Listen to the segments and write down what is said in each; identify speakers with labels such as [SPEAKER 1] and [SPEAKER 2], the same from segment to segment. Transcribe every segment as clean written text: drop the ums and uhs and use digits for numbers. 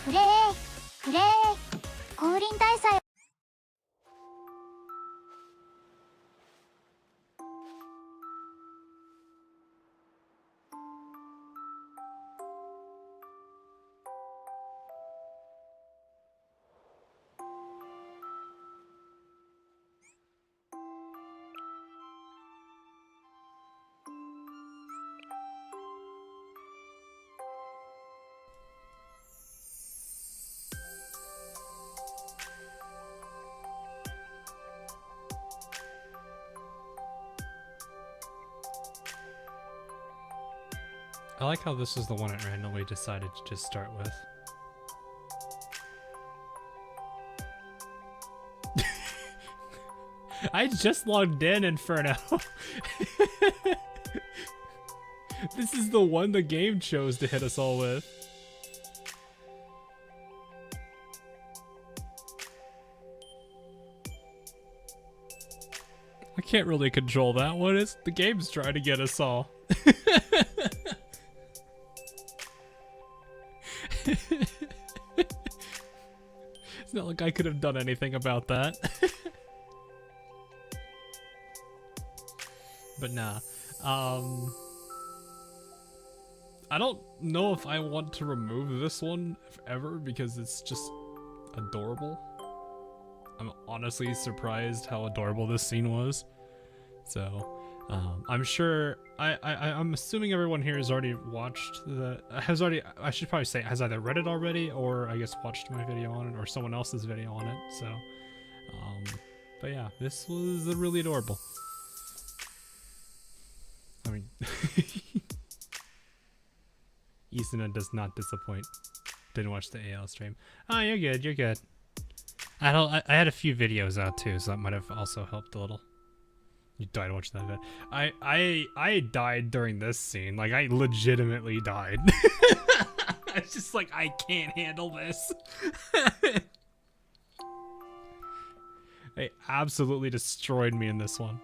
[SPEAKER 1] フレーフレー降臨大祭
[SPEAKER 2] I like how this is the one it randomly decided to just start with. I just logged in, Inferno. This is the one the game chose to hit us all with. I can't really control that one. It's the game's trying to get us all. It's not like I could have done anything about that. But nah. I don't know if I want to remove this one ever because it's just adorable. I'm honestly surprised how adorable this scene was. So, I'm sure I'm assuming everyone here has already watched I should probably say has either read it already or I guess watched my video on it or someone else's video on it. So, but yeah, this was really adorable. I mean, Isuna does not disappoint. Didn't watch the AL stream. Oh, you're good. You're good. I had a few videos out too, so that might have also helped a little. You died watching that vid. I died during this scene. Like, I legitimately died. It's just like, I can't handle this. They absolutely destroyed me in this one.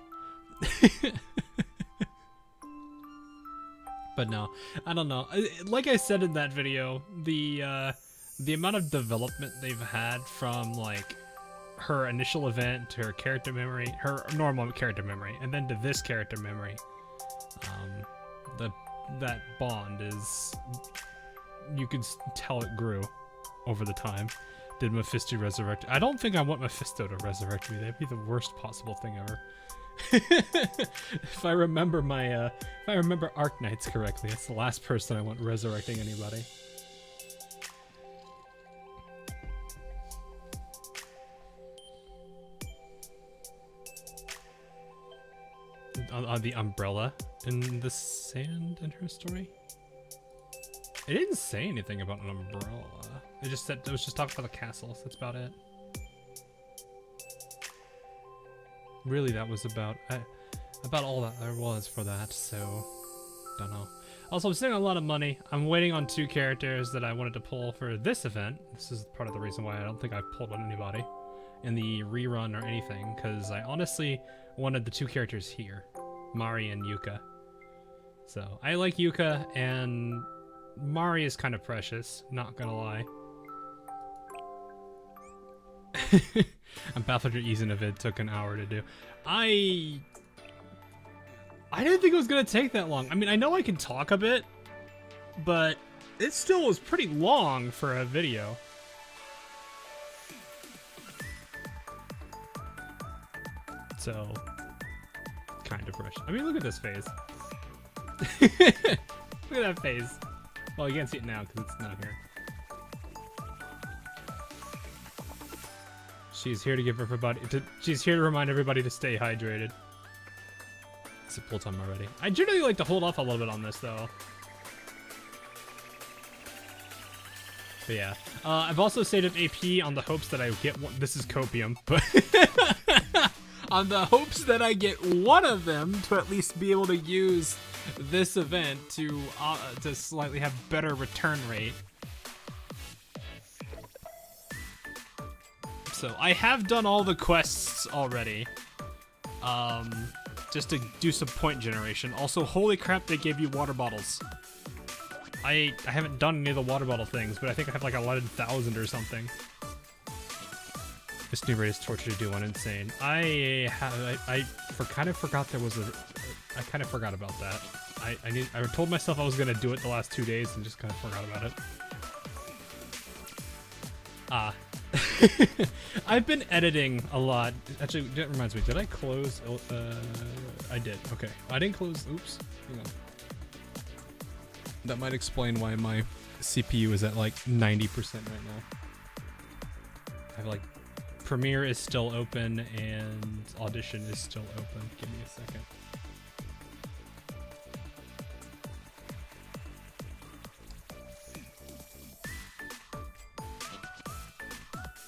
[SPEAKER 2] But no, I don't know. Like I said in that video, the amount of development they've had from like her initial event to her character memory, her normal character memory, and then to this character memory, that bond is, you can tell it grew over the time. Did Mephisto resurrect? I don't think I want Mephisto to resurrect me. That'd be the worst possible thing ever. If I remember my if I remember Arknights correctly, that's the last person I want resurrecting anybody. On the umbrella in the sand in her story? It didn't say anything about an umbrella. It just said it was just talking about the castles. That's about it. Really, that was about all that there was for that, so don't know. Also, I'm saving a lot of money. I'm waiting on 2 characters that I wanted to pull for this event. This is part of the reason why I don't think I've pulled on anybody in the rerun or anything, because I honestly wanted the 2 characters here, Mari and Yuka. So I like Yuka, and Mari is kind of precious, not gonna lie. I'm baffled your Isuna vid took an hour to do. I didn't think it was gonna take that long. I mean, I know I can talk a bit, but it still was pretty long for a video. So, kind of fresh. I mean, look at this phase. Look at that phase. Well, you can't see it now because it's not here. She's here to give everybody. She's here to remind everybody to stay hydrated. It's a full time already. I generally like to hold off a little bit on this though. But yeah, I've also saved up AP on the hopes that I get one. This is copium, but on the hopes that I get one of them to at least be able to use this event to slightly have better return rate. So I have done all the quests already, just to do some point generation. Also, holy crap, they gave you water bottles. I haven't done any of the water bottle things, but I think I have like 11,000 or something. This new raid is torture to do on insane. I kind of forgot there was a. I kind of forgot about that. I told myself I was gonna do it the last 2 days and just kind of forgot about it. I've been editing a lot. Actually, that reminds me. Did I close? I did. Okay, I didn't close. Oops. Hang on. That might explain why my CPU is at like 90% right now. I have like Premiere is still open and Audition is still open. Give me a second.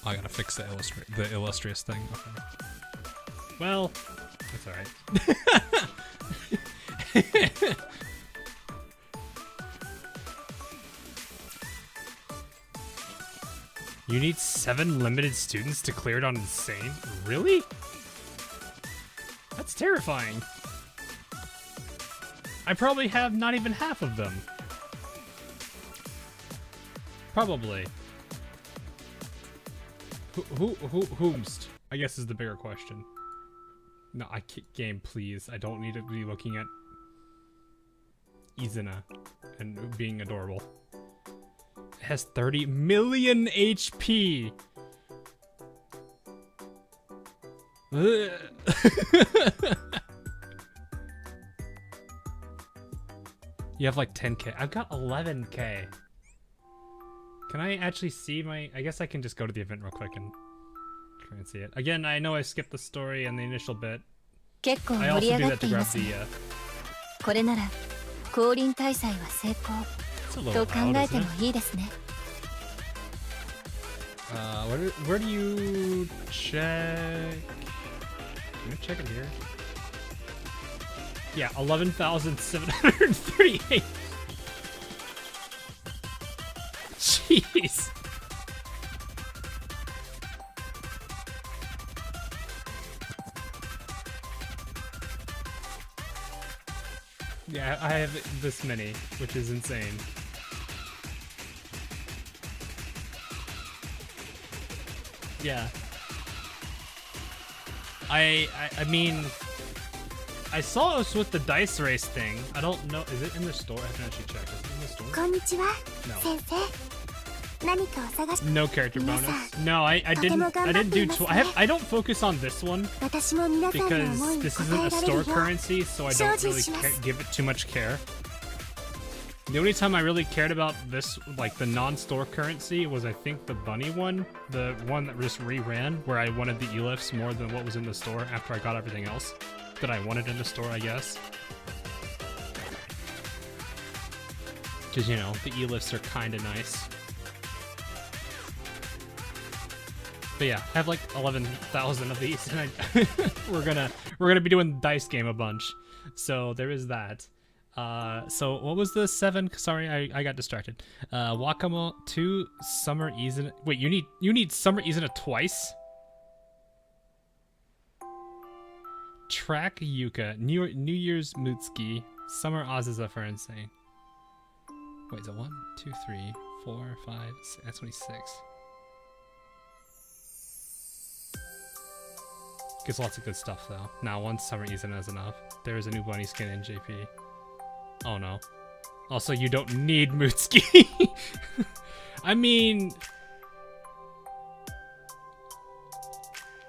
[SPEAKER 2] I gotta fix the illustrious thing. Okay. Well, that's alright. You need 7 limited students to clear it on insane? Really? That's terrifying. I probably have not even half of them. Probably. Whomst? I guess is the bigger question. No, I can't. Game, please. I don't need to be looking at Izuna and being adorable. It has 30 million HP. You have like 10k. I've got 11k. Can I actually see my... I guess I can just go to the event real quick and try and see it. Again, I know I skipped the story and the initial bit. I also do that to grab the... It's a little loud, isn't it? Where do you check? Can I check it here? Yeah, 11,738. Jeez. Yeah, I have this many, which is insane. Yeah. I mean, I saw us with the dice race thing. I don't know. Is it in the store? I haven't actually checked. Is it in the store?
[SPEAKER 1] Konnichiwa,
[SPEAKER 2] No.
[SPEAKER 1] sensei.
[SPEAKER 2] No character bonus. No, I didn't do. I don't focus on this one because this isn't a store currency, so I don't really give it too much care. The only time I really cared about this, like the non-store currency, was I think the bunny one, the one that just re-ran, where I wanted the E-lifts more than what was in the store after I got everything else that I wanted in the store, I guess. Because, you know, the E-lifts are kind of nice. But yeah, I have like 11,000 of these, and we're gonna be doing the dice game a bunch. So there is that. So what was the 7? Sorry, I got distracted. Wakamo 2, Summer Izuna. Wait, you need Summer Izuna twice? Track Yuka, New Year's Mutsuki, Summer Azusa for Insane. Wait, is it 1, 2, 3, 4, 5, 6, that's 26. Gets lots of good stuff though. Now, one Summer Izuna is enough. There is a new bunny skin in JP. Oh no. Also, you don't need Mutsuki. I mean...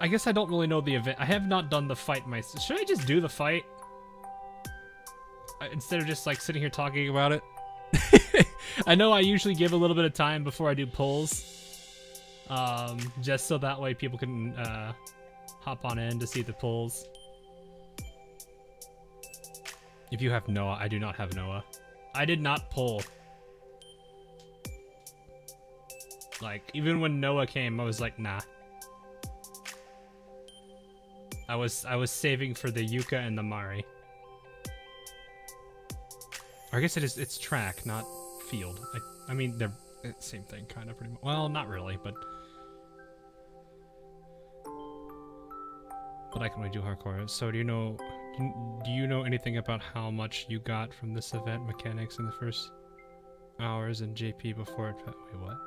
[SPEAKER 2] I guess I don't really know the event. I have not done the fight myself. Should I just do the fight? Instead of just like sitting here talking about it? I know I usually give a little bit of time before I do polls. Just so that way people can hop on in to see the polls. If you have Noah, I do not have Noah. I did not pull. Like, even when Noah came, I was like, nah. I was saving for the Yuka and the Mari. Or I guess it's track, not field. I mean, they're same thing, kind of, pretty much. Well, not really, but I can only do hardcore. So do you know anything about how much you got from this event mechanics in the first? hours in JP before it. Wait, what?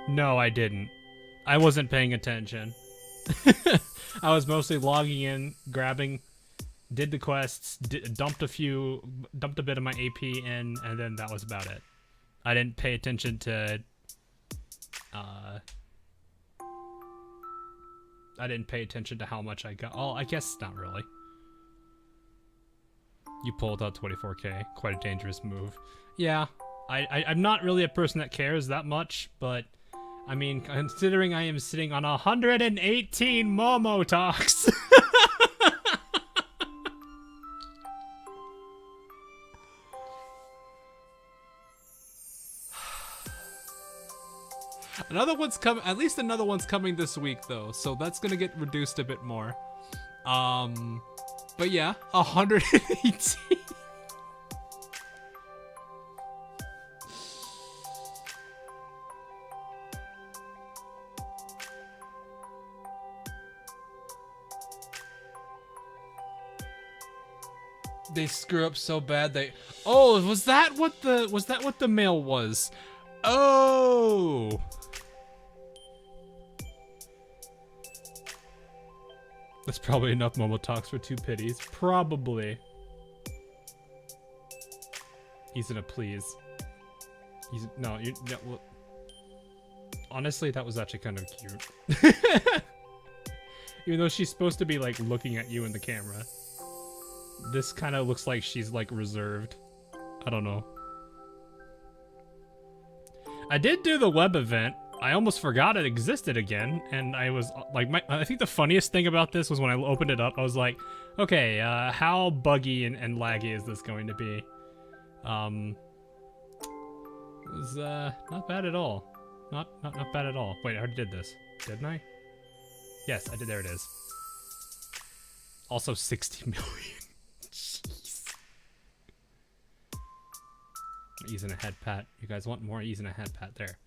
[SPEAKER 2] No, I didn't. I wasn't paying attention. I was mostly logging in, grabbing, did the quests, dumped a bit of my AP in, and then that was about it. I didn't pay attention to, I didn't pay attention to how much I got. Oh, I guess not really. You pulled out 24k. Quite a dangerous move. Yeah, I'm not really a person that cares that much, but I mean, considering I am sitting on 118 Momo talks. Another one's coming. At least another one's coming this week, though, so that's gonna get reduced a bit more. But yeah, 118. They screw up so bad they. Oh, was that what the mail was? Oh. That's probably enough Momo talks for 2 pities. Probably. He's gonna please. No, well, honestly, that was actually kind of cute. Even though she's supposed to be like looking at you in the camera. This kind of looks like she's like reserved. I don't know. I did do the web event. I almost forgot it existed again, and I was like, I think the funniest thing about this was when I opened it up, I was like, okay, how buggy and laggy is this going to be? It was not bad at all. Not bad at all. Wait, I already did this, didn't I? Yes, I did. There it is. Also 60 million. Jeez. Ease and a head pat. You guys want more ease and a head pat there.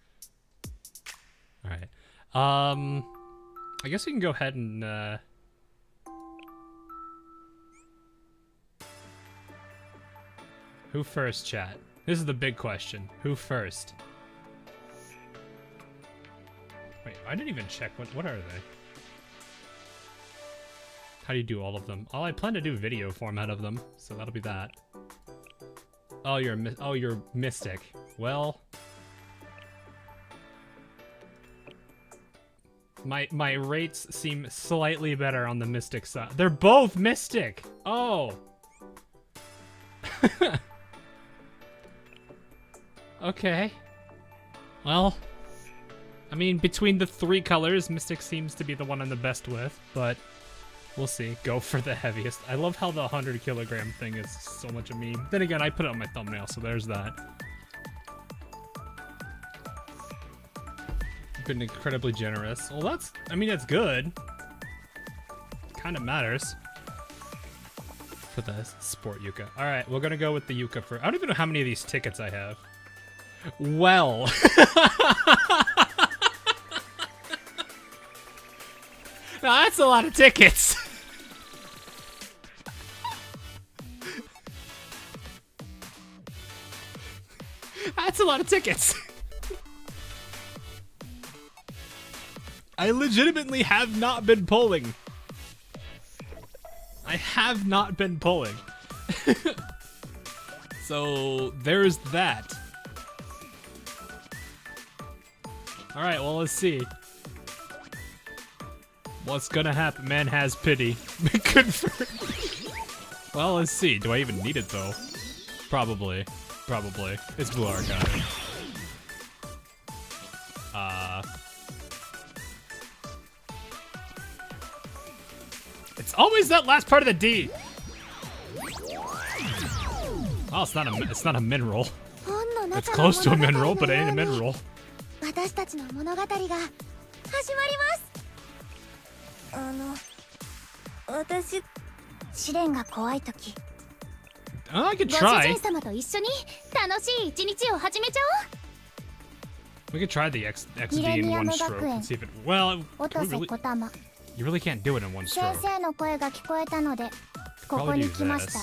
[SPEAKER 2] Alright. I guess we can go ahead and who first, chat? This is the big question. Who first? Wait, I didn't even check what are they? How do you do all of them? Oh, I plan to do video format of them, so that'll be that. Oh, you're Mystic. Well, my rates seem slightly better on the Mystic side. They're both Mystic. Oh. Okay. Well, I mean, between the 3 colors, Mystic seems to be the one I'm the best with, but we'll see. Go for the heaviest. I love how the 100 kilogram thing is so much a meme. Then again, I put it on my thumbnail, so there's that. Been incredibly generous. Well, that's good. Kind of matters. For the sport Yuka. Alright, we're gonna go with the Yuka for. I don't even know how many of these tickets I have. Well. Now that's a lot of tickets. That's a lot of tickets. I legitimately have not been pulling. I have not been pulling. So there's that. Alright, well, let's see. What's gonna happen? Man has pity. Well, let's see. Do I even need it, though? Probably. Probably. It's Blue Archive. It's always that last part of the D. Oh, it's not a mineral. It's close to a mineral, but it ain't a mineral. Oh, I could try. We could try the XD in one stroke and see if it. Well, you really can't do it in one stroke.
[SPEAKER 1] ここに来ました。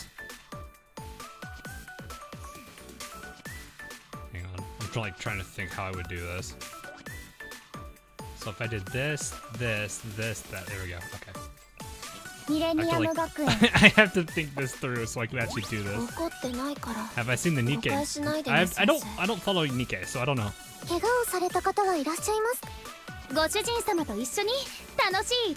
[SPEAKER 2] Hang on, I'm like trying to think how I would do this. So if I did this, this, this, that, there we go. Okay.
[SPEAKER 1] ミレニアム学園。
[SPEAKER 2] I have to think this through so I can actually do this.
[SPEAKER 1] 怒ってないから。
[SPEAKER 2] Have I seen the Nikkei?
[SPEAKER 1] 誤解しないでね、
[SPEAKER 2] I
[SPEAKER 1] 先生。
[SPEAKER 2] don't follow Nikkei, so I don't know.
[SPEAKER 1] 怪我をされた方はいらっしゃいますか。ご主人様と一緒に楽しい。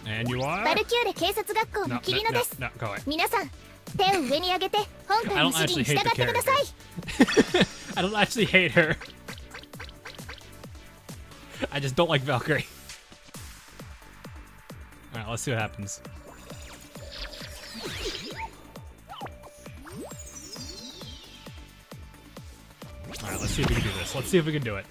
[SPEAKER 2] And you are?
[SPEAKER 1] バルキューレ警察学校のキリノです。
[SPEAKER 2] No, go away.
[SPEAKER 1] 皆さん、手を上に上げて本官の指示に従ってください。
[SPEAKER 2] I don't actually hate her. I just don't like Valkyrie. Alright, let's see what happens. Alright, let's see if we can do this. Let's see if we can do it.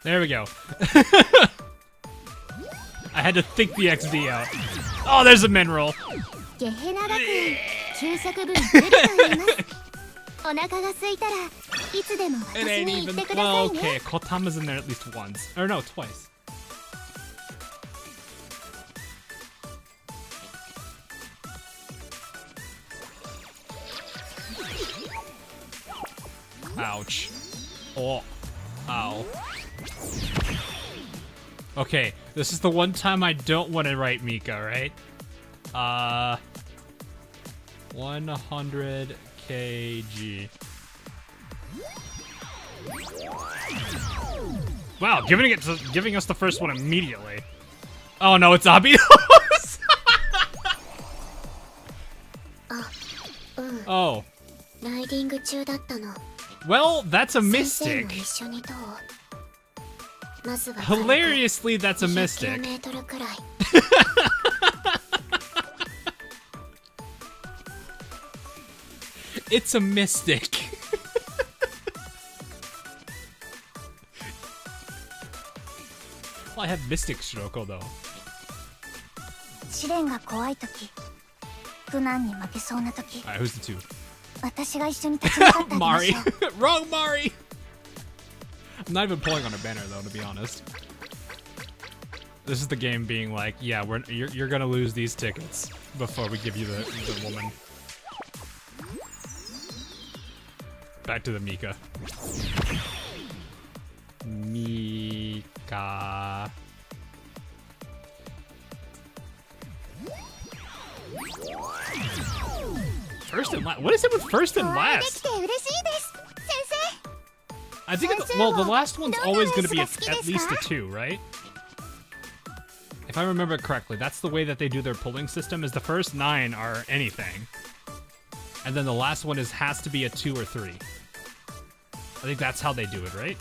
[SPEAKER 2] There we go. I had to think the XD out. Oh, there's a mineral.
[SPEAKER 1] ゲヘナ学園給食部に来ると言います。お腹が空いたらいつでも
[SPEAKER 2] It
[SPEAKER 1] 私
[SPEAKER 2] ain't
[SPEAKER 1] に言っ
[SPEAKER 2] even.
[SPEAKER 1] てくださ
[SPEAKER 2] Well,
[SPEAKER 1] いね。
[SPEAKER 2] okay. Kotama's in there at least once. Or no, twice. Ouch. Oh. Ow. Okay, this is the one time I don't want to write Mika, right? 100 kg. Wow, giving us the first one immediately. Oh no, it's Abidos. Oh.
[SPEAKER 1] ライディング中だったの。
[SPEAKER 2] Well, that's a
[SPEAKER 1] 先生
[SPEAKER 2] mystic.
[SPEAKER 1] も一緒にどう？まずは
[SPEAKER 2] Hilariously, that's a mystic.
[SPEAKER 1] 200キロメートルくらい。
[SPEAKER 2] It's a mystic. Well, I have mystic Shiroko though.
[SPEAKER 1] 試練が怖い時、苦難に負けそうな時、
[SPEAKER 2] Alright, who's the two?
[SPEAKER 1] 私が一緒に立ち向かってあげま
[SPEAKER 2] Mari.
[SPEAKER 1] しょう。
[SPEAKER 2] Wrong Mari. I'm not even pulling on a banner though, to be honest. This is the game being like, yeah, you're gonna lose these tickets before we give you the woman. Back to the Mika. Mika. First and last. What is it with first and
[SPEAKER 1] お会いでき
[SPEAKER 2] last?
[SPEAKER 1] て嬉しいです。先
[SPEAKER 2] I think it's, well, the last one's always going to be at least a 2, right? If I remember correctly, that's the way that they do their pulling system. Is the first 9 are anything, and then the last one has to be a 2 or 3. I think that's how they do it, right?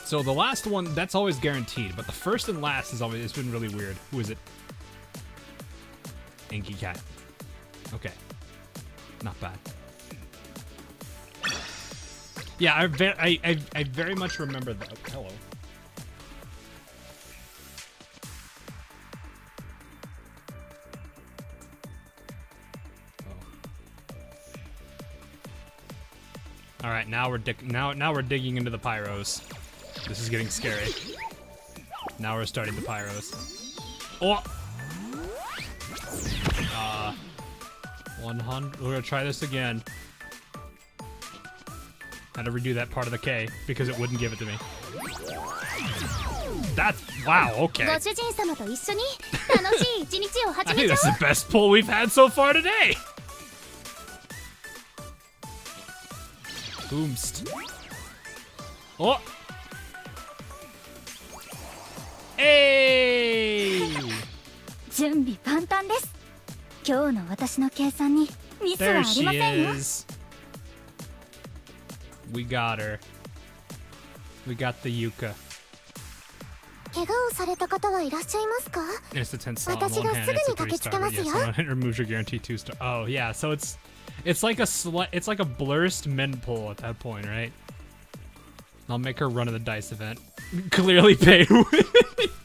[SPEAKER 2] So the last one, that's always guaranteed, but the first and last is always, it's been really weird. Who is it? Inky Cat. Okay. Not bad. Yeah, I very much remember that. Oh, hello. Oh. All right, now we're digging into the pyros. This is getting scary. Now we're starting the pyros. Oh. 100. We're gonna try this again. Had to redo that part of the K because it wouldn't give it to me. That's wow. Okay.
[SPEAKER 1] ご主人様と一緒に楽しい一日を
[SPEAKER 2] I
[SPEAKER 1] 始
[SPEAKER 2] think
[SPEAKER 1] めちゃ
[SPEAKER 2] that's
[SPEAKER 1] お
[SPEAKER 2] the best pull we've had so far today. Boomst. Oh. Hey.
[SPEAKER 1] う。準備万端です。今日の私の計算にミスは
[SPEAKER 2] There
[SPEAKER 1] あり
[SPEAKER 2] she
[SPEAKER 1] ませんよ。
[SPEAKER 2] is. We got her. We got the Yuka.
[SPEAKER 1] 怪我をされた方はいらっしゃいますか？
[SPEAKER 2] It's a 10 star. On
[SPEAKER 1] 私
[SPEAKER 2] one
[SPEAKER 1] が
[SPEAKER 2] hand,
[SPEAKER 1] すぐ
[SPEAKER 2] it's
[SPEAKER 1] に
[SPEAKER 2] a
[SPEAKER 1] 駆
[SPEAKER 2] 3
[SPEAKER 1] けつけ
[SPEAKER 2] star.
[SPEAKER 1] ま
[SPEAKER 2] But
[SPEAKER 1] す
[SPEAKER 2] yes,
[SPEAKER 1] よ。
[SPEAKER 2] on one hand, it removes your guaranteed 2 star. Oh yeah, so it's like it's like a blurst men pull at that point, right? I'll make her run of the dice event. Clearly pay to win.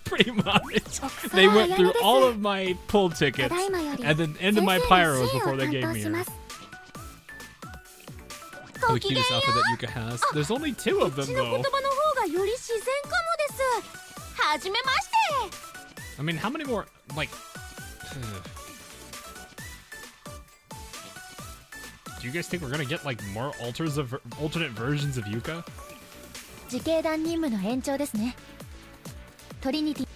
[SPEAKER 2] Pretty much. They went through all of my pull tickets and then into my pyros before they gave me her. The cutest outfit that Yuka has. There's only 2 of them though.
[SPEAKER 1] がより自然かもです。はじめまして。
[SPEAKER 2] I mean, how many more, like... Do you guys think we're gonna get, like, more alternate versions of Yuka?
[SPEAKER 1] 自警団任務の延長ですね。トリニティ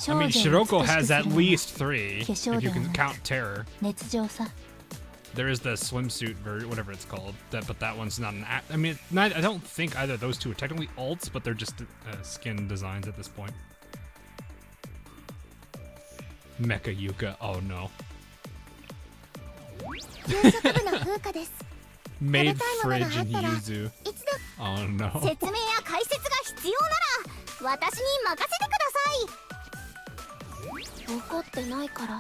[SPEAKER 2] I mean, Shiroko has at least 3, if you can count Terror.
[SPEAKER 1] 熱情さ。
[SPEAKER 2] There is the swimsuit version, whatever it's called, but that one's not an act. I mean, I don't think either of those two are technically alts, but they're just skin designs at this point. Mecha Yuka, oh no.
[SPEAKER 1] 給食部の風花です。
[SPEAKER 2] Made fridge and yuzu.
[SPEAKER 1] 一度
[SPEAKER 2] Oh no.
[SPEAKER 1] 説明や解説が必要なら私に任せてください。怒ってないから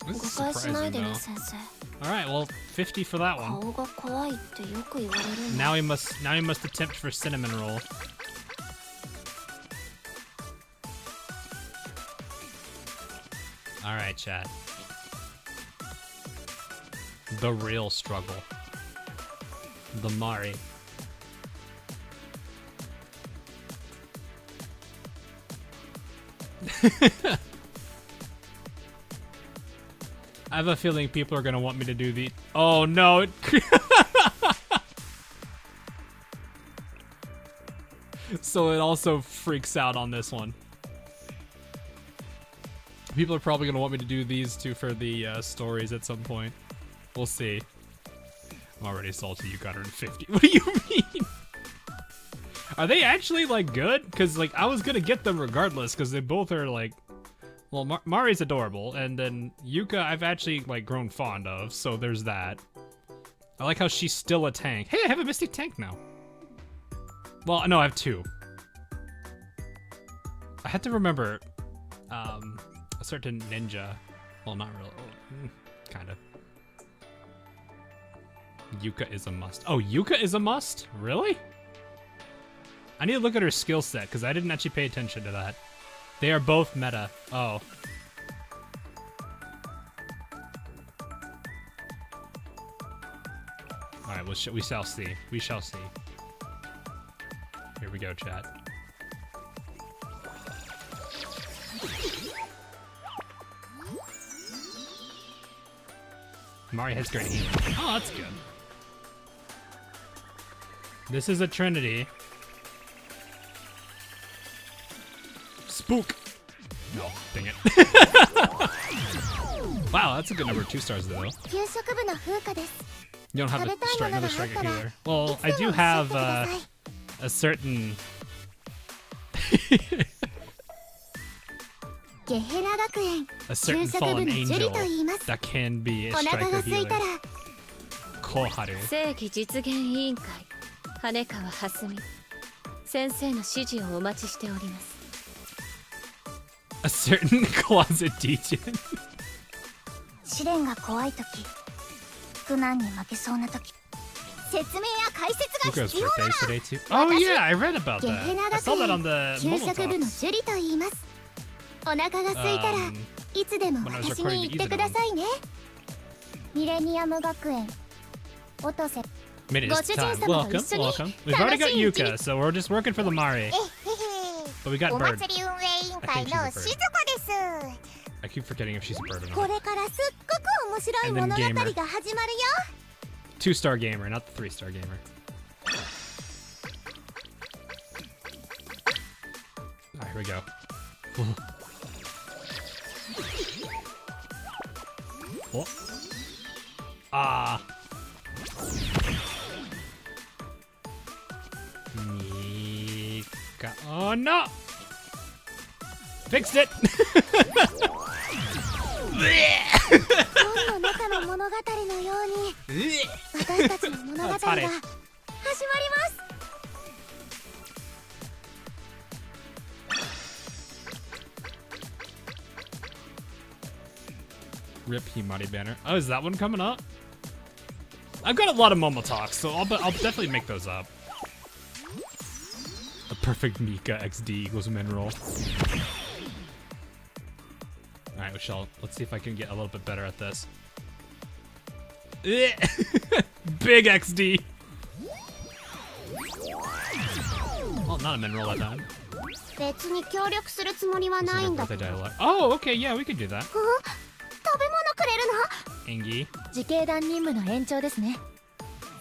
[SPEAKER 1] 誤
[SPEAKER 2] This is
[SPEAKER 1] 解しないで
[SPEAKER 2] surprising
[SPEAKER 1] ね
[SPEAKER 2] though.
[SPEAKER 1] 先生。
[SPEAKER 2] Alright, well, 50 for that one.
[SPEAKER 1] 顔が怖いってよく言われるんだ。
[SPEAKER 2] Now he must attempt for cinnamon roll. Alright, chat. The real struggle. The Mari. I have a feeling people are gonna want me to do the. Oh no! So it also freaks out on this one. People are probably gonna want me to do these two for the stories at some point. We'll see. I'm already salty. You got her in 50. What do you mean? Are they actually like good? Because like I was gonna get them regardless because they both are like. Well, Mari's adorable, and then Yuka I've actually like grown fond of, so there's that. I like how she's still a tank. Hey, I have a Mystic Tank now. Well, no, I have 2. I had to remember a certain ninja. Well, not really. Kind of. Yuka is a must. Oh, Yuka is a must? Really? I need to look at her skill set, because I didn't actually pay attention to that. They are both meta. Oh. Alright, we shall see. We shall see. Here we go, chat. Mari has great aim. Oh, that's good. This is a Trinity. Spook! No, dang it. Wow, that's a good number of 2 stars though.
[SPEAKER 1] 給食部の風花です。
[SPEAKER 2] You don't have another striker healer. Well, I do have a certain...
[SPEAKER 1] ゲヘナ学園
[SPEAKER 2] a certain
[SPEAKER 1] 給食部
[SPEAKER 2] fallen
[SPEAKER 1] のジュリ
[SPEAKER 2] angel
[SPEAKER 1] と言います。
[SPEAKER 2] that can be a
[SPEAKER 1] お腹
[SPEAKER 2] striker
[SPEAKER 1] が空い
[SPEAKER 2] healer.
[SPEAKER 1] たら
[SPEAKER 2] Koharu.
[SPEAKER 3] 正規実現委員会羽川蓮美先生の指示をお待ちしております。
[SPEAKER 2] A certain closet DJ.
[SPEAKER 1] 試練が怖い時苦難に負けそうな時説明や解説が
[SPEAKER 2] Luca's
[SPEAKER 1] 必要な
[SPEAKER 2] birthday
[SPEAKER 1] ら
[SPEAKER 2] today too. Oh yeah, I read about
[SPEAKER 1] ゲ
[SPEAKER 2] that.
[SPEAKER 1] ヘナ
[SPEAKER 2] I saw
[SPEAKER 1] 学
[SPEAKER 2] that on
[SPEAKER 1] 園
[SPEAKER 2] the
[SPEAKER 1] 給
[SPEAKER 2] Momo
[SPEAKER 1] 食部の
[SPEAKER 2] Talks.
[SPEAKER 1] ジュリと言います。お腹が空いたら いつでも
[SPEAKER 2] when I was
[SPEAKER 1] 私
[SPEAKER 2] recording
[SPEAKER 1] に
[SPEAKER 2] the
[SPEAKER 1] 言ってくださいね。ミレニアム学園音瀬
[SPEAKER 2] Made it this time. Welcome, welcome. We've already got Yuka, so we're just working for the Mari. But we got
[SPEAKER 1] お
[SPEAKER 2] Bird.
[SPEAKER 1] 祭り運営委員会の静子です。
[SPEAKER 2] I keep forgetting if she's a bird or
[SPEAKER 1] こ
[SPEAKER 2] not.
[SPEAKER 1] れからすっごく面白い
[SPEAKER 2] And then
[SPEAKER 1] 物語
[SPEAKER 2] gamer.
[SPEAKER 1] が始まるよ。
[SPEAKER 2] 2-star gamer, not the 3-star gamer. Alright, here we go. Oh. Ah. Mika. Oh no! Fixed it!
[SPEAKER 1] 本の中の物語のように私たちの物語が始まります。
[SPEAKER 2] Rip Himari banner. Oh, is that one coming up? I've got a lot of Momo talks, so I'll definitely make those up. A perfect Mika XD equals mineral. Alright, let's see if I can get a little bit better at this. Big XD! Oh, not a mineral that time.
[SPEAKER 1] 別に協力するつもりは
[SPEAKER 2] This
[SPEAKER 1] な
[SPEAKER 2] is
[SPEAKER 1] い
[SPEAKER 2] her
[SPEAKER 1] んだ
[SPEAKER 2] birthday
[SPEAKER 1] けど。
[SPEAKER 2] dialogue. Oh, okay, yeah, we could do that.
[SPEAKER 1] 食べ物くれる
[SPEAKER 2] Engi.
[SPEAKER 1] の？自警団任務の延長ですね。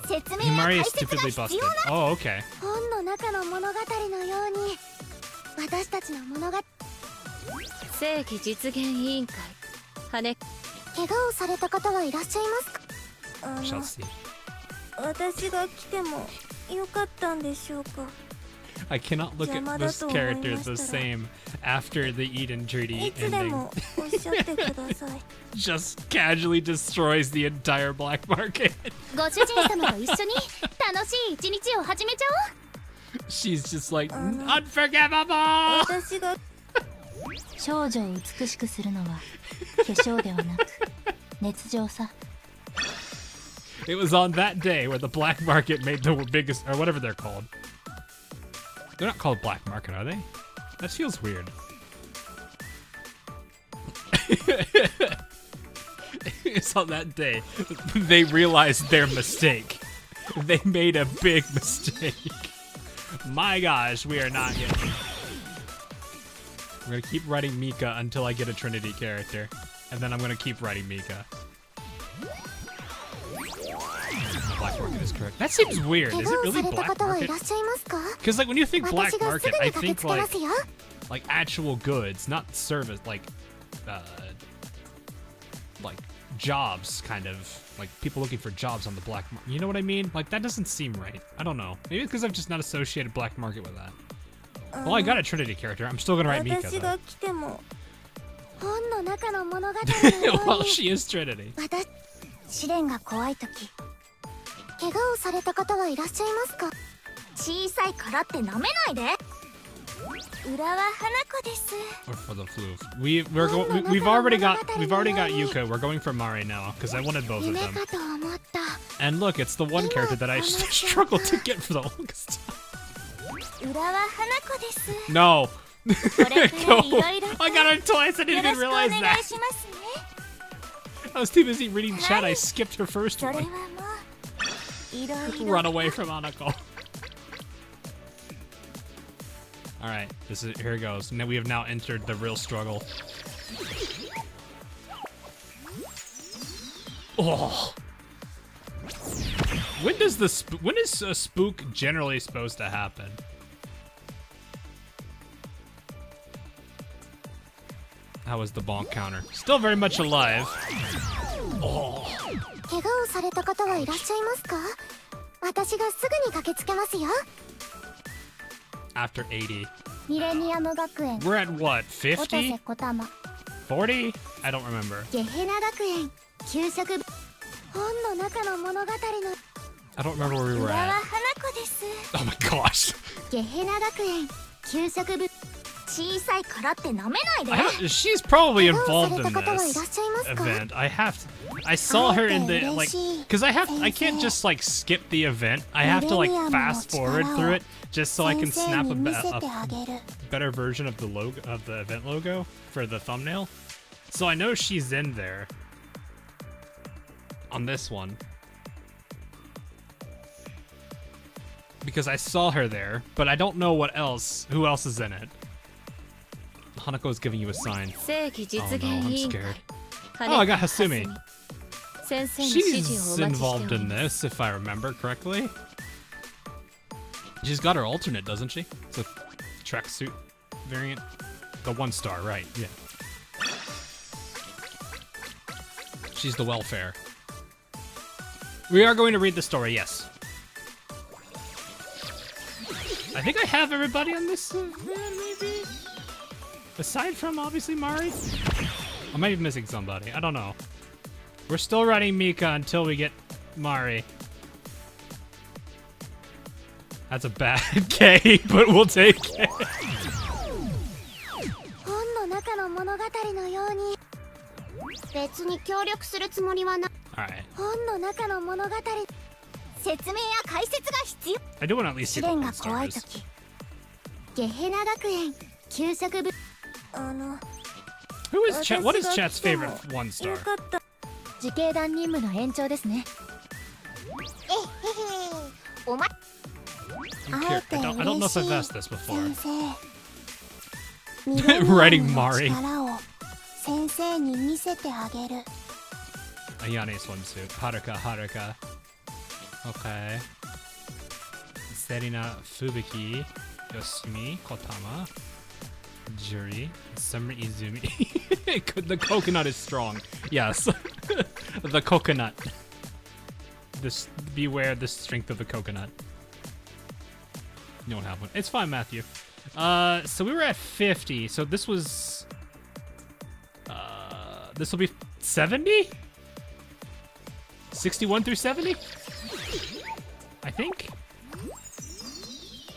[SPEAKER 1] 説明や
[SPEAKER 2] Himari
[SPEAKER 1] 解
[SPEAKER 2] is
[SPEAKER 1] 説が
[SPEAKER 2] stupidly
[SPEAKER 1] 必
[SPEAKER 2] busted.
[SPEAKER 1] 要な。
[SPEAKER 2] Oh, okay.
[SPEAKER 1] 本の中の物語のように私たちの物語。
[SPEAKER 3] 正規実現委員会羽。
[SPEAKER 1] 怪我をされた方はいらっしゃいますか？
[SPEAKER 2] Shall see.
[SPEAKER 1] 私が来てもよかったんでしょうか。
[SPEAKER 2] I cannot look at this character the same after the Eden Treaty
[SPEAKER 1] いつで
[SPEAKER 2] ending.
[SPEAKER 1] もおっしゃってください。
[SPEAKER 2] Just casually destroys the entire black market.
[SPEAKER 1] ご主人様と一緒に楽しい一日を始めちゃおう。
[SPEAKER 2] She's just like, unforgivable!
[SPEAKER 1] 私が少女を美しくするのは化粧ではなく熱情さ。
[SPEAKER 2] It was on that day where the black market made the biggest, or whatever they're called. They're not called black market, are they? That feels weird. It's on that day they realized their mistake. They made a big mistake. My gosh, we are not getting. I'm gonna keep writing Mika until I get a Trinity character, and then I'm gonna keep writing Mika. Black market is correct. That seems weird. Is it really black market? Because like when you think black market, I think like actual goods, not service, like jobs, kind of like people looking for jobs on the black market. You know what I mean? Like that doesn't seem right. I don't know. Maybe because I've just not associated black market with that. Well, I got a Trinity character. I'm still gonna write Mika though. Well, she is Trinity.
[SPEAKER 1] 試練が怖い時、怪我をされた方はいらっしゃいますか？小さいからって舐めないで。浦和花子です。
[SPEAKER 2] Or for the flu. We've already got Yuka. We're going for Mari now because I wanted both of
[SPEAKER 1] 夢
[SPEAKER 2] them.
[SPEAKER 1] かと思った。
[SPEAKER 2] And look, it's the one character that I struggled to get for the longest time.
[SPEAKER 1] 浦和花子です。
[SPEAKER 2] No.
[SPEAKER 1] これからいろいろ
[SPEAKER 2] I got her twice. I didn't
[SPEAKER 1] よろ
[SPEAKER 2] even
[SPEAKER 1] しくお
[SPEAKER 2] realize
[SPEAKER 1] 願い
[SPEAKER 2] that.
[SPEAKER 1] しますね。
[SPEAKER 2] I was too busy reading chat. I skipped her first
[SPEAKER 1] それは
[SPEAKER 2] one.
[SPEAKER 1] もういろいろ。
[SPEAKER 2] Run away from Anako. All right, here it goes. Now we have now entered the real struggle. Oh. When is a spook generally supposed to happen? How was the bonk counter? Still very much alive. Oh.
[SPEAKER 1] 怪我をされた方はいらっしゃいますか？私がすぐに駆けつけますよ。
[SPEAKER 2] After 80.
[SPEAKER 1] ミレニアム学園。
[SPEAKER 2] We're at what?
[SPEAKER 1] おたせ
[SPEAKER 2] 50?
[SPEAKER 1] こたま。
[SPEAKER 2] 40? I don't remember.
[SPEAKER 1] ゲヘナ学園。給食部。本の中の物語の。
[SPEAKER 2] I don't remember where we were
[SPEAKER 1] 浦和
[SPEAKER 2] at.
[SPEAKER 1] 花子です。
[SPEAKER 2] Oh my gosh.
[SPEAKER 1] ゲヘナ学園。給食部。小さいからって舐めないで。
[SPEAKER 2] She's probably
[SPEAKER 1] 怪我をさ
[SPEAKER 2] involved
[SPEAKER 1] れた
[SPEAKER 2] in
[SPEAKER 1] 方はいらっ
[SPEAKER 2] this
[SPEAKER 1] しゃいますか？
[SPEAKER 2] event. I saw her in the like because I can't just like skip the event. I have to like fast forward through it just so I can snap a better version of the logo of the event logo for the thumbnail. So I know she's in there on this one because I saw her there, but I don't know who else is in it. Hanako is giving you a sign. Oh no, I'm scared. Oh, I got Hasumi. She's involved in this, if I remember correctly. She's got her alternate, doesn't she? It's a tracksuit variant. The 1-star, right, yeah. She's the welfare. We are going to read the story, yes. I think I have everybody on this maybe? Aside from, obviously, Mari? I might be missing somebody. I don't know. We're still writing Mika until we get Mari. That's a bad K, but we'll take it.
[SPEAKER 1] 本の中の物語のように。別に協力するつもりはな。
[SPEAKER 2] Alright.
[SPEAKER 1] 本の中の物語。説明や解説が必要。
[SPEAKER 2] I do want to at least see
[SPEAKER 1] 試
[SPEAKER 2] the
[SPEAKER 1] 練
[SPEAKER 2] one
[SPEAKER 1] が怖い
[SPEAKER 2] stars.
[SPEAKER 1] 時。ゲヘナ学園。給食部。
[SPEAKER 2] What is chat's favorite 1-star?
[SPEAKER 1] 自警団任務の延長ですね。えへへ。おま。
[SPEAKER 2] I'm curious. I don't know if I've asked this before.
[SPEAKER 1] ミレニアムの
[SPEAKER 2] Writing Mari.
[SPEAKER 1] 力を先生に見せてあげる。
[SPEAKER 2] Ayane swimsuit. Haruka, Haruka. Okay. Serena, Fubuki, Yoshimi, Kotama, Juri, Summer Izumi. The coconut is strong. Yes. The coconut. This, beware the strength of the coconut. You don't have one. It's fine, Matthew. So we were at 50. So this was... this will be 70? 61 through 70? I think?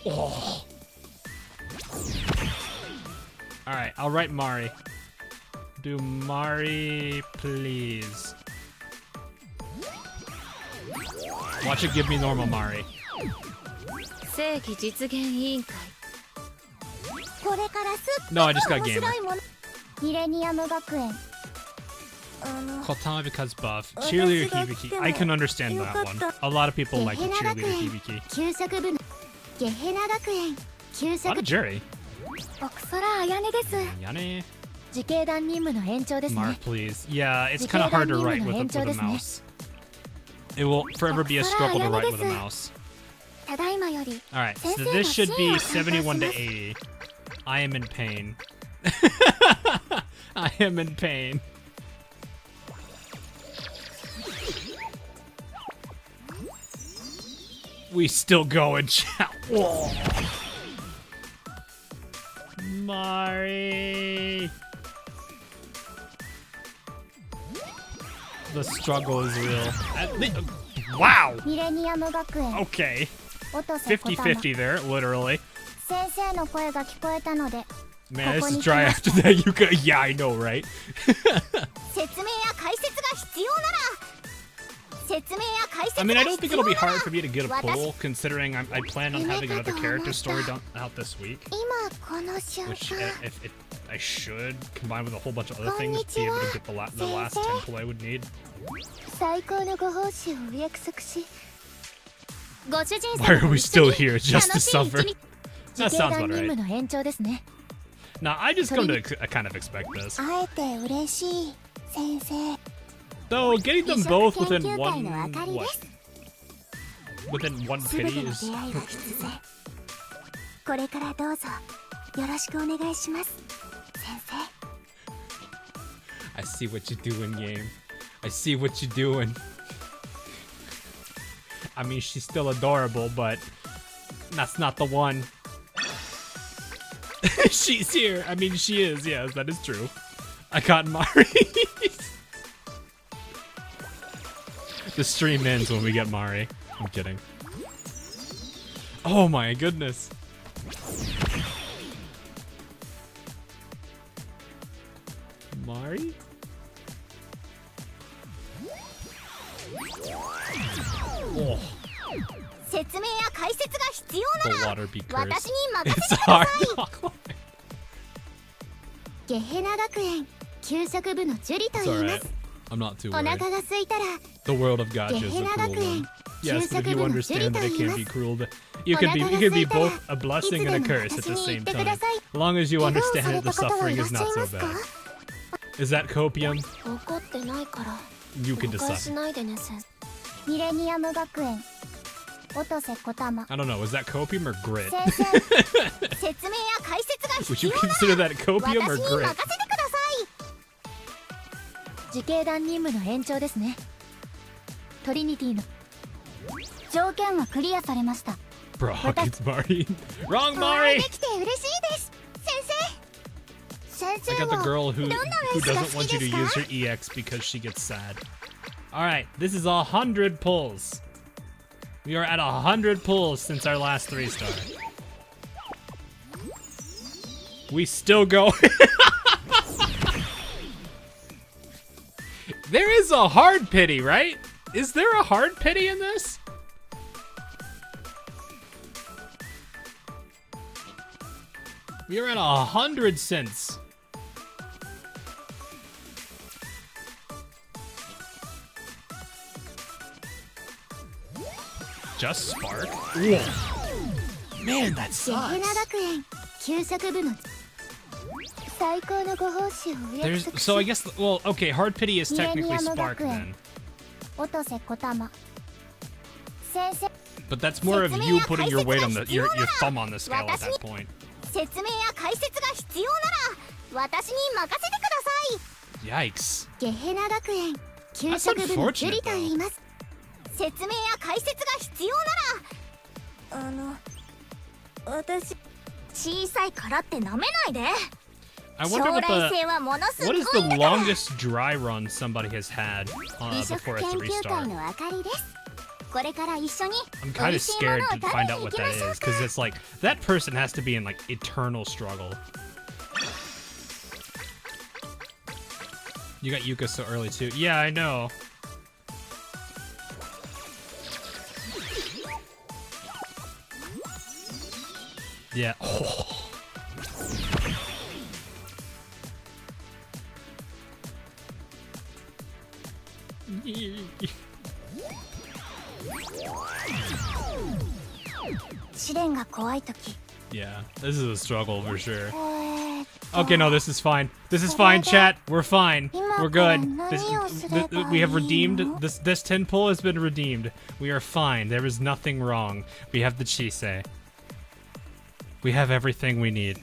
[SPEAKER 2] Oh. Alright, I'll write Mari. Do Mari, please. Watch it give me normal Mari.
[SPEAKER 3] 正義実現委員会。
[SPEAKER 1] これからすっ
[SPEAKER 2] No, I
[SPEAKER 1] ご
[SPEAKER 2] just
[SPEAKER 1] く
[SPEAKER 2] got
[SPEAKER 1] 面
[SPEAKER 2] gamer.
[SPEAKER 1] 白いもの。ミレニアム学園。
[SPEAKER 2] Kotama because buff. Cheerleader Hibiki. I can understand that one. A lot of people like the cheerleader Hibiki.
[SPEAKER 1] 給食部のゲヘナ学園給
[SPEAKER 2] A
[SPEAKER 1] 食
[SPEAKER 2] lot of Jerry.
[SPEAKER 1] 奥空彩音です。
[SPEAKER 2] Yane.
[SPEAKER 1] 自警団任務の延長ですね。
[SPEAKER 2] Mark, please. Yeah, it's kind of hard to write with a mouse. It will forever be a struggle to write with a mouse.
[SPEAKER 1] ただいまより
[SPEAKER 2] Alright, so this should be 71 to 80. I am in pain. I am in pain. We still go and chat. Whoa. Mari. The struggle is real. Wow.
[SPEAKER 1] ミレニアム学園
[SPEAKER 2] Okay.
[SPEAKER 1] 音瀬小玉
[SPEAKER 2] 50-50 there, literally.
[SPEAKER 1] 先生の声が聞こえたので
[SPEAKER 2] Man, this is dry after that. You could, yeah, I know, right?
[SPEAKER 1] 説明や解説が必要なら説明や解説
[SPEAKER 2] I
[SPEAKER 1] が
[SPEAKER 2] mean, I don't
[SPEAKER 1] 必
[SPEAKER 2] think
[SPEAKER 1] 要
[SPEAKER 2] it'll be
[SPEAKER 1] なら
[SPEAKER 2] hard for me to get a poll, considering I plan on having another character story done out this week.
[SPEAKER 1] 今この瞬
[SPEAKER 2] Which,
[SPEAKER 1] 間
[SPEAKER 2] if I should combine with a whole bunch of other things to be able to get the last temple I would need.
[SPEAKER 1] 最高のご報酬をお約束しご主人
[SPEAKER 2] Why
[SPEAKER 1] 様
[SPEAKER 2] are we still here? Just to suffer?
[SPEAKER 1] 自
[SPEAKER 2] That
[SPEAKER 1] 警
[SPEAKER 2] sounds
[SPEAKER 1] 団
[SPEAKER 2] about
[SPEAKER 1] 任務
[SPEAKER 2] right.
[SPEAKER 1] の延長ですね
[SPEAKER 2] Now, I just come to kind of expect this.
[SPEAKER 1] 会えて嬉しい先生
[SPEAKER 2] Though, getting them
[SPEAKER 1] 美食
[SPEAKER 2] both
[SPEAKER 1] 研
[SPEAKER 2] within
[SPEAKER 1] 究会のあか
[SPEAKER 2] one...
[SPEAKER 1] りで
[SPEAKER 2] what?
[SPEAKER 1] す
[SPEAKER 2] Within one
[SPEAKER 1] すべて
[SPEAKER 2] pity
[SPEAKER 1] の
[SPEAKER 2] is...
[SPEAKER 1] 出会いは必然これからどうぞよろしくお願いします先生
[SPEAKER 2] I see what you're doing, game. I see what you're doing. I mean, she's still adorable, but that's not the one. She's here. I mean, she is. Yes, that is true. I got Mari. The stream ends when we get Mari. I'm kidding. Oh my goodness. Mari? Oh,
[SPEAKER 1] 説明や解説が必要
[SPEAKER 2] the
[SPEAKER 1] なら
[SPEAKER 2] water be
[SPEAKER 1] 私
[SPEAKER 2] cursed.
[SPEAKER 1] に任
[SPEAKER 2] It's
[SPEAKER 1] せてくだ
[SPEAKER 2] hard.
[SPEAKER 1] さいゲヘナ学園給食部のジュリと
[SPEAKER 2] It's
[SPEAKER 1] 言いま
[SPEAKER 2] alright.
[SPEAKER 1] す
[SPEAKER 2] I'm not too
[SPEAKER 1] お
[SPEAKER 2] worried.
[SPEAKER 1] 腹が空いたら
[SPEAKER 2] The world of Gacha is a cruel one. Yes, but if you understand that it can be cruel, it can be both a blessing and a curse at the same time. As long as you understand that the suffering is not so bad. Is that copium?
[SPEAKER 1] 怒ってないから
[SPEAKER 2] You can
[SPEAKER 1] 誤解
[SPEAKER 2] decide.
[SPEAKER 1] しないでね先生ミレニアム学園音瀬小玉
[SPEAKER 2] I don't know. Is that copium or grit?
[SPEAKER 1] 先生説明や解説が
[SPEAKER 2] Would
[SPEAKER 1] 必
[SPEAKER 2] you
[SPEAKER 1] 要なら
[SPEAKER 2] consider that
[SPEAKER 1] 私
[SPEAKER 2] copium
[SPEAKER 1] に
[SPEAKER 2] or
[SPEAKER 1] 任せてく
[SPEAKER 2] grit?
[SPEAKER 1] ださい自警団任務の延長ですねトリニティの条件はクリアされました
[SPEAKER 2] Bro, it's Mari. Wrong
[SPEAKER 1] お会い
[SPEAKER 2] Mari!
[SPEAKER 1] できて嬉しいです先生
[SPEAKER 2] I
[SPEAKER 1] 先
[SPEAKER 2] got
[SPEAKER 1] 生
[SPEAKER 2] the girl
[SPEAKER 1] は
[SPEAKER 2] who
[SPEAKER 1] どんなレースが
[SPEAKER 2] doesn't
[SPEAKER 1] 好
[SPEAKER 2] want
[SPEAKER 1] き
[SPEAKER 2] you
[SPEAKER 1] で
[SPEAKER 2] to
[SPEAKER 1] す
[SPEAKER 2] use
[SPEAKER 1] か
[SPEAKER 2] her EX because she gets sad. Alright, this is 100 pulls. We are at 100 pulls since our last 3-star. We still go. There is a hard pity, right? Is there a hard pity in this? We are at 100 cents. Just Spark? Whoa. Man, that
[SPEAKER 1] ゲヘナ
[SPEAKER 2] sucks.
[SPEAKER 1] 学園給食部の最高のご報酬をお約
[SPEAKER 2] There's
[SPEAKER 1] 束
[SPEAKER 2] so I
[SPEAKER 1] し
[SPEAKER 2] guess well okay, hard pity is technically
[SPEAKER 1] Millennium
[SPEAKER 2] Spark
[SPEAKER 1] Gakuen.
[SPEAKER 2] then,
[SPEAKER 1] 音瀬小玉先生
[SPEAKER 2] but that's more of you putting your weight on the your thumb on the scale at that point.
[SPEAKER 1] 説明や解説が必要なら私に任せてください
[SPEAKER 2] Yikes.
[SPEAKER 1] ゲヘナ学園給食部のジュリと言います説明や解説が必要なら私小さいからってなめないで
[SPEAKER 2] I
[SPEAKER 1] 将
[SPEAKER 2] wonder what
[SPEAKER 1] 来
[SPEAKER 2] the
[SPEAKER 1] 性はものすご
[SPEAKER 2] what
[SPEAKER 1] い
[SPEAKER 2] is
[SPEAKER 1] ん
[SPEAKER 2] the
[SPEAKER 1] だから
[SPEAKER 2] longest dry run somebody has had
[SPEAKER 1] 美食
[SPEAKER 2] before a
[SPEAKER 1] 研
[SPEAKER 2] 3
[SPEAKER 1] 究
[SPEAKER 2] star.
[SPEAKER 1] 会のあかりですこれから一緒に
[SPEAKER 2] I'm
[SPEAKER 1] 美
[SPEAKER 2] kind
[SPEAKER 1] 味
[SPEAKER 2] of
[SPEAKER 1] しいもの
[SPEAKER 2] scared
[SPEAKER 1] を
[SPEAKER 2] to
[SPEAKER 1] 食べ
[SPEAKER 2] find
[SPEAKER 1] に
[SPEAKER 2] out
[SPEAKER 1] 行
[SPEAKER 2] what
[SPEAKER 1] きま
[SPEAKER 2] that
[SPEAKER 1] しょう
[SPEAKER 2] is
[SPEAKER 1] か
[SPEAKER 2] because it's like that person has to be in like eternal struggle. You got Yuka so early too. Yeah, I know. Yeah. Oh.
[SPEAKER 1] 試練が怖いとき
[SPEAKER 2] Yeah, this is a struggle for sure.
[SPEAKER 1] えー
[SPEAKER 2] Okay, no, this is fine. This is fine, chat. We're fine. We're good. We have redeemed this 10 pull has been redeemed. We are fine. There is nothing wrong. We have the Chisei. We have everything we need.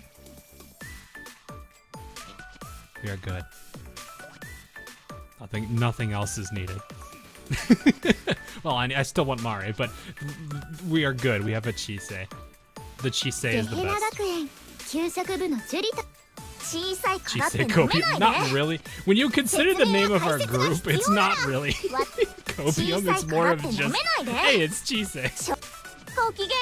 [SPEAKER 2] We are good. Nothing else is needed. Well, I still want Mari, but we are good. We have a Chisei. The Chisei
[SPEAKER 1] ゲ
[SPEAKER 2] is the
[SPEAKER 1] ヘナ
[SPEAKER 2] best.
[SPEAKER 1] 学園給食部のジュリと小さいからって
[SPEAKER 2] Chisei
[SPEAKER 1] なめ
[SPEAKER 2] Copium.
[SPEAKER 1] ない
[SPEAKER 2] Not
[SPEAKER 1] で
[SPEAKER 2] really. When you consider the name of our group, it's not really Copium. It's more of just, hey, it's Chisei.
[SPEAKER 1] ごきげんよ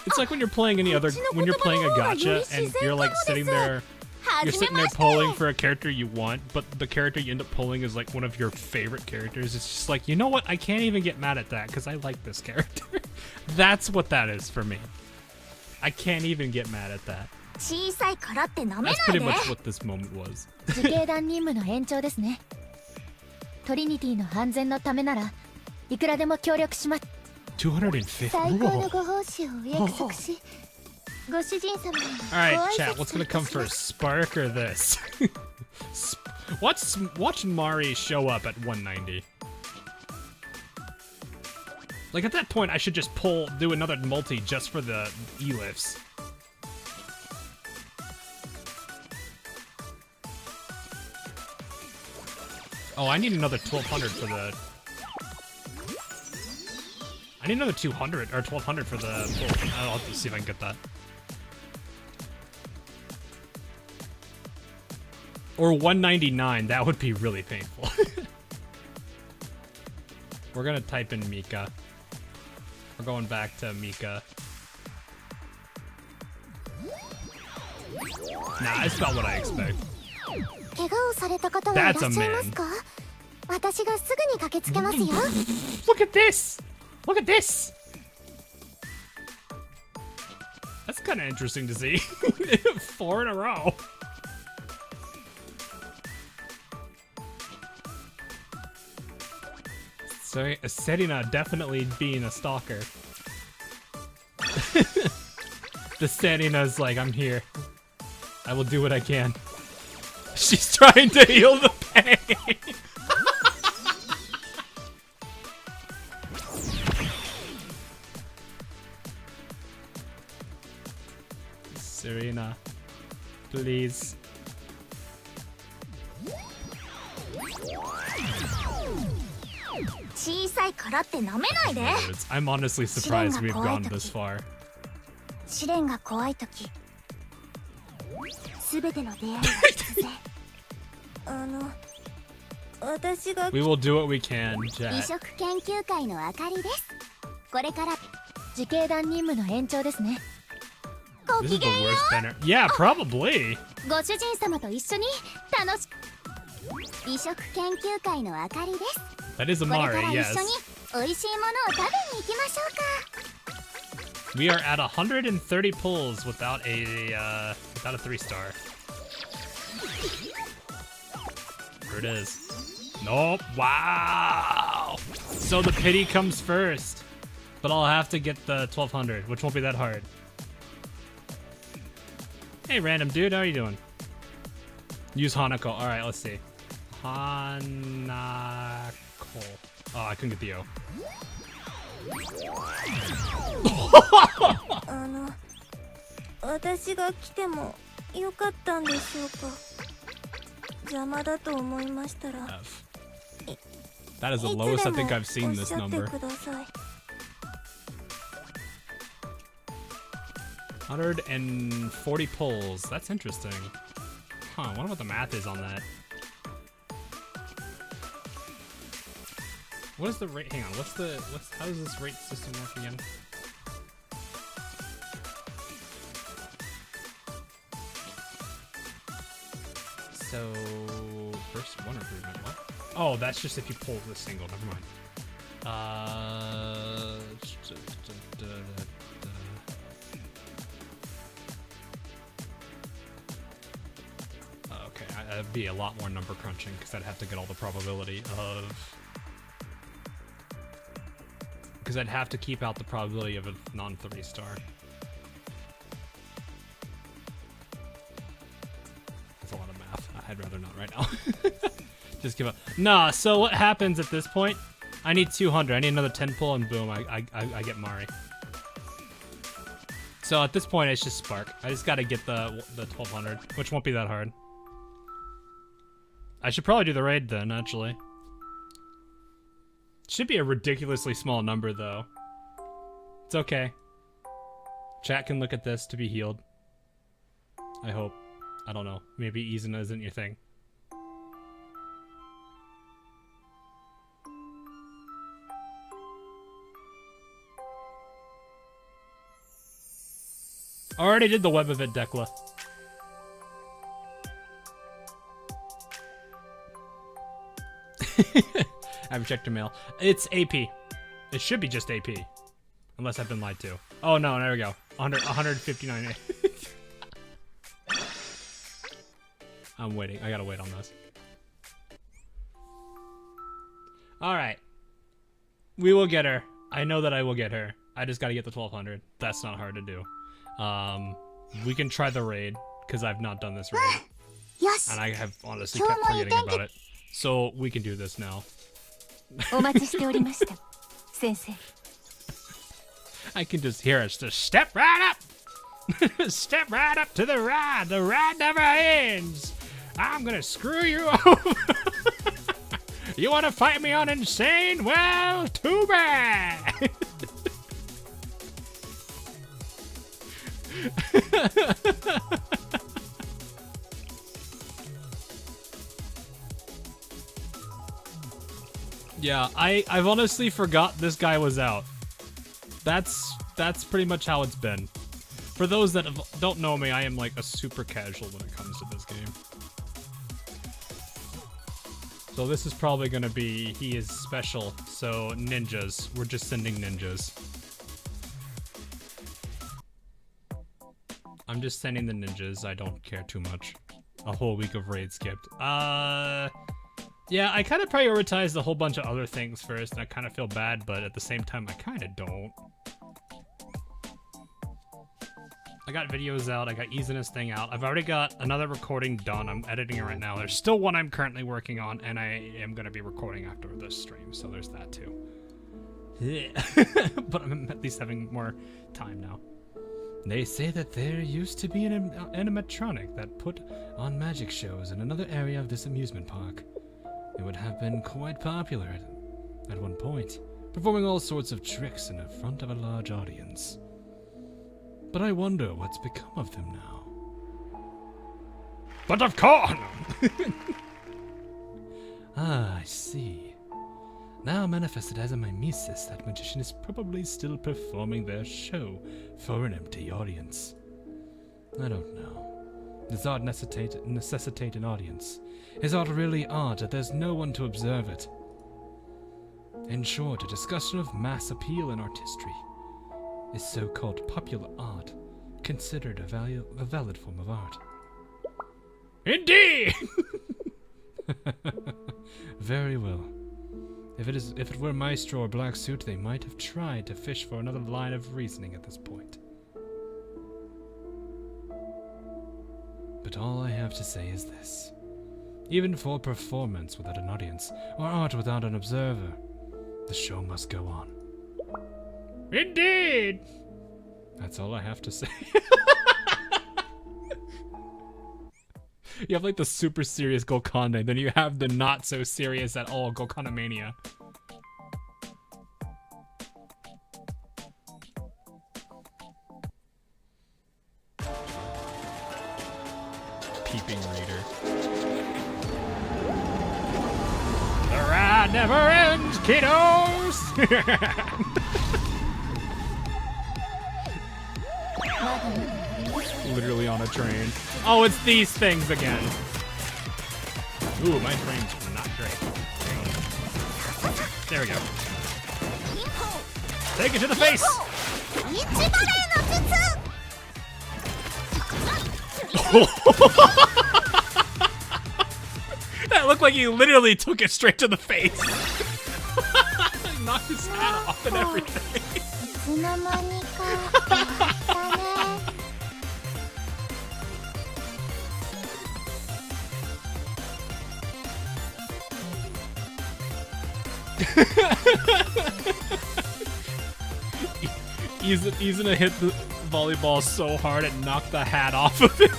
[SPEAKER 2] It's like when you're playing any other, when you're playing a gacha and you're like sitting there,
[SPEAKER 1] う
[SPEAKER 2] you're
[SPEAKER 1] はじめ
[SPEAKER 2] sitting
[SPEAKER 1] ま
[SPEAKER 2] there
[SPEAKER 1] して
[SPEAKER 2] polling for a character you want, but the character you end up pulling is like one of your favorite characters. It's just like, you know what? I can't even get mad at that because I like this character. That's what that is for me. I can't even get mad at that.
[SPEAKER 1] 小さいからってなめ
[SPEAKER 2] That's
[SPEAKER 1] ない
[SPEAKER 2] pretty
[SPEAKER 1] で
[SPEAKER 2] much what this moment was.
[SPEAKER 4] 自警団任務の延長ですね。トリニティの安全のためならいくらでも協力します。
[SPEAKER 2] 250.
[SPEAKER 1] 最高の
[SPEAKER 2] Whoa.
[SPEAKER 1] ご報酬をお約束しご主人様に
[SPEAKER 2] All
[SPEAKER 1] ご
[SPEAKER 2] right,
[SPEAKER 1] 挨
[SPEAKER 2] chat.
[SPEAKER 1] 拶
[SPEAKER 2] What's gonna come
[SPEAKER 1] いたします
[SPEAKER 2] first, Spark or this? Watch Mari show up at 190. Like at that point, I should just do another multi just for the E-lifts. Oh, I need another 1200 for the. I need another 200 or 1200 for the pull. I'll have to see if I can get that. Or 199, that would be really painful. We're gonna type in Mika. We're going back to Mika. Nah, it's not what I expect.
[SPEAKER 1] 怪我をされた方はいらっしゃいますか私がすぐに駆けつけますよ
[SPEAKER 2] Look at this! Look at this! That's kind of interesting to see. 4 in a row. So Serena definitely being a stalker. The Serena's like, I'm here. I will do what I can. She's trying to heal the pain. Serena, please. I'm honestly surprised we've gone this far.
[SPEAKER 1] 試練が怖いときすべての出会いは必然私が
[SPEAKER 2] We will do what we can,
[SPEAKER 1] 美
[SPEAKER 2] chat.
[SPEAKER 1] 食研究会のあかりですこれから
[SPEAKER 4] 自警団任務の延長ですね。
[SPEAKER 1] ご
[SPEAKER 2] This
[SPEAKER 1] き
[SPEAKER 2] is the
[SPEAKER 1] げんよ
[SPEAKER 2] worst banner. Yeah, probably.
[SPEAKER 1] ご主人様と一緒に楽し美食研究会のあかりです
[SPEAKER 2] That is
[SPEAKER 1] これか
[SPEAKER 2] Amari,
[SPEAKER 1] ら一
[SPEAKER 2] yes.
[SPEAKER 1] 緒に美味しいものを食べに行きましょうか
[SPEAKER 2] We are at 130 pulls without a 3-star. Here it is. Nope. Wow. So the pity comes first, but I'll have to get the 1200, which won't be that hard. Hey, random dude, how are you doing? Use Hanako. All right, let's see. Hanako. Oh, I couldn't get the O.
[SPEAKER 1] 私が来てもよかったんでしょうか。邪魔だと思いましたら。
[SPEAKER 2] F. That is the lowest I think I've seen this number. 140 pulls. That's interesting. Huh, I wonder what the math is on that. What is the rate? Hang on, how does this rate system work again? So, first one improvement, what? Oh, that's just if you pull the single, never mind. Okay, that'd be a lot more number crunching because I'd have to get all the probability of... Because I'd have to keep out the probability of a non-3 star. That's a lot of math. I'd rather not right now. Just give up. Nah, so what happens at this point? I need 200. I need another 10 pull and boom, I get Mari. So at this point, it's just Spark. I just gotta get the 1200, which won't be that hard. I should probably do the raid then, actually. Should be a ridiculously small number, though. It's okay. Chat can look at this to be healed. I hope. I don't know. Maybe Izuna isn't your thing. Already did the web of it, Dekla. I haven't checked your mail. It's AP. It should be just AP. Unless I've been lied to. Oh no, there we go. 159. I'm waiting. I gotta wait on this. Alright. We will get her. I know that I will get her. I just gotta get the 1200. That's not hard to do. We can try the raid, because I've not done this raid.
[SPEAKER 1] Yes.
[SPEAKER 2] And I have honestly kept forgetting about it. So we can do this now. I can just hear us just step right up. Step right up to the ride. The ride never ends. I'm gonna screw you over. You wanna fight me on insane? Well, too bad. Yeah, I've honestly forgot this guy was out. That's pretty much how it's been. For those that don't know me, I am like a super casual when it comes to this game. So this is probably gonna be, he is special, so ninjas. We're just sending ninjas. I'm just sending the ninjas, I don't care too much. A whole week of raid skipped. Yeah, I kind of prioritized a whole bunch of other things first, and I kind of feel bad, but at the same time, I kind of don't. I got videos out, I got Izuna's thing out. I've already got another recording done. I'm editing it right now. There's still one I'm currently working on, and I am going to be recording after this stream, so there's that too. Yeah. But I'm at least having more time now. They say that there used to be an animatronic that put on magic shows in another area of this amusement park. It would have been quite popular at one point, performing all sorts of tricks in front of a large audience. But I wonder what's become of them now. But of course! Ah, I see. Now manifested as a mimesis, that magician is probably still performing their show for an empty audience. I don't know. Does art necessitate an audience? Is art really art that there's no one to observe it? In short, a discussion of mass appeal in artistry. Is so-called popular art considered a valid form of art? Indeed! Very well. If it were Maestro or Black Suit, they might have tried to fish for another line of reasoning at this point. But all I have to say is this. Even for performance without an audience, or art without an observer, the show must go on. Indeed! That's all I have to say. You have like the super serious Gokane, then you have the not so serious at all Gokana Mania. Peeping reader. The ride never ends, kiddos! Literally on a train. Oh, it's these things again. Ooh, my train's not great. There we go. Take it to the face! That looked like he literally took it straight to the face. Knocked his hat off and everything. He's gonna hit the volleyball so hard it knocked the hat off of him.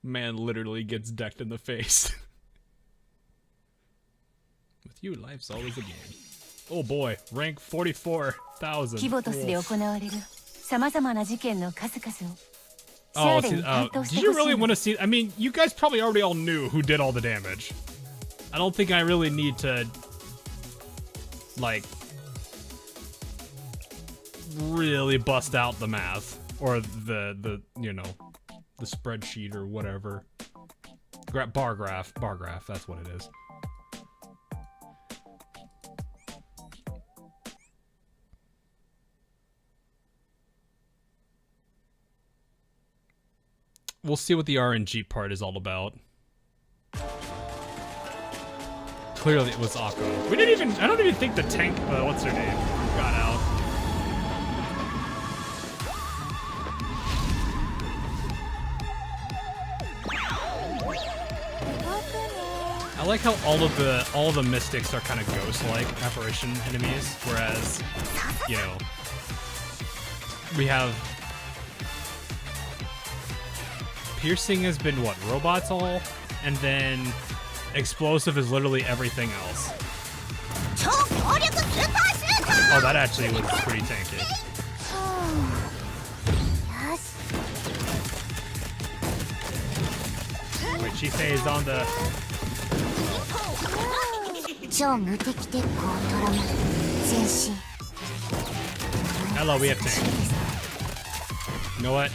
[SPEAKER 2] Man literally gets decked in the face. With you, life's always a game. Oh boy, rank 44,000. Oh, did you really want to see? I mean, you guys probably already all knew who did all the damage. I don't think I really need to, like, really bust out the math or the you know, the spreadsheet or whatever. Bar graph, that's what it is. We'll see what the RNG part is all about. Clearly it was Akko. We didn't even, I don't even think the tank, what's her name, got out. I like how all of the mystics are kind of ghost-like apparition enemies, whereas, you know, we have Piercing has been what, robots all? And then Explosive is literally everything else. Oh, that actually was pretty tanky. Wait, Chifei is on the... Hello, we have tank. You know what?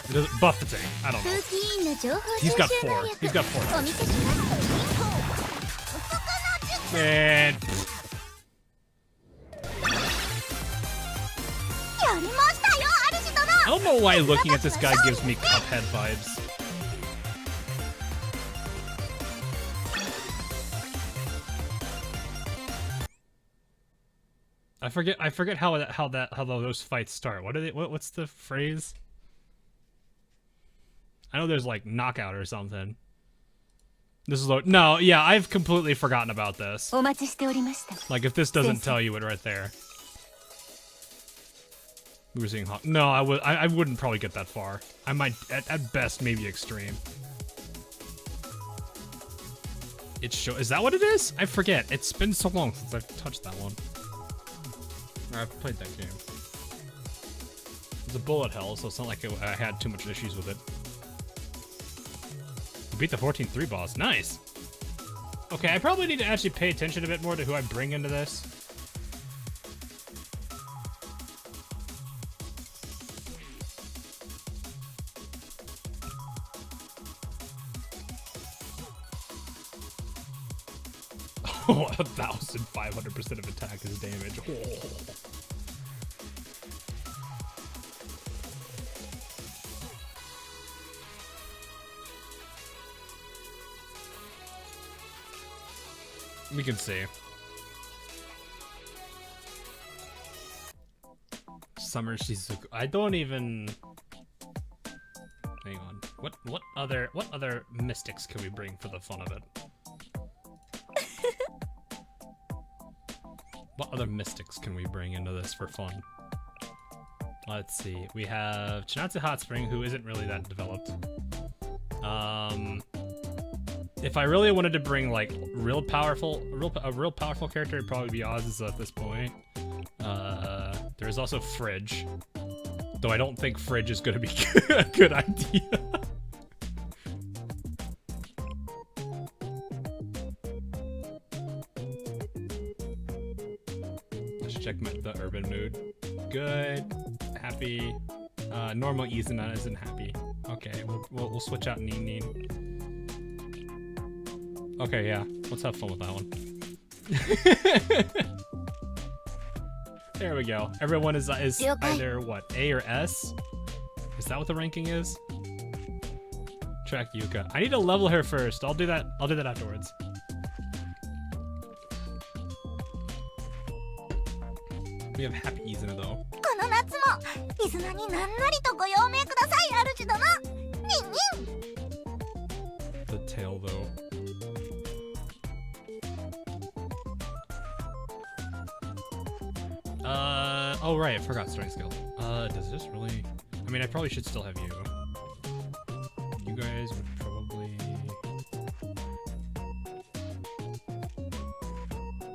[SPEAKER 2] It doesn't buff the tank. I don't know. He's got 4. He's got 4. Man. I don't know why looking at this guy gives me Cuphead vibes. I forget how those fights start. What are they? What's the phrase? I know there's like knockout or something. This is no, yeah, I've completely forgotten about this. Like if this doesn't tell you it right there. We were seeing Hawk. No, I wouldn't probably get that far. I might at best maybe extreme. Is that what it is? I forget. It's been so long since I've touched that one. I've played that game. It's a bullet hell, so it's not like I had too much issues with it. We beat the 14-3 boss. Nice! Okay, I probably need to actually pay attention a bit more to who I bring into this. Oh, 1,500% of attack is damage. Oh. We can see. Summer Shizuku. I don't even. Hang on. What other mystics can we bring for the fun of it? What other mystics can we bring into this for fun? Let's see. We have Chinatsu Hot Spring, who isn't really that developed. If I really wanted to bring like a real powerful character, it'd probably be Azusa at this point. There's also Fridge, though I don't think Fridge is gonna be a good idea. Let's check the urban mood. Good, happy. Normal Izuna isn't happy. Okay, we'll switch out Nin Nin. Okay, yeah, let's have fun with that one. There we go. Everyone is either what, A or S? Is that what the ranking is? Track Yuka. I need to level her first. I'll do that afterwards. We have Happy Izuna though. The tail though. Oh right, I forgot strength skill. Does this really? I mean, I probably should still have you. You guys would probably.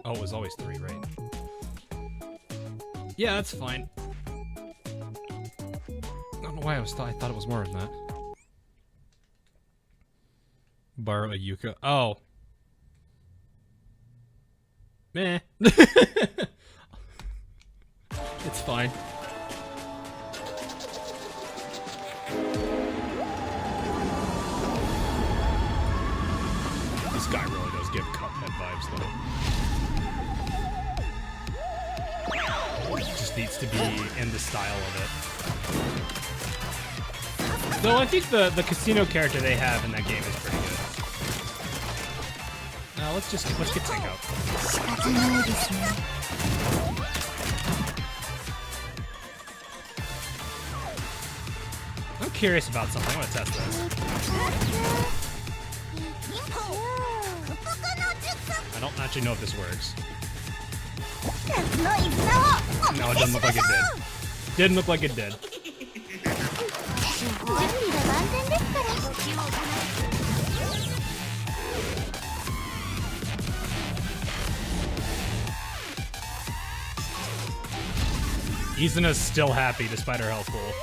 [SPEAKER 2] Oh, it was always 3, right? Yeah, that's fine. I don't know why I thought it was more than that. Borrow a Yuka. Oh. Meh. It's fine. This guy really does give Cuphead vibes, though. It just needs to be in the style of it. Though I think the casino character they have in that game is pretty good. Now let's get Tank out. I'm curious about something. I want to test this. I don't actually know if this works. No, it doesn't look like it did. Didn't look like it did. Izuna's still happy despite her health pool.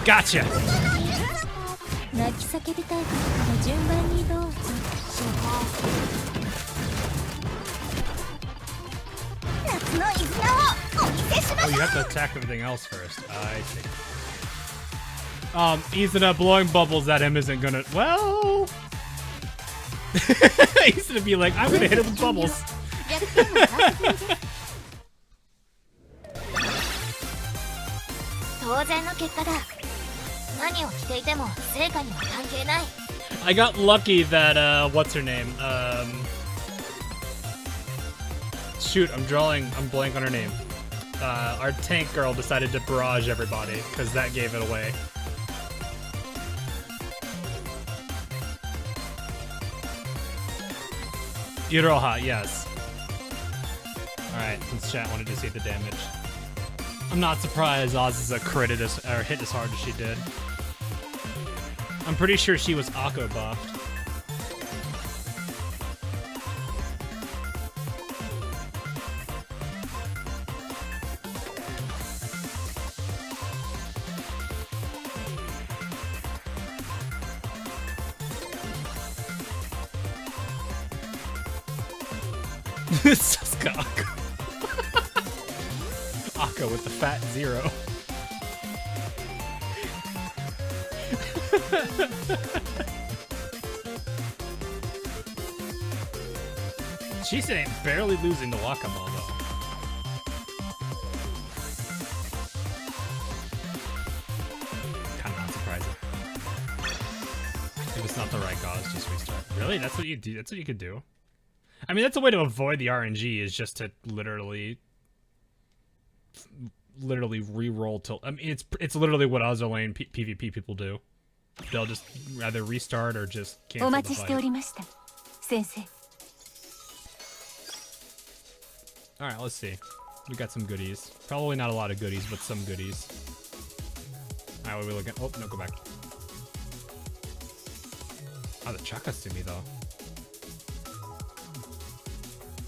[SPEAKER 2] Gotcha! Oh, you have to attack everything else first. I see. Izuna blowing bubbles at him isn't gonna. Well, he's gonna be like, I'm gonna hit him with bubbles. I got lucky that what's her name? Shoot, I'm blank on her name. Our tank girl decided to barrage everybody, because that gave it away. Iroha, yes. Alright, since chat wanted to see the damage. I'm not surprised Azusa critted us, or hit as hard as she did. I'm pretty sure she was Akko buffed. Suska Akko. Akko with the fat 0. She's barely losing the Wakamo though. Kind of not surprising. If it's not the right cause, just restart. Really? That's what you do? That's what you could do? I mean, that's a way to avoid the RNG, is just to literally re-roll till... I mean, it's literally what other lane PvP people do. They'll just rather restart or just cancel the fight. Alright, let's see. We got some goodies. Probably not a lot of goodies, but some goodies. Alright, what are we looking at? Oh, no, go back. Oh, the Chakasumi, though.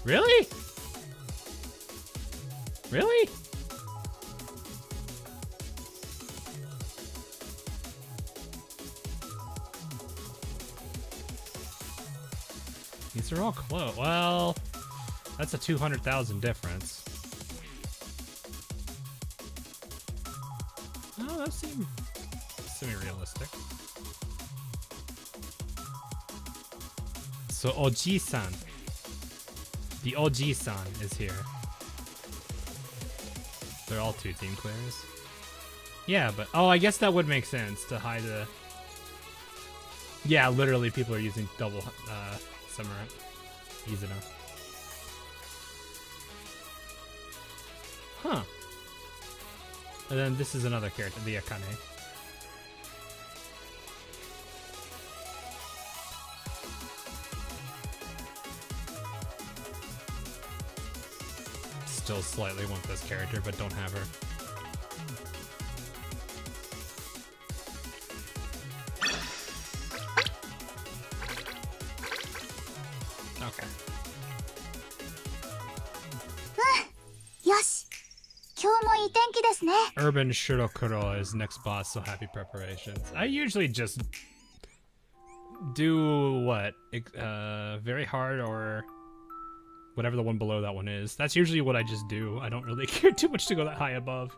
[SPEAKER 2] Really? Really? These are all close. Well, that's a 200,000 difference. Oh, that seems semi-realistic. So Oji-san. The Oji-san is here. They're all 2 team clears. Yeah, but... Oh, I guess that would make sense to hide the... Yeah, literally people are using double Samurai. Easy enough. Huh. And then this is another character, the Akane. Still slightly want this character, but don't have her. Okay. Urban Shirokuro is next boss, so happy preparations. I usually just do what? Very hard or whatever the one below that one is. That's usually what I just do. I don't really care too much to go that high above.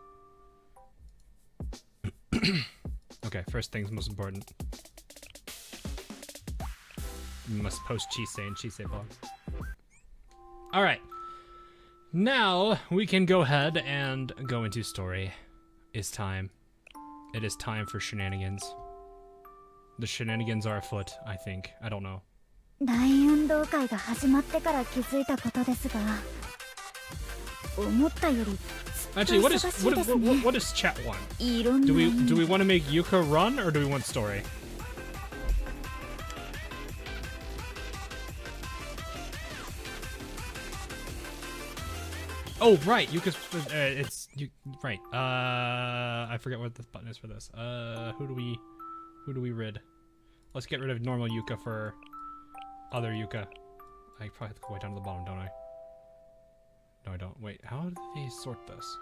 [SPEAKER 2] Okay, first things most important. We must post Chisei and Chisei blog. Alright. Now we can go ahead and go into story. It's time. It is time for shenanigans. The shenanigans are afoot, I think. I don't know. Actually, what does chat want? Do we want to make Yuka run or do we want story? Oh right, Yuka's it's you right. I forget what the button is for this. Who do we rid? Let's get rid of normal Yuka for other Yuka. I probably have to go way down to the bottom, don't I? No, I don't. Wait, how do they sort this?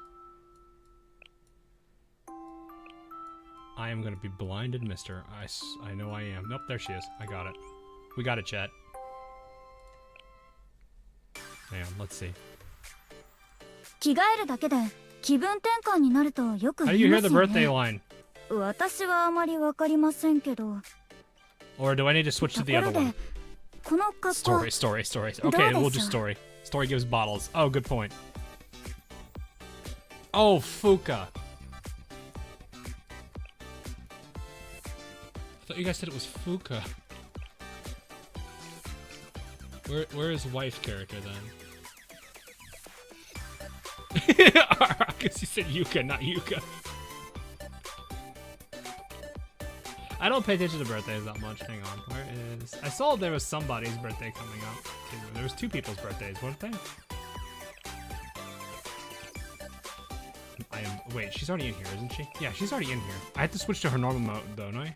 [SPEAKER 2] I am gonna be blinded, mister. I know I am. Nope, there she is. I got it. We got it, chat. Hang on, let's see. How do you hear the birthday line? Or do I need to switch to the other one? Story. Okay, we'll just story. Story gives bottles. Oh, good point. Oh, Fuka. I thought you guys said it was Fuka. Where is wife character then? Because you said Yuka, not Yuka. I don't pay attention to birthdays that much. Hang on, where is... I saw there was somebody's birthday coming up. There was 2 people's birthdays, weren't they? Wait, she's already in here, isn't she? Yeah, she's already in here. I have to switch to her normal mode, don't I?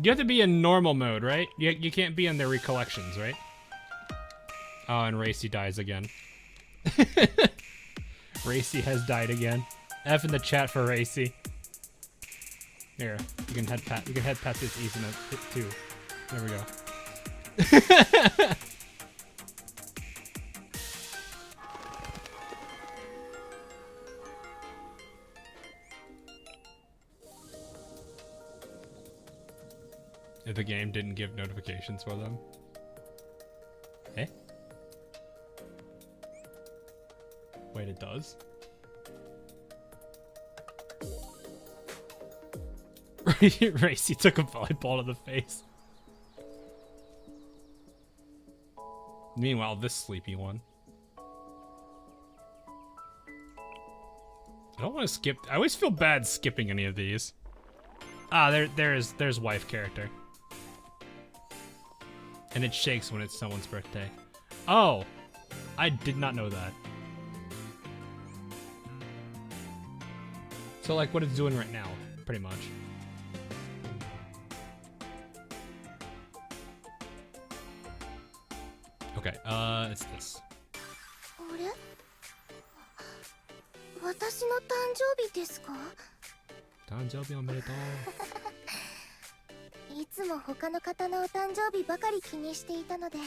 [SPEAKER 2] You have to be in normal mode, right? You can't be in their recollections, right? Oh, and Racy dies again. Racy has died again. F in the chat for Racy. Here, you can head pat this Ethan too. There we go. the game didn't give notifications for them. Eh? Wait, it does? Racy took a volleyball to the face. Meanwhile, this sleepy one. I don't want to skip. I always feel bad skipping any of these. Ah, there's wife character. And it shakes when it's someone's birthday. Oh, I did not know that. So like what it's doing right now, pretty much. Okay, it's this.
[SPEAKER 1] あれ私の誕生日ですか
[SPEAKER 2] 誕生日おめでとう。
[SPEAKER 1] いつも他の方のお誕生日ばかり気にしていたので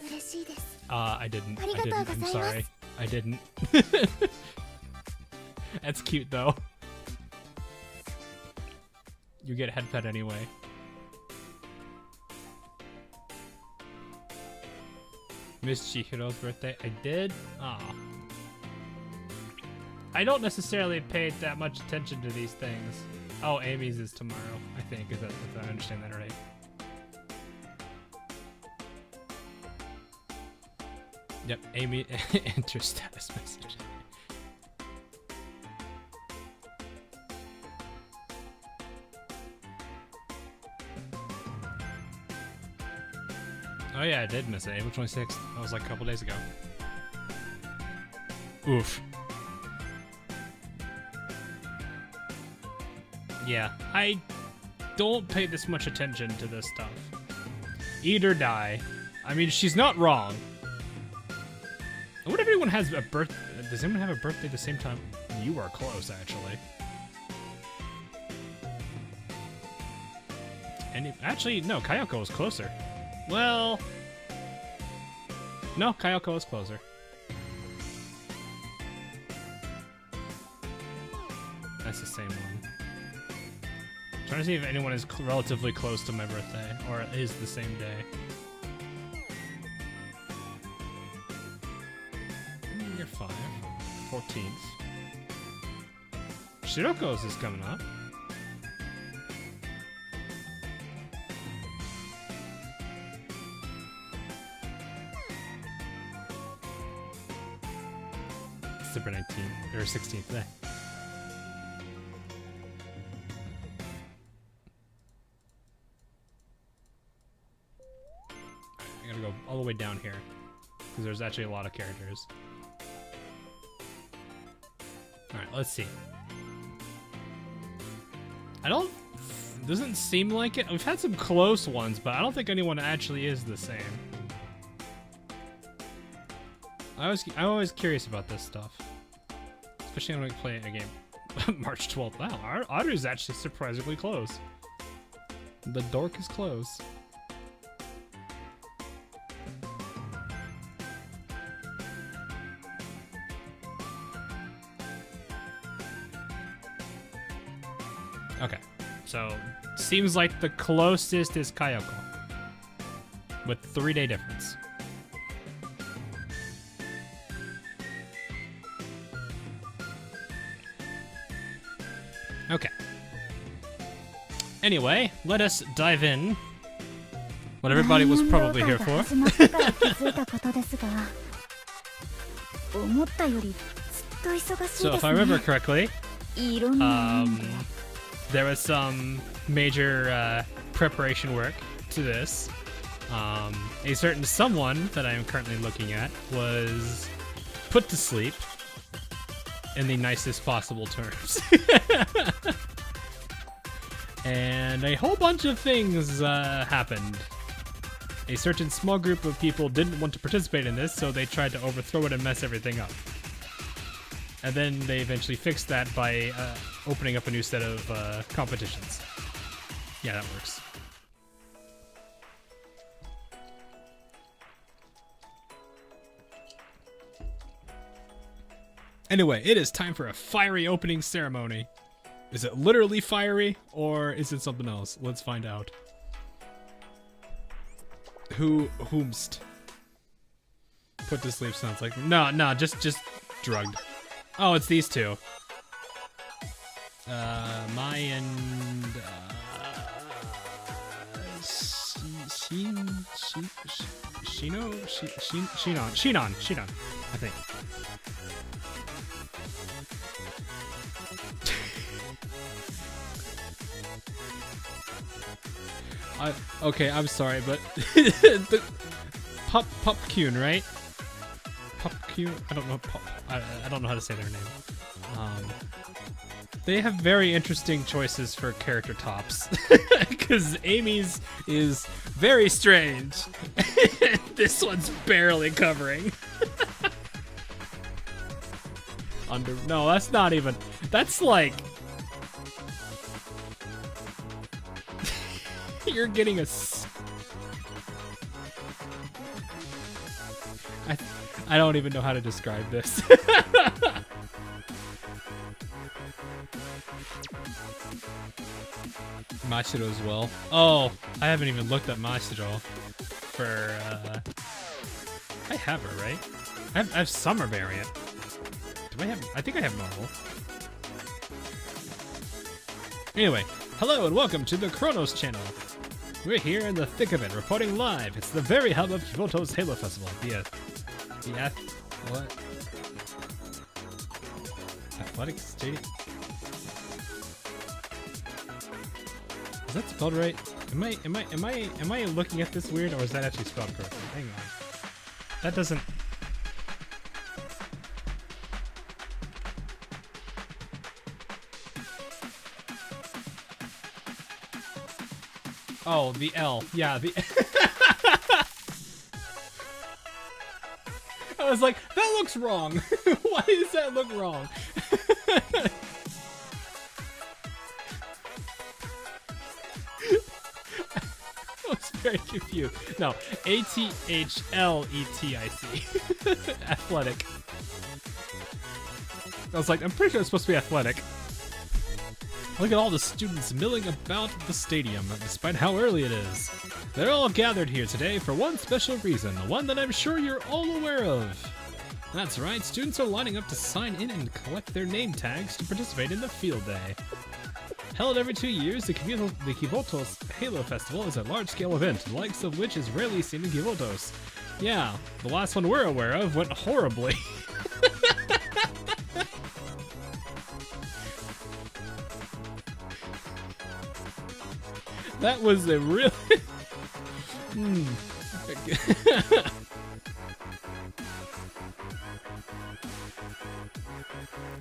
[SPEAKER 1] 嬉しいです。
[SPEAKER 2] I didn't.
[SPEAKER 1] ありがとうござい
[SPEAKER 2] I'm
[SPEAKER 1] ます。
[SPEAKER 2] sorry. I didn't. That's cute though. You get head pet anyway. Miss Chihiro's birthday? I did? Aw. I don't necessarily pay that much attention to these things. Oh, Amy's is tomorrow, I think, if I understand that right. Yep, Amy enter status message. Oh yeah, I did miss it. April 26th. That was like a couple days ago. Oof. Yeah, I don't pay this much attention to this stuff. Eat or die. I mean, she's not wrong. I wonder if anyone has a birth. Does anyone have a birthday at the same time? You are close, actually. Actually, no, Kayoko was closer. Well, no, Kayoko was closer. That's the same one. Trying to see if anyone is relatively close to my birthday, or is the same day. You're 5. 14th. Shiroko's is coming up. December 19th, or 16th day. I gotta go all the way down here, because there's actually a lot of characters. Alright, let's see. Doesn't seem like it. We've had some close ones, but I don't think anyone actually is the same. I'm always curious about this stuff. Especially when I play a game. March 12th. Wow, our Otter is actually surprisingly close. The dork is close. Okay, so seems like the closest is Kayoko, with 3-day difference. Okay. Anyway, let us dive in. What everybody was probably here for. So if I remember correctly, there was some major preparation work to this. A certain someone that I am currently looking at was put to sleep in the nicest possible terms. And a whole bunch of things happened. A certain small group of people didn't want to participate in this, so they tried to overthrow it and mess everything up. And then they eventually fixed that by opening up a new set of competitions. Yeah, that works. Anyway, it is time for a fiery opening ceremony. Is it literally fiery, or is it something else? Let's find out. Whomst? Put to sleep sounds like no, just drugged. Oh, it's these two. My and Shinon, I think. Okay, I'm sorry, but the Popcune, right? Popcune, I don't know. I don't know how to say their name. They have very interesting choices for character tops, because Amy's is very strange. This one's barely covering. No, that's not even. That's like. You're getting a. I don't even know how to describe this. Machiro as well. Oh, I haven't even looked at Machiro for. I have her, right? I have summer variant. Do I have? I think I have normal. Anyway, hello and welcome to the Chronos channel. We're here in the thick of it, reporting live. It's the very hub of Kyoto's Halo Festival. What? Athletic Stadium? Is that spelled right? Am I looking at this weird, or is that actually spelled correctly? Hang on. That doesn't. Oh, the L. Yeah, the. I was like, that looks wrong. Why does that look wrong? I was very confused. No, ATHLETIC. Athletic. I was like, I'm pretty sure it's supposed to be athletic. Look at all the students milling about the stadium, despite how early it is. They're all gathered here today for one special reason, one that I'm sure you're all aware of. That's right, students are lining up to sign in and collect their name tags to participate in the field day. Held every 2 years, the Kyoto's Halo Festival is a large-scale event, the likes of which is rarely seen in Kyoto's. Yeah, the last one we're aware of went horribly. That was a really...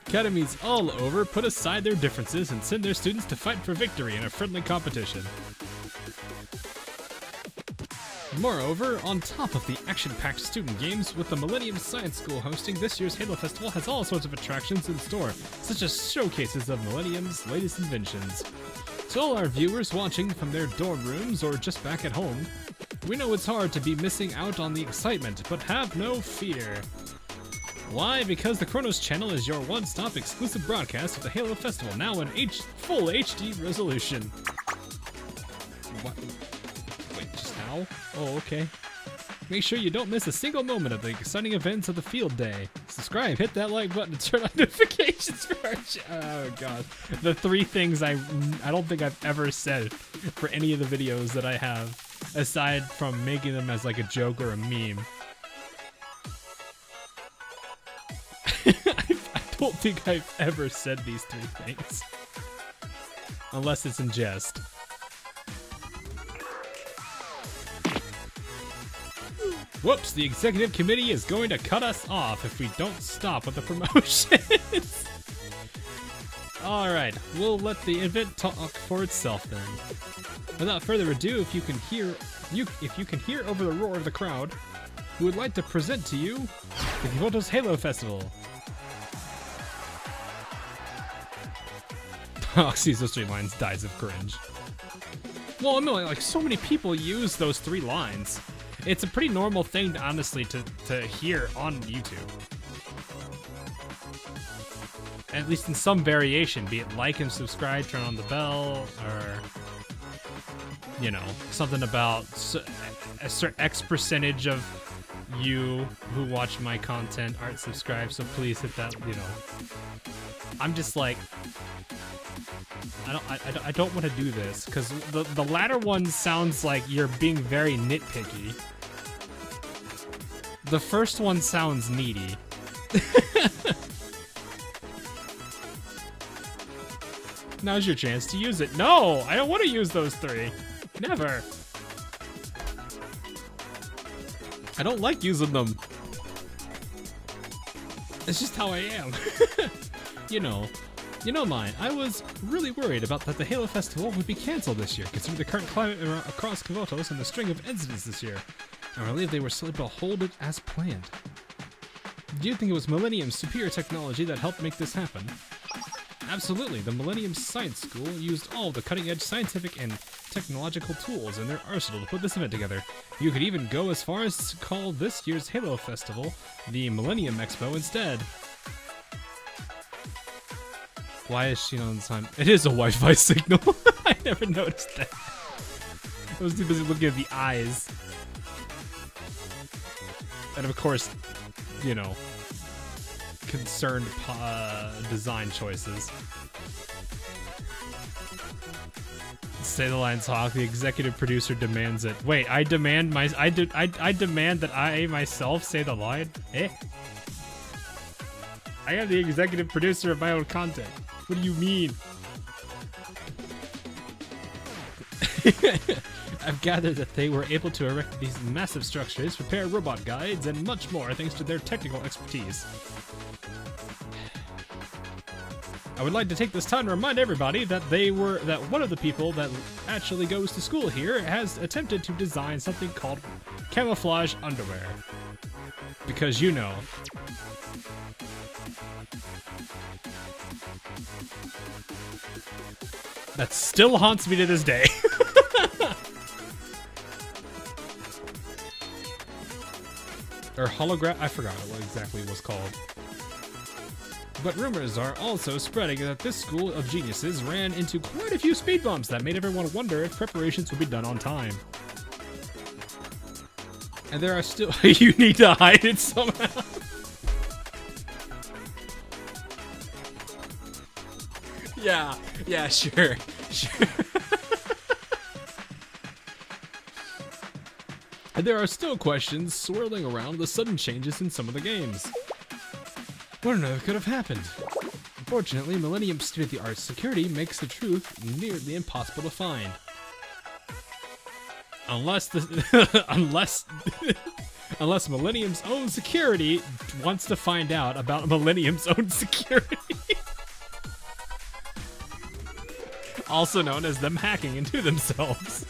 [SPEAKER 2] Academies all over put aside their differences and send their students to fight for victory in a friendly competition. Moreover, on top of the action-packed student games, with the Millennium Science School hosting, this year's Halo Festival has all sorts of attractions in store, such as showcases of Millennium's latest inventions. To all our viewers watching from their dorm rooms or just back at home, we know it's hard to be missing out on the excitement, but have no fear. Why? Because the Chronos channel is your one-stop exclusive broadcast of the Halo Festival, now in full HD resolution. What? Wait, just now? Oh, okay. Make sure you don't miss a single moment of the exciting events of the field day. Subscribe, hit that like button to turn on notifications for our oh god. The 3 things I don't think I've ever said for any of the videos that I have, aside from making them as like a joke or a meme. I don't think I've ever said these 3 things. Unless it's in jest. Whoops, the executive committee is going to cut us off if we don't stop with the promotions. Alright, we'll let the event talk for itself then. Without further ado, if you can hear over the roar of the crowd, we would like to present to you the Kyoto's Halo Festival. Oxy's those 3 lines dies of cringe. Well, no, like so many people use those 3 lines. It's a pretty normal thing, honestly, to hear on YouTube. at least in some variation, be it like and subscribe, turn on the bell, or, you know, something about a certain X percentage of you who watch my content aren't subscribed, so please hit that, you know. I'm just like, I don't want to do this, because the latter one sounds like you're being very nitpicky. The first one sounds needy. Now's your chance to use it. No, I don't want to use those 3. Never. I don't like using them. It's just how I am. You know mine. I was really worried about that the Halo Festival would be canceled this year, considering the current climate across Kavotos and the string of incidents this year. I believe they were still able to hold it as planned. Do you think it was Millennium's superior technology that helped make this happen? Absolutely. The Millennium Science School used all the cutting-edge scientific and technological tools in their arsenal to put this event together. You could even go as far as to call this year's Halo Festival the Millennium Expo instead. Why is she on time? It is a Wi-Fi signal. I never noticed that. I was too busy looking at the eyes. And of course, you know, concerned design choices. Say the line, talk. The executive producer demands it. Wait, I demand that I myself say the line? Eh? I am the executive producer of my own content. What do you mean? I've gathered that they were able to erect these massive structures, prepare robot guides, and much more thanks to their technical expertise. I would like to take this time to remind everybody that one of the people that actually goes to school here has attempted to design something called camouflage underwear. Because you know. That still haunts me to this day. Or hologram, I forgot what exactly it was called. But rumors are also spreading that this school of geniuses ran into quite a few speed bumps that made everyone wonder if preparations would be done on time. And there are still... You need to hide it somehow. Yeah, sure. And there are still questions swirling around the sudden changes in some of the games. What on earth could have happened? Unfortunately, Millennium's state-of-the-art security makes the truth nearly impossible to find. Unless Millennium's own security wants to find out about Millennium's own security. Also known as them hacking into themselves.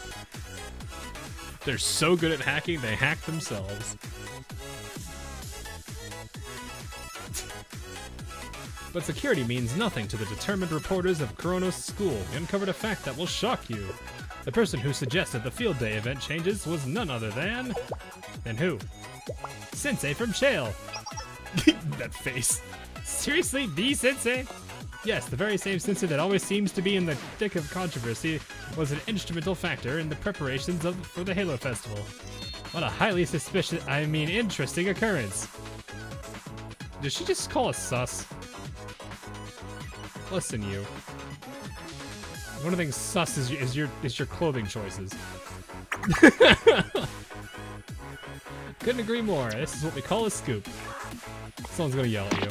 [SPEAKER 2] They're so good at hacking, they hack themselves. But security means nothing to the determined reporters of Kronos School. We uncovered a fact that will shock you. The person who suggested the field day event changes was none other than... Then who? Sensei from Shale. That face. Seriously, the Sensei? Yes, the very same Sensei that always seems to be in the thick of controversy was an instrumental factor in the preparations for the Halo Festival. What a highly interesting occurrence. Did she just call us sus? Listen, you. One of the things sus is your clothing choices. Couldn't agree more. This is what we call a scoop. Someone's gonna yell at you.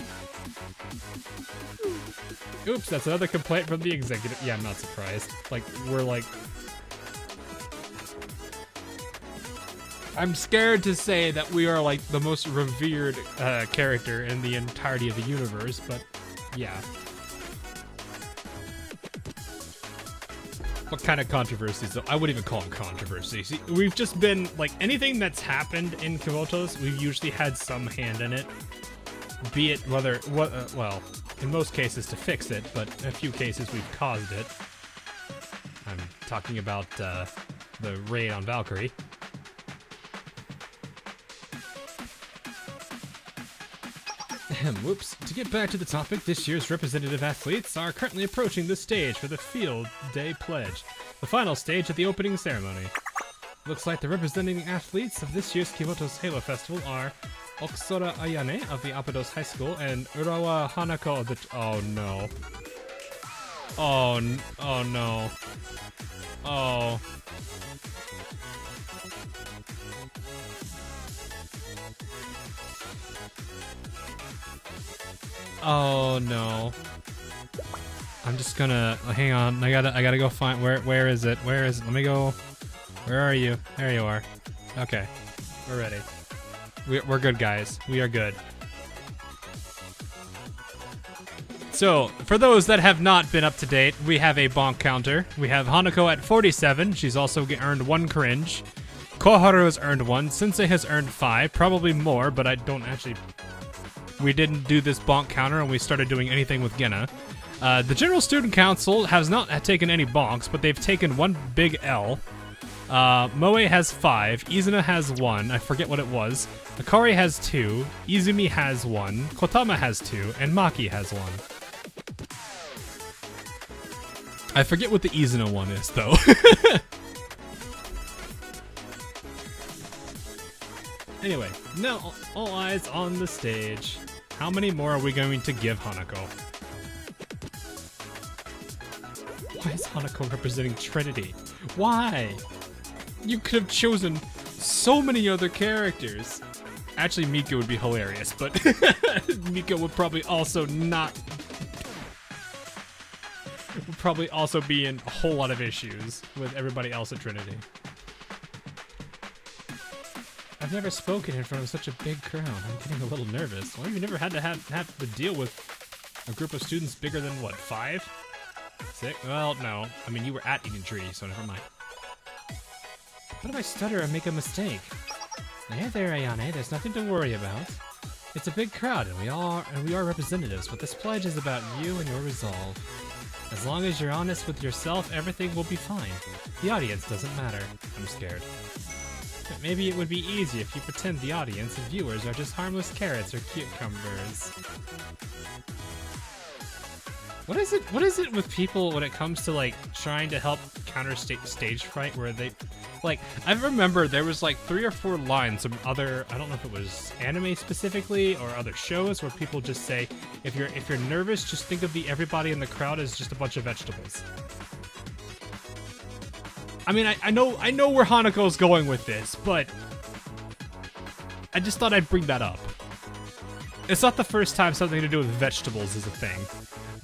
[SPEAKER 2] Oops, that's another complaint from the executive. Yeah, I'm not surprised. Like, we're like... I'm scared to say that we are like the most revered character in the entirety of the universe, but yeah. What kind of controversies, though? I wouldn't even call them controversies. See, we've just been, like, anything that's happened in Kavotos, we've usually had some hand in it. Be it whether, well, in most cases to fix it, but in a few cases we've caused it. I'm talking about the raid on Valkyrie. Whoops. To get back to the topic, this year's representative athletes are currently approaching the stage for the Field Day Pledge, the final stage of the opening ceremony. Looks like the representing athletes of this year's Kivoto's Halo Festival are Oksora Ayane of the Apados High School and Urawa Hanako of the... Oh no. Oh no. Oh. Oh no. I'm just gonna hang on. I gotta go find where is it? Where is it? Let me go. Where are you? There you are. Okay. We're ready. We're good, guys. We are good. So, for those that have not been up to date, we have a bonk counter. We have Hanako at 47. She's also earned 1 cringe. Koharu has earned 1. Sensei has earned 5. Probably more, but I don't actually... We didn't do this bonk counter and we started doing anything with Gena. The General Student Council has not taken any bonks, but they've taken 1 big L. Moe has 5. Izuna has 1. I forget what it was. Akari has 2. Izumi has 1. Kotama has 2. And Maki has 1. I forget what the Izuna one is, though. Anyway, now all eyes on the stage. How many more are we going to give Hanako? Why is Hanako representing Trinity? Why? You could have chosen so many other characters. Actually, Mika would be hilarious, but Mika would probably also not... would probably also be in a whole lot of issues with everybody else at Trinity. I've never spoken in front of such a big crowd. I'm getting a little nervous. Well, you never had to have to deal with a group of students bigger than, what, 5? 6? Well, no. I mean, you were at Eating Tree, so never mind. What if I stutter and make a mistake? Hey there, Ayane. There's nothing to worry about. It's a big crowd, and we are representatives, but this pledge is about you and your resolve. As long as you're honest with yourself, everything will be fine. The audience doesn't matter. I'm scared. But maybe it would be easy if you pretend the audience and viewers are just harmless carrots or cucumbers. What is it with people when it comes to like trying to help counter stage fright where they like I remember there was like 3 or 4 lines from other, I don't know if it was anime specifically or other shows, where people just say if you're nervous, just think of everybody in the crowd as just a bunch of vegetables. I mean, I know where Hanako's going with this, but I just thought I'd bring that up. It's not the first time something to do with vegetables is a thing,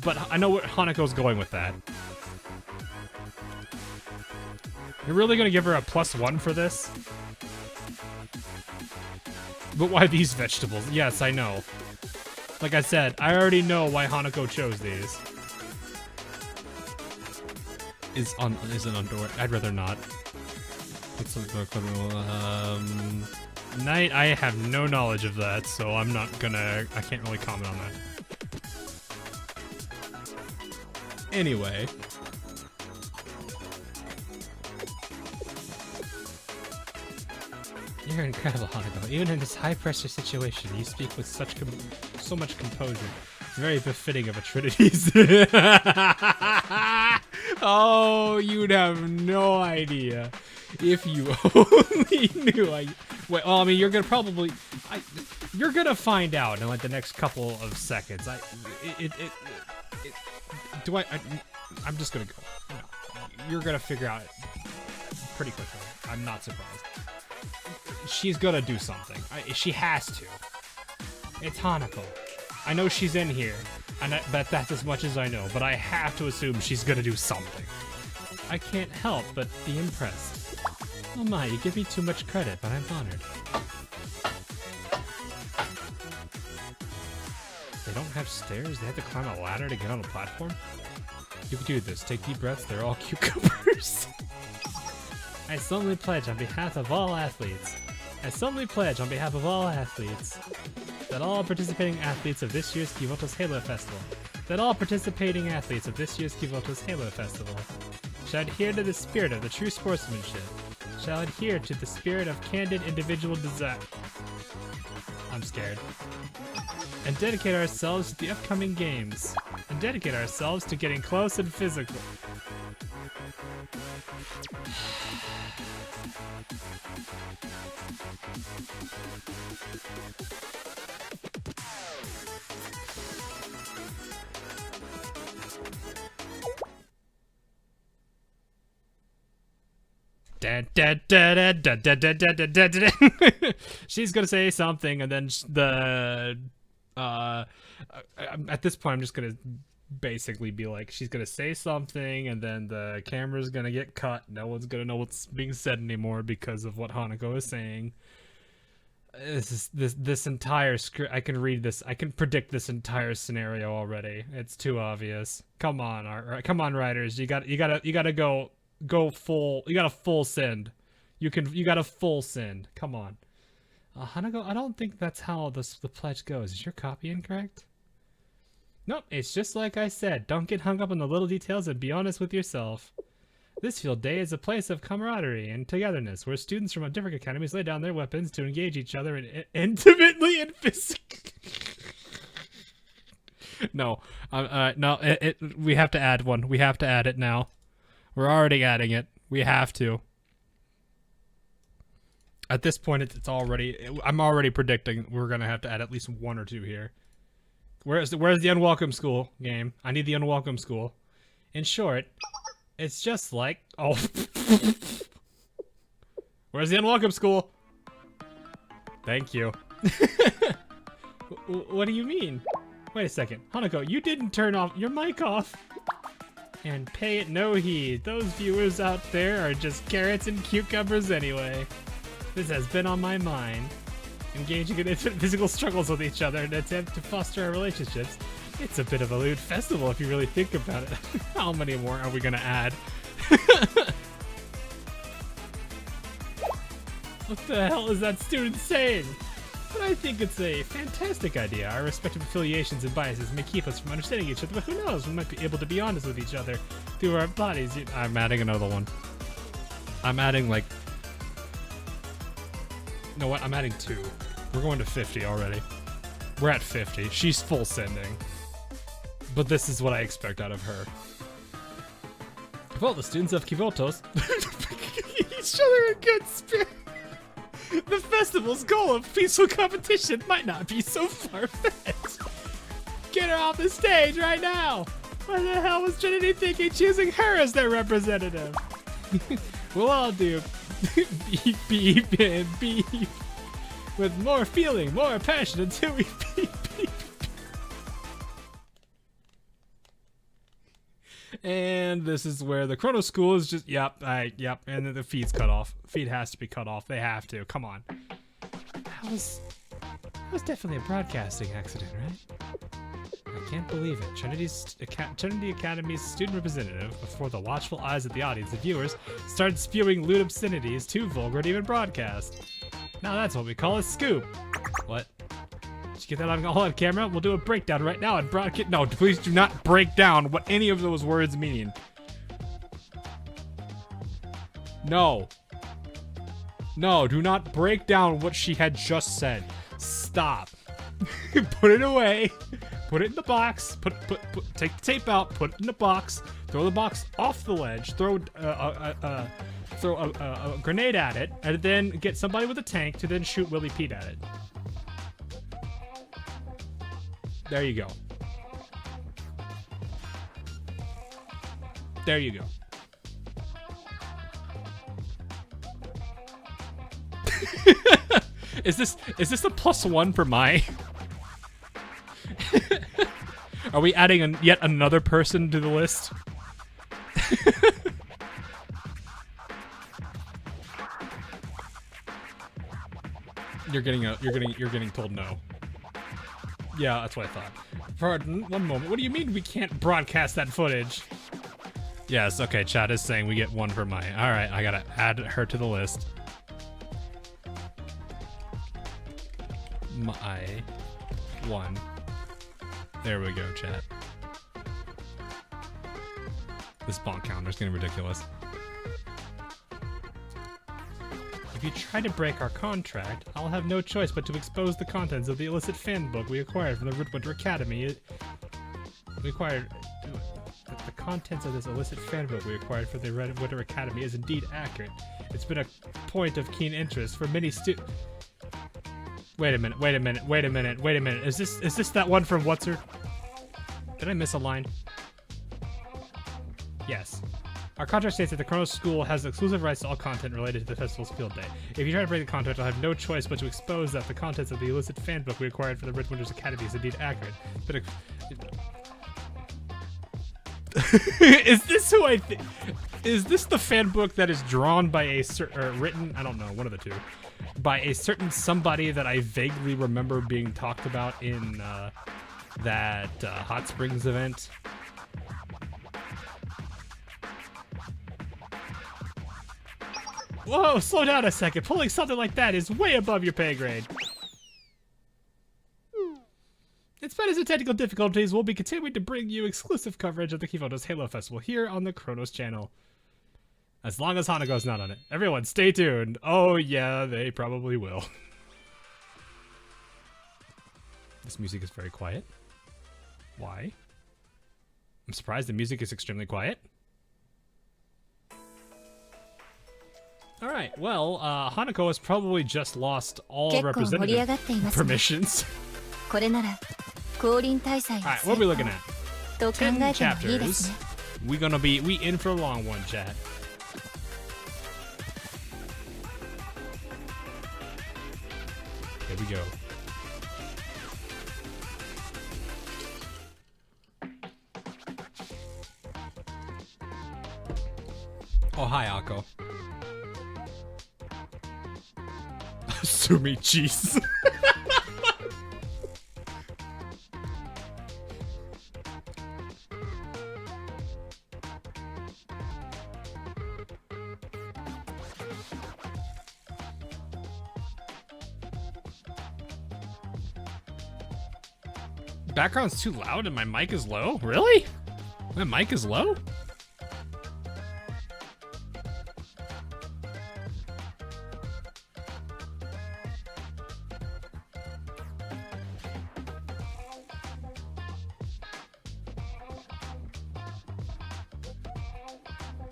[SPEAKER 2] but I know where Hanako's going with that. You're really gonna give her a +1 for this? But why these vegetables? Yes, I know. Like I said, I already know why Hanako chose these. Isn't on door. I'd rather not. Night, I have no knowledge of that, so I'm not gonna... I can't really comment on that. Anyway. You're incredible, Hanako. Even in this high-pressure situation, you speak with so much composure. It's very befitting of a Trinity's. Oh, you'd have no idea if you only knew. Well, I mean, you're gonna probably... you're gonna find out in like the next couple of seconds. I'm just gonna go. No, you're gonna figure out it pretty quickly. I'm not surprised. She's gonna do something. She has to. It's Hanako. I know she's in here, and that's as much as I know, but I have to assume she's gonna do something. I can't help but be impressed. Oh my, you give me too much credit, but I'm honored. They don't have stairs? They have to climb a ladder to get on a platform? You can do this. Take deep breaths. They're all cucumbers. I solemnly pledge on behalf of all athletes. That all participating athletes of this year's Kivoto's Halo Festival. Shall adhere to the spirit of the true sportsmanship. Shall adhere to the spirit of candid individual desire. I'm scared. And dedicate ourselves to the upcoming games. And dedicate ourselves to getting close and physical. She's gonna say something, and then at this point I'm just gonna basically be like, she's gonna say something, and then the camera's gonna get cut. No one's gonna know what's being said anymore because of what Hanako is saying. This entire script, I can read this. I can predict this entire scenario already. It's too obvious. Come on, come on, writers. You gotta go full. You gotta full send. You gotta full send. Come on. Hanako, I don't think that's how the pledge goes. Is your copy incorrect? Nope, it's just like I said. Don't get hung up on the little details and be honest with yourself. This field day is a place of camaraderie and togetherness, where students from different academies lay down their weapons to engage each other intimately and physically. No, no. We have to add one. We have to add it now. We're already adding it. We have to. At this point, it's already. I'm already predicting we're gonna have to add at least one or two here. Where's the unwelcome school game? I need the unwelcome school. In short, it's just like Where's the unwelcome school? Thank you. What do you mean? Wait a second, Hanako, you didn't turn off your mic off. And pay it no heed. Those viewers out there are just carrots and cucumbers anyway. This has been on my mind. Engaging in intimate physical struggles with each other in an attempt to foster our relationships. It's a bit of a lewd festival if you really think about it. How many more are we gonna add? What the hell is that student saying? But I think it's a fantastic idea. Our respective affiliations and biases may keep us from understanding each other, but who knows? We might be able to be honest with each other through our bodies. I'm adding another one. I'm adding like... You know what? I'm adding 2. We're going to 50 already. We're at 50. She's full sending. But this is what I expect out of her. Well, the students of Kivotos each other in good spirit. The festival's goal of peaceful competition might not be so far-fetched. Get her off the stage right now! What the hell was Trinity thinking choosing her as their representative? We'll all do beep, beep, and beep. With more feeling, more passion until we beep, beep. And this is where the Chrono School is just, yep, and then the feed's cut off. Feed has to be cut off. They have to. Come on. That was definitely a broadcasting accident, right? I can't believe it. Trinity Academy's student representative, before the watchful eyes of the audience and viewers, started spewing lewd obscenities too vulgar to even broadcast. Now that's what we call a scoop. What? Did you get that all on camera? We'll do a breakdown right now and broadcast. No, please do not break down what any of those words mean. No. No, do not break down what she had just said. Stop. Put it away. Put it in the box. Take the tape out. Put it in the box. Throw the box off the ledge. Throw a grenade at it, and then get somebody with a tank to then shoot Willie Pete at it. There you go. There you go. Is this a +1 for my? Are we adding yet another person to the list? You're getting told no. Yeah, that's what I thought. Pardon, one moment. What do you mean we can't broadcast that footage? Yes, okay, chat is saying we get 1 for Mai. Alright, I gotta add her to the list. Mai 1. There we go, chat. This bonk counter's getting ridiculous. If you try to break our contract, I'll have no choice but to expose the contents of the illicit fan book we acquired from the Midwinter Academy. The contents of this illicit fan book we acquired from the Midwinter Academy is indeed accurate. It's been a point of keen interest for many Wait a minute. Is this that one from What's Her? Did I miss a line? Yes. Our contract states that the Chronos School has exclusive rights to all content related to the festival's field day. If you try to break the contract, I'll have no choice but to expose that the contents of the illicit fan book we acquired from the Midwinter's Academy is indeed accurate. But is this who I think? Is this the fan book that is drawn by a written? I don't know, one of the two, by a certain somebody that I vaguely remember being talked about in that Hot Springs event? Whoa, slow down a second. Pulling something like that is way above your pay grade. In spite of some technical difficulties, we'll be continuing to bring you exclusive coverage of the Kivoto's Halo Festival here on the Chronos channel. As long as Hanako's not on it. Everyone, stay tuned. Oh yeah, they probably will. This music is very quiet. Why? I'm surprised the music is extremely quiet. Alright, well, Hanako has probably just lost all representative permissions. Alright, what are we looking at? 10 chapters. We in for a long one, chat. Here we go. Oh, hi, Akko. Sumi cheese. Background's too loud and my mic is low? Really? My mic is low?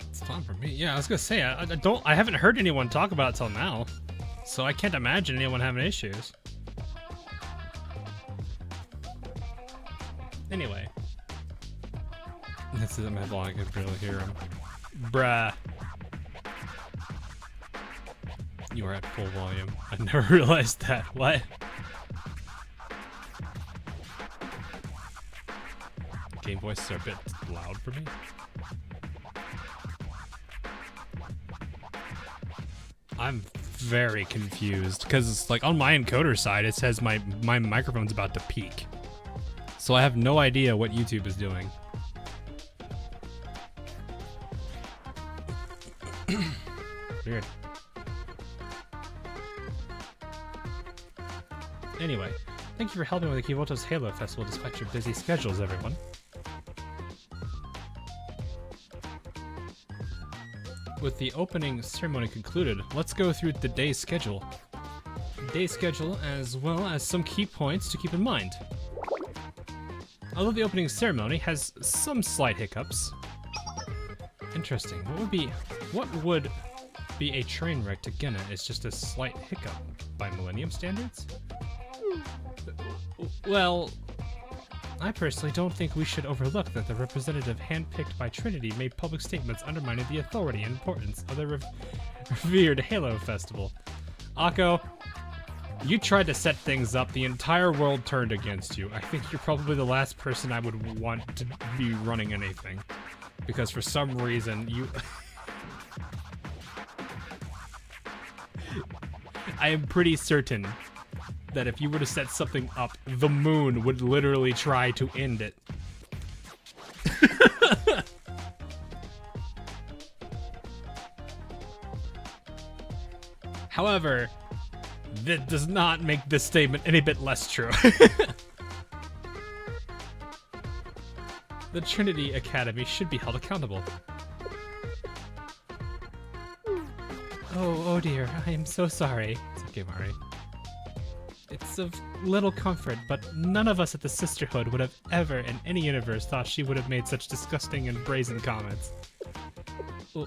[SPEAKER 2] It's fun for me. Yeah, I was gonna say, I haven't heard anyone talk about it till now, so I can't imagine anyone having issues. Anyway. This is my vlog, I can barely hear him. Bruh. You are at full volume. I never realized that. What? Game voices are a bit loud for me. I'm very confused because it's like on my encoder side it says my microphone's about to peak. So I have no idea what YouTube is doing. Weird. Anyway, thank you for helping with the Kivoto's Halo Festival despite your busy schedules, everyone. With the opening ceremony concluded, let's go through the day's schedule. Day's schedule as well as some key points to keep in mind. Although the opening ceremony has some slight hiccups. Interesting. What would be a train wreck to Genna is just a slight hiccup by Millennium standards? Well, I personally don't think we should overlook that the representative handpicked by Trinity made public statements undermining the authority and importance of the revered Halo Festival. Akko, you tried to set things up, the entire world turned against you. I think you're probably the last person I would want to be running anything. Because for some reason, you... I am pretty certain that if you were to set something up, the moon would literally try to end it. However, that does not make this statement any bit less true. The Trinity Academy should be held accountable. Oh dear, I am so sorry. It's okay, Mari. It's of little comfort, but none of us at the Sisterhood would have ever in any universe thought she would have made such disgusting and brazen comments.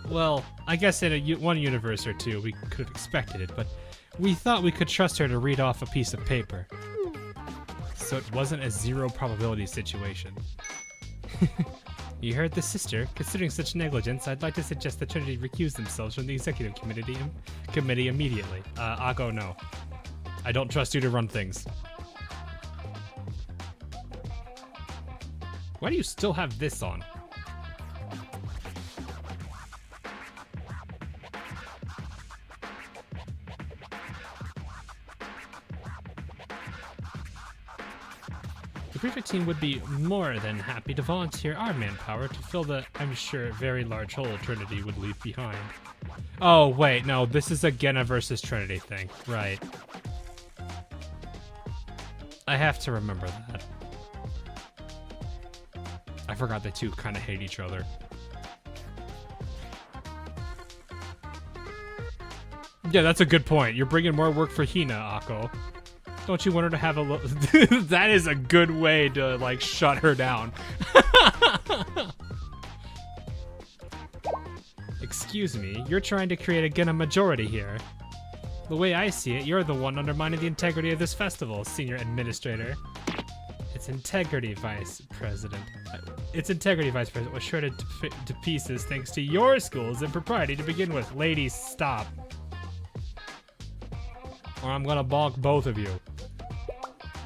[SPEAKER 2] Well, I guess in one universe or two we could have expected it, but we thought we could trust her to read off a piece of paper. So it wasn't a zero probability situation. You heard the sister. Considering such negligence, I'd like to suggest the Trinity recuse themselves from the executive committee immediately. Ako, no. I don't trust you to run things. Why do you still have this on? The prefect team would be more than happy to volunteer our manpower to fill the, I'm sure, very large hole Trinity would leave behind. Oh, wait, no, this is a Genna versus Trinity thing. Right. I have to remember that. I forgot the two kind of hate each other. Yeah, that's a good point. You're bringing more work for Hina, Ako. Don't you want her to have a look? That is a good way to, like, shut her down. Excuse me, you're trying to create again a majority here. The way I see it, you're the one undermining the integrity of this festival, Senior Administrator. Its integrity, Vice President. Its integrity, Vice President, was shredded to pieces thanks to your school's impropriety to begin with. Ladies, stop. Or I'm gonna bonk both of you.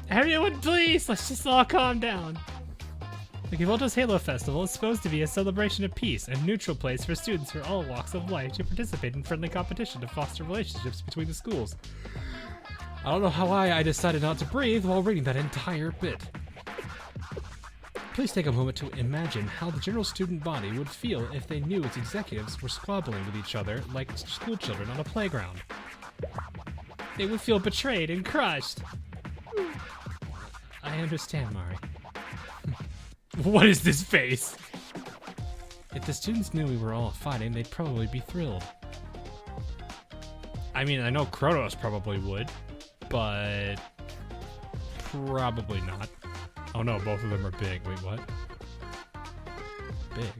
[SPEAKER 2] Everyone, please, let's just all calm down. The Gavolto's Halo Festival is supposed to be a celebration of peace, a neutral place for students from all walks of life to participate in friendly competition to foster relationships between the schools. I don't know how I decided not to breathe while reading that entire bit. Please take a moment to imagine how the general student body would feel if they knew its executives were squabbling with each other like school children on a playground. They would feel betrayed and crushed. I understand, Mari. What is this face? If the students knew we were all fighting, they'd probably be thrilled. I mean, I know Kronos probably would, but probably not. Oh no, both of them are big. Wait, what? Big.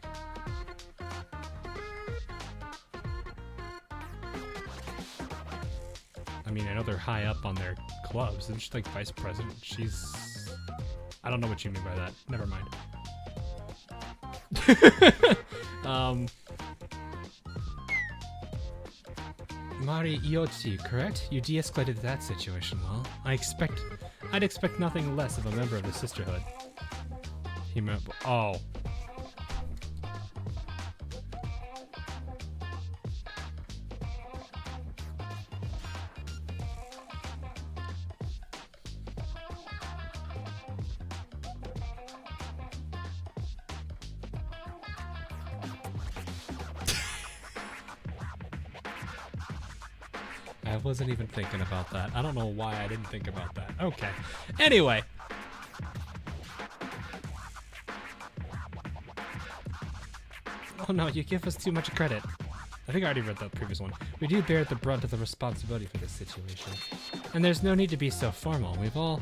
[SPEAKER 2] I mean, I know they're high up on their clubs. Isn't she like vice president? She's... I don't know what you mean by that. Never mind. Mari Iochi, correct? You de-escalated that situation well. I'd expect nothing less of a member of the Sisterhood. He meant... Oh. I wasn't even thinking about that. I don't know why I didn't think about that. Okay. Anyway. Oh no, you give us too much credit. I think I already read the previous one. We do bear the brunt of the responsibility for this situation. And there's no need to be so formal. We've all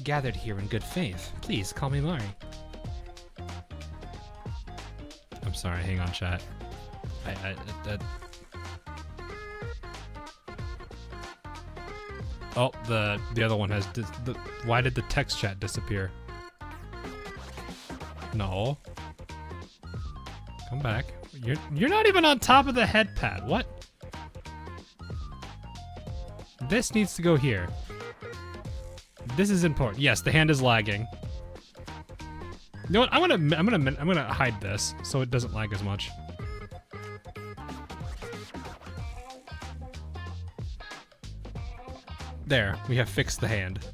[SPEAKER 2] gathered here in good faith. Please, call me Mari. I'm sorry, hang on, chat. Oh, the other one has... why did the text chat disappear? No. Come back. You're not even on top of the head pad. What? This needs to go here. This is important. Yes, the hand is lagging. You know what? I'm gonna hide this so it doesn't lag as much. There, we have fixed the hand.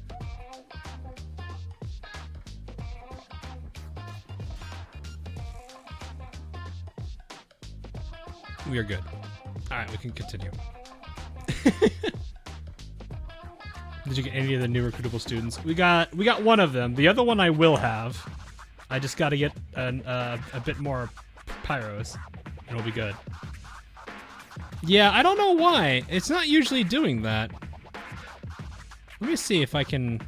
[SPEAKER 2] We are good. Alright, we can continue. Did you get any of the new recruitable students? We got one of them. The other one I will have. I just gotta get a bit more pyros, and it'll be good. Yeah, I don't know why. It's not usually doing that. Let me see if I can...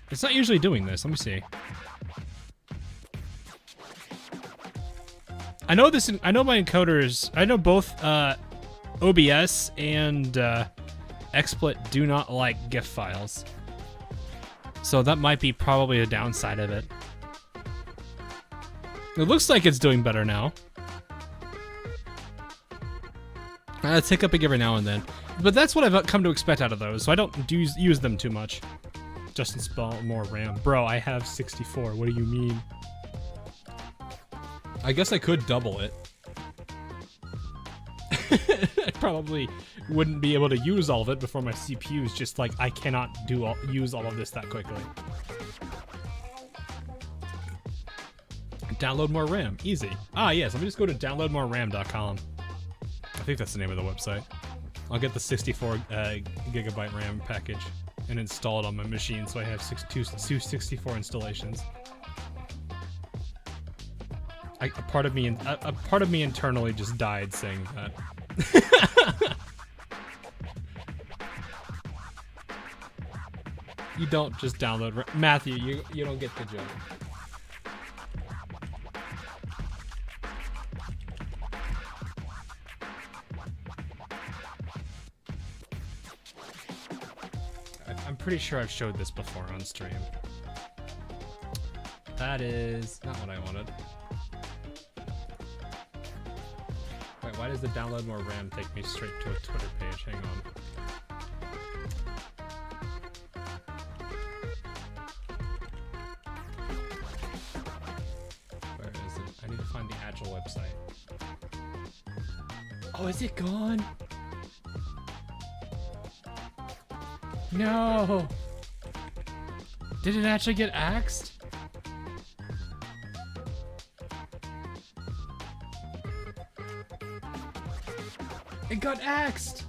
[SPEAKER 2] It's not usually doing this. Let me see. I know this. I know my encoders. I know both OBS and XSplit do not like GIF files. So that might be probably a downside of it. It looks like it's doing better now. It's hiccuping every now and then. But that's what I've come to expect out of those, so I don't use them too much. Just install more RAM. Bro, I have 64. What do you mean? I guess I could double it. I probably wouldn't be able to use all of it before my CPU's just like, I cannot use all of this that quickly. Download more RAM. Easy. Ah, yes. Let me just go to downloadmoreram.com. I think that's the name of the website. I'll get the 64 gigabyte RAM package and install it on my machine so I have 264 installations. A part of me internally just died saying that. You don't just download Matthew, you don't get the joke. I'm pretty sure I've showed this before on stream. That is not what I wanted. Wait, why does the download more RAM take me straight to a Twitter page? Hang on. Where is it? I need to find the actual website. Oh, is it gone? No! Did it actually get axed? It got axed!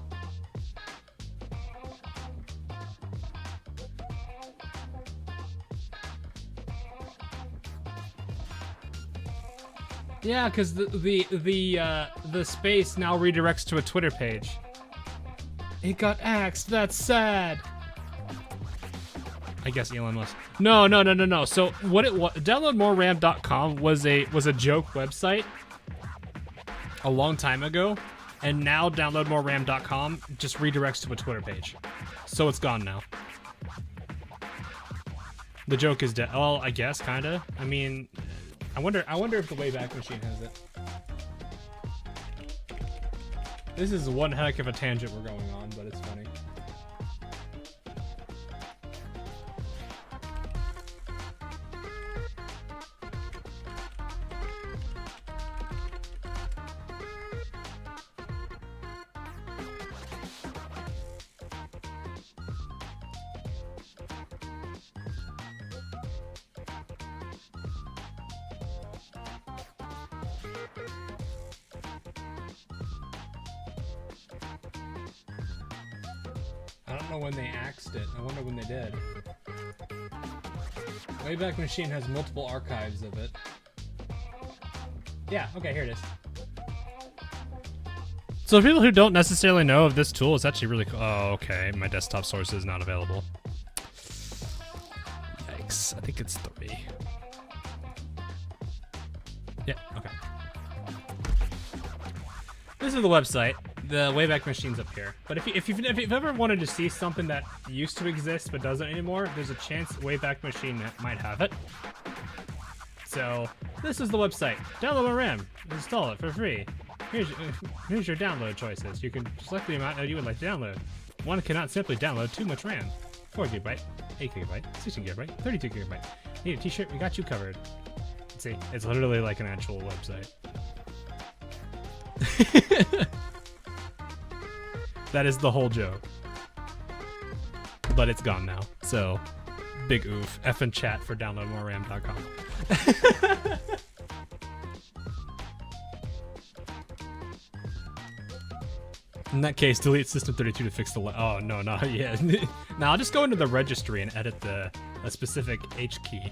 [SPEAKER 2] Yeah, because the space now redirects to a Twitter page. It got axed. That's sad. I guess Elon Musk. No. So what it was, downloadmoreram.com was a joke website a long time ago, and now downloadmoreram.com just redirects to a Twitter page. So it's gone now. The joke is dead. Well, I guess kinda. I mean, I wonder if the Wayback Machine has it. This is one heck of a tangent we're going on, but it's funny. I don't know when they axed it. I wonder when they did. Wayback Machine has multiple archives of it. Yeah, okay, here it is. So people who don't necessarily know of this tool, it's actually really cool. Oh, okay, my desktop source is not available. Yikes, I think it's 3. Yeah, okay. This is the website. The Wayback Machine's up here. But if you've ever wanted to see something that used to exist but doesn't anymore, there's a chance Wayback Machine might have it. So this is the website. Download more RAM. Install it for free. Here's your download choices. You can select the amount that you would like to download. One cannot simply download too much RAM. 4 GB, 8 GB, 16 GB, 32 GB. Need a t-shirt? We got you covered. See, it's literally like an actual website. That is the whole joke. But it's gone now. So, big oof. F in chat for downloadmoreram.com. In that case, delete System32 to fix the... Oh, no, yeah. Now I'll just go into the registry and edit a specific H key.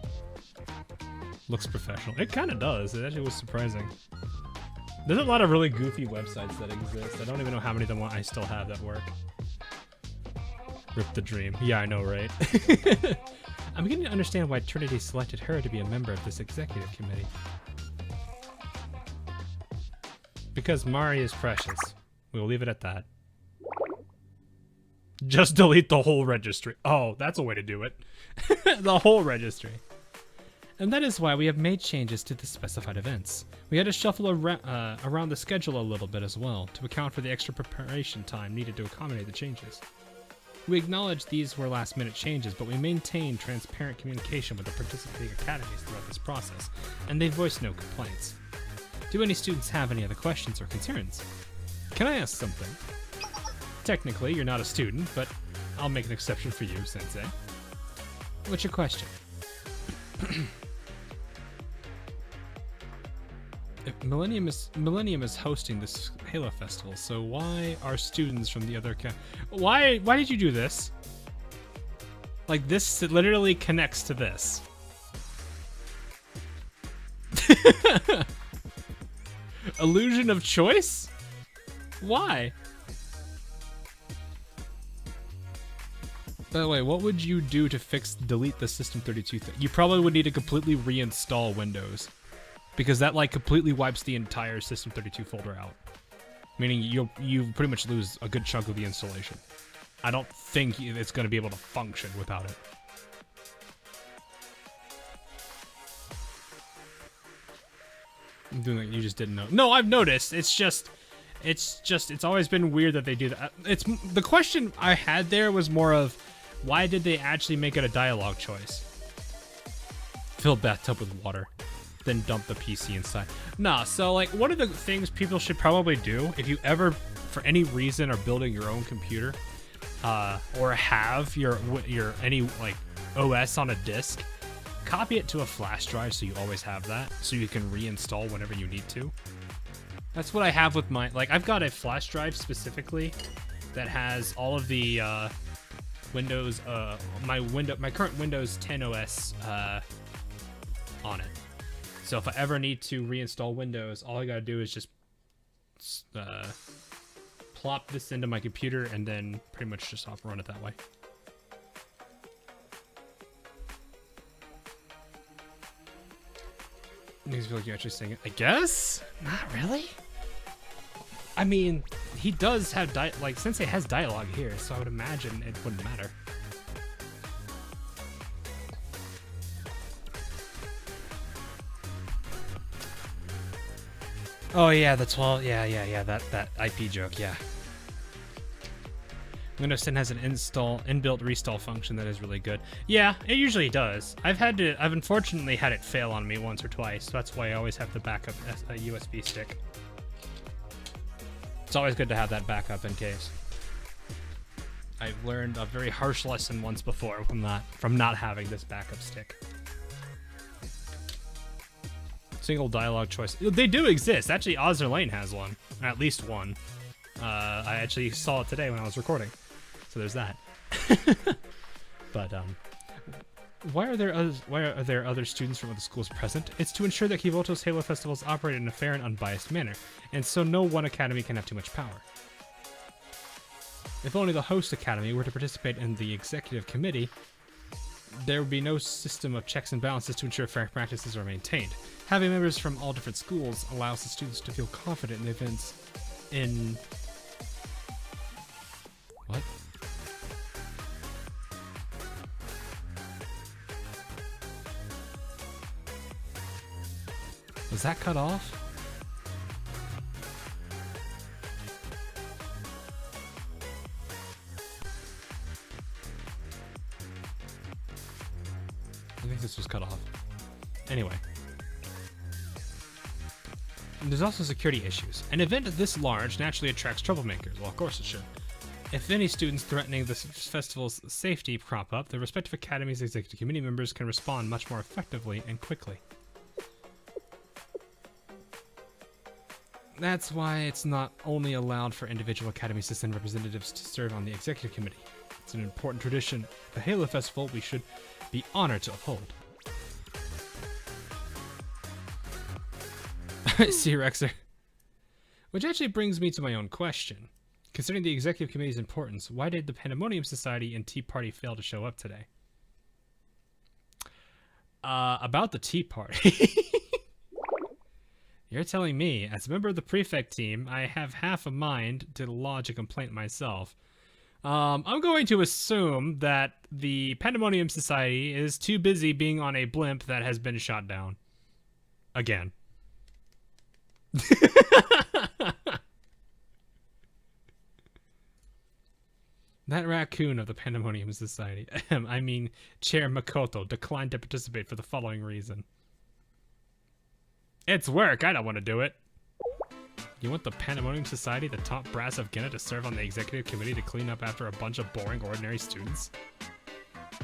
[SPEAKER 2] Looks professional. It kind of does. It actually was surprising. There's a lot of really goofy websites that exist. I don't even know how many of them I still have that work. Rip the dream. Yeah, I know, right? I'm beginning to understand why Trinity selected her to be a member of this executive committee. Because Mari is precious. We'll leave it at that. Just delete the whole registry. Oh, that's a way to do it. The whole registry. And that is why we have made changes to the specified events. We had to shuffle around the schedule a little bit as well, to account for the extra preparation time needed to accommodate the changes. We acknowledge these were last-minute changes, but we maintained transparent communication with the participating academies throughout this process, and they voiced no complaints. Do any students have any other questions or concerns? Can I ask something? Technically, you're not a student, but I'll make an exception for you, Sensei. What's your question? If Millennium is hosting this Halo Festival, so why are students from the other why did you do this? Like, this literally connects to this. Illusion of choice? Why? By the way, what would you do to delete the System32 thing? You probably would need to completely reinstall Windows, because that like completely wipes the entire System32 folder out. Meaning you pretty much lose a good chunk of the installation. I don't think it's going to be able to function without it. I'm doing like you just didn't know. No, I've noticed. It's always been weird that they do that. The question I had there was more of, why did they actually make it a dialogue choice? Fill bathtub with water, then dump the PC inside. Nah, so like one of the things people should probably do if you ever, for any reason, are building your own computer, or have your any like OS on a disk, copy it to a flash drive so you always have that, so you can reinstall whenever you need to. That's what I have with my, like, I've got a flash drive specifically that has all of the Windows, my current Windows 10 OS on it. So if I ever need to reinstall Windows, all I gotta do is just plop this into my computer and then pretty much just run it that way. Makes me feel like you're actually saying it. I guess? Not really? I mean, he does have like Sensei has dialogue here, so I would imagine it wouldn't matter. Oh yeah, the 12, yeah, that IP joke, yeah. Windows 10 has an inbuilt restall function that is really good. Yeah, it usually does. I've unfortunately had it fail on me once or twice, so that's why I always have to back up a USB stick. It's always good to have that backup in case. I've learned a very harsh lesson once before from not having this backup stick. Single dialogue choice. They do exist. Actually, Ozzer Lane has one. At least one. I actually saw it today when I was recording. So there's that. But why are there other students from other schools present? It's to ensure that Kivoto's Halo festivals operate in a fair and unbiased manner, and so no one academy can have too much power. If only the host academy were to participate in the executive committee, there would be no system of checks and balances to ensure fair practices are maintained. Having members from all different schools allows the students to feel confident in the events in... What? Was that cut off? I think this was cut off. Anyway. There's also security issues. An event this large naturally attracts troublemakers. Well, of course it should. If any students threatening the festival's safety crop up, the respective academies' executive committee members can respond much more effectively and quickly. That's why it's not only allowed for individual academies to send representatives to serve on the executive committee. It's an important tradition at the Halo Festival we should be honored to uphold. See you, Rexer. Which actually brings me to my own question. Considering the executive committee's importance, why did the Pandemonium Society and Tea Party fail to show up today? About the Tea Party. You're telling me, as a member of the prefect team, I have half a mind to lodge a complaint myself. I'm going to assume that the Pandemonium Society is too busy being on a blimp that has been shot down. Again. That raccoon of the Pandemonium Society, I mean, Chair Makoto, declined to participate for the following reason. It's work, I don't want to do it. You want the Pandemonium Society, the top brass of Ginna, to serve on the executive committee to clean up after a bunch of boring, ordinary students?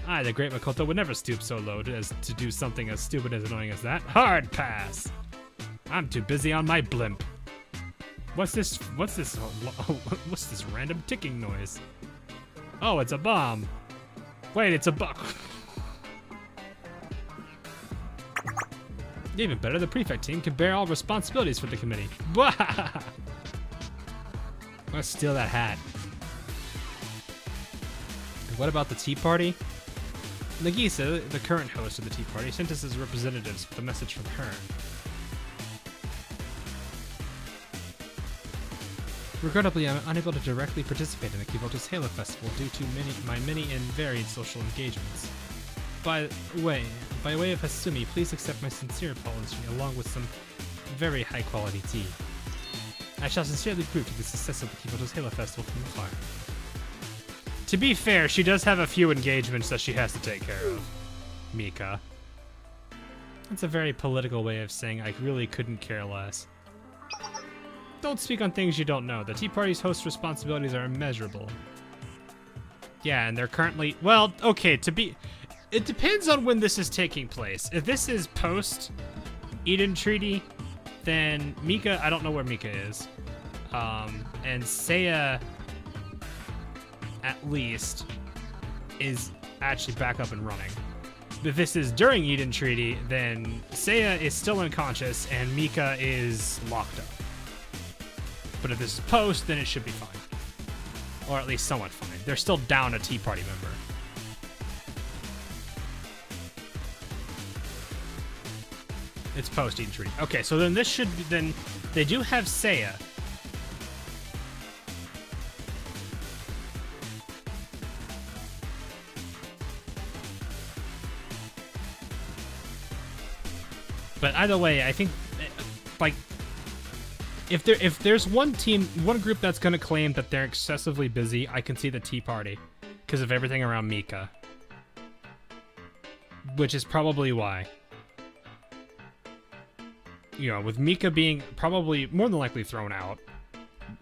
[SPEAKER 2] I, the great Makoto, would never stoop so low as to do something as stupid as annoying as that. Hard pass! I'm too busy on my blimp. What's this random ticking noise? Oh, it's a bomb. Wait, it's a bomb. Even better, the prefect team can bear all responsibilities for the committee. Let's steal that hat. And what about the Tea Party? Nagisa, the current host of the Tea Party, sent us as representatives with a message from her. Regrettably, I'm unable to directly participate in the Kivoto's Halo Festival due to my many and varied social engagements. By way of Hasumi, please accept my sincere apology along with some very high quality tea. I shall sincerely prove to the success of the Kivoto's Halo Festival from afar. To be fair, she does have a few engagements that she has to take care of. Mika. That's a very political way of saying I really couldn't care less. Don't speak on things you don't know. The Tea Party's host responsibilities are immeasurable. Yeah, and they're currently... Well, okay, it depends on when this is taking place. If this is post-Eden Treaty, then Mika... I don't know where Mika is. And Seiya, at least, is actually back up and running. If this is during Eden Treaty, then Seiya is still unconscious and Mika is locked up. But if this is post, then it should be fine. Or at least somewhat fine. They're still down a Tea Party member. It's post Eden Treaty. Okay, so then this should be, then they do have Seiya. But either way, I think, like, if there's one group that's gonna claim that they're excessively busy, I can see the Tea Party because of everything around Mika, which is probably why. You know, with Mika being probably more than likely thrown out,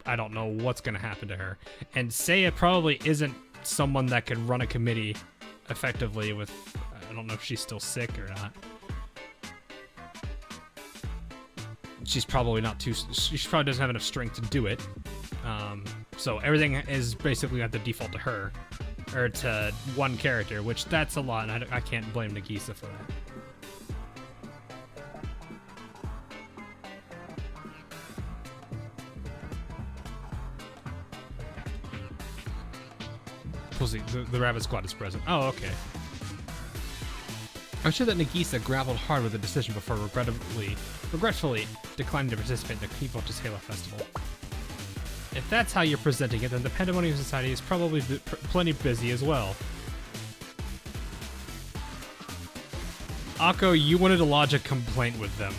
[SPEAKER 2] I don't know what's gonna happen to her, and Seiya probably isn't someone that can run a committee effectively with. I don't know if she's still sick or not. She's probably not too. She probably doesn't have enough strength to do it. So everything is basically at the default to her, or to one character, which that's a lot, and I can't blame Nagisa for that. The Rabbit Squad is present. Oh, okay. I'm sure that Nagisa grappled hard with the decision before regretfully declining to participate in the Kivoto's Halo Festival. If that's how you're presenting it, then the Pandemonium Society is probably plenty busy as well. Akko, you wanted to lodge a complaint with them.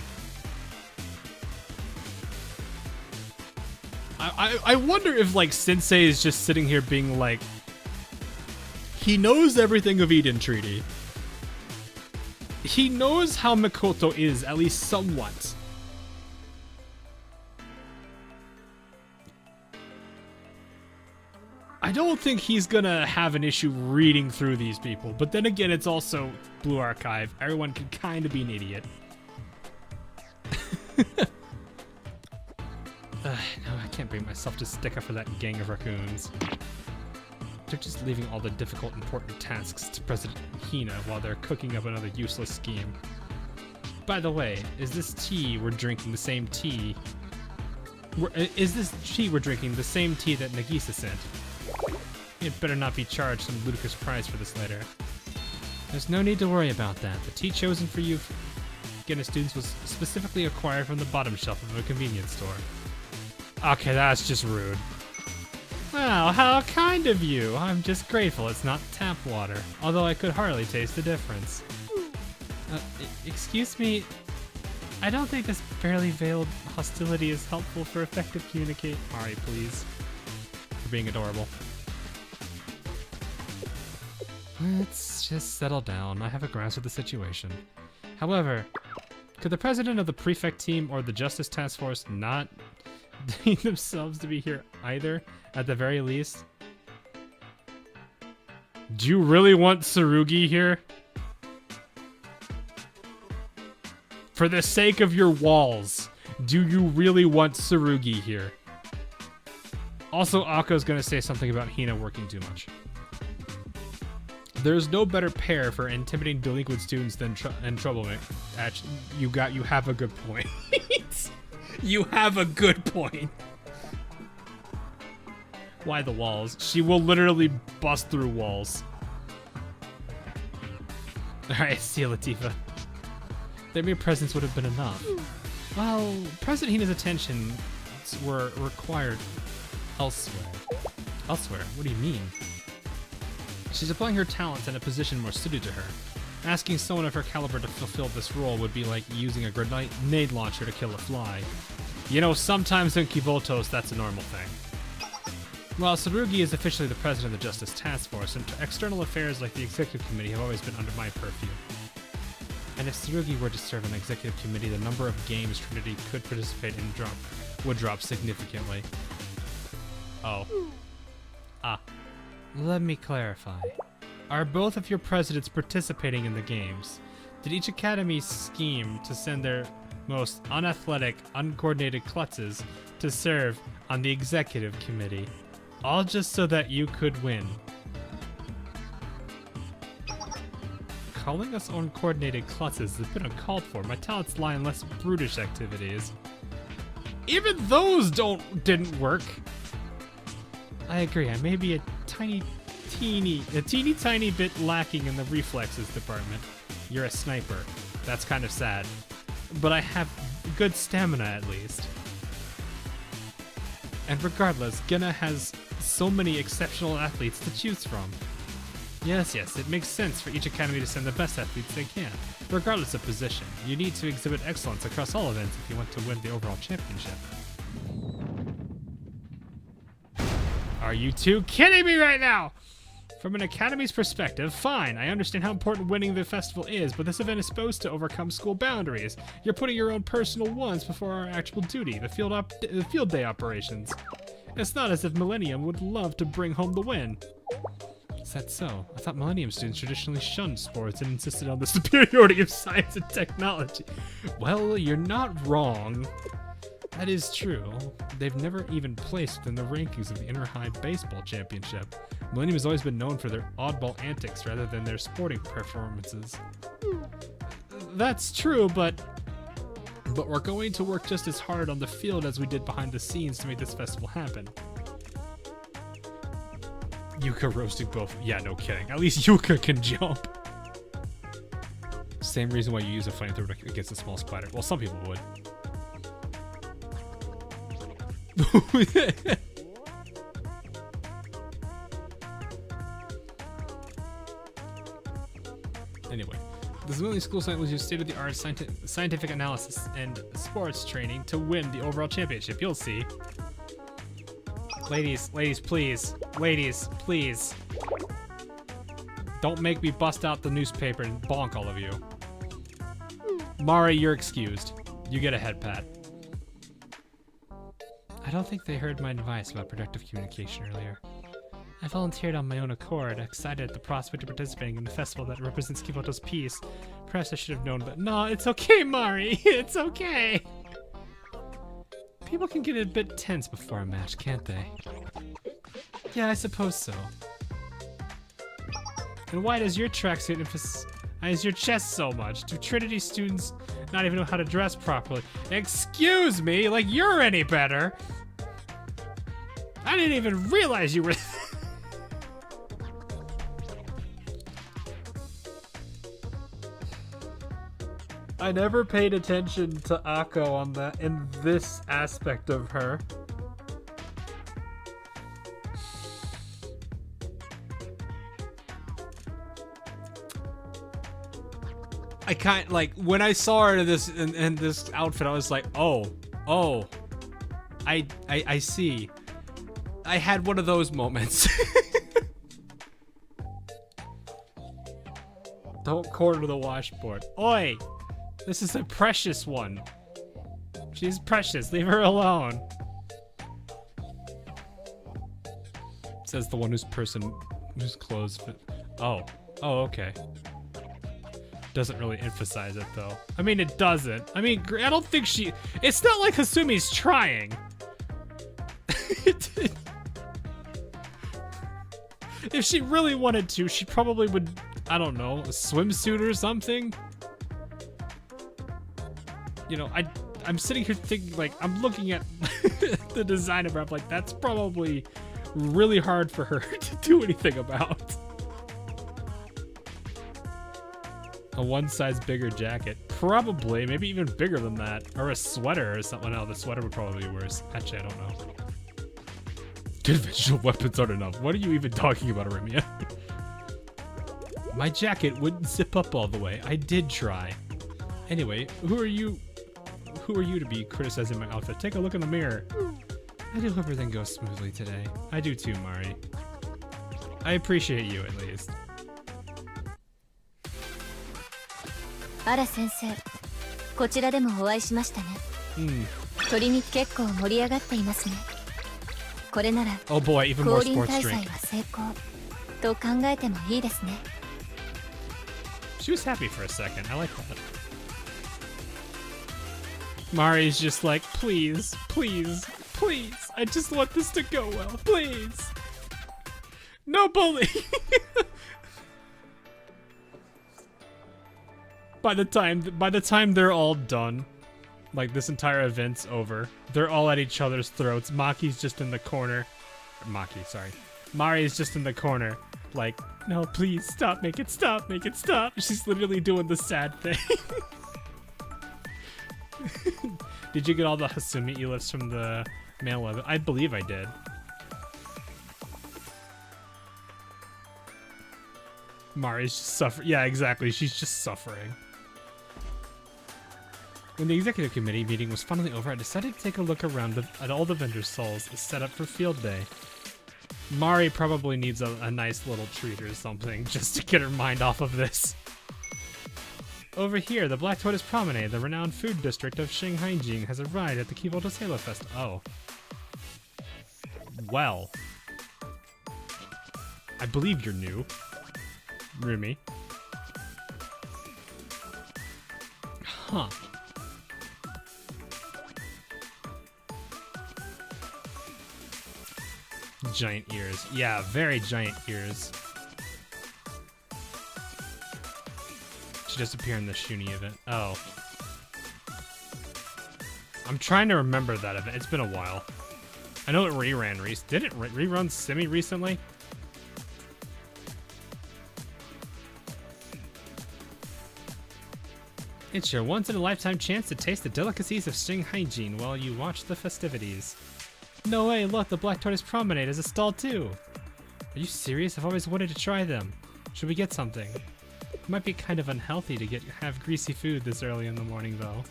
[SPEAKER 2] I wonder if, like, Sensei is just sitting here being like, he knows everything of Eden Treaty. He knows how Makoto is, at least somewhat. I don't think he's gonna have an issue reading through these people, but then again, it's also Blue Archive. Everyone can kind of be an idiot. No, I can't bring myself to stick up for that gang of raccoons. They're just leaving all the difficult, important tasks to President Hina while they're cooking up another useless scheme. By the way, is this tea we're drinking the same tea Is this tea we're drinking the same tea that Nagisa sent? It better not be charged some ludicrous price for this later. There's no need to worry about that. The tea chosen for you beginner students was specifically acquired from the bottom shelf of a convenience store. Okay, that's just rude. Well, how kind of you. I'm just grateful it's not tap water, although I could hardly taste the difference. Excuse me, I don't think this barely veiled hostility is helpful for effective communicate. Alright, please. For being adorable. Let's just settle down. I have a grasp of the situation. However, could the president of the prefect team or the justice task force not deem themselves to be here either, at the very least? Do you really want Tsurugi here? For the sake of your walls, do you really want Tsurugi here? Also, Akko's gonna say something about Hina working too much. There's no better pair for intimidating delinquent students than troublemaker. Actually, you have a good point. You have a good point. Why the walls? She will literally bust through walls. Alright, see you, Latifa. Their mere presence would have been enough. Well, President Hina's attention were required elsewhere. Elsewhere? What do you mean? She's applying her talents in a position more suited to her. Asking someone of her caliber to fulfill this role would be like using a grenade launcher to kill a fly. You know, sometimes in Kivotos, that's a normal thing. While Tsurugi is officially the president of the Justice Task Force, and external affairs like the Executive Committee have always been under my purview. And if Tsurugi were to serve on the Executive Committee, the number of games Trinity could participate in would drop significantly. Oh. Let me clarify. Are both of your presidents participating in the games? Did each academy scheme to send their most unathletic, uncoordinated klutzes to serve on the executive committee? All just so that you could win. Calling us uncoordinated klutzes has been uncalled for. My talents lie in less brutish activities. Even those didn't work. I agree, I may be a teeny tiny bit lacking in the reflexes department. You're a sniper. That's kind of sad. But I have good stamina at least. And regardless, Gena has so many exceptional athletes to choose from. Yes, it makes sense for each academy to send the best athletes they can. Regardless of position, you need to exhibit excellence across all events if you want to win the overall championship. Are you two kidding me right now? From an academy's perspective, fine. I understand how important winning the festival is, but this event is supposed to overcome school boundaries. You're putting your own personal wants before our actual duty, the field day operations. It's not as if Millennium would love to bring home the win. Is that so? I thought Millennium students traditionally shunned sports and insisted on the superiority of science and technology. Well, you're not wrong. That is true. They've never even placed within the rankings of the Inter-High Baseball Championship. Millennium has always been known for their oddball antics rather than their sporting performances. That's true, but we're going to work just as hard on the field as we did behind the scenes to make this festival happen. Yuka roasting both. Yeah, no kidding. At least Yuka can jump. Same reason why you use a flamethrower against a small spider. Well, some people would. Anyway, the Civilian School Site was used state-of-the-art scientific analysis and sports training to win the overall championship. You'll see. Ladies, please. Ladies, please. Don't make me bust out the newspaper and bonk all of you. Mari, you're excused. You get a head pat. I don't think they heard my advice about productive communication earlier. I volunteered on my own accord, excited at the prospect of participating in the festival that represents Kivoto's peace. Perhaps I should have known, but no, it's okay, Mari. It's okay. People can get a bit tense before a match, can't they? Yeah, I suppose so. And why does your tracksuit Eyes your chest so much. Do Trinity students not even know how to dress properly? Excuse me, like you're any better. I didn't even realize you were. I never paid attention to Akko on that in this aspect of her. I kind like when I saw her in this outfit, I was like, oh, I see. I had one of those moments. Don't corner the washboard. Oi! This is a precious one. She's precious. Leave her alone. Says the one whose clothes fit. Oh, okay. Doesn't really emphasize it though. I mean, it doesn't. I mean, I don't think she. It's not like Hasumi's trying. If she really wanted to, she probably would. I don't know, a swimsuit or something. You know, I'm sitting here thinking, like, I'm looking at the design of her. I'm like, that's probably really hard for her to do anything about. A one size bigger jacket. Probably, maybe even bigger than that. Or a sweater or something. No, the sweater would probably be worse. Actually, I don't know. Conventional weapons aren't enough. What are you even talking about, Arimia? My jacket wouldn't zip up all the way. I did try. Anyway, who are you to be criticizing my outfit? Take a look in the mirror. I do hope everything goes smoothly today. I do too, Mari. I appreciate you, at least.
[SPEAKER 3] あら先生、こちらでもお会いしましたね。鳥に結構盛り上がっていますね。これなら、
[SPEAKER 2] Oh boy, even more
[SPEAKER 3] 降臨
[SPEAKER 2] sports
[SPEAKER 3] 大
[SPEAKER 2] drink.
[SPEAKER 3] 祭は成功と考えてもいいですね。
[SPEAKER 2] She was happy for a second. I like that. Mari's just like, please, please, please. I just want this to go well, please. No bully. By the time they're all done, like this entire event's over, they're all at each other's throats. Maki's just in the corner. Mari's just in the corner, like, no, please stop, make it stop, make it stop. She's literally doing the sad thing. Did you get all the Hasumi lifts from the male level? I believe I did. Mari's just suffering. Yeah, exactly. She's just suffering. When the executive committee meeting was finally over, I decided to take a look around at all the vendor stalls set up for field day. Mari probably needs a nice little treat or something just to get her mind off of this. Over here, the Black Tortoise Promenade, the renowned food district of Shanghai-jing, has arrived at the Kivoto Sailor Fest. Oh. Well. I believe you're new, Rumi. Huh. Giant ears. Yeah, very giant ears. She does appear in the Shuni event. Oh. I'm trying to remember that event. It's been a while. I know it reran. Did it rerun semi-recently? It's your once-in-a-lifetime chance to taste the delicacies of Shanghai-jin while you watch the festivities. No way, look, the Black Tortoise Promenade is a stall too. Are you serious? I've always wanted to try them. Should we get something? It might be kind of unhealthy to have greasy food this early in the morning though.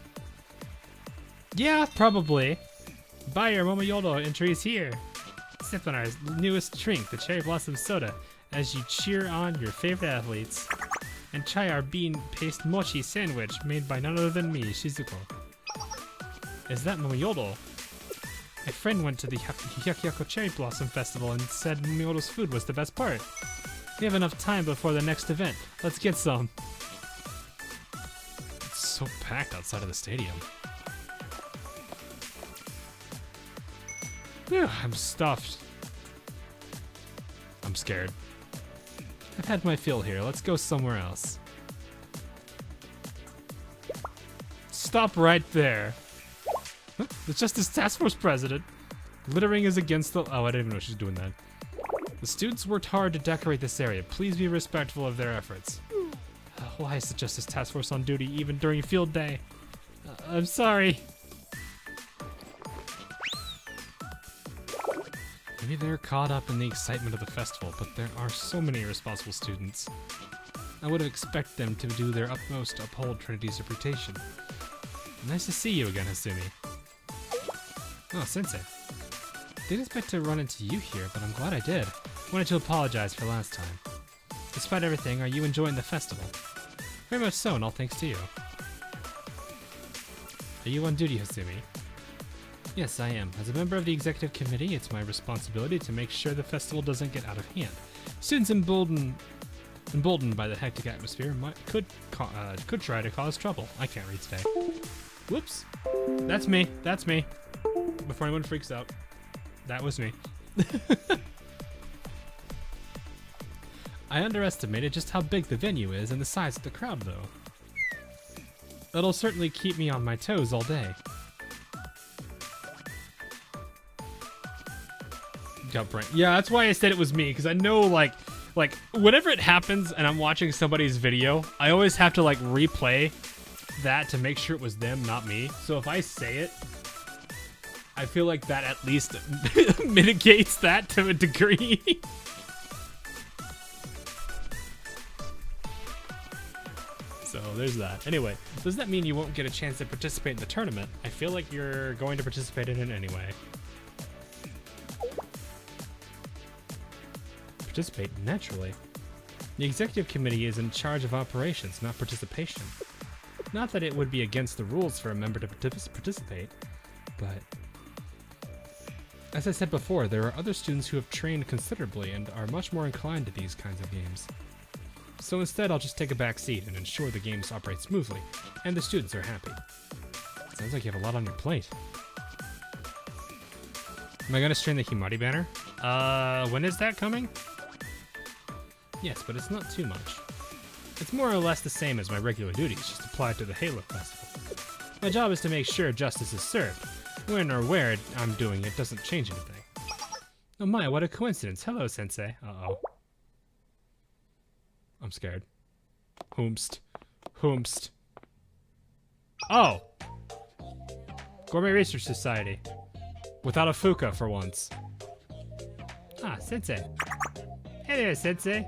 [SPEAKER 2] Yeah, probably. Buyer Momoyodo entries here. Sip on our newest drink, the Cherry Blossom Soda, as you cheer on your favorite athletes. And try our bean paste mochi sandwich made by none other than me, Shizuko. Is that Momoyodo? My friend went to the Hyakyako Cherry Blossom Festival and said Momoyodo's food was the best part. We have enough time before the next event. Let's get some. It's so packed outside of the stadium. Phew, I'm stuffed. I'm scared. I've had my fill here. Let's go somewhere else. stop right there. Huh? The Justice Task Force President. Littering is against the... Oh, I didn't even know she's doing that. The students worked hard to decorate this area. Please be respectful of their efforts. Why is the Justice Task Force on duty even during field day? I'm sorry. Maybe they're caught up in the excitement of the festival, but there are so many irresponsible students. I would have expected them to do their utmost to uphold Trinity's reputation. Nice to see you again, Hasumi. Oh, Sensei. Didn't expect to run into you here, but I'm glad I did. Wanted to apologize for last time. Despite everything, are you enjoying the festival? Very much so, and all thanks to you. Are you on duty, Hasumi? Yes, I am. As a member of the executive committee, it's my responsibility to make sure the festival doesn't get out of hand. Students emboldened by the hectic atmosphere could try to cause trouble. I can't read today. Whoops. That's me. That's me. Before anyone freaks out, that was me. I underestimated just how big the venue is and the size of the crowd, though. That'll certainly keep me on my toes all day. Yeah, that's why I said it was me, because I know, like, whenever it happens and I'm watching somebody's video, I always have to, like, replay that to make sure it was them, not me. So if I say it, I feel like that at least mitigates that to a degree. So there's that. Anyway, does that mean you won't get a chance to participate in the tournament? I feel like you're going to participate in it anyway. Participate naturally. The executive committee is in charge of operations, not participation. Not that it would be against the rules for a member to participate, but as I said before, there are other students who have trained considerably and are much more inclined to these kinds of games. So instead, I'll just take a back seat and ensure the games operate smoothly, and the students are happy. Sounds like you have a lot on your plate. Am I gonna strain the Himari banner? When is that coming? Yes, but it's not too much. It's more or less the same as my regular duties, just applied to the Halo Festival. My job is to make sure justice is served. When or where I'm doing it doesn't change anything. Oh my, what a coincidence. Hello, Sensei. Uh-oh. I'm scared. Whomst. Oh! Gourmet Research Society. Without a Fuka for once. Ah, Sensei. Hey there, Sensei.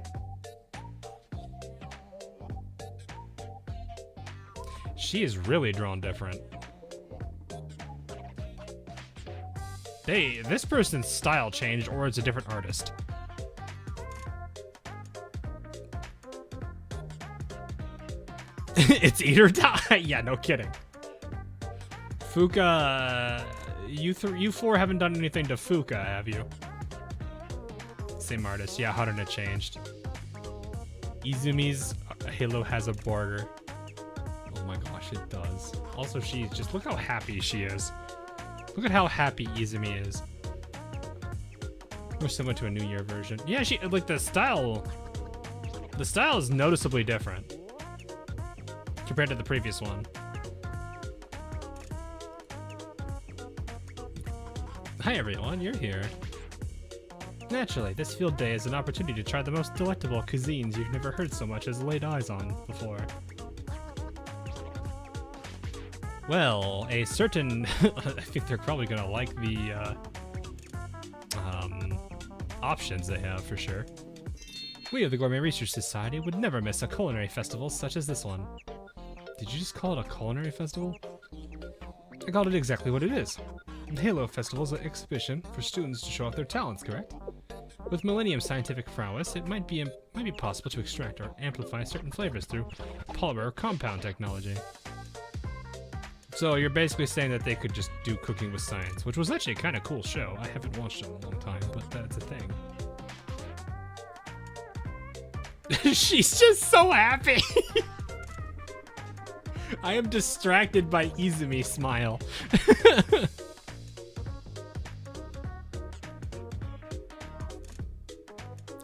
[SPEAKER 2] She is really drawn different. This person's style changed, or it's a different artist. It's eat or die. Yeah, no kidding. Fuka, you four haven't done anything to Fuka, have you? Same artist. Yeah, Haruna changed. Izumi's Halo has a border. Oh my gosh, it does. Also, she's just, look how happy she is. Look at how happy Izumi is. We're similar to a New Year version. Yeah, she, like, the style is noticeably different compared to the previous one. Hi everyone, you're here. Naturally, this field day is an opportunity to try the most delectable cuisines you've never heard so much as laid eyes on before. Well, a certain... I think they're probably gonna like the options they have, for sure. We of the Gourmet Research Society would never miss a culinary festival such as this one. Did you just call it a culinary festival? I called it exactly what it is. The Halo Festival is an exhibition for students to show off their talents, correct? With Millennium scientific prowess, it might be possible to extract or amplify certain flavors through polymer or compound technology. So you're basically saying that they could just do cooking with science, which was actually a kind of cool show. I haven't watched it in a long time, but that's a thing. She's just so happy! I am distracted by Izumi's smile.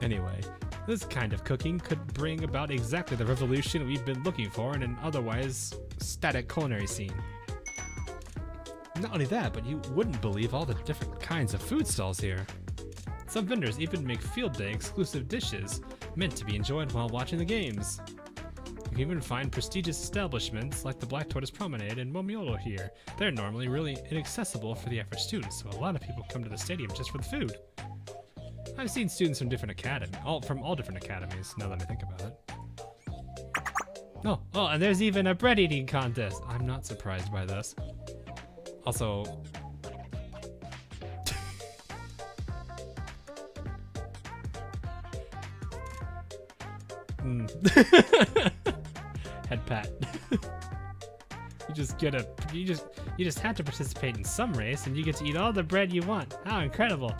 [SPEAKER 2] Anyway, This kind of cooking could bring about exactly the revolution we've been looking for in an otherwise static culinary scene. Not only that, but you wouldn't believe all the different kinds of food stalls here. Some vendors even make field day exclusive dishes meant to be enjoyed while watching the games. You can even find prestigious establishments like the Black Tortoise Promenade and Momiolo here. They're normally really inaccessible for the average student, so a lot of people come to the stadium just for the food. I've seen students from different from all different academies, now that I think about it. Oh, and there's even a bread eating contest. I'm not surprised by this. Also, head pat. You just have to participate in some race and you get to eat all the bread you want. How incredible.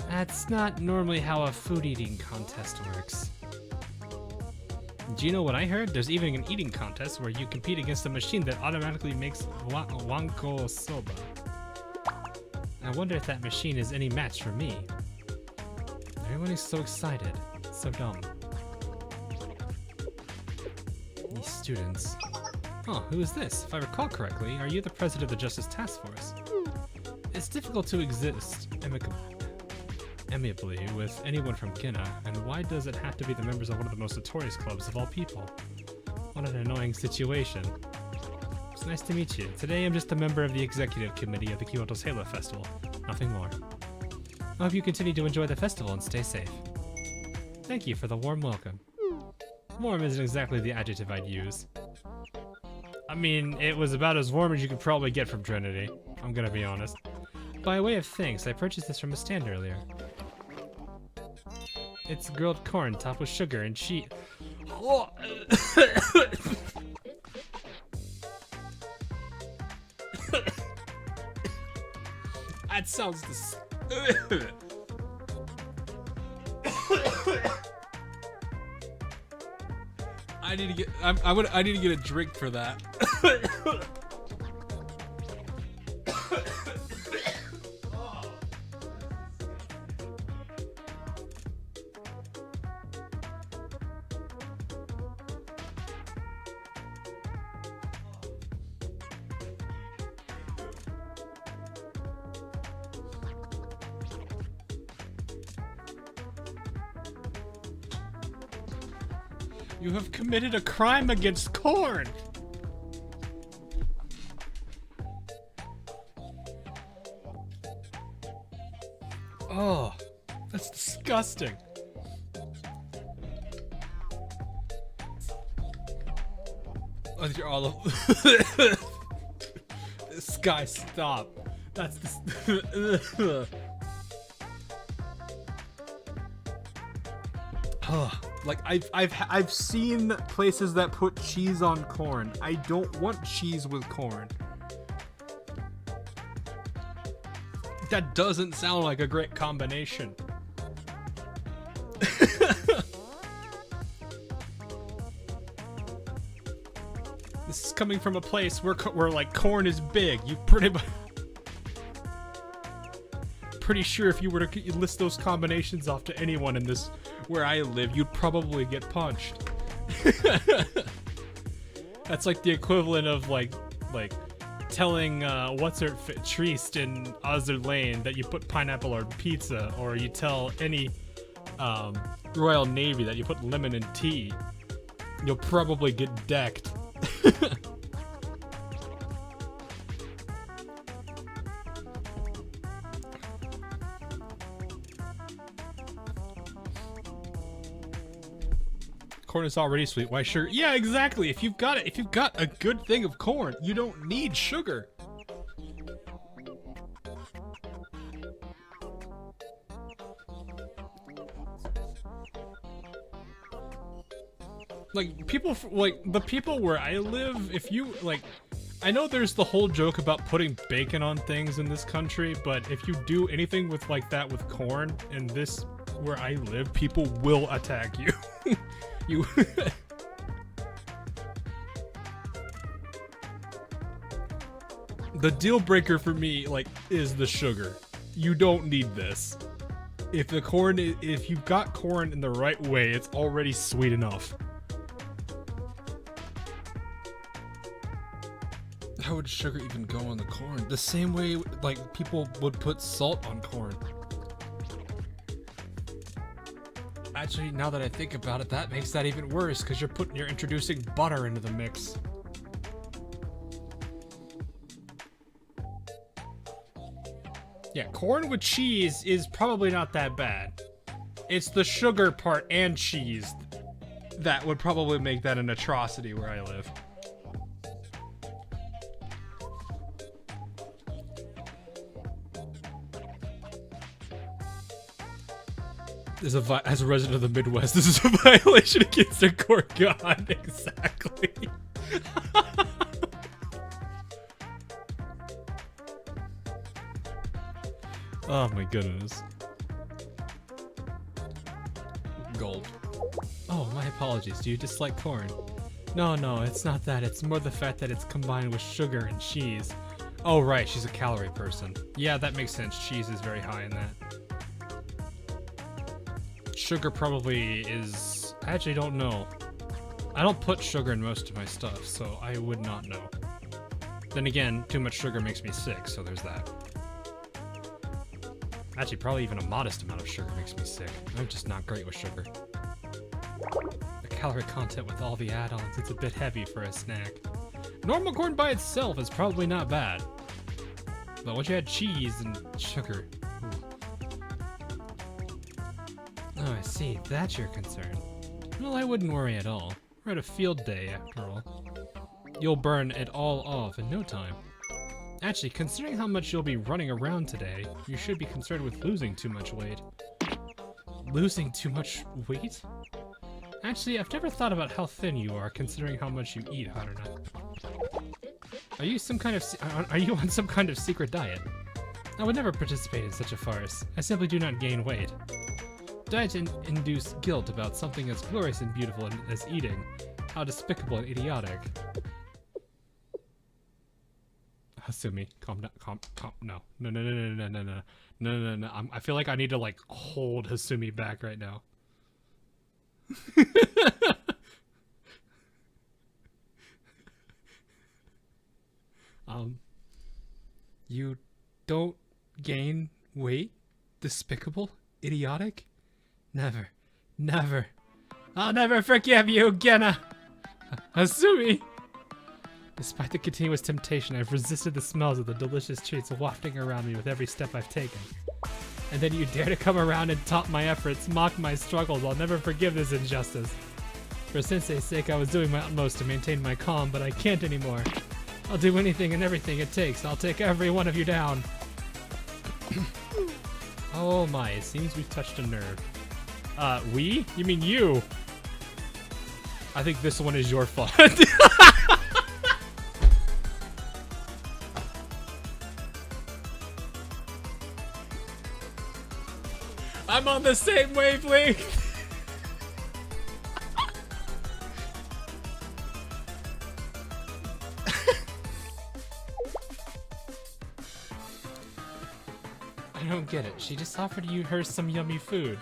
[SPEAKER 2] That's not normally how a food eating contest works. Do you know what I heard? There's even an eating contest where you compete against a machine that automatically makes wanko soba. I wonder if that machine is any match for me. Everyone is so excited. So dumb. These students. Oh, who is this? If I recall correctly, are you the president of the Justice Task Force? It's difficult to exist amiably with anyone from Ghana, and why does it have to be the members of one of the most notorious clubs of all people? What an annoying situation. It's nice to meet you. Today I'm just a member of the executive committee of the Kyoto's Halo Festival. Nothing more. I hope you continue to enjoy the festival and stay safe. Thank you for the warm welcome. Warm isn't exactly the adjective I'd use. I mean, it was about as warm as you could probably get from Trinity. I'm gonna be honest. By way of thanks, I purchased this from a stand earlier. It's grilled corn topped with sugar and cheese. Oh. That sounds I need to get. I need to get a drink for that. You have committed a crime against corn! Oh, that's disgusting. Oh, you're all of this guy, stop. That's the like I've seen places that put cheese on corn. I don't want cheese with corn. That doesn't sound like a great combination. This is coming from a place where like corn is big. You pretty sure if you were to list those combinations off to anyone in this where I live, you'd probably get punched. That's like the equivalent of like telling Triest in Ozzer Lane that you put pineapple on pizza, or you tell any Royal Navy that you put lemon in tea. You'll probably get decked. Corn is already sweet. Why sugar? Yeah, exactly. If you've got a good thing of corn, you don't need sugar. Like the people where I live, if you like, I know there's the whole joke about putting bacon on things in this country, but if you do anything with like that with corn in this where I live, people will attack you. You The deal breaker for me, like, is the sugar. You don't need this. If the corn, if you've got corn in the right way, it's already sweet enough. How would sugar even go on the corn? The same way, like, people would put salt on corn. Actually, now that I think about it, that makes that even worse, because you're introducing butter into the mix. Yeah, corn with cheese is probably not that bad. It's the sugar part and cheese that would probably make that an atrocity where I live. As a resident of the Midwest, this is a violation against our core god. Exactly. Oh my goodness. Gold. Oh, my apologies. Do you dislike corn? No, it's not that. It's more the fact that it's combined with sugar and cheese. Oh, right. She's a calorie person. Yeah, that makes sense. Cheese is very high in that. Sugar probably is... I actually don't know. I don't put sugar in most of my stuff, so I would not know. Then again, too much sugar makes me sick, so there's that. Actually, probably even a modest amount of sugar makes me sick. I'm just not great with sugar. The calorie content with all the add-ons, it's a bit heavy for a snack. Normal corn by itself is probably not bad. But once you add cheese and sugar... Oh, I see. If that's your concern. Well, I wouldn't worry at all. We're at a field day, after all. You'll burn it all off in no time. Actually, considering how much you'll be running around today, you should be concerned with losing too much weight. Losing too much weight? Actually, I've never thought about how thin you are, considering how much you eat, Haruna. Are you on some kind of secret diet? I would never participate in such a farce. I simply do not gain weight. Diets induce guilt about something as glorious and beautiful as eating. How despicable and idiotic. Hasumi, calm down, no. I feel like I need to, like, hold Hasumi back right now. You don't gain weight? Despicable? Idiotic? Never. I'll never forgive you, Genna! Hasumi! Despite the continuous temptation, I've resisted the smells of the delicious treats wafting around me with every step I've taken. And then you dare to come around and taunt my efforts, mock my struggles. I'll never forgive this injustice. For Sensei's sake, I was doing my utmost to maintain my calm, but I can't anymore. I'll do anything and everything it takes. I'll take every one of you down. Oh my, it seems we've touched a nerve. We? You mean you? I think this one is your fault. I'm on the same wavelength. I don't get it. She just offered her some yummy food.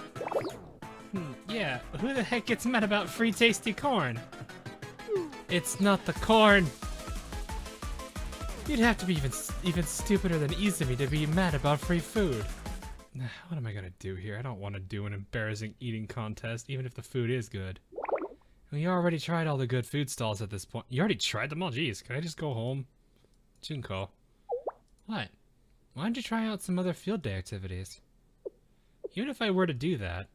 [SPEAKER 2] Yeah, who the heck gets mad about free tasty corn? It's not the corn. You'd have to be even stupider than Izumi to be mad about free food. What am I gonna do here? I don't want to do an embarrassing eating contest, even if the food is good. We already tried all the good food stalls at this point. You already tried them all? Jeez, can I just go home? Junko. What? Why don't you try out some other field day activities? Even if I were to do that...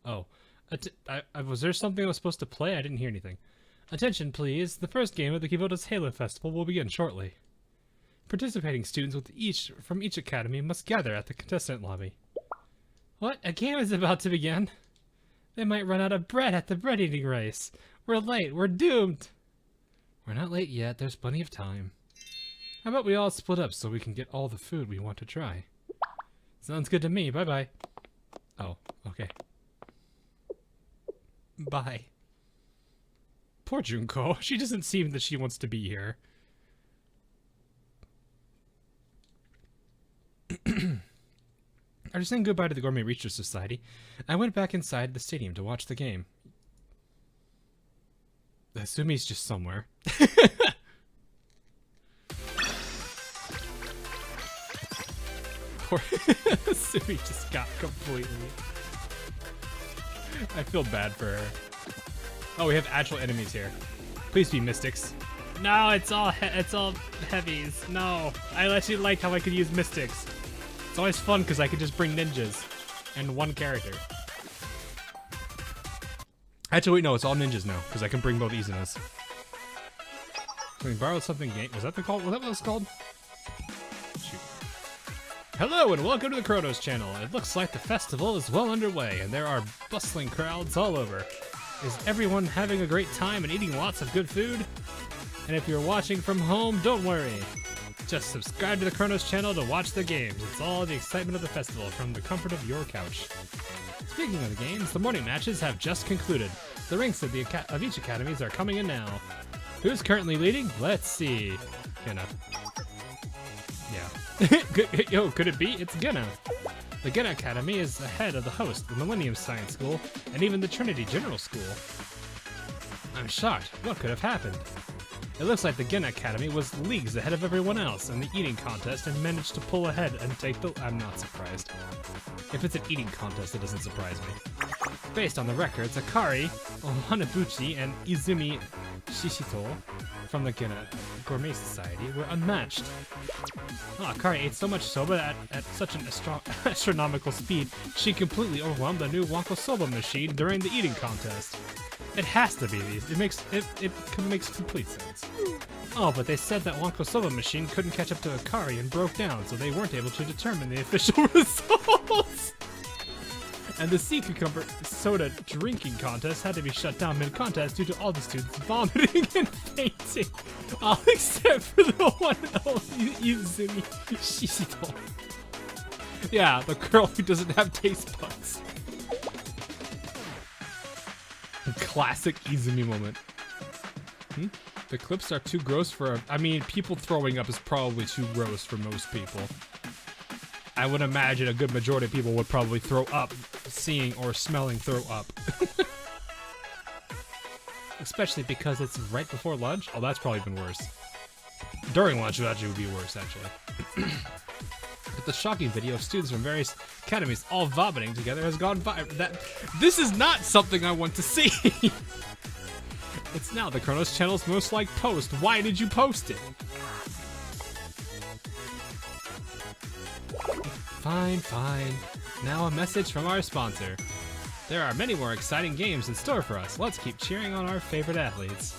[SPEAKER 2] Oh. Was there something I was supposed to play? I didn't hear anything. Attention, please. The first game of the Kivota's Halo Festival will begin shortly. Participating students from each academy must gather at the contestant lobby. What? A game is about to begin? They might run out of bread at the bread eating race. We're late. We're doomed. We're not late yet. There's plenty of time. How about we all split up so we can get all the food we want to try? Sounds good to me. Bye-bye. Oh, okay. Bye. Poor Junko. She doesn't seem that she wants to be here. After saying goodbye to the Gourmet Society, I went back inside the stadium to watch the game. Sumi's just somewhere. Poor Sumi just got completely... I feel bad for her. Oh, we have actual enemies here. Please be mystics. No, it's all heavies. No, I actually liked how I could use mystics. It's always fun because I could just bring ninjas and one character. Actually, wait, no, it's all ninjas now because I can bring both Izunas. So we borrowed something. Was that what it's called? Shoot. Hello and welcome to the Kronos channel. It looks like the festival is well underway and there are bustling crowds all over. Is everyone having a great time and eating lots of good food? And if you're watching from home, don't worry. Just subscribe to the Kronos channel to watch the games. It's all the excitement of the festival from the comfort of your couch. Speaking of the games, the morning matches have just concluded. The ranks of each academies are coming in now. Who's currently leading? Let's see. Gena. Yeah. Yo, could it be? It's Gena. The Gena Academy is ahead of the host, the Millennium Science School, and even the Trinity General School. I'm shocked. What could have happened? It looks like the Gena Academy was leagues ahead of everyone else in the eating contest and managed to pull ahead and take the... I'm not surprised. If it's an eating contest, it doesn't surprise me. Based on the records, Akari, Hanabuchi, and Izumi Shishito from the Gena Gourmet Society were unmatched. Oh, Akari ate so much soba at such an astronomical speed, she completely overwhelmed the new Wanko Soba machine during the eating contest. It has to be these. It makes complete sense. Oh, but they said that Wanko Soba machine couldn't catch up to Akari and broke down, so they weren't able to determine the official results. And the sea cucumber soda drinking contest had to be shut down mid-contest due to all the students vomiting and fainting. All except for the one and only Izumi Shishito. Yeah, the girl who doesn't have taste buds. Classic Izumi moment. The clips are too gross for... I mean, people throwing up is probably too gross for most people. I would imagine a good majority of people would probably throw up seeing or smelling throw up. Especially because it's right before lunch. Oh, that's probably even worse. During lunch it actually would be worse, actually. But the shocking video of students from various academies all vomiting together has gone viral. This is not something I want to see. It's now the Kronos channel's most liked post. Why did you post it? Fine, fine. Now a message from our sponsor. There are many more exciting games in store for us. Let's keep cheering on our favorite athletes.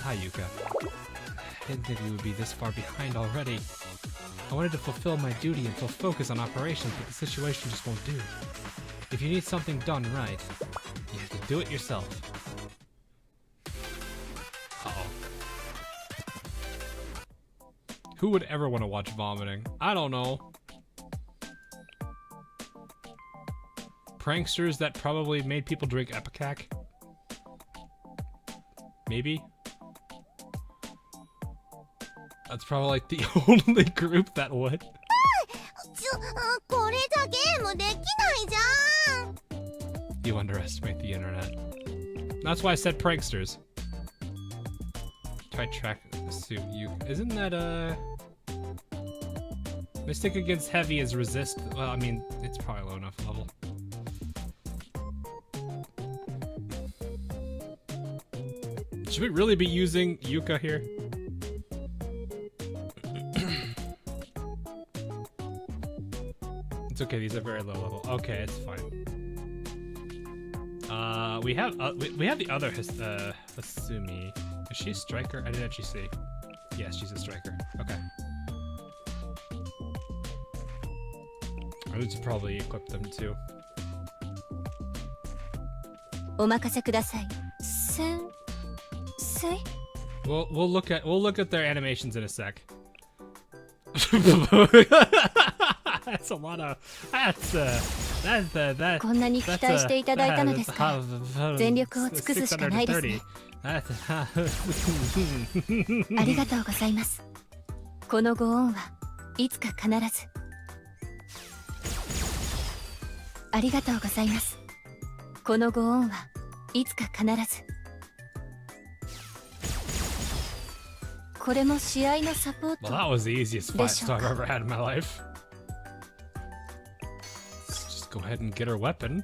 [SPEAKER 2] Hi, Yuka. I didn't think we would be this far behind already. I wanted to fulfill my duty and focus on operations, but the situation just won't do. If you need something done right, you have to do it yourself. Uh-oh. Who would ever want to watch vomiting? I don't know. Pranksters that probably made people drink Epicac? Maybe? That's probably like the only group that would. You underestimate the internet. That's why I said pranksters. Try track suit you. Isn't that Mystic against heavy is resist. Well, I mean, it's probably low enough level. Should we really be using Yuka here? It's okay, these are very low level. Okay, it's fine. We have the other Hasumi. Is she a striker? I didn't actually see. Yes, she's a striker. Okay. I would probably equip them too. We'll look at their animations in a sec. That's a lot of. That's
[SPEAKER 3] こんなに期待していただいたのですから全力を尽くすしかないですね。ありがとうございます。このご恩はいつか必ず。ありがとうございます。このご恩はいつか必ず。これも試合のサポート。
[SPEAKER 2] Well, that was the easiest fight style I've ever had in my life. Let's just go ahead and get her weapon.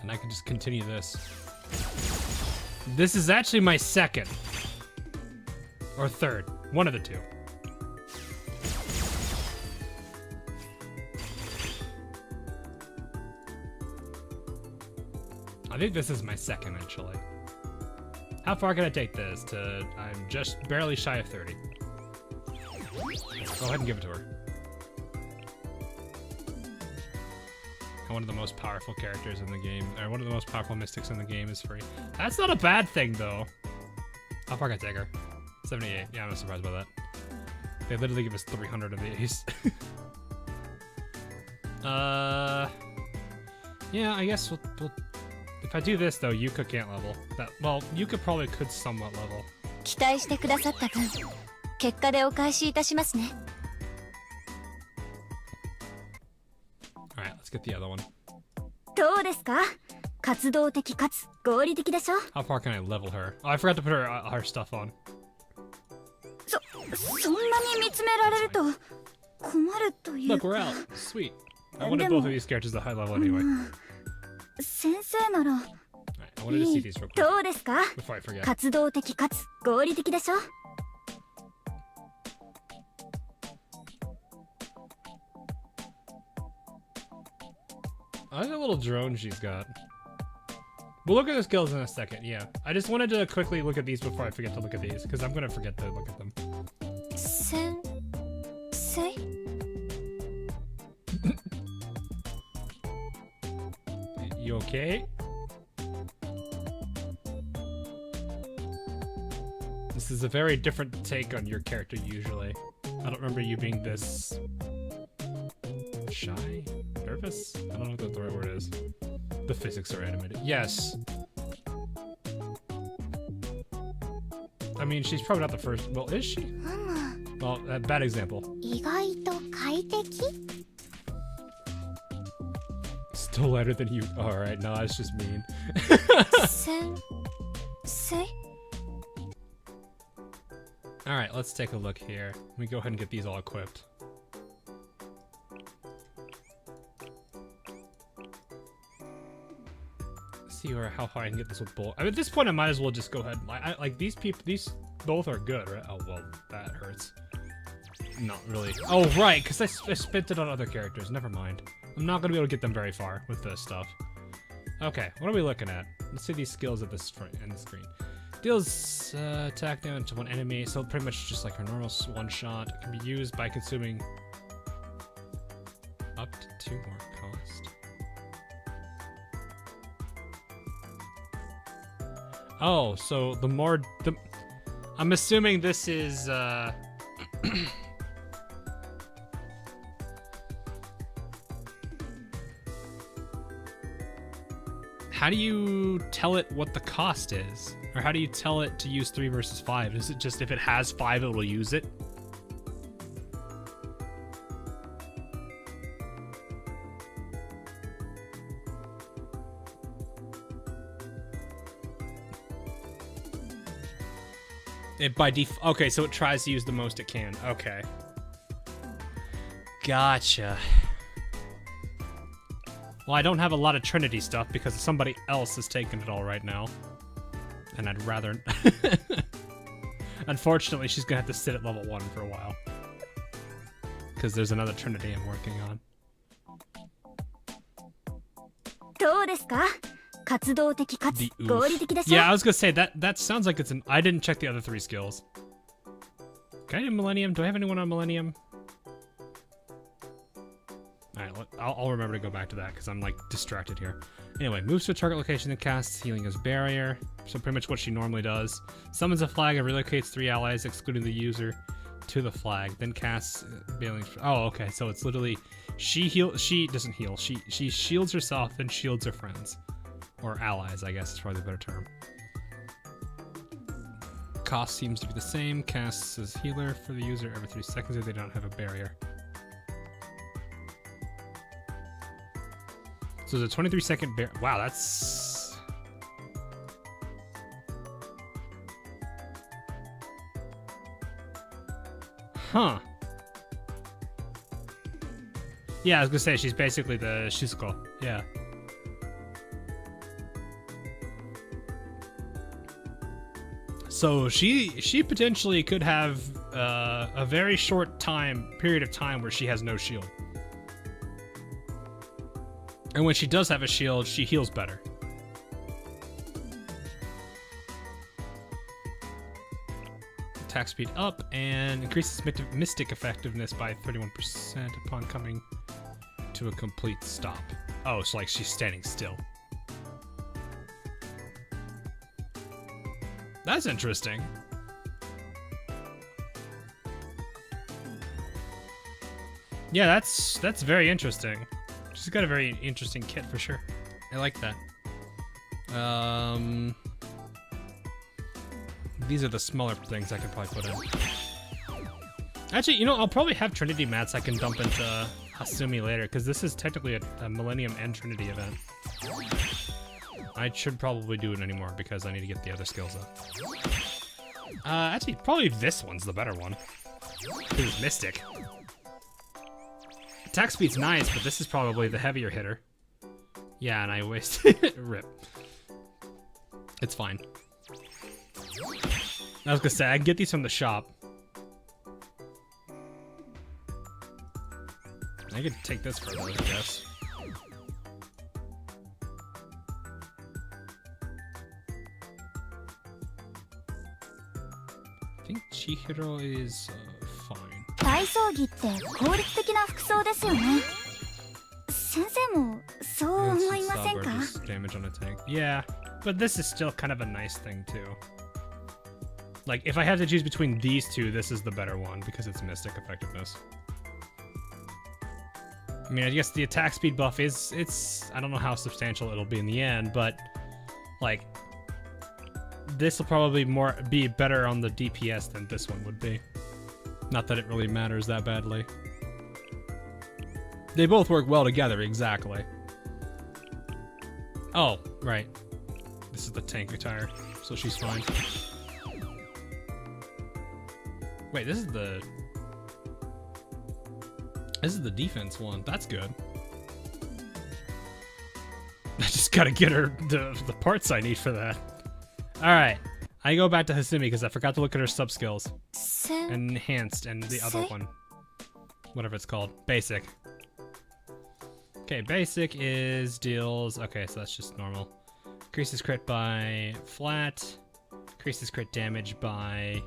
[SPEAKER 3] And
[SPEAKER 2] I can just continue this. This is actually my second. Or third. One of the two. I think this is my second, actually. How far can I take this? I'm just barely shy of 30. Go ahead and give it to her. One of the most powerful characters in the game, or one of the most powerful mystics in the game is free. That's not a bad thing, though. How far can I take her? 78. Yeah, I'm not surprised by that. They literally give us 300 of these. Yeah, I guess we'll if I do this, though, Yuka can't level. Well, Yuka probably could somewhat level.
[SPEAKER 3] 期待してくださった分、結果でお返しいたしますね。
[SPEAKER 2] Alright, let's get the other one.
[SPEAKER 1] どうですか？活動的かつ合理的でしょ？
[SPEAKER 2] How far can I level her? Oh, I forgot to put her stuff on.
[SPEAKER 1] そんなに見つめられると困るというか。
[SPEAKER 2] Look, we're out. Sweet. I wanted both of these characters at high level anyway.
[SPEAKER 1] 先生なら。
[SPEAKER 2] Alright, I wanted to see these real quick
[SPEAKER 1] どうですか？
[SPEAKER 2] before I forget.
[SPEAKER 1] 活動的かつ合理的でしょ？
[SPEAKER 2] I like the little drone she's got. We'll look at the skills in a second, yeah. I just wanted to quickly look at these before I forget to look at these, because I'm gonna forget to look at them.
[SPEAKER 3] Sensei?
[SPEAKER 2] You okay? This is a very different take on your character usually. I don't remember you being this shy? Nervous? I don't know what the right word is. The physics are animated. Yes. I mean, she's probably not the first. Well, is she? Well, bad example.
[SPEAKER 1] 意外と快適？
[SPEAKER 2] Still lighter than you. Alright, no, that's just mean.
[SPEAKER 3] Sensei?
[SPEAKER 2] Alright, let's take a look here. Let me go ahead and get these all equipped. See how high I can get this with both. I mean, at this point, I might as well just go ahead. Like these people, these both are good, right? Oh well, that hurts. Not really. Oh right, because I spent it on other characters. Never mind. I'm not gonna be able to get them very far with this stuff. Okay, what are we looking at? Let's see these skills at this in the screen. Deals attack damage to one enemy, so pretty much just like her normal one shot. It can be used by consuming up to 2 more cost. Oh, so the more I'm assuming this is how do you tell it what the cost is? Or how do you tell it to use 3 versus 5? Is it just if it has 5 it will use it? Okay, so it tries to use the most it can. Okay. Gotcha. Well, I don't have a lot of Trinity stuff because somebody else is taking it all right now. And I'd rather... Unfortunately, she's gonna have to sit at level 1 for a while. Because there's another Trinity I'm working on.
[SPEAKER 1] どうですか？活動的かつ合理的でしょ？
[SPEAKER 2] Yeah, I was gonna say that sounds like it's an... I didn't check the other 3 skills. Can I do Millennium? Do I have anyone on Millennium? Alright, I'll remember to go back to that because I'm like distracted here. Anyway, moves to a target location and casts Healing as Barrier. So pretty much what she normally does. Summons a flag and relocates 3 allies excluding the user. to the flag, then casts Bailing. Oh, okay. So it's literally she doesn't heal. She shields herself and shields her friends. Or allies, I guess is probably the better term. Cost seems to be the same. Casts as healer for the user every 3 seconds if they don't have a barrier. So there's a 23-second barrier. Wow, that's... Huh. Yeah, I was gonna say, she's basically the Shizuko. Yeah. So she potentially could have a very short period of time where she has no shield. And when she does have a shield, she heals better. Attack speed up and increases mystic effectiveness by 31% upon coming to a complete stop. Oh, so like she's standing still. That's interesting. Yeah, that's very interesting. She's got a very interesting kit for sure. I like that. These are the smaller things I can probably put in. Actually, you know, I'll probably have Trinity mats I can dump into Hasumi later, because this is technically a Millennium and Trinity event. I should probably do it anymore because I need to get the other skills up. Actually, probably this one's the better one. Because it's Mystic. Attack speed's nice, but this is probably the heavier hitter. Yeah, and I wasted rip. It's fine. I was gonna say, I can get these from the shop. I could take this further, I guess. I think Chihiro is fine.
[SPEAKER 1] 体操着って効率的な服装ですよね。先生もそう思いませんか?
[SPEAKER 2] Damage on a tank. Yeah, but this is still kind of a nice thing too. Like, if I had to choose between these two, this is the better one because it's Mystic effectiveness. I mean, I guess the attack speed buff it's I don't know how substantial it'll be in the end, but like this will probably be better on the DPS than this one would be. Not that it really matters that badly. They both work well together, exactly. Oh, right. This is the tank attire, so she's fine. Wait, this is the defense one. That's good. I just gotta get her the parts I need for that. Alright. I go back to Hasumi because I forgot to look at her sub skills. Enhanced and the other one. Whatever it's called. Basic. Okay, basic is deals. Okay, so that's just normal. Increases crit by flat. Increases crit damage by...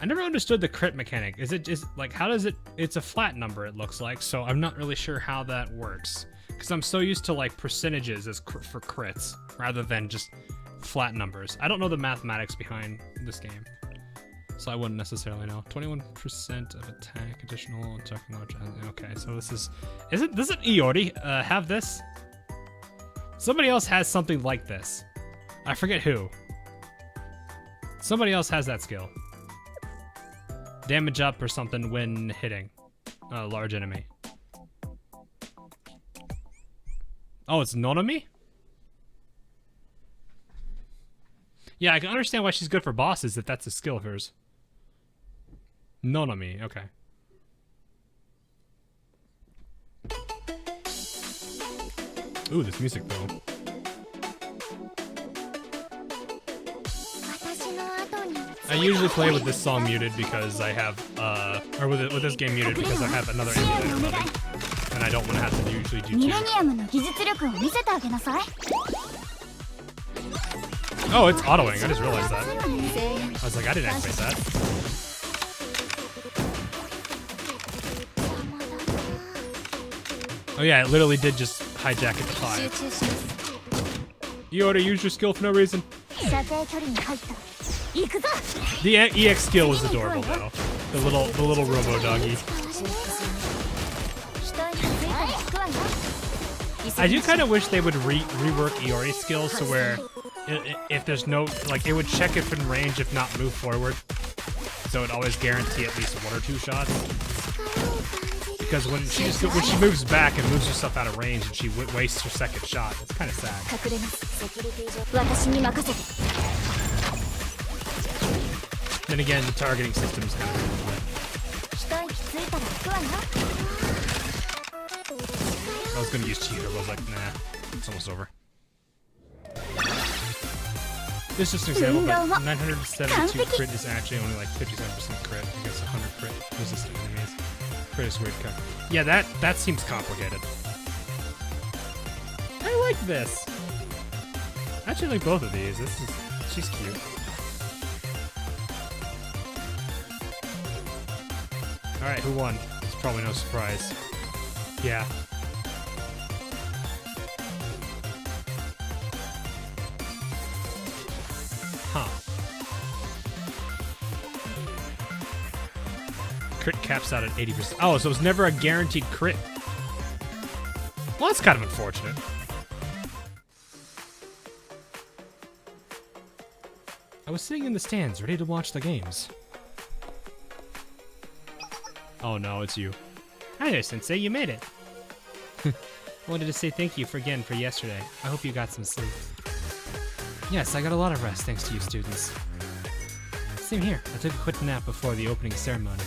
[SPEAKER 2] I never understood the crit mechanic. Is like, how does it... It's a flat number, it looks like, so I'm not really sure how that works. Because I'm so used to, like, percentages as for crits, rather than just flat numbers. I don't know the mathematics behind this game, so I wouldn't necessarily know. 21% of attack, additional attack knowledge. Okay, so this is... Doesn't Iori have this? Somebody else has something like this. I forget who. Somebody else has that skill. Damage up or something when hitting a large enemy. Oh, it's Nonami? Yeah, I can understand why she's good for bosses if that's a skill of hers. Nonami, okay. Ooh, this music though. I usually play with this song muted because I have, or with this game muted because I have another emulator running, and I don't want to have to usually do two. Oh, it's autoing. I just realized that. I was like, I didn't activate that. Oh yeah, it literally did just hijack it to 5. You ought to use your skill for no reason. The EX skill was adorable though. The little robo doggy. I do kind of wish they would rework Iori's skills to where if there's no, like, it would check if in range, if not move forward. So it'd always guarantee at least 1 or 2 shots. Because when she moves back and moves herself out of range and she wastes her second shot, it's kind of sad. Then again, the targeting system's kind of I was gonna use cheater, but I was like, nah, it's almost over. This is just an example, but 972 crit is actually only like 57% crit against 100 crit resistant enemies. Crit is weird cut. Yeah, that seems complicated. I like this. I actually like both of these. She's cute. Alright, who won? It's probably no surprise. Yeah. Huh. Crit caps out at 80%. Oh, so it's never a guaranteed crit. Well, that's kind of unfortunate. I was sitting in the stands, ready to watch the games. Oh no, it's you. Hi there, Sensei, you made it. I wanted to say thank you for yesterday. I hope you got some sleep. Yes, I got a lot of rest thanks to you students. Same here. I took a quick nap before the opening ceremony.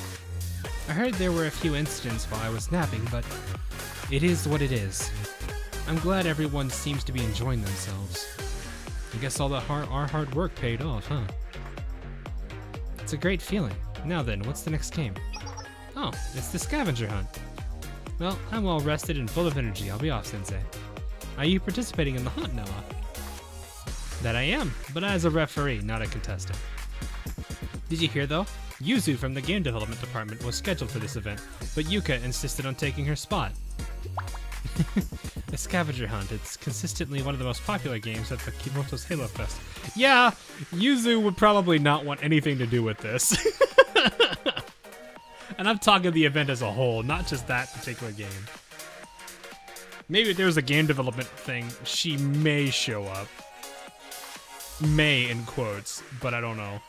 [SPEAKER 2] I heard there were a few incidents while I was napping, but it is what it is. I'm glad everyone seems to be enjoying themselves. I guess all our hard work paid off, huh? It's a great feeling. Now then, what's the next game? Oh, it's the Scavenger hunt. Well, I'm all rested and full of energy. I'll be off, Sensei. Are you participating in the hunt, Noah? That I am, but as a referee, not a contestant. Did you hear, though? Yuzu from the game development department was scheduled for this event, but Yuka insisted on taking her spot. The Scavenger hunt, it's consistently one of the most popular games at the Kimoto's Halo Fest. Yeah, Yuzu would probably not want anything to do with this. And I'm talking the event as a whole, not just that particular game. Maybe if there was a game development thing, she may show up. May in quotes, but I don't know.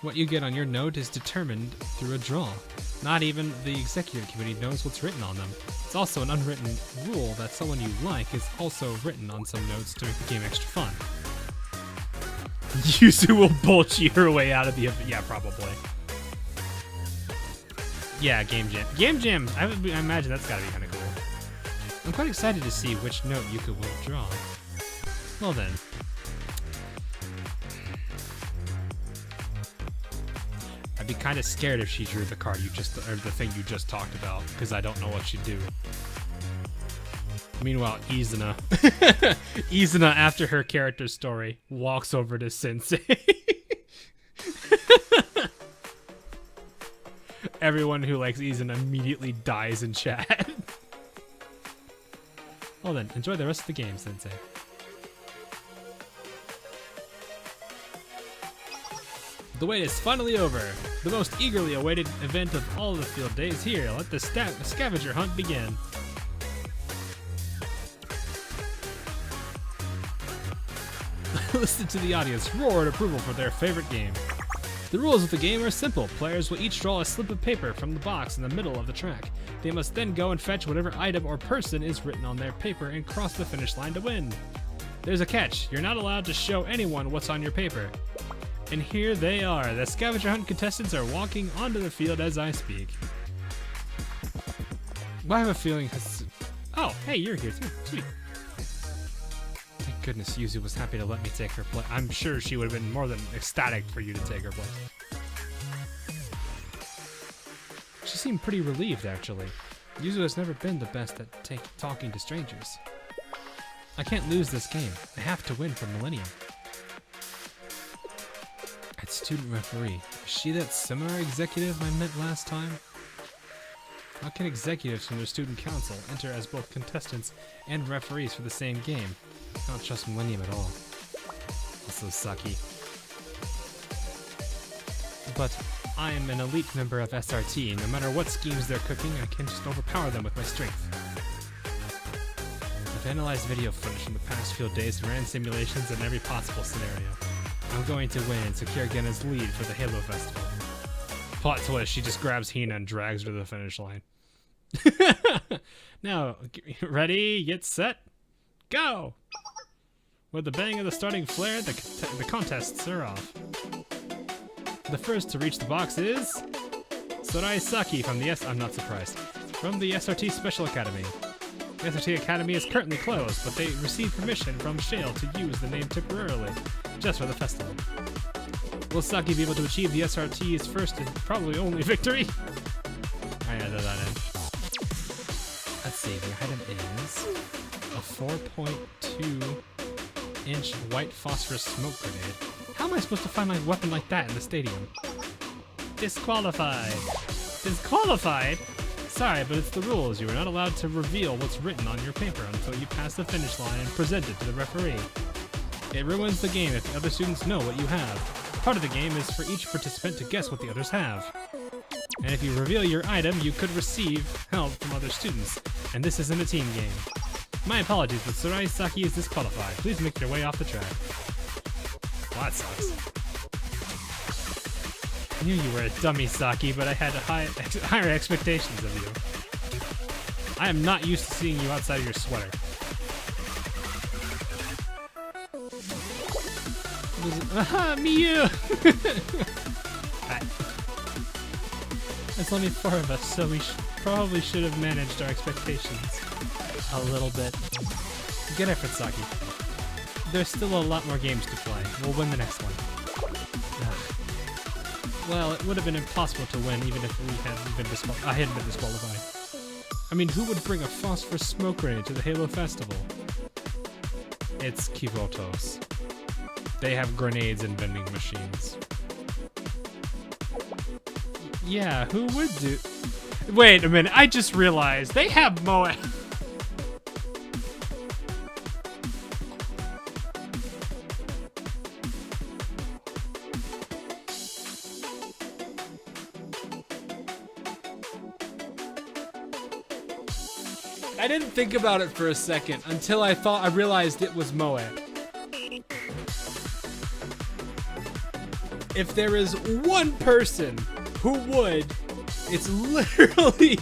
[SPEAKER 2] What you get on your note is determined through a draw. Not even the executive committee knows what's written on them. It's also an unwritten rule that someone you like is also written on some notes to make the game extra fun. Yuzu will bullshit her way out of the event. Yeah, probably. Yeah, Game Jam. Game Jam, I imagine that's gotta be kind of cool. I'm quite excited to see which note Yuka will draw. Well then. I'd be kind of scared if she drew the card or the thing you just talked about, because I don't know what she'd do. Meanwhile, Izuna, Izuna, after her character story, walks over to Sensei. Everyone who likes Izuna immediately dies in chat. Well then, enjoy the rest of the game, Sensei. The wait is finally over. The most eagerly awaited event of all the field days here. Let the scavenger hunt begin. Listen to the audience roar in approval for their favorite game. The rules of the game are simple. Players will each draw a slip of paper from the box in the middle of the track. They must then go and fetch whatever item or person is written on their paper and cross the finish line to win. There's a catch. You're not allowed to show anyone what's on your paper. And here they are. The scavenger hunt contestants are walking onto the field as I speak. I have a feeling... Oh, hey, you're here too. Sweet. Thank goodness Yuzu was happy to let me take her place. I'm sure she would have been more than ecstatic for you to take her place. She seemed pretty relieved, actually. Yuzu has never been the best at talking to strangers. I can't lose this game. I have to win for Millennium. At student referee, is she that seminar executive I met last time? How can executives from their student council enter as both contestants and referees for the same game? I don't trust Millennium at all. impressive, Saki. But I am an elite member of SRT. No matter what schemes they're cooking, I can just overpower them with my strength. I've analyzed video footage from the past few days and ran simulations in every possible scenario. I'm going to win and secure Genna's lead for the Halo Festival. Plot twist, she just grabs Hina and drags her to the finish line. Now, ready, get set, go! With the bang of the starting flare, the contests are off. The first to reach the box is Sorai Saki from the I'm not surprised. From the SRT Special Academy. The SRT Academy is currently closed, but they received permission from Shale to use the name temporarily, just for the festival. Will Saki be able to achieve the SRT's first and probably only victory? I added that in. Let's see, the item is a 4.2-inch white phosphorus smoke grenade. How am I supposed to find a weapon like that in the stadium? Disqualified. Disqualified? Sorry, but it's the rules. You are not allowed to reveal what's written on your paper until you pass the finish line and present it to the referee. It ruins the game if the other students know what you have. Part of the game is for each participant to guess what the others have. And if you reveal your item, you could receive help from other students. And this isn't a team game. My apologies, but Sorai Saki is disqualified. Please make your way off the track. Well, that sucks. I knew you were a dummy, Saki, but I had higher expectations of you. I am not used to seeing you outside of your sweater. Aha, Miyu! There's only 4 of us, so we probably should have managed our expectations a little bit. Good effort, Saki. There's still a lot more games to play. We'll win the next one. Well, it would have been impossible to win even if we hadn't been disqualified. I mean, who would bring a phosphorus smoke grenade to the Halo Festival? It's Kivotos. They have grenades and vending machines. Yeah, who would do... Wait a minute, I just realized they have Moe. I didn't think about it for a second until I realized it was Moe. If there is one person who would, it's literally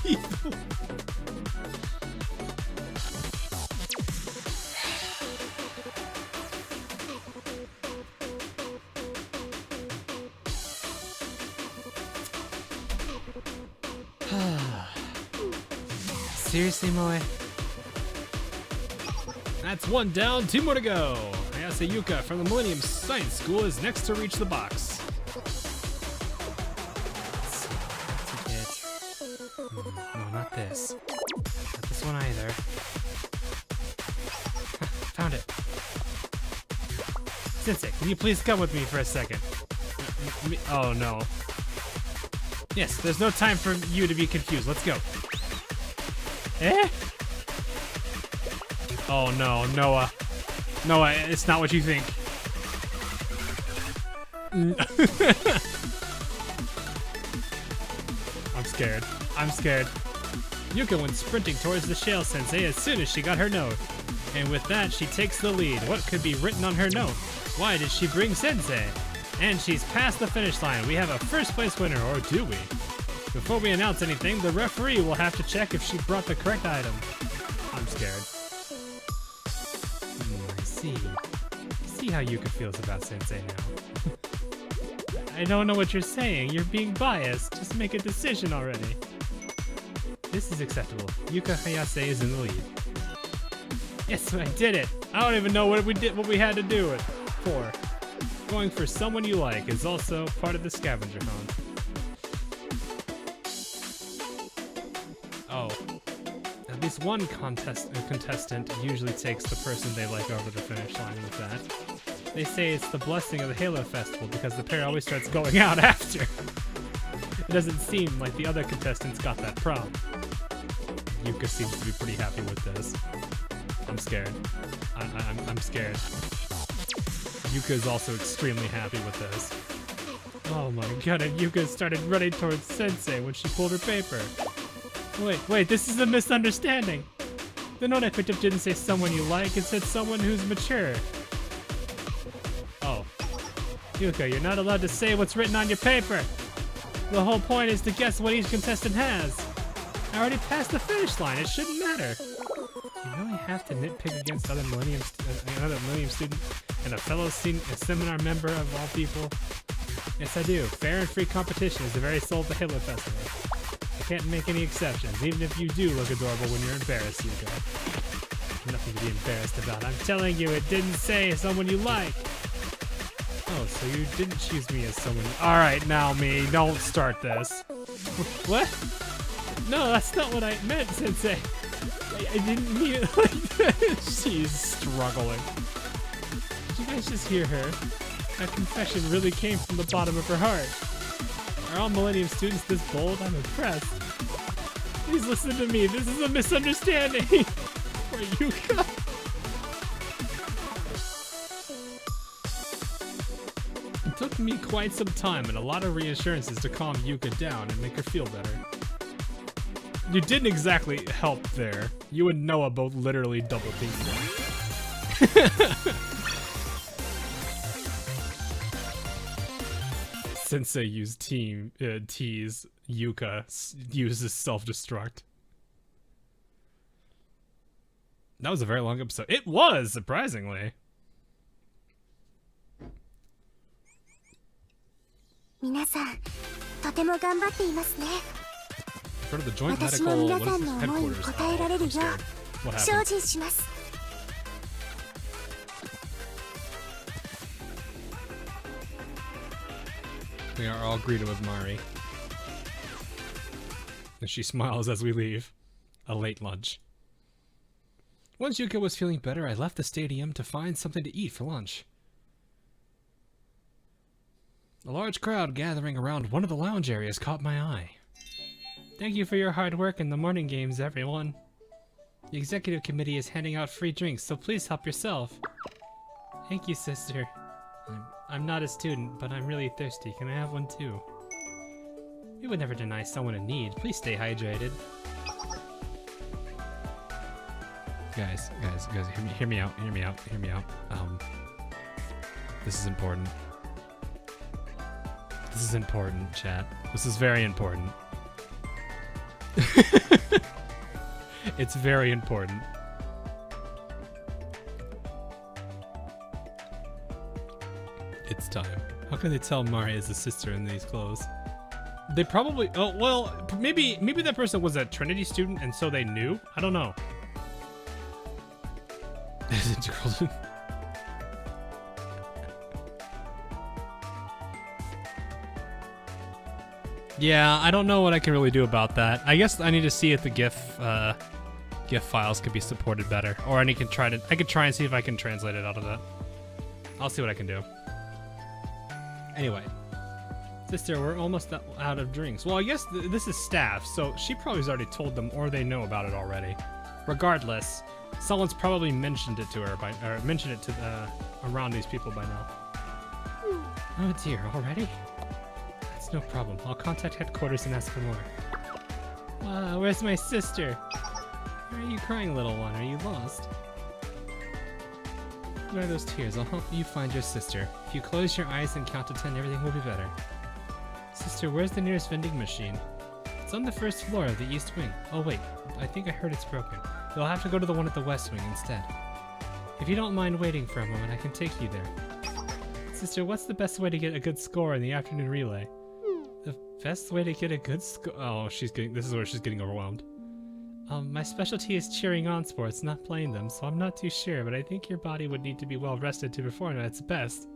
[SPEAKER 2] Seriously, Moe? That's 1 down, 2 more to go. Ayase Yuka from the Millennium Science School is next to reach the box. No, not this. Not this one either. Found it. Sensei, can you please come with me for a second? Oh no. Yes, there's no time for you to be confused. Let's go. Eh? Oh no, Noah. Noah, it's not what you think. I'm scared. I'm scared. Yuka went sprinting towards the Shale Sensei as soon as she got her note. And with that, she takes the lead. What could be written on her note? Why did she bring Sensei? And she's past the finish line. We have a first place winner, or do we? Before we announce anything, the referee will have to check if she brought the correct item. I'm scared. I see. I see how Yuka feels about Sensei now. I don't know what you're saying. You're being biased. Just make a decision already. This is acceptable. Yuka Hayase is in the lead. Yes, I did it. I don't even know what we had to do it for. Going for someone you like is also part of the scavenger hunt. Oh. At least one contestant usually takes the person they like over the finish line with that. They say it's the blessing of the Halo Festival because the pair always starts going out after. It doesn't seem like the other contestants got that problem. Yuka seems to be pretty happy with this. I'm scared. I'm scared. Yuka is also extremely happy with this. Oh my god, and Yuka started running towards Sensei when she pulled her paper. Wait, this is a misunderstanding. The note I picked up didn't say someone you like, it said someone who's mature. Oh. Yuka, you're not allowed to say what's written on your paper. The whole point is to guess what each contestant has. I already passed the finish line, it shouldn't matter. You really have to nitpick against another Millennium student and a fellow seminar member of all people? Yes, I do. Fair and free competition is the very soul of the Halo Festival. I can't make any exceptions, even if you do look adorable when you're embarrassed, Yuka. Nothing to be embarrassed about. I'm telling you, it didn't say someone you like. Oh, so you didn't choose me as someone. Alright, now me, don't start this. What? No, that's not what I meant, Sensei. I didn't mean it like that. She's struggling. Did you guys just hear her? That confession really came from the bottom of her heart. Are all Millennium students this bold? I'm impressed. Please listen to me. This is a misunderstanding. For Yuka. It took me quite some time and a lot of reassurances to calm Yuka down and make her feel better. You didn't exactly help there. You and Noah both literally double teamed her. Sensei used tease. Yuka uses self-destruct. That was a very long episode. It was, surprisingly. Part of the joint medical, what is this, headquarters? I'm scared. What happened? We are all greeted with Mari. And she smiles as we leave. A late lunch. Once Yuka was feeling better, I left the stadium to find something to eat for lunch. A large crowd gathering around one of the lounge areas caught my eye. Thank you for your hard work in the morning games, everyone. The executive committee is handing out free drinks, so please help yourself. Thank you, sister. I'm not a student, but I'm really thirsty. Can I have one too? We would never deny someone in need. Please stay hydrated. Guys, hear me out. This is important. This is important, chat. This is very important. It's very important. It's time. How can they tell Mari is the sister in these clothes? They probably... Oh, well, maybe that person was a Trinity student and so they knew? I don't know. Yeah, I don't know what I can really do about that. I guess I need to see if the GIF files could be supported better, or I could try and see if I can translate it out of that. I'll see what I can do. Anyway, sister, we're almost out of drinks. Well, I guess this is staff, so she probably has already told them, or they know about it already. Regardless, someone's probably mentioned it to her or mentioned it to around these people by now. Oh dear, already? No problem. I'll contact headquarters and ask for more. Wow, where's my sister? Why are you crying, little one? Are you lost? Where are those tears? I'll help you find your sister. If you close your eyes and count to 10, everything will be better. Sister, where's the nearest vending machine? It's on the first floor of the east wing. Oh wait, I think I heard it's broken. You'll have to go to the one at the west wing instead. If you don't mind waiting for a moment, I can take you there. Sister, what's the best way to get a good score in the afternoon relay? The best way to get a good score... Oh, this is where she's getting overwhelmed. My specialty is cheering on sports, not playing them, so I'm not too sure, but I think your body would need to be well rested to perform at its best.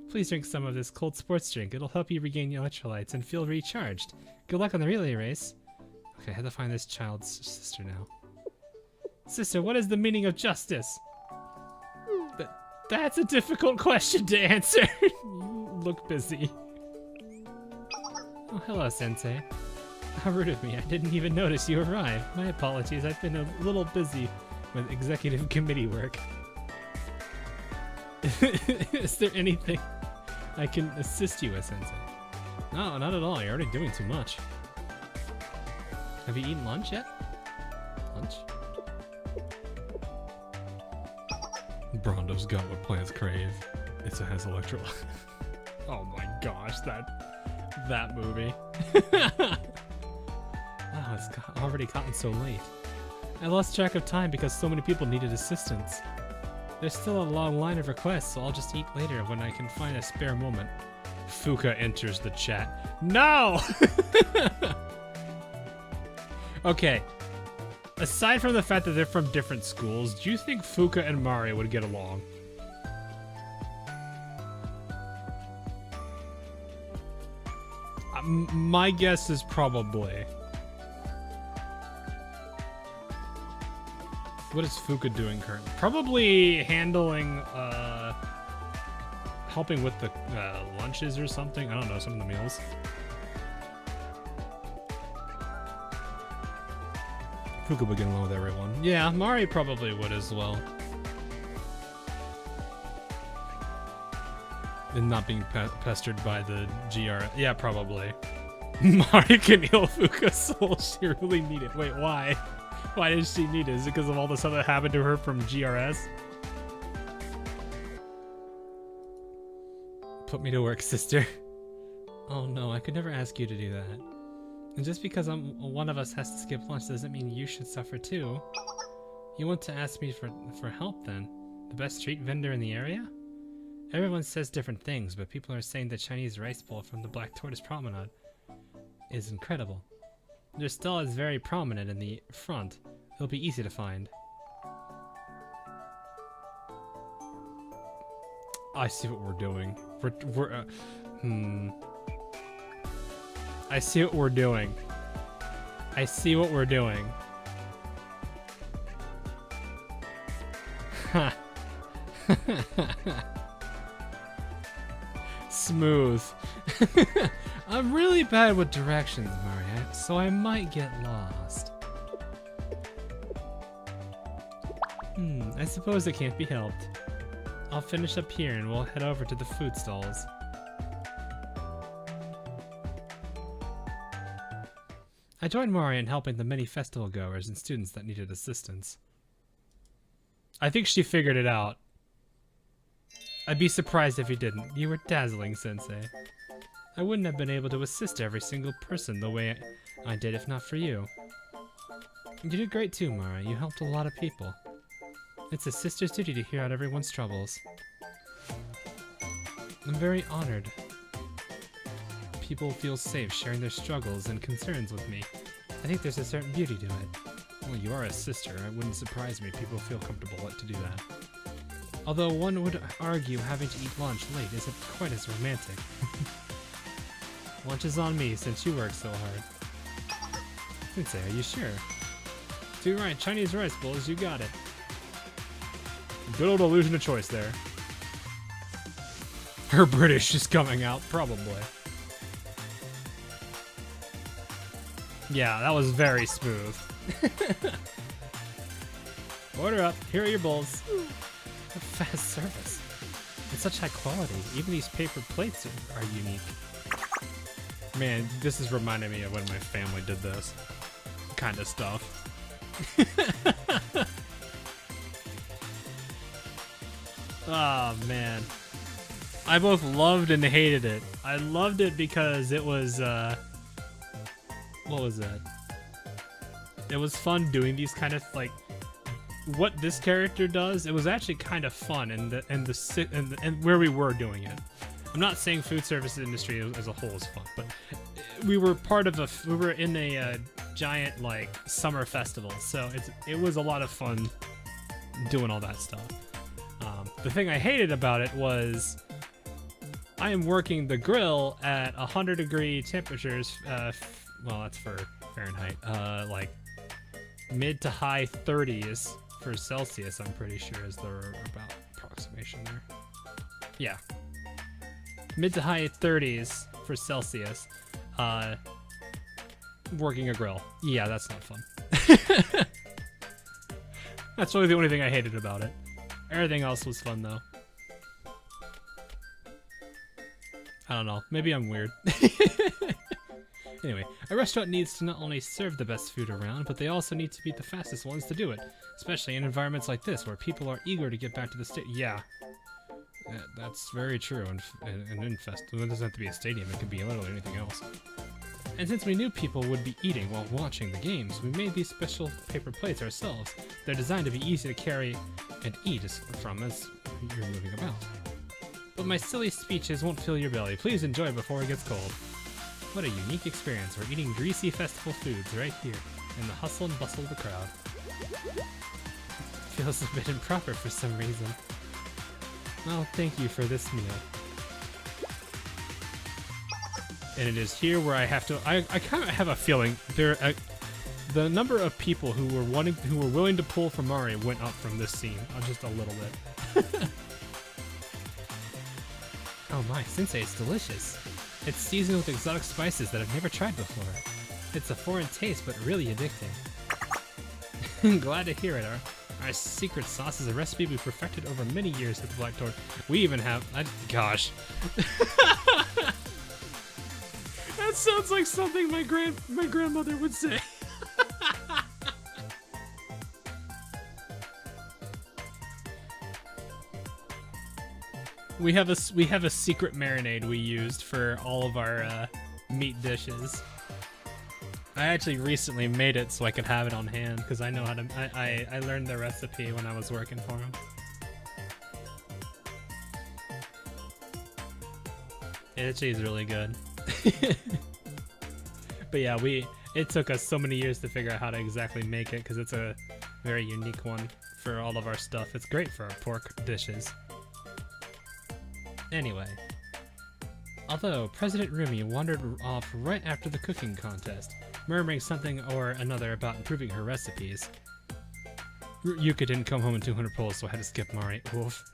[SPEAKER 2] Please drink some of this cold sports drink. It'll help you regain your electrolytes and feel recharged. Good luck on the relay race. Okay, I have to find this child's sister now. Sister, what is the meaning of justice? That's a difficult question to answer. You look busy. Oh, hello, Sensei. How rude of me. I didn't even notice you arrived. My apologies. I've been a little busy with executive committee work. Is there anything I can assist you with, Sensei? No, not at all. You're already doing too much. Have you eaten lunch yet? Lunch? Brondo's got what plants crave. It has electrolyte. Oh my gosh, that movie. Oh, it's already gotten so late. I lost track of time because so many people needed assistance. There's still a long line of requests, so I'll just eat later when I can find a spare moment. Fuka enters the chat. No! Okay. Aside from the fact that they're from different schools, do you think Fuka and Mari would get along? My guess is probably. What is Fuka doing currently? Probably handling, helping with the lunches or something. I don't know, some of the meals. Fuka would get along with everyone. Yeah, Mari probably would as well. And not being pestered by the GR. Yeah, probably. Mari can heal Fuka's soul. She really needed. Wait, why? Why did she need it? Is it because of all the stuff that happened to her from GRS? Put me to work, sister. Oh no, I could never ask you to do that. And just because one of us has to skip lunch doesn't mean you should suffer too. You want to ask me for help then? The best street vendor in the area? Everyone says different things, but people are saying the Chinese rice bowl from the Black Tortoise Promenade is incredible. Their stall is very prominent in the front. It'll be easy to find. I see what we're doing. I see what we're doing. I see what we're doing. Ha. Smooth. I'm really bad with directions, Maria, so I might get lost. I suppose it can't be helped. I'll finish up here and we'll head over to the food stalls. I joined Mari in helping the many festival goers and students that needed assistance. I think she figured it out. I'd be surprised if you didn't. You were dazzling, Sensei. I wouldn't have been able to assist every single person the way I did if not for you. You did great too, Mara. You helped a lot of people. It's a sister's duty to hear out everyone's troubles. I'm very honored. People feel safe sharing their struggles and concerns with me. I think there's a certain beauty to it. Well, you are a sister. It wouldn't surprise me people feel comfortable to do that. Although one would argue having to eat lunch late isn't quite as romantic. Lunch is on me since you work so hard. Sensei, are you sure? Too right, Chinese rice bowls, you got it. Good old illusion of choice there. Her British is coming out, probably. Yeah, that was very smooth. Order up, here are your bowls. What fast service. It's such high quality. Even these paper plates are unique. Man, this is reminding me of when my family did this kind of stuff. Oh man. I both loved and hated it. I loved it because it was, what was that? It was fun doing these kind of, like, what this character does. It was actually kind of fun and where we were doing it. I'm not saying food service industry as a whole is fun, but we were part of we were in a giant, like, summer festival, so it was a lot of fun doing all that stuff. The thing I hated about it was I am working the grill at 100-degree temperatures. Well, that's for Fahrenheit. Like mid to high 30s for Celsius. I'm pretty sure is the about approximation there. Yeah, mid to high 30s for Celsius. Working a grill. Yeah, that's not fun. That's really the only thing I hated about it. Everything else was fun though. I don't know. Maybe I'm weird. Anyway, a restaurant needs to not only serve the best food around, but they also need to be the fastest ones to do it. Especially in environments like this, where people are eager to get back to the Yeah. That's very true. And in Fest, it doesn't have to be a stadium. It could be literally anything else. And since we knew people would be eating while watching the games, we made these special paper plates ourselves. They're designed to be easy to carry and eat from as you're moving about. But my silly speeches won't fill your belly. Please enjoy before it gets cold. What a unique experience. We're eating greasy festival foods right here in the hustle and bustle of the crowd. Feels a bit improper for some reason. Well, thank you for this meal. And it is here where I have to. I kind of have a feeling the number of people who were willing to pull for Mario went up from this scene just a little bit. Oh my, Sensei, it's delicious. It's seasoned with exotic spices that I've never tried before. It's a foreign taste, but really addicting. Glad to hear it. Our secret sauce is a recipe we perfected over many years at the Black Torch. We even have. Gosh. That sounds like something my grandmother would say. We have a secret marinade we used for all of our meat dishes. I actually recently made it so I could have it on hand because I know how to. I learned the recipe when I was working for him. It actually is really good. But yeah, it took us so many years to figure out how to exactly make it because it's a very unique one for all of our stuff. It's great for our pork dishes. Anyway, although President Rumi wandered off right after the cooking contest, murmuring something or another about improving her recipes. Yuka didn't come home in 200 pulls, so I had to skip Mari. Oof.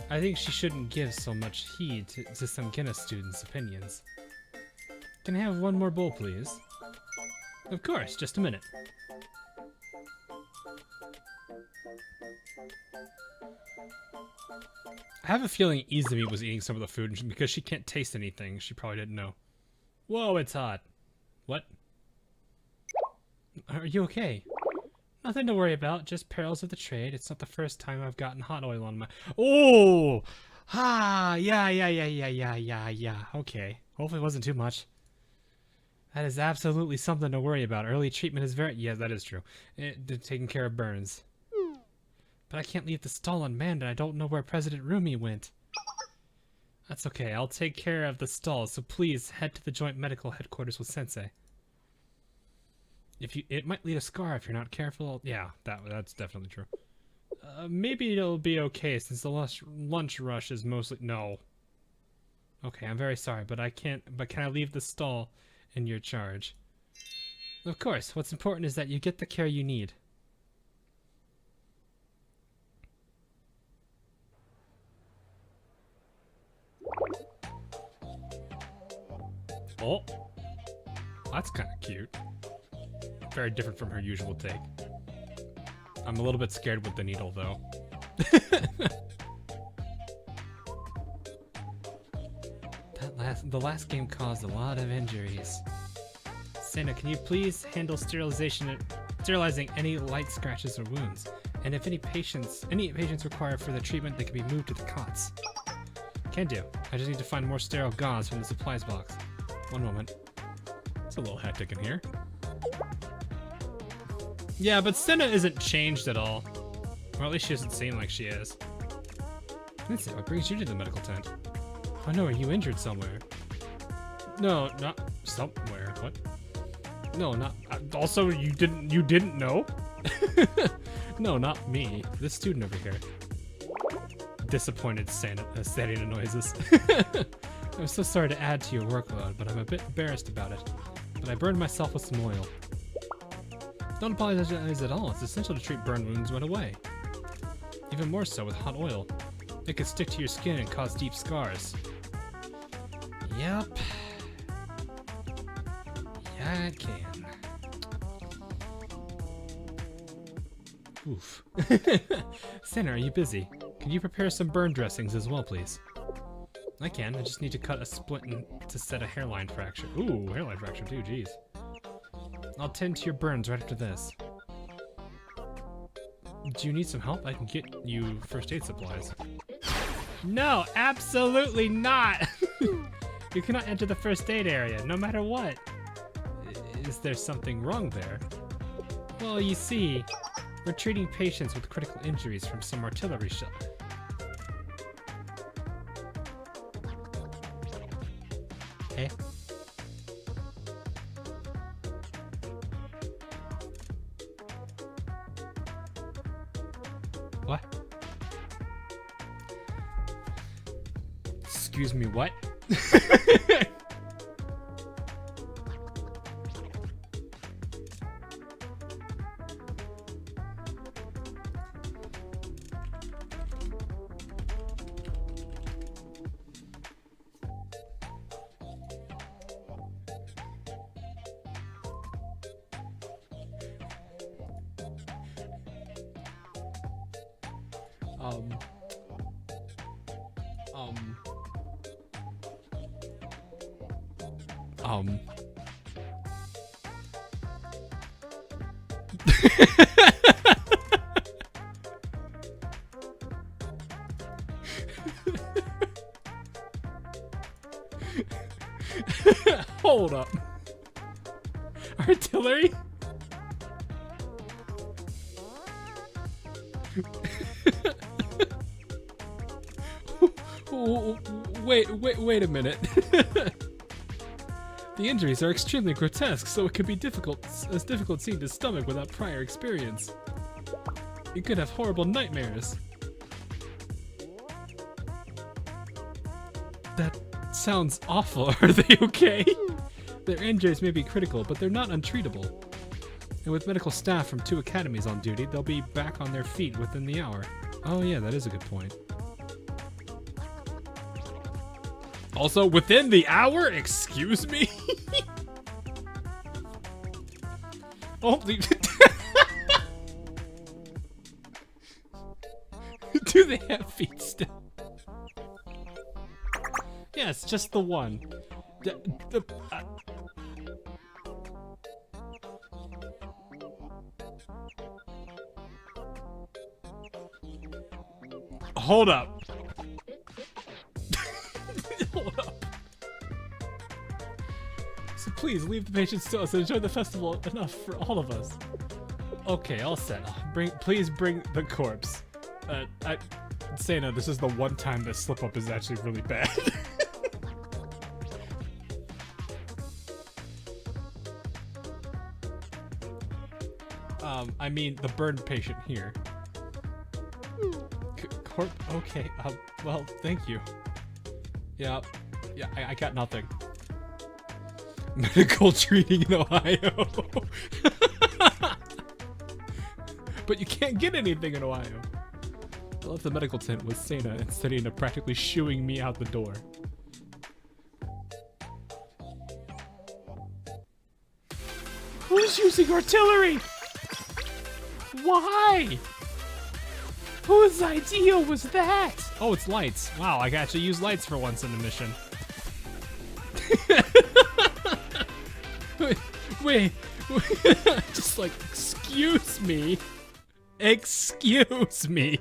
[SPEAKER 2] I think she shouldn't give so much heed to some Guinness students' opinions. Can I have one more bowl, please? Of course, just a minute. I have a feeling Izumi was eating some of the food, and because she can't taste anything, she probably didn't know. Whoa, it's hot. What? Are you okay? Nothing to worry about, just perils of the trade. It's not the first time I've gotten hot oil on my... Oh! Ah, yeah. Okay. Hopefully it wasn't too much. That is absolutely something to worry about. Early treatment is very... Yeah, that is true. Taking care of burns. But I can't leave the stall unmanned, and I don't know where President Rumi went. That's okay, I'll take care of the stall, so please head to the joint medical headquarters with Sensei. It might leave a scar if you're not careful. Yeah, that's definitely true. Maybe it'll be okay since the lunch rush is mostly... No. Okay, I'm very sorry, but I can't... But can I leave the stall in your charge? Of course, what's important is that you get the care you need. Oh, that's kind of cute. Very different from her usual take. I'm a little bit scared with the needle, though. The last game caused a lot of injuries. Santa, can you please handle sterilizing any light scratches or wounds? And if any patients require further treatment, they can be moved to the cots. Can do. I just need to find more sterile gauze from the supplies box. One moment. It's a little hectic in here. Yeah, but Senna isn't changed at all. Or at least she doesn't seem like she is. Let's see, what brings you to the medical tent? Oh no, are you injured somewhere? No, not somewhere. What? No, not... Also, you didn't know? No, not me. This student over here. Disappointed Santa noises. I'm so sorry to add to your workload, but I'm a bit embarrassed about it. But I burned myself with some oil. Don't apologize at all. It's essential to treat burn wounds right away. Even more so with hot oil. It can stick to your skin and cause deep scars. Yep. Yeah, it can. Oof. Santa, are you busy? Can you prepare some burn dressings as well, please? I can. I just need to cut a split to set a hairline fracture. Ooh, hairline fracture too, jeez. I'll tend to your burns right after this. Do you need some help? I can get you first aid supplies. No, absolutely not! You cannot enter the first aid area, no matter what. Is there something wrong there? Well, you see, we're treating patients with critical injuries from some artillery shell. Eh? What? Excuse me, what? Hold up. Artillery? Wait a minute. The injuries are extremely grotesque, so it could be difficult seeing the stomach without prior experience. You could have horrible nightmares. That sounds awful. Are they okay? Their injuries may be critical, but they're not untreatable. And with medical staff from 2 academies on duty, they'll be back on their feet within the hour. Oh yeah, that is a good point. Also, within the hour? Excuse me? Only... Do they have feet still? Yes, just the one. Hold up. Hold up. So please leave the patients to us and enjoy the festival enough for all of us. Okay, all set. Please bring the corpse. Sana, this is the one time that slip up is actually really bad. I mean the burned patient here. Okay, well, thank you. Yeah, I got nothing. Medical treating in Ohio. But you can't get anything in Ohio. I left the medical tent with Sana and Serena practically shooing me out the door. Who's using artillery? Why? Whose idea was that? Oh, it's lights. Wow, I can actually use lights for once in the mission. wait. Just like, excuse me. Excuse me.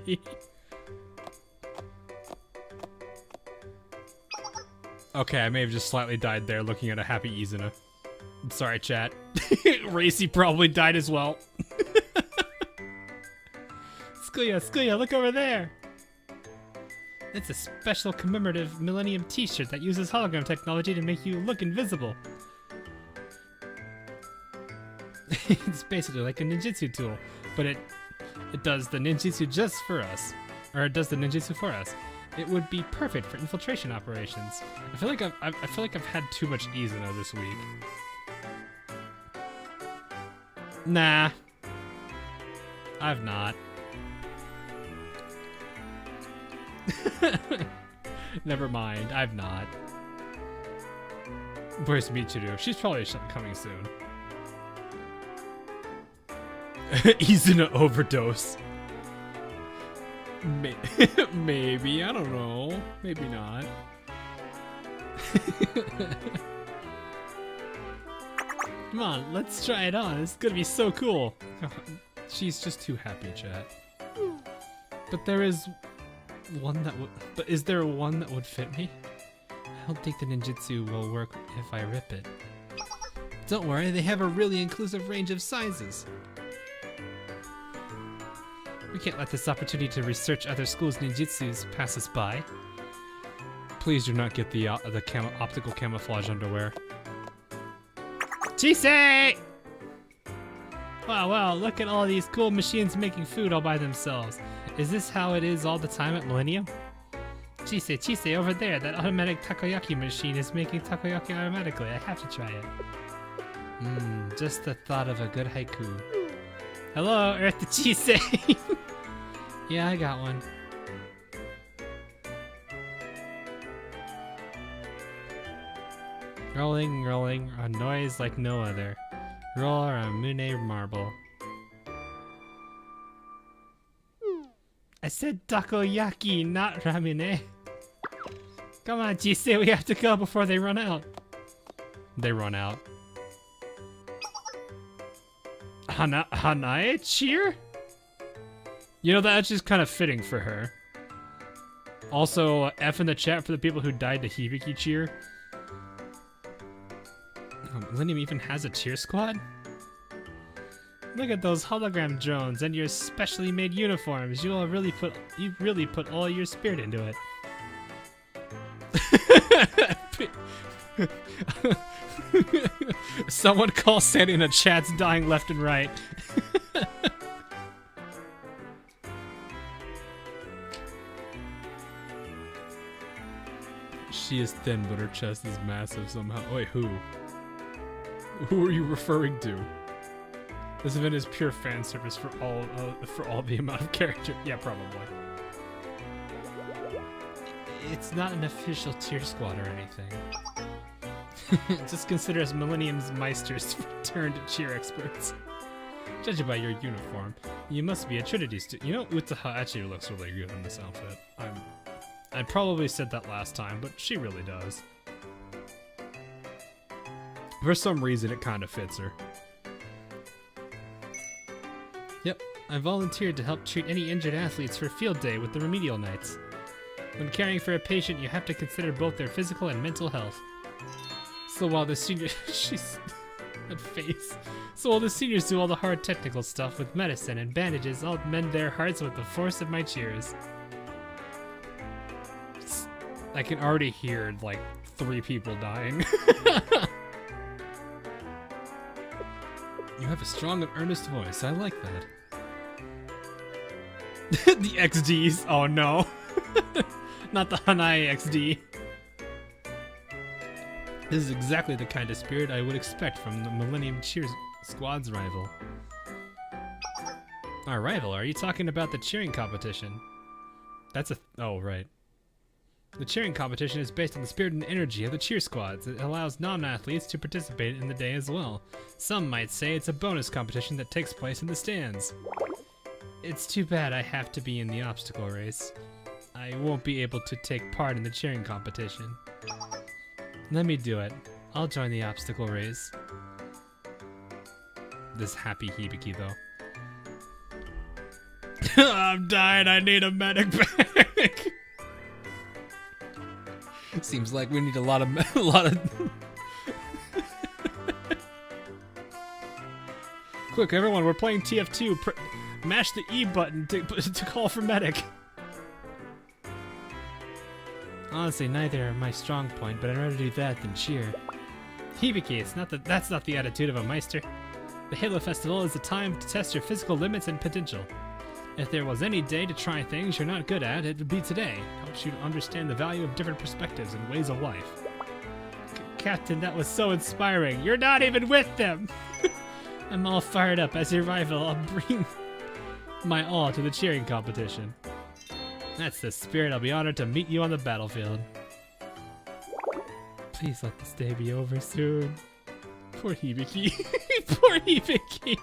[SPEAKER 2] Okay, I may have just slightly died there looking at a happy Izuna. I'm sorry, chat. Racy probably died as well. Skuya, look over there! It's a special commemorative Millennium t-shirt that uses hologram technology to make you look invisible. It's basically like a ninjutsu tool, but it does the ninjutsu just for us. Or it does the ninjutsu for us. It would be perfect for infiltration operations. I feel like I've had too much Izuna this week. Nah. I've not. Never mind, I've not. Where's Michiru? She's probably coming soon. Izuna overdose. Maybe, I don't know. Maybe not. Come on, let's try it on. It's gonna be so cool. She's just too happy, chat. But there is one that would. But is there one that would fit me? I don't think the ninjutsu will work if I rip it. Don't worry, they have a really inclusive range of sizes. We can't let this opportunity to research other schools' ninjutsus pass us by. Please do not get the optical camouflage underwear. Chisei! Wow, look at all these cool machines making food all by themselves. Is this how it is all the time at Millennium? Chisei, over there, that automatic takoyaki machine is making takoyaki automatically. I have to try it. Just the thought of a good haiku. Hello, Earth to Chisei! Yeah, I got one. Rolling, a noise like no other. Roll a Mune marble. I said takoyaki, not ramen. Come on, Jisei, we have to go before they run out. They run out. Hanae cheer? You know, that's just kind of fitting for her. Also, F in the chat for the people who died to Hibiki cheer. Millennium even has a cheer squad? Look at those hologram drones and your specially made uniforms. You really put all your spirit into it. Someone call Sandy in the chat's dying left and right. She is thin, but her chest is massive somehow. Wait, who? Who are you referring to? This event is pure fan service for all the amount of character. Yeah, probably. It's not an official tier squad or anything. Just consider us Millennium's Meisters turned cheer experts. Judging by your uniform, you must be a Trinity student. You know, Utaha actually looks really good in this outfit. I probably said that last time, but she really does. For some reason, it kind of fits her. Yep, I volunteered to help treat any injured athletes for field day with the remedial nights. When caring for a patient, you have to consider both their physical and mental health. So while the seniors... that face. So while the seniors do all the hard technical stuff with medicine and bandages, I'll mend their hearts with the force of my cheers. I can already hear, like, 3 people dying. You have a strong and earnest voice. I like that. The XDs. Oh no. Not the Hanae XD. This is exactly the kind of spirit I would expect from the Millennium Cheers Squad's rival. Our rival? Are you talking about the cheering competition? That's a... oh, right. The cheering competition is based on the spirit and energy of the cheer squads. It allows non-athletes to participate in the day as well. Some might say it's a bonus competition that takes place in the stands. It's too bad I have to be in the obstacle race. I won't be able to take part in the cheering competition. Let me do it. I'll join the obstacle race. This happy Hibiki, though. I'm dying. I need a medic bag. Seems like we need a lot of Quick, everyone, we're playing TF2. Mash the E button to call for medic. Honestly, neither are my strong point, but I'd rather do that than cheer. Hibiki, that's not the attitude of a Meister. The Halo Festival is a time to test your physical limits and potential. If there was any day to try things you're not good at, it would be today. Helps you to understand the value of different perspectives and ways of life. Captain, that was so inspiring. You're not even with them! I'm all fired up. As your rival, I'll bring my all to the cheering competition. That's the spirit. I'll be honored to meet you on the battlefield. Please let this day be over soon. Poor Hibiki. Poor Hibiki.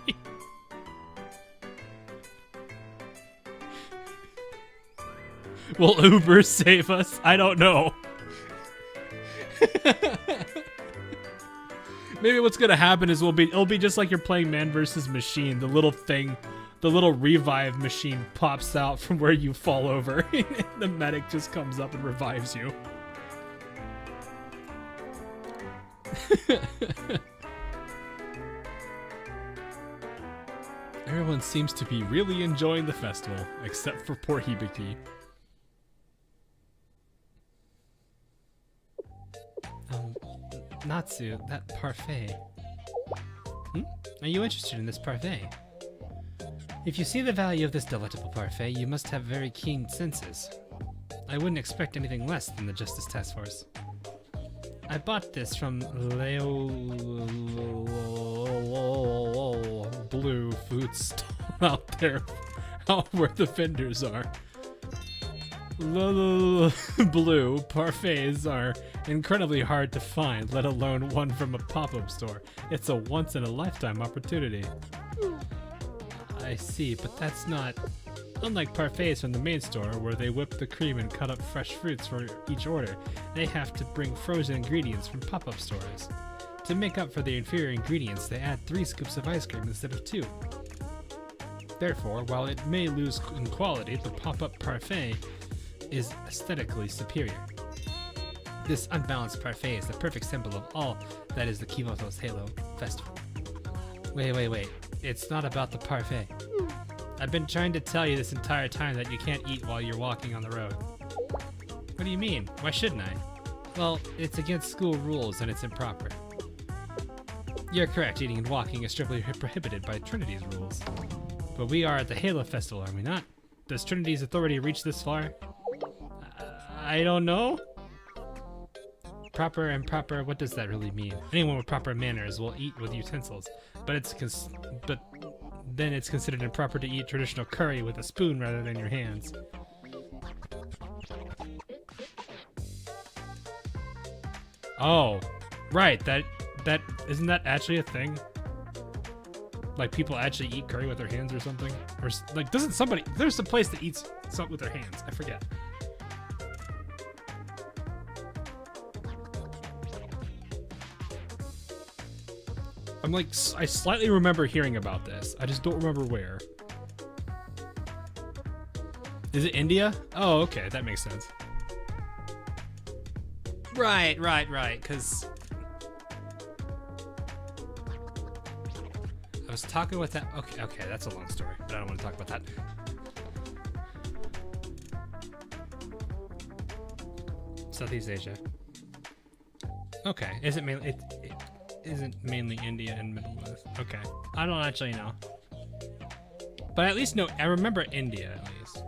[SPEAKER 2] Will Uber save us? I don't know. Maybe what's gonna happen is it'll be just like you're playing Man vs. Machine. The little thing, the little revive machine pops out from where you fall over. The medic just comes up and revives you. Everyone seems to be really enjoying the festival, except for poor Hibiki. Natsu, that parfait. Are you interested in this parfait? If you see the value of this delectable parfait, you must have very keen senses. I wouldn't expect anything less than the Justice Task Force. I bought this from Leo Blue food stall out there, out where the vendors are. Blue parfaits are incredibly hard to find, let alone one from a pop-up store. It's a once-in-a-lifetime opportunity. I see, but that's not... Unlike parfaits from the main store, where they whip the cream and cut up fresh fruits for each order, they have to bring frozen ingredients from pop-up stores. To make up for the inferior ingredients, they add 3 scoops of ice cream instead of 2. Therefore, while it may lose in quality, the pop-up parfait is aesthetically superior. This unbalanced parfait is the perfect symbol of all that is the Kimoto's Halo Festival. Wait. It's not about the parfait. I've been trying to tell you this entire time that you can't eat while you're walking on the road. What do you mean? Why shouldn't I? Well, it's against school rules and it's improper. You're correct, eating and walking is strictly prohibited by Trinity's rules. But we are at the Halo Festival, are we not? Does Trinity's authority reach this far? I don't know? Proper and proper, what does that really mean? Anyone with proper manners will eat with utensils, but then it's considered improper to eat traditional curry with a spoon rather than your hands. Oh, right, that isn't that actually a thing? Like people actually eat curry with their hands or something? Or like there's a place that eats something with their hands, I forget. I slightly remember hearing about this. I just don't remember where. Is it India? Oh, okay, that makes sense. Right, because... I was talking with that... Okay, that's a long story, but I don't want to talk about that. Southeast Asia. Okay, is it mainly... It isn't mainly India and Middle East. Okay, I don't actually know. But at least I remember India at least.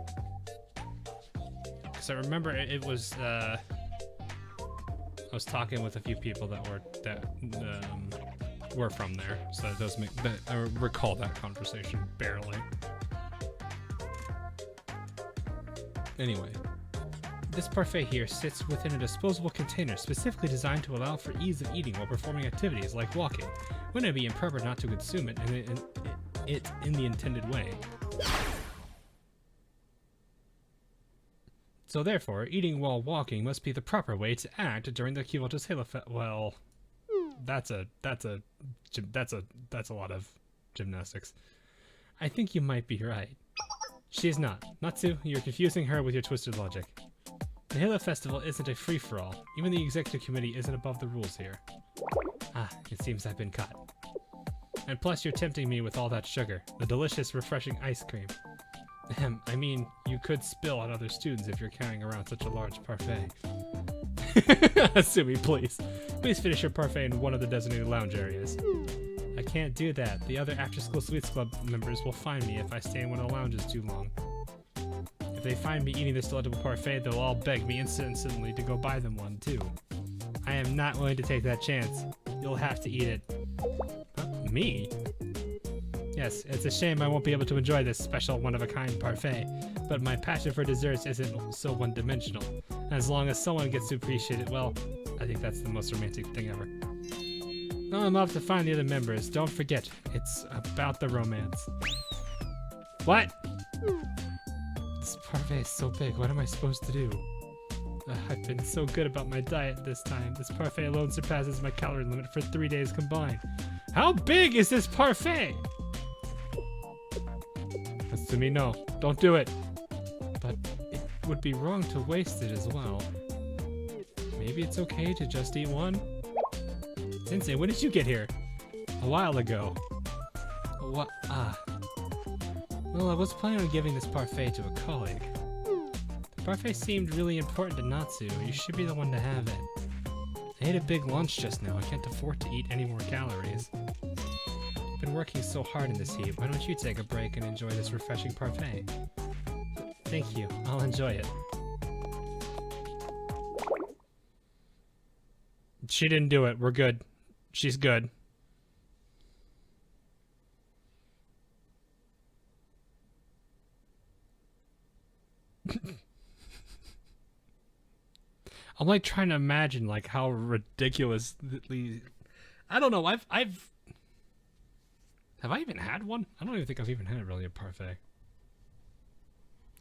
[SPEAKER 2] Because I remember it was, I was talking with a few people that were from there. So it does make, I recall that conversation barely. Anyway. This parfait here sits within a disposable container specifically designed to allow for ease of eating while performing activities like walking. Wouldn't it be improper not to consume it in the intended way? So therefore, eating while walking must be the proper way to act during the Kyoto's Halo Well, that's a lot of gymnastics. I think you might be right. She is not. Natsu, you're confusing her with your twisted logic. The Halo Festival isn't a free-for-all. Even the executive committee isn't above the rules here. Ah, it seems I've been caught. And plus you're tempting me with all that sugar. The delicious, refreshing ice cream. I mean, you could spill on other students if you're carrying around such a large parfait. Sumi, please. Please finish your parfait in one of the designated lounge areas. I can't do that. The other after-school sweets club members will find me if I stay in one of the lounges too long. If they find me eating this delectable parfait, they'll all beg me instantly to go buy them one, too. I am not willing to take that chance. You'll have to eat it. Huh? Me? Yes, it's a shame I won't be able to enjoy this special one-of-a-kind parfait, but my passion for desserts isn't so one-dimensional. As long as someone gets to appreciate it, well, I think that's the most romantic thing ever. Well, I'm off to find the other members. Don't forget, it's about the romance. What? This parfait is so big, what am I supposed to do? I've been so good about my diet this time. This parfait alone surpasses my calorie limit for 3 days combined. How big is this parfait? Hatsumi, no. Don't do it. But it would be wrong to waste it as well. Maybe it's okay to just eat one? Sensei, when did you get here? A while ago. What? Ah. Well, I was planning on giving this parfait to a colleague. The parfait seemed really important to Natsu. You should be the one to have it. I ate a big lunch just now. I can't afford to eat any more calories. I've been working so hard in this heat. Why don't you take a break and enjoy this refreshing parfait? Thank you. I'll enjoy it. She didn't do it. We're good. She's good. I'm like trying to imagine like how ridiculously, I don't know. Have I even had one? I don't even think I've even had really a parfait.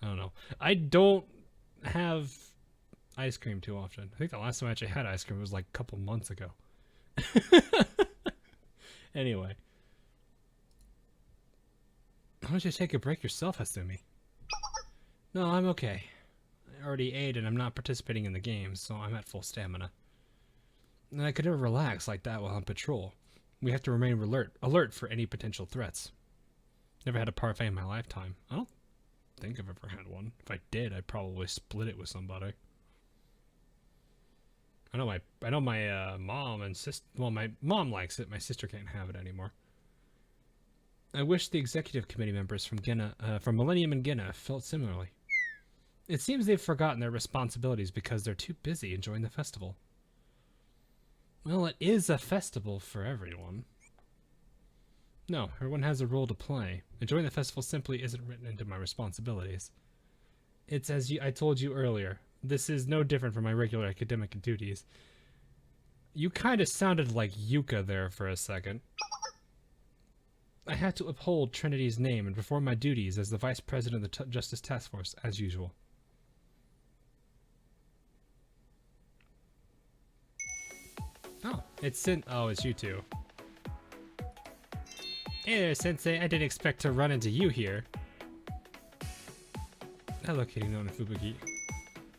[SPEAKER 2] I don't know. I don't have ice cream too often. I think the last time I actually had ice cream was like a couple months ago. Anyway. Why don't you take a break yourself, Hatsumi? No, I'm okay. I already ate and I'm not participating in the game, so I'm at full stamina. And I could never relax like that while on patrol. We have to remain alert for any potential threats. Never had a parfait in my lifetime. I don't think I've ever had one. If I did, I'd probably split it with somebody. I know my mom and sister. Well, my mom likes it. My sister can't have it anymore. I wish the executive committee members from from Millennium and Gina felt similarly. It seems they've forgotten their responsibilities because they're too busy enjoying the festival. Well, it is a festival for everyone. No, everyone has a role to play. Enjoying the festival simply isn't written into my responsibilities. It's as I told you earlier. This is no different from my regular academic duties. You kind of sounded like Yuka there for a second. I had to uphold Trinity's name and perform my duties as the Vice President of the Justice Task Force, as usual. Oh, it's you two. Hey there, Sensei. I didn't expect to run into you here. Hello, Kirino and Fubuki.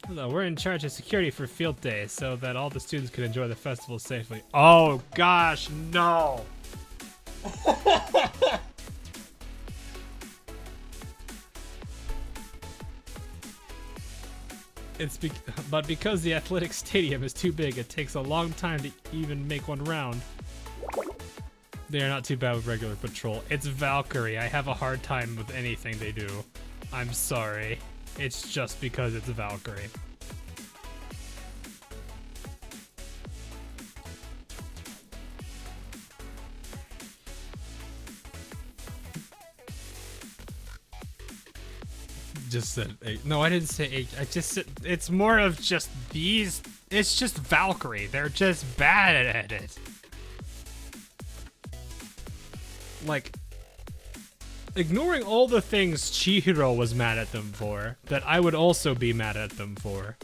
[SPEAKER 2] Hello, we're in charge of security for Field Day so that all the students can enjoy the festival safely. Oh gosh, no! But because the athletic stadium is too big, it takes a long time to even make one round. They are not too bad with regular patrol. It's Valkyrie. I have a hard time with anything they do. I'm sorry. It's just because it's Valkyrie. Just said 8. No, I didn't say 8. I just said it's more of just these. It's just Valkyrie. They're just bad at it. Like, ignoring all the things Chihiro was mad at them for, that I would also be mad at them for.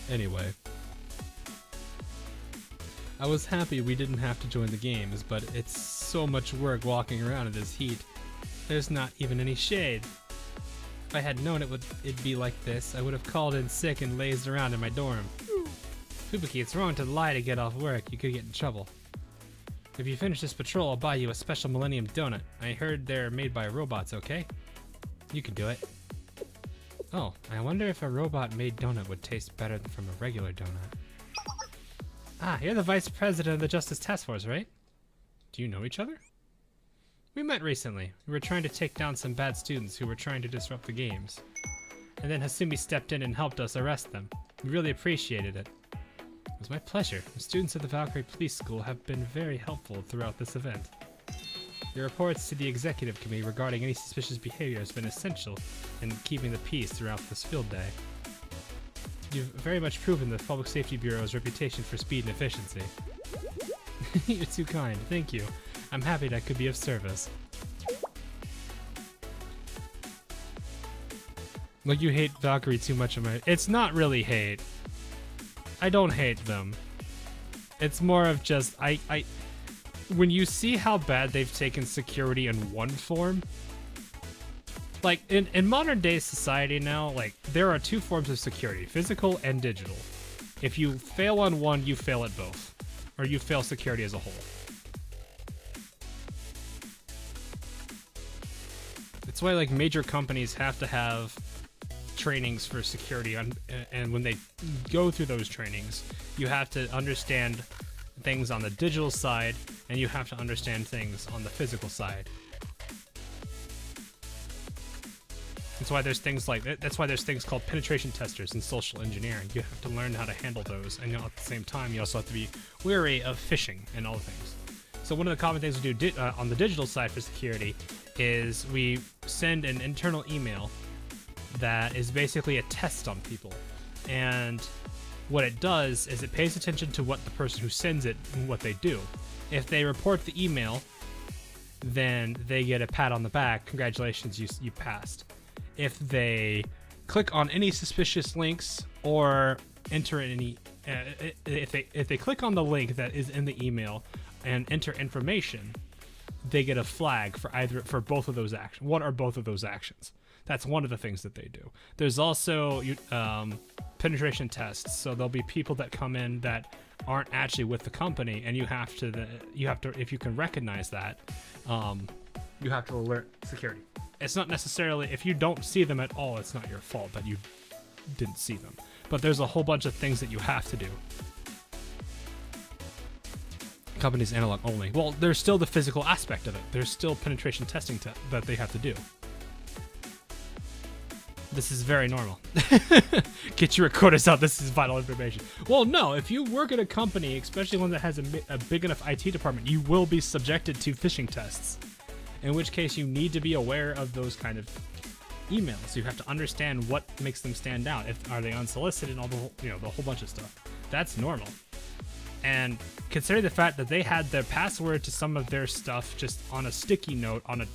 [SPEAKER 2] Anyway. I was happy we didn't have to join the games, but it's so much work walking around in this heat. There's not even any shade. If I had known it'd be like this, I would have called in sick and lazed around in my dorm. Fubuki, it's wrong to lie to get off work. You could get in trouble. If you finish this patrol, I'll buy you a special Millennium donut. I heard they're made by robots, okay? You can do it. Oh, I wonder if a robot-made donut would taste better than from a regular donut. Ah, you're the Vice President of the Justice Task Force, right? Do you know each other? We met recently. We were trying to take down some bad students who were trying to disrupt the games. And then Hasumi stepped in and helped us arrest them. We really appreciated it. It was my pleasure. The students of the Valkyrie Police School have been very helpful throughout this event. Your reports to the Executive Committee regarding any suspicious behavior has been essential in keeping the peace throughout this field day. You've very much proven the Public Safety Bureau's reputation for speed and efficiency. You're too kind. Thank you. I'm happy that I could be of service. Like, you hate Valkyrie too much. It's not really hate. I don't hate them. It's more of just, when you see how bad they've taken security in one form, like, in modern day society now, like, there are two forms of security, physical and digital. If you fail on one, you fail at both. Or you fail security as a whole. It's why, like, major companies have to have trainings for security, and when they go through those trainings, you have to understand things on the digital side, and you have to understand things on the physical side. That's why there's things called penetration testers and social engineering. You have to learn how to handle those, and at the same time, you also have to be wary of phishing and all things. So one of the common things we do on the digital side for security is we send an internal email that is basically a test on people. And what it does is it pays attention to what the person who sends it and what they do. If they report the email, then they get a pat on the back. Congratulations, you passed. If they click on any suspicious links or enter any, if they click on the link that is in the email and enter information, they get a flag for both of those actions. One or both of those actions. That's one of the things that they do. There's also penetration tests. So there'll be people that come in that aren't actually with the company, and you have to if you can recognize that, you have to alert security. It's not necessarily, if you don't see them at all, it's not your fault that you didn't see them. But there's a whole bunch of things that you have to do. Companies analog only. Well, there's still the physical aspect of it. There's still penetration testing that they have to do. This is very normal. Get your recorders out. This is vital information. Well, no, if you work at a company, especially one that has a big enough IT department, you will be subjected to phishing tests. In which case, you need to be aware of those kind of emails. You have to understand what makes them stand out. Are they unsolicited and all the whole bunch of stuff. That's normal. And consider the fact that they had their password to some of their stuff just on a sticky note on a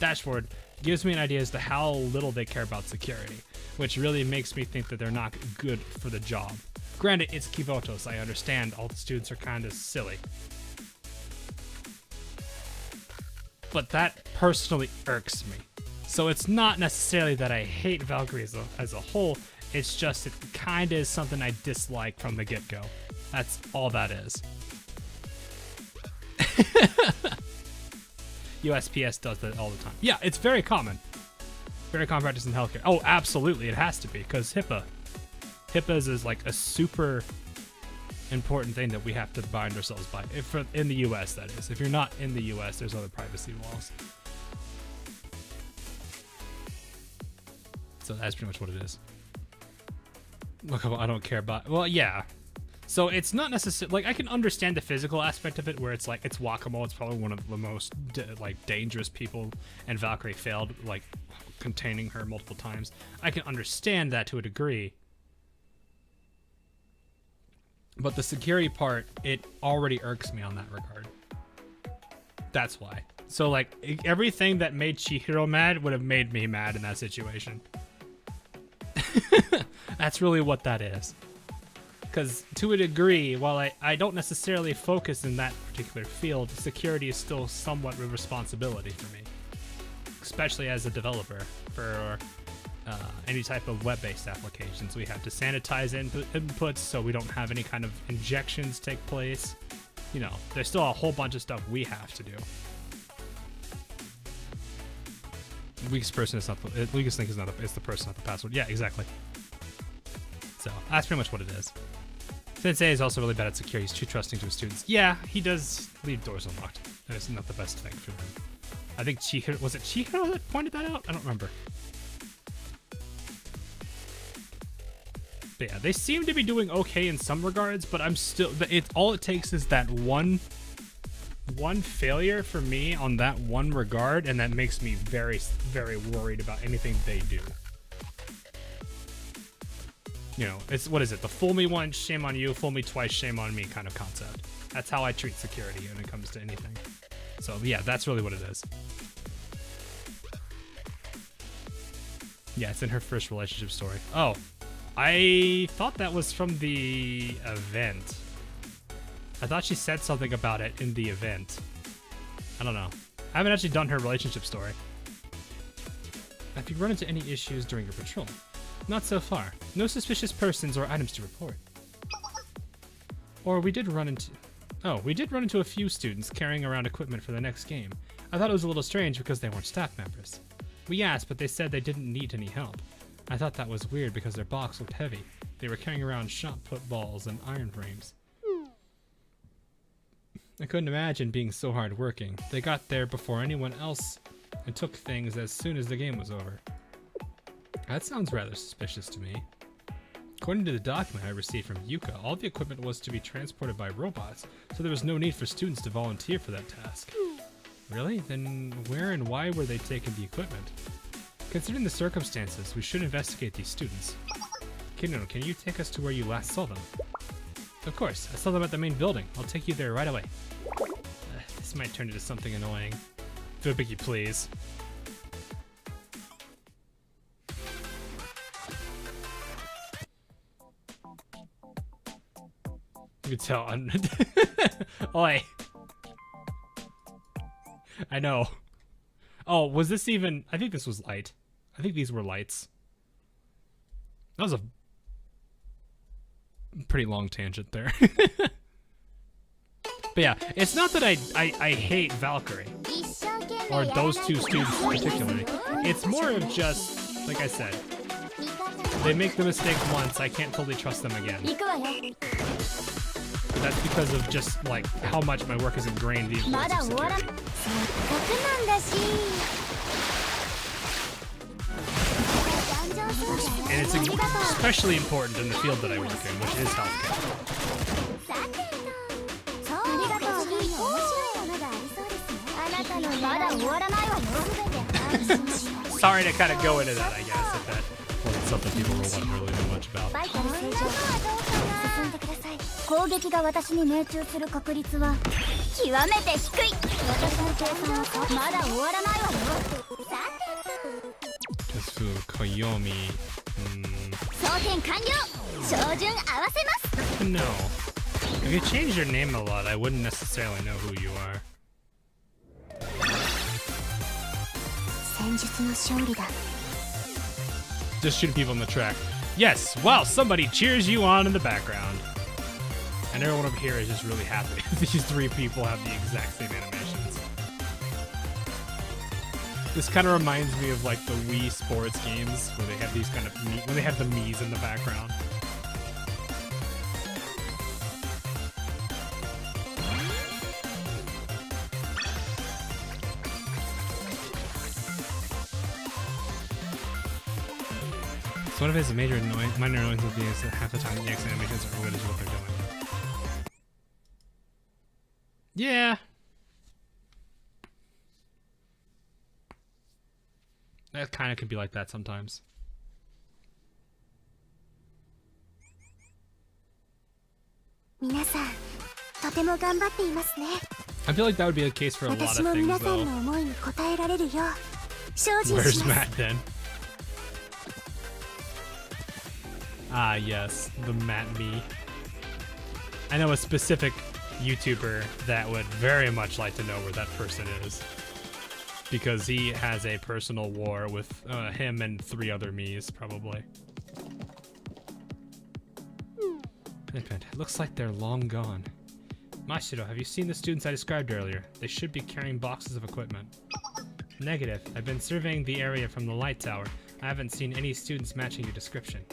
[SPEAKER 2] dashboard gives me an idea as to how little they care about security, which really makes me think that they're not good for the job. Granted, it's Kivotos. I understand all the students are kind of silly. But that personally irks me. So it's not necessarily that I hate Valkyrie as a whole, it's just it kind of is something I dislike from the get-go. That's all that is. USPS does that all the time. Yeah, it's very common. Very common practice in healthcare. Oh, absolutely, it has to be, because HIPAA is like a super important thing that we have to bind ourselves by. In the US, that is. If you're not in the US, there's other privacy laws. So that's pretty much what it is. Look, I don't care about. Well, yeah. So it's not necessarily like I can understand the physical aspect of it, where it's like it's Wacamo. It's probably one of the most dangerous people, and Valkyrie failed like containing her multiple times. I can understand that to a degree, but the security part, it already irks me on that regard. That's why. So like everything that made Chihiro mad would have made me mad in that situation. That's really what that is. Because to a degree, while I don't necessarily focus in that particular field, security is still somewhat of a responsibility for me. Especially as a developer for any type of web-based applications. We have to sanitize inputs so we don't have any kind of injections take place. You know, there's still a whole bunch of stuff we have to do. Weakest link is not it's the person, not the password. Yeah, exactly. So that's pretty much what it is. Sensei is also really bad at security. He's too trusting to his students. Yeah, he does leave doors unlocked. And it's not the best thing for him. I think Chihiro, was it Chihiro that pointed that out? I don't remember. But yeah, they seem to be doing okay in some regards, but I'm still, all it takes is that one failure for me on that one regard, and that makes me very, very worried about anything they do. You know, it's, what is it? The fool me once, shame on you, fool me twice, shame on me kind of concept. That's how I treat security when it comes to anything. So yeah, that's really what it is. Yeah, it's in her first relationship story. Oh, I thought that was from the event. I thought she said something about it in the event. I don't know. I haven't actually done her relationship story. Have you run into any issues during your patrol? Not so far. No suspicious persons or items to report. Or we did run into a few students carrying around equipment for the next game. I thought it was a little strange because they weren't staff members. We asked, but they said they didn't need any help. I thought that was weird because their box looked heavy. They were carrying around shot put balls and iron frames. I couldn't imagine being so hard working. They got there before anyone else and took things as soon as the game was over. That sounds rather suspicious to me. According to the document I received from Yuka, all the equipment was to be transported by robots, so there was no need for students to volunteer for that task. Really? Then where and why were they taking the equipment? Considering the circumstances, we should investigate these students. Kino, can you take us to where you last saw them? Of course, I saw them at the main building. I'll take you there right away. This might turn into something annoying. Do a biggie, please. You can tell. Oi. I know. Oh, was this even... I think this was light. I think these were lights. That was a pretty long tangent there. But yeah, it's not that I hate Valkyrie. Or those two students particularly. It's more of just, like I said, they make the mistake once, I can't totally trust them again. But that's because of just like how much my work is ingrained in the importance of security. And it's especially important in the field that I work in, which is healthcare. Sorry to kind of go into that, I guess, if that wasn't something people will want to really know much about. No. If you change your name a lot, I wouldn't necessarily know who you are. Just shooting people on the track. Yes, while somebody cheers you on in the background. And everyone over here is just really happy. These three people have the exact same animations. This kind of reminds me of like the Wii sports games where they have these kind of when they have the Miis in the background. So one of his major minor annoyances is that half the time the X animations are what is what they're doing. Yeah. That kind of could be like that sometimes. I feel like that would be the case for a lot of things, though. Where's Matt, then? Ah, yes, the Matt me. I know a specific YouTuber that would very much like to know where that person is. Because he has a personal war with him and 3 other me's, probably. It looks like they're long gone. Mashiro, have you seen the students I described earlier? They should be carrying boxes of equipment. Negative. I've been surveying the area from the light tower. I haven't seen any students matching your description.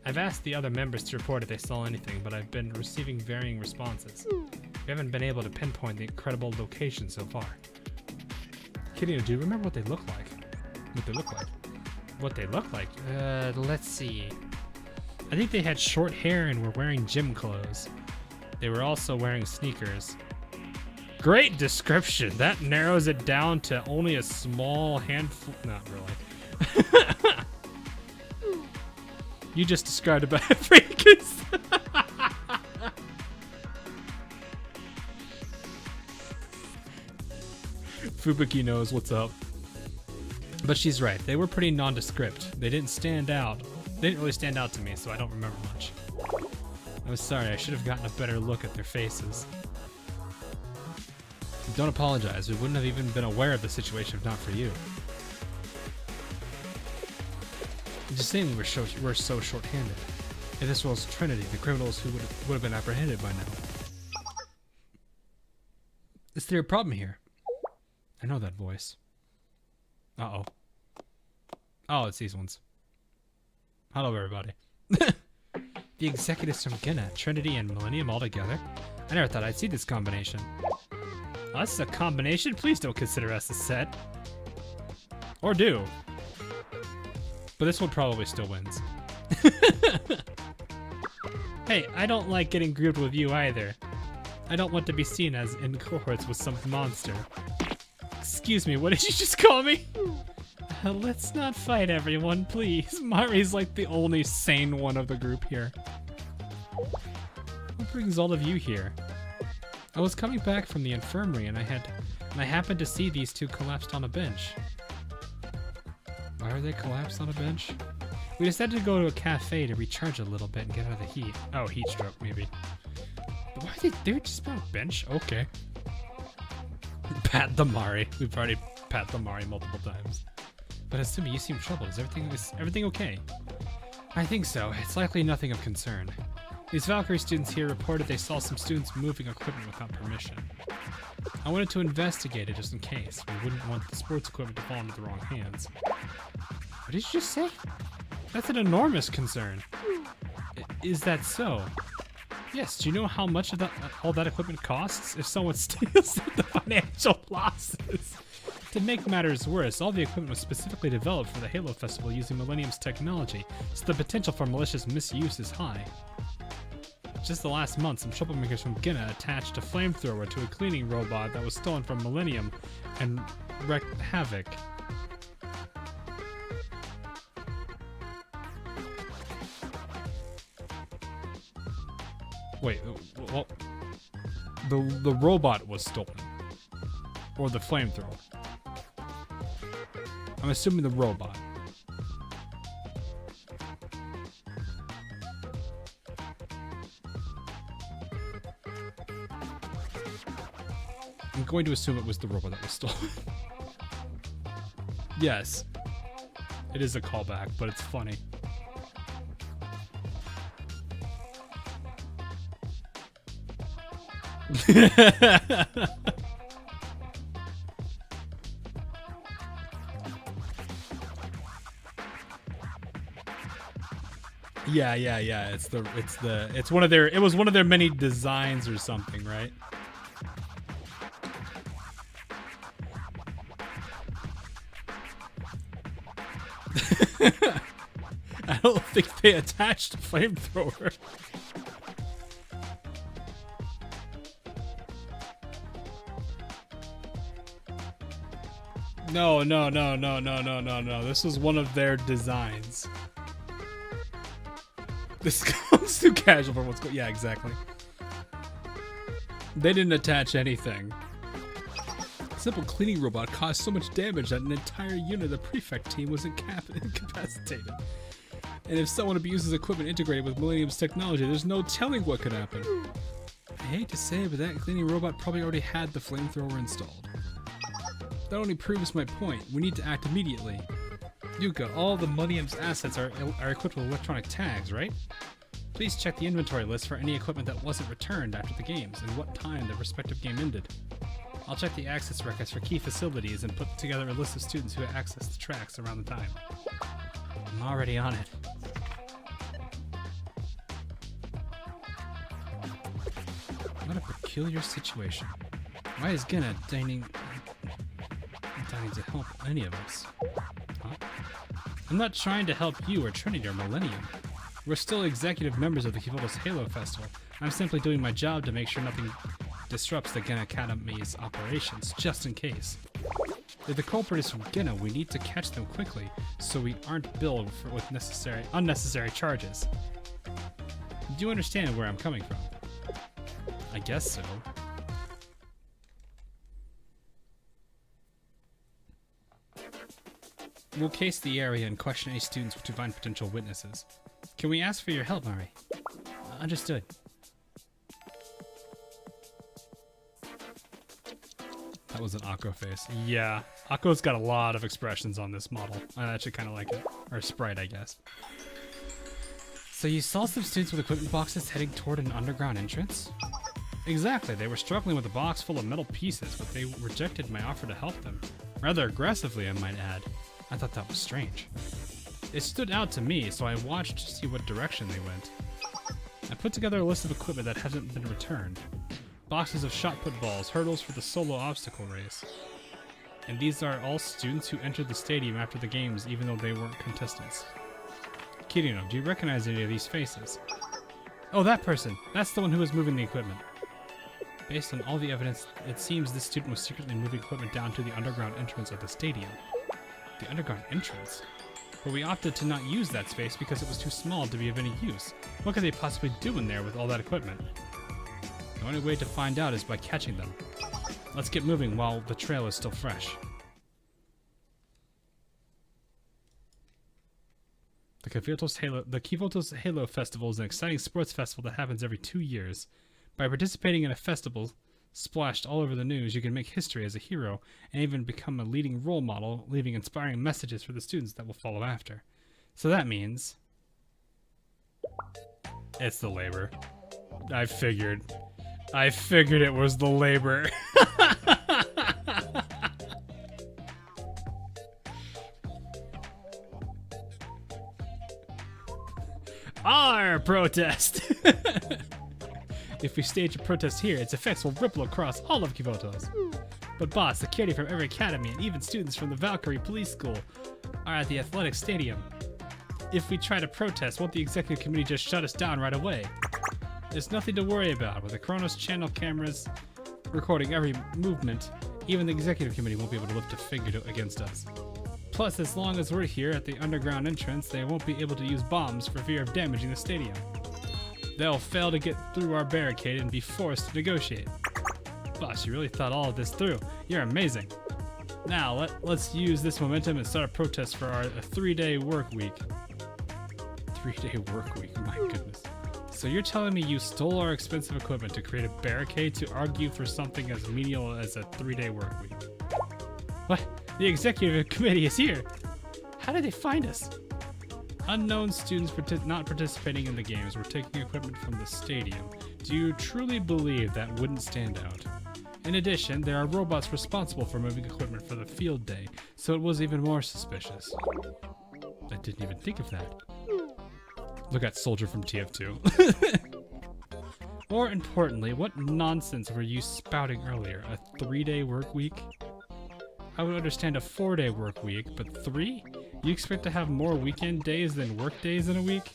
[SPEAKER 2] I've asked the other members to report if they saw anything, but I've been receiving varying responses. We haven't been able to pinpoint the incredible location so far. Kirino, do you remember what they look like? What they look like? Let's see. I think they had short hair and were wearing gym clothes. They were also wearing sneakers. Great description. That narrows it down to only a small handful. Not really. You just described about freakers. Fubuki knows what's up. But she's right. They were pretty nondescript. They didn't stand out. They didn't really stand out to me, so I don't remember much. I was sorry. I should have gotten a better look at their faces. Don't apologize. We wouldn't have even been aware of the situation if not for you. Just saying we're so short-handed. If this was Trinity, the criminals who would have been apprehended by now. Is there a problem here? I know that voice. Uh-oh. Oh, it's these ones. Hello, everybody. The executives from Gina, Trinity, and Millennium all together? I never thought I'd see this combination. Us a combination? Please don't consider us a set. Or do. But this one probably still wins. Hey, I don't like getting grouped with you either. I don't want to be seen as in cohorts with some monster. Excuse me, what did you just call me? Let's not fight, everyone, please. Mari's like the only sane one of the group here. What brings all of you here? I was coming back from the infirmary and I happened to see these two collapsed on a bench. Why are they collapsed on a bench? We decided to go to a cafe to recharge a little bit and get out of the heat. Oh, heat stroke, maybe. But why are they just on a bench? Okay. Pat the Mari. We've already pat the Mari multiple times. But assuming you seem troubled, is everything okay? I think so. It's likely nothing of concern. These Valkyrie students here reported they saw some students moving equipment without permission. I wanted to investigate it just in case. We wouldn't want the sports equipment to fall into the wrong hands. What did you just say? That's an enormous concern. Is that so? Yes, do you know how much of all that equipment costs if someone steals the financial losses? To make matters worse, all the equipment was specifically developed for the Halo Festival using Millennium's technology, so the potential for malicious misuse is high. Just the last month, some troublemakers from Gina attached a flamethrower to a cleaning robot that was stolen from Millennium and wreaked havoc. Wait, well, the robot was stolen. Or the flamethrower. I'm assuming the robot. I'm going to assume it was the robot that was stolen. Yes. It is a callback, but it's funny. Yeah. It's one of their. It was one of their many designs or something, right? I don't think they attached a flamethrower. No. This was one of their designs. This comes too casual for what's going. Yeah, exactly. They didn't attach anything. A simple cleaning robot caused so much damage that an entire unit of the prefect team was incapacitated. And if someone abuses equipment integrated with Millennium's technology, there's no telling what could happen. I hate to say it, but that cleaning robot probably already had the flamethrower installed. That only proves my point. We need to act immediately. Yuka, all the Millennium's assets are equipped with electronic tags, right? Please check the inventory list for any equipment that wasn't returned after the games and what time the respective game ended. I'll check the access records for key facilities and put together a list of students who accessed the tracks around the time. I'm already on it. What a peculiar situation. Why is Gina deigning to help any of us? Huh? I'm not trying to help you or Trinity or Millennium. We're still executive members of the Kivotos Halo Festival. I'm simply doing my job to make sure nothing disrupts the Gin Academy's operations, just in case. If the culprit is from Ghana, we need to catch them quickly so we aren't billed with unnecessary charges. Do you understand where I'm coming from? I guess so. We'll case the area and question any students to find potential witnesses. Can we ask for your help, Mari? Understood. That was an Akko face. Yeah, Akko's got a lot of expressions on this model. I actually kind of like it. Or sprite, I guess. So you saw some students with equipment boxes heading toward an underground entrance? Exactly, they were struggling with a box full of metal pieces, but they rejected my offer to help them. Rather aggressively, I might add. I thought that was strange. It stood out to me, so I watched to see what direction they went. I put together a list of equipment that hasn't been returned. Boxes of shot put balls, hurdles for the solo obstacle race. And these are all students who entered the stadium after the games, even though they weren't contestants. Kirino, do you recognize any of these faces? Oh, that person! That's the one who was moving the equipment. Based on all the evidence, it seems this student was secretly moving equipment down to the underground entrance of the stadium. The underground entrance? But we opted to not use that space because it was too small to be of any use. What could they possibly do in there with all that equipment? The only way to find out is by catching them. Let's get moving while the trail is still fresh. The Kivoto's Halo Festival is an exciting sports festival that happens every 2 years. By participating in a festival splashed all over the news, you can make history as a hero and even become a leading role model, leaving inspiring messages for the students that will follow after. So that means... it's the labor. I figured it was the labor. Our protest! If we stage a protest here, its effects will ripple across all of Kivotos. But boss, security from every academy and even students from the Valkyrie Police School are at the athletic stadium. If we try to protest, won't the executive committee just shut us down right away? There's nothing to worry about. With the Kronos channel cameras recording every movement, even the executive committee won't be able to lift a finger against us. Plus, as long as we're here at the underground entrance, they won't be able to use bombs for fear of damaging the stadium. They'll fail to get through our barricade and be forced to negotiate. Boss, you really thought all of this through. You're amazing. Now, let's use this momentum and start a protest for our 3-day work week. 3-day work week, my goodness. So you're telling me you stole our expensive equipment to create a barricade to argue for something as menial as a 3-day work week? What? The executive committee is here! How did they find us? Unknown students not participating in the games were taking equipment from the stadium. Do you truly believe that wouldn't stand out? In addition, there are robots responsible for moving equipment for the field day, so it was even more suspicious. I didn't even think of that. Look at Soldier from TF2. More importantly, what nonsense were you spouting earlier? A 3-day work week? I would understand a 4-day work week, but 3? You expect to have more weekend days than work days in a week?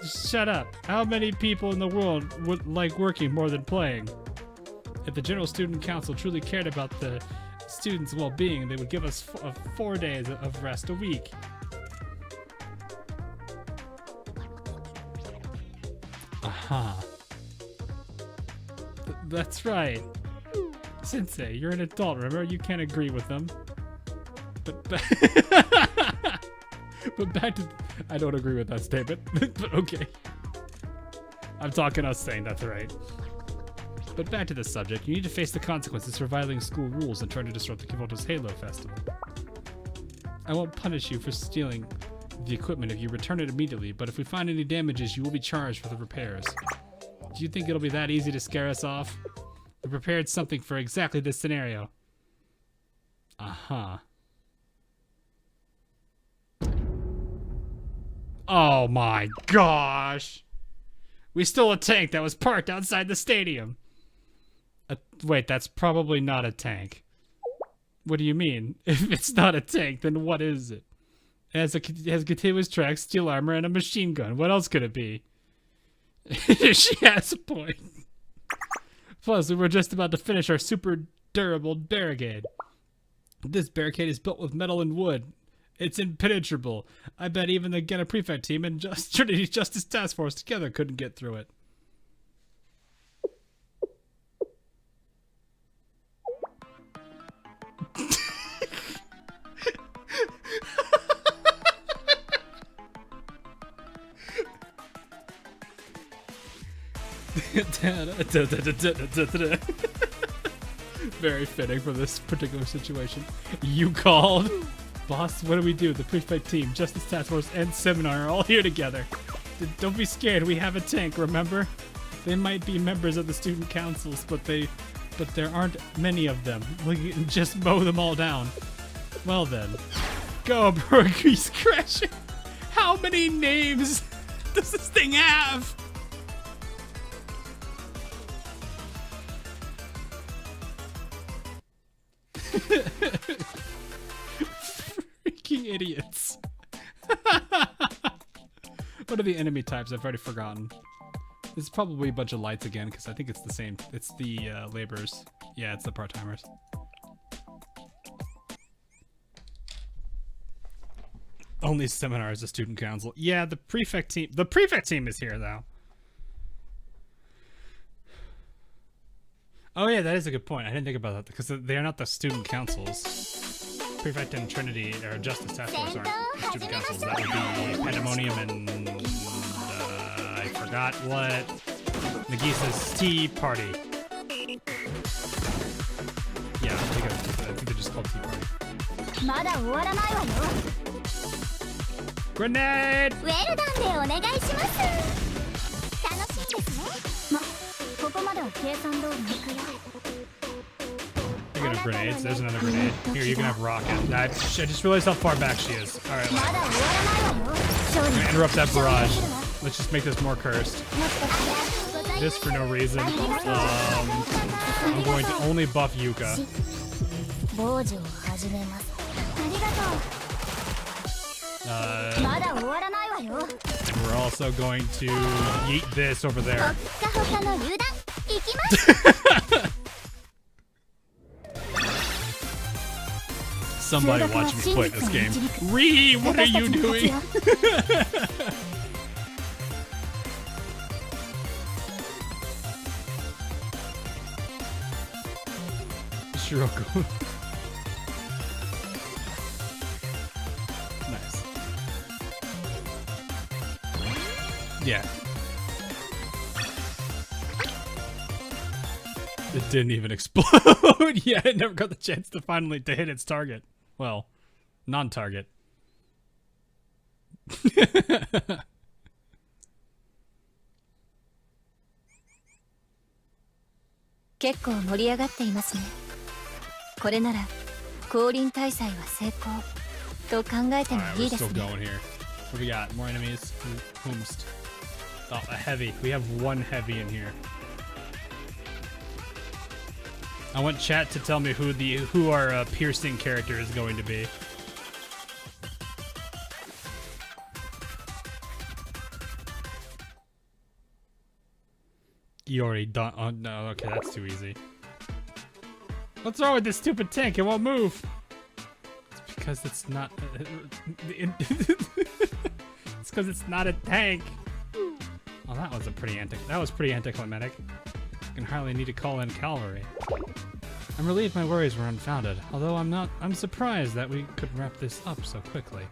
[SPEAKER 2] Shut up. How many people in the world would like working more than playing? If the General Student Council truly cared about the students' well-being, they would give us 4 days of rest a week. Aha. That's right. Sensei, you're an adult, remember? You can't agree with them. But back to... I don't agree with that statement, but okay. I'm talking us saying that's right. But back to the subject, you need to face the consequences for violating school rules and trying to disrupt the Kivoto's Halo Festival. I won't punish you for stealing the equipment if you return it immediately, but if we find any damages, you will be charged for the repairs. Do you think it'll be that easy to scare us off? We prepared something for exactly this scenario. Uh-huh. Oh my gosh! We stole a tank that was parked outside the stadium! Wait, that's probably not a tank. What do you mean? If it's not a tank, then what is it? It has continuous tracks, steel armor, and a machine gun. What else could it be? She has a point. Plus, we were just about to finish our super durable barricade. This barricade is built with metal and wood. It's impenetrable. I bet even the Gacha Prefect team and Trinity Justice Task Force together couldn't get through it. Very fitting for this particular situation. You called. Boss, what do we do? The Prefect team, Justice Task Force, and Seminar are all here together. Don't be scared, we have a tank, remember? They might be members of the student councils, but there aren't many of them. We can just mow them all down. Well then. Go, Burgrease crashing! How many names does this thing have? Freaking idiots. What are the enemy types? I've already forgotten. This is probably a bunch of lights again, because I think it's the same. It's the laborers. Yeah, it's the part-timers. Only Seminar is a student council. Yeah, the prefect team. The prefect team is here, though. Oh yeah, that is a good point. I didn't think about that because they are not the student councils. Prefect and Trinity or Justice Task Force aren't the student councils. That would be Pandemonium and I forgot what. Nagisa's Tea Party. Yeah, I think they're just called Tea Party. Grenade! Speaking of grenades, there's another grenade. Here, you can have rocket. I just realized how far back she is. Alright, I'm gonna interrupt that barrage. Let's just make this more cursed. Just for no reason. I'm going to only buff Yuka. And we're also going to yeet this over there. Somebody watch me play this game. Ree, what are you doing? Shiroko. Nice. Yeah. It didn't even explode. Yeah, it never got the chance to finally hit its target. Well, non-target.
[SPEAKER 3] 結構盛り上がっていますね。これなら降臨大祭は成功と考えてもいいですね。
[SPEAKER 2] What we got? More enemies? Whomst? Oh, a heavy. We have one heavy in here. I want chat to tell me who our piercing character is going to be. You already done. Oh no, okay, that's too easy. What's wrong with this stupid tank? It won't move. It's because it's not. It's because it's not a tank. Oh, that was pretty anticlimactic. I can hardly need to call in Cavalry. I'm relieved my worries were unfounded, although I'm surprised that we could wrap this up so quickly.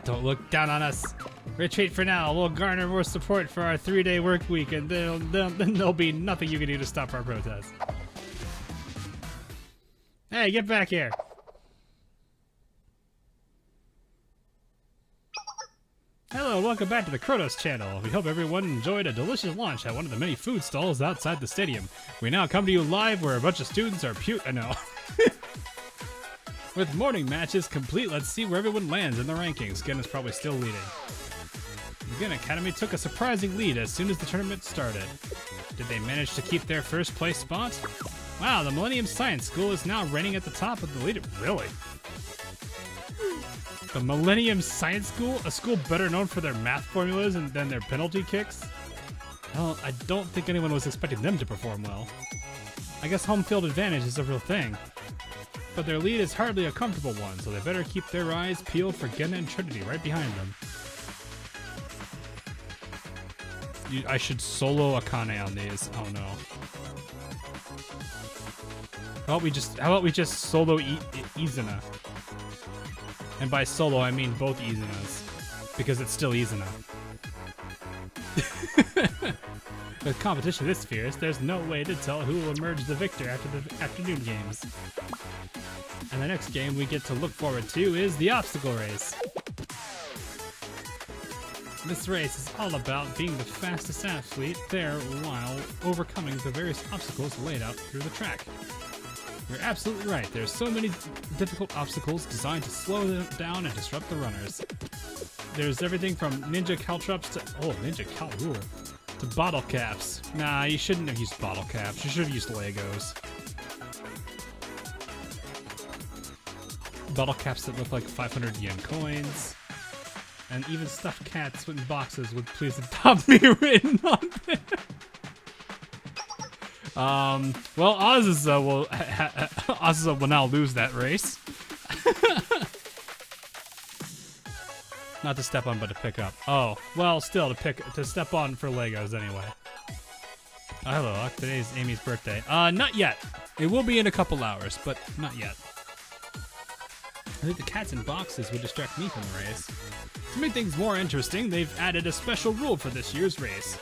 [SPEAKER 2] Don't look down on us. Retreat for now. We'll garner more support for our 3-day work week, and then there'll be nothing you can do to stop our protest. Hey, get back here. Hello, welcome back to the Kronos channel. We hope everyone enjoyed a delicious lunch at one of the many food stalls outside the stadium. We now come to you live where a bunch of students are With morning matches complete, let's see where everyone lands in the rankings. Gen is probably still leading. The Gen Academy took a surprising lead as soon as the tournament started. Did they manage to keep their first place spot? Wow, the Millennium Science School is now reigning at the top of the lead. Really? The Millennium Science School? A school better known for their math formulas than their penalty kicks? Well, I don't think anyone was expecting them to perform well. I guess home field advantage is a real thing. But their lead is hardly a comfortable one, so they better keep their eyes peeled for Genna and Trinity right behind them. I should solo Akane on these. Oh no. How about we just solo Izuna? And by solo I mean both Izunas, because it's still Izuna. With competition this fierce, there's no way to tell who will emerge the victor after the afternoon games. And the next game we get to look forward to is the obstacle race. This race is all about being the fastest athlete there while overcoming the various obstacles laid out through the track. You're absolutely right, there's so many difficult obstacles designed to slow them down and disrupt the runners. There's everything from ninja caltrops to to bottle caps. Nah, you shouldn't have used bottle caps, you should have used Legos. Bottle caps that look like 500 yen coins. And even stuffed cats in boxes with "please adopt me" written on there. Well, Azusa will now lose that race. Not to step on, but to pick up. Oh, well, still to step on for Legos anyway. Oh, hello, today's Amy's birthday. Not yet. It will be in a couple hours, but not yet. I think the cats in boxes would distract me from the race. To make things more interesting, they've added a special rule for this year's race.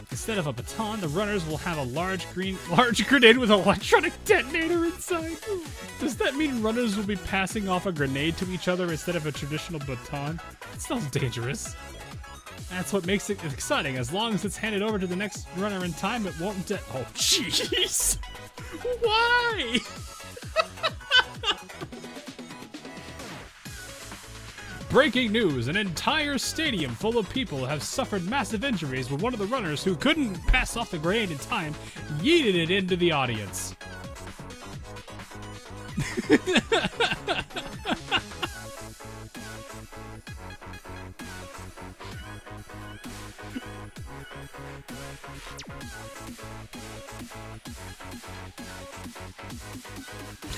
[SPEAKER 2] Instead of a baton, the runners will have a large grenade with an electronic detonator inside. Does that mean runners will be passing off a grenade to each other instead of a traditional baton? It sounds dangerous. That's what makes it exciting. As long as it's handed over to the next runner in time, it won't oh, jeez! Why? Breaking news, an entire stadium full of people have suffered massive injuries when one of the runners who couldn't pass off the grenade in time yeeted it into the audience.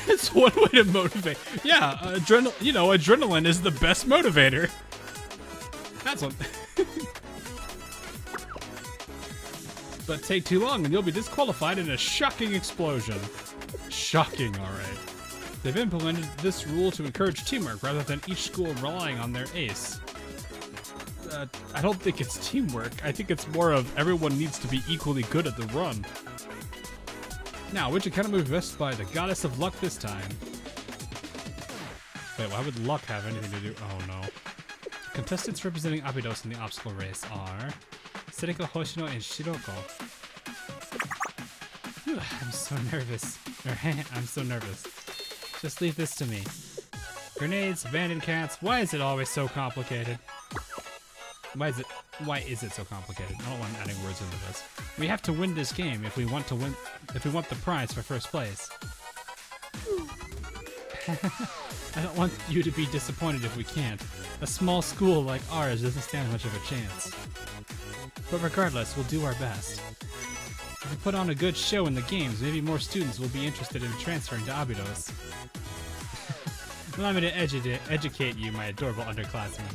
[SPEAKER 2] That's one way to motivate. Yeah, adrenaline is the best motivator. That's one. But take too long and you'll be disqualified in a shocking explosion. Shocking, alright. They've implemented this rule to encourage teamwork rather than each school relying on their ace. I don't think it's teamwork. I think it's more of everyone needs to be equally good at the run. Now, which academy will be best by the goddess of luck this time? Wait, why would luck have anything to do? Oh no. Contestants representing Abydos in the obstacle race are Seneko, Hoshino, and Shiroko. Whew, I'm so nervous. I'm so nervous. Just leave this to me. Grenades, abandoned cats. Why is it always so complicated? Why is it so complicated? I don't want adding words into this. We have to win this game if we want to win. If we want the prize for first place. I don't want you to be disappointed if we can't. A small school like ours doesn't stand much of a chance. But regardless, we'll do our best. If we put on a good show in the games, maybe more students will be interested in transferring to Abydos. Allow me to educate you, my adorable underclassmen.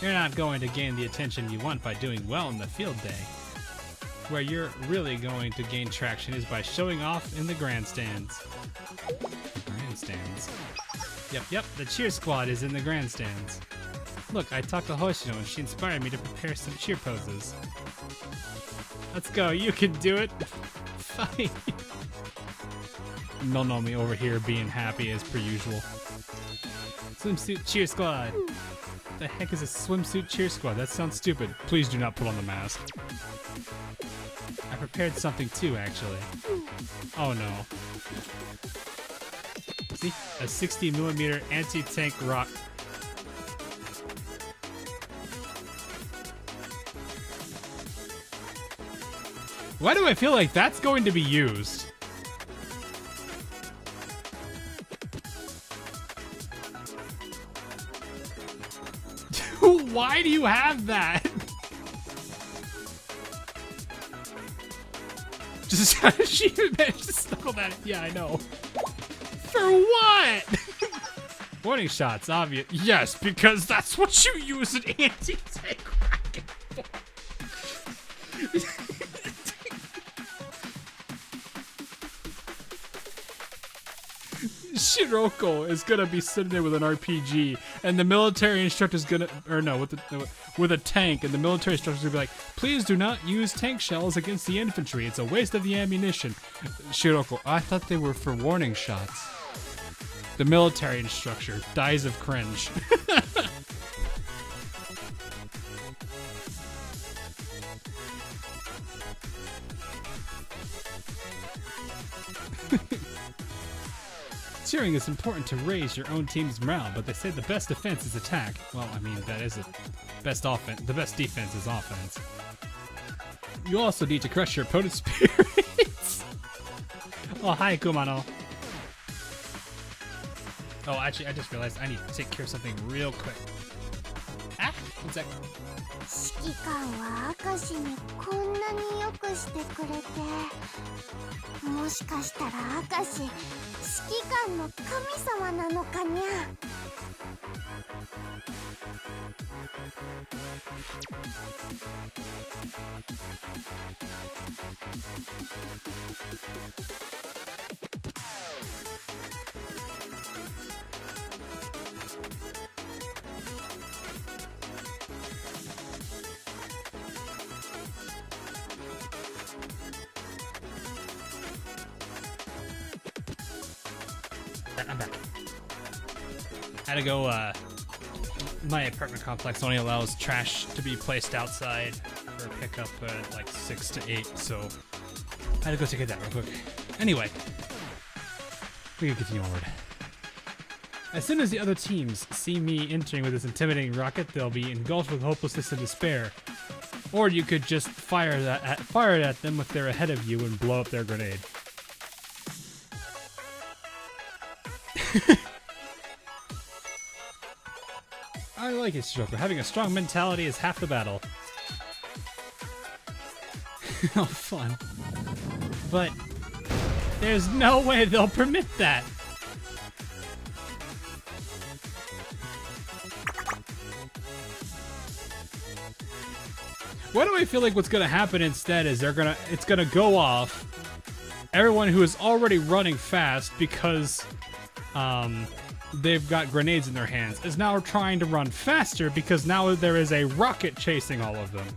[SPEAKER 2] You're not going to gain the attention you want by doing well in the field day. Where you're really going to gain traction is by showing off in the grandstands. The grandstands? Yep, the cheer squad is in the grandstands. Look, I talked to Hoshino and she inspired me to prepare some cheer poses. Let's go, you can do it! Fine! Nonomi over here being happy as per usual. Swimsuit cheer squad! What the heck is a swimsuit cheer squad? That sounds stupid. Please do not put on the mask. I prepared something too, actually. Oh no. See? A 60mm anti-tank rock. Why do I feel like that's going to be used? Why do you have that? Just how did she even manage to snuckle that? Yeah, I know. For what? Warning shots, obvious. Yes, because that's what you use an anti-tank rocket for. Shiroko is gonna be sitting there with an RPG, and the military instructor's gonna, or no, with a tank, and the military instructor's gonna be like, "Please do not use tank shells against the infantry. It's a waste of the ammunition." Shiroko, I thought they were for warning shots. The military instructor dies of cringe. Cheering is important to raise your own team's morale, but they say the best defense is attack. Well, I mean, that is the best offense. The best defense is offense. You also need to crush your opponent's spirits. Oh, hi, Kumano. Oh, actually, I just realized I need to take care of something real quick. Ah, one sec.
[SPEAKER 1] 指揮官は明石にこんなによくしてくれて、もしかしたら明石指揮官の神様なのかにゃ。
[SPEAKER 2] I'm back. Had to go, my apartment complex only allows trash to be placed outside for pickup at like 6 to 8, so I had to go take that real quick. Anyway, we can continue onward. As soon as the other teams see me entering with this intimidating rocket, they'll be engulfed with hopelessness and despair. Or you could just fire it at them if they're ahead of you and blow up their grenade. I like it, Joker. Having a strong mentality is half the battle. Oh, fun. But there's no way they'll permit that. Why do I feel like what's gonna happen instead is it's gonna go off. Everyone who is already running fast because they've got grenades in their hands is now trying to run faster because now there is a rocket chasing all of them.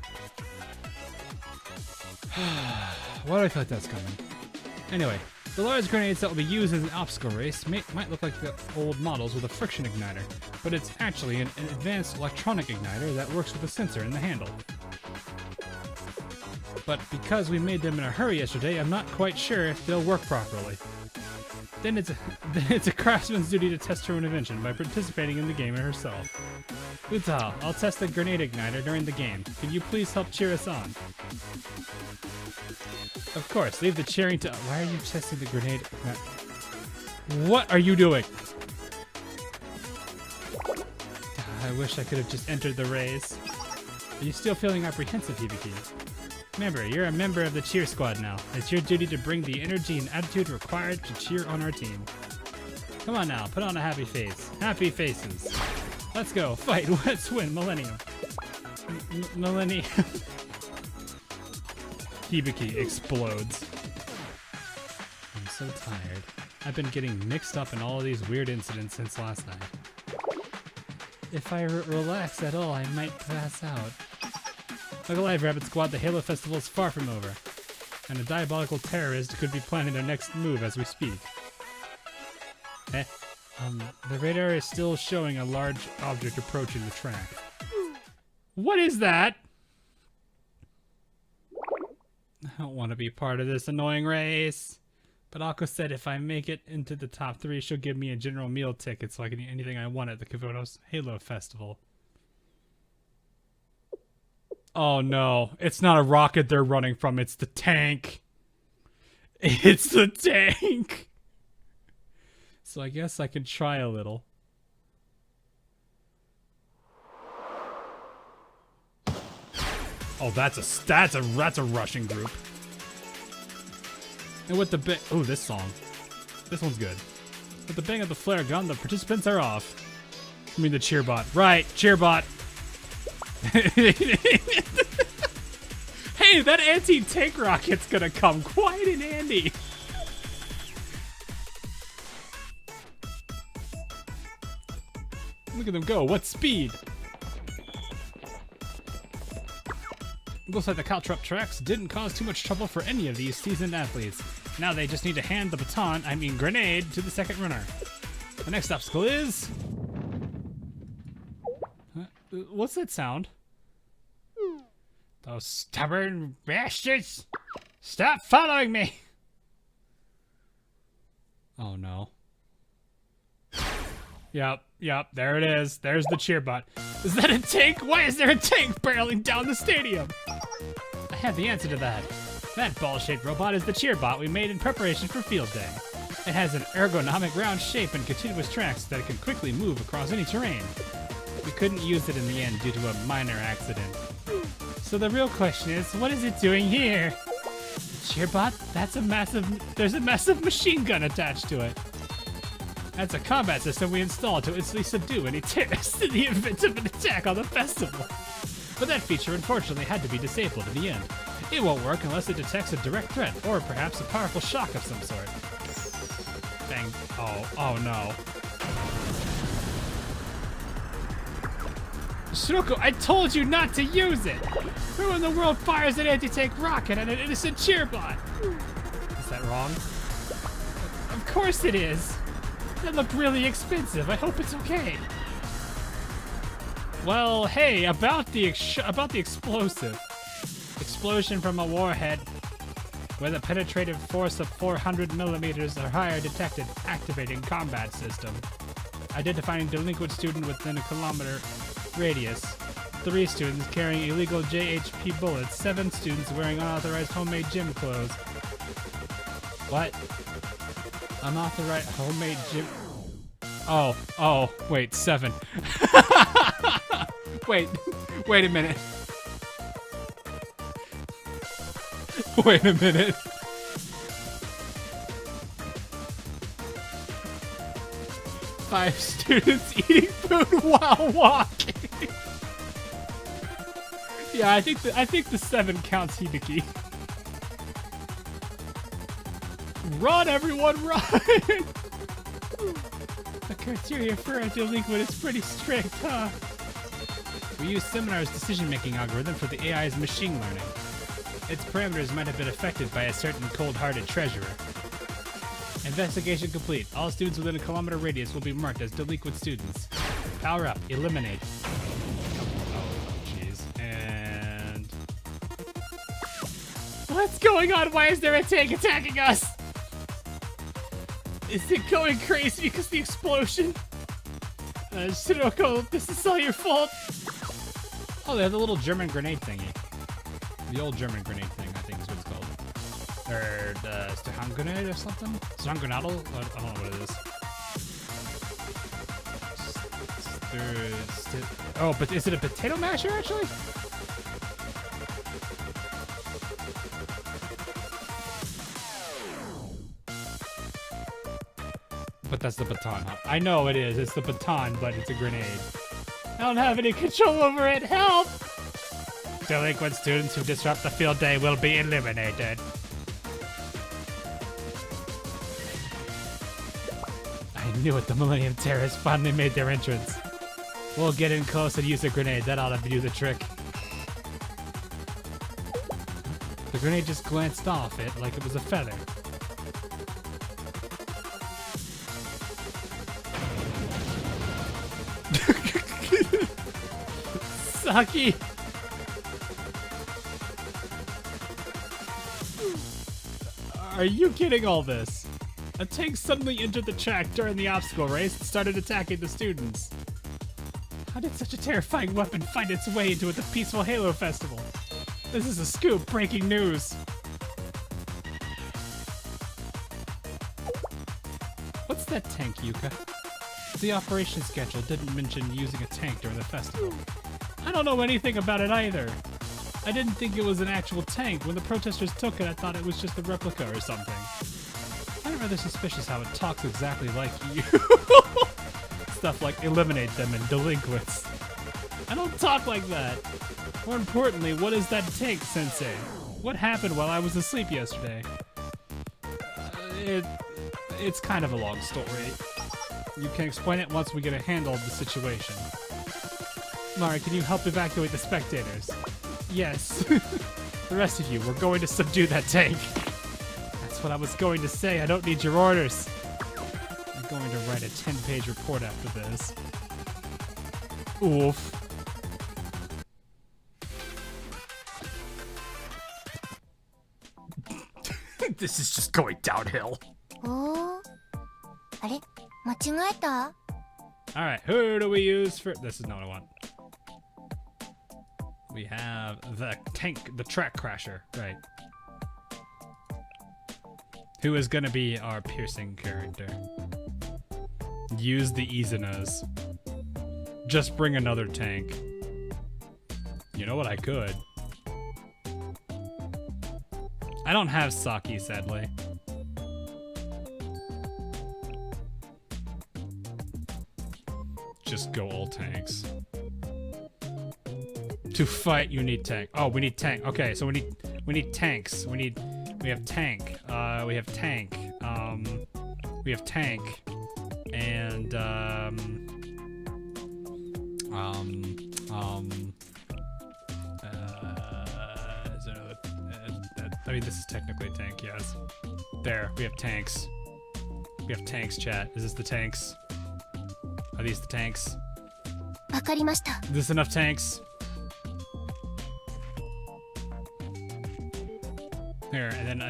[SPEAKER 2] Why do I feel like that's coming? Anyway, the large grenades that will be used in an obstacle race might look like the old models with a friction igniter, but it's actually an advanced electronic igniter that works with a sensor in the handle. But because we made them in a hurry yesterday, I'm not quite sure if they'll work properly. Then it's a craftsman's duty to test her own invention by participating in the game herself. Uta, I'll test the grenade igniter during the game. Can you please help cheer us on? Of course, leave the cheering to... Why are you testing the grenade igniter? What are you doing? I wish I could have just entered the race. Are you still feeling apprehensive, Hibiki? Remember, you're a member of the cheer squad now. It's your duty to bring the energy and attitude required to cheer on our team. Come on now, put on a happy face. Happy faces. Let's go, fight, let's win, Millennium. Millennium. Hibiki explodes. I'm so tired. I've been getting mixed up in all of these weird incidents since last night. If I relax at all, I might pass out. Look alive, Rabbit Squad, the Halo Festival is far from over. And a diabolical terrorist could be planning their next move as we speak. The radar is still showing a large object approaching the track. What is that? I don't want to be part of this annoying race. But Akko said if I make it into the top 3, she'll give me a general meal ticket so I can eat anything I want at the Kavonos Halo Festival. Oh no, it's not a rocket they're running from, it's the tank. It's the tank. So I guess I can try a little. Oh, that's a rushing group. And with the bang, oh, this song. This one's good. With the bang of the flare gun, the participants are off. I mean the cheerbot. Right, cheerbot. Hey, that anti-tank rocket's gonna come quite in handy. Look at them go. What speed? Looks like the Caltrop tracks didn't cause too much trouble for any of these seasoned athletes. Now they just need to hand the baton, grenade, to the second runner. The next obstacle is... What's that sound? Those stubborn bastards! Stop following me! Oh no. Yep, there it is. There's the cheerbot. Is that a tank? Why is there a tank barreling down the stadium? I have the answer to that. That ball-shaped robot is the cheerbot we made in preparation for field day. It has an ergonomic round shape and continuous tracks that it can quickly move across any terrain. We couldn't use it in the end due to a minor accident. So the real question is, what is it doing here? The cheerbot? There's a massive machine gun attached to it. That's a combat system we installed to instantly subdue any terrorists in the event of an attack on the festival. But that feature unfortunately had to be disabled in the end. It won't work unless it detects a direct threat, or perhaps a powerful shock of some sort. Bang. Oh no. Shiroko, I told you not to use it! Who in the world fires an anti-tank rocket at an innocent cheerbot? Is that wrong? Of course it is! That looked really expensive. I hope it's okay. Well, hey, about the explosive. Explosion from a warhead with a penetrative force of 400 millimeters or higher detected. Activating combat system. Identifying delinquent student within a kilometer radius. 3 students carrying illegal JHP bullets. 7 students wearing unauthorized homemade gym clothes. What? Unauthorized homemade gym... Oh, wait, 7. Wait a minute. Wait a minute. Five students eating food while walking. Yeah, I think the 7 counts, Hibiki. Run, everyone, run! The criteria for a delinquent is pretty strict, huh? We use Seminar's decision-making algorithm for the AI's machine learning. Its parameters might have been affected by a certain cold-hearted treasurer. Investigation complete. All students within a kilometer radius will be marked as delinquent students. Power up. Eliminate. Oh, jeez. And... What's going on? Why is there a tank attacking us? Is it going crazy because of the explosion? Shiroko, this is all your fault. Oh, they have the little German grenade thingy. The old German grenade thing, I think is what it's called. Or the Stahan grenade or something? Stahan grenadel? I don't know what it is. Oh, but is it a potato masher actually? But that's the baton, huh? I know it is. It's the baton, but it's a grenade. I don't have any control over it. Help! Delinquent students who disrupt the field day will be eliminated. I knew it. The Millennium Terrorists finally made their entrance. We'll get in close and use a grenade. That ought to do the trick. The grenade just glanced off it like it was a feather. Saki! Are you kidding all this? A tank suddenly entered the track during the obstacle race and started attacking the students. How did such a terrifying weapon find its way into the peaceful Halo Festival? This is a scoop, breaking news. What's that tank, Yuka? The operation schedule didn't mention using a tank during the festival. I don't know anything about it either. I didn't think it was an actual tank. When the protesters took it, I thought it was just a replica or something. I find it rather suspicious how it talks exactly like you. Stuff like eliminate them and delinquents. I don't talk like that. More importantly, what is that tank, Sensei? What happened while I was asleep yesterday? It's kind of a long story. You can explain it once we get a handle of the situation. Mari, can you help evacuate the spectators? Yes. The rest of you, we're going to subdue that tank. That's what I was going to say. I don't need your orders. I'm going to write a 10-page report after this. Oof. This is just going downhill.
[SPEAKER 1] Oh. あれ間違えた
[SPEAKER 2] Alright, who do we use for... This is not what I want. We have the tank, the track crasher, right. Who is gonna be our piercing character? Use the Izunas. Just bring another tank. You know what, I could. I don't have Saki, sadly. Just go all tanks. To fight, you need tank. Oh, we need tank. Okay, so we need tanks. We have tank. We have tank. We have tank. And I mean, this is technically a tank, yes. There, we have tanks. We have tanks, chat. Is this the tanks? Are these the tanks?
[SPEAKER 1] わかりました
[SPEAKER 2] Is this enough tanks? Here, and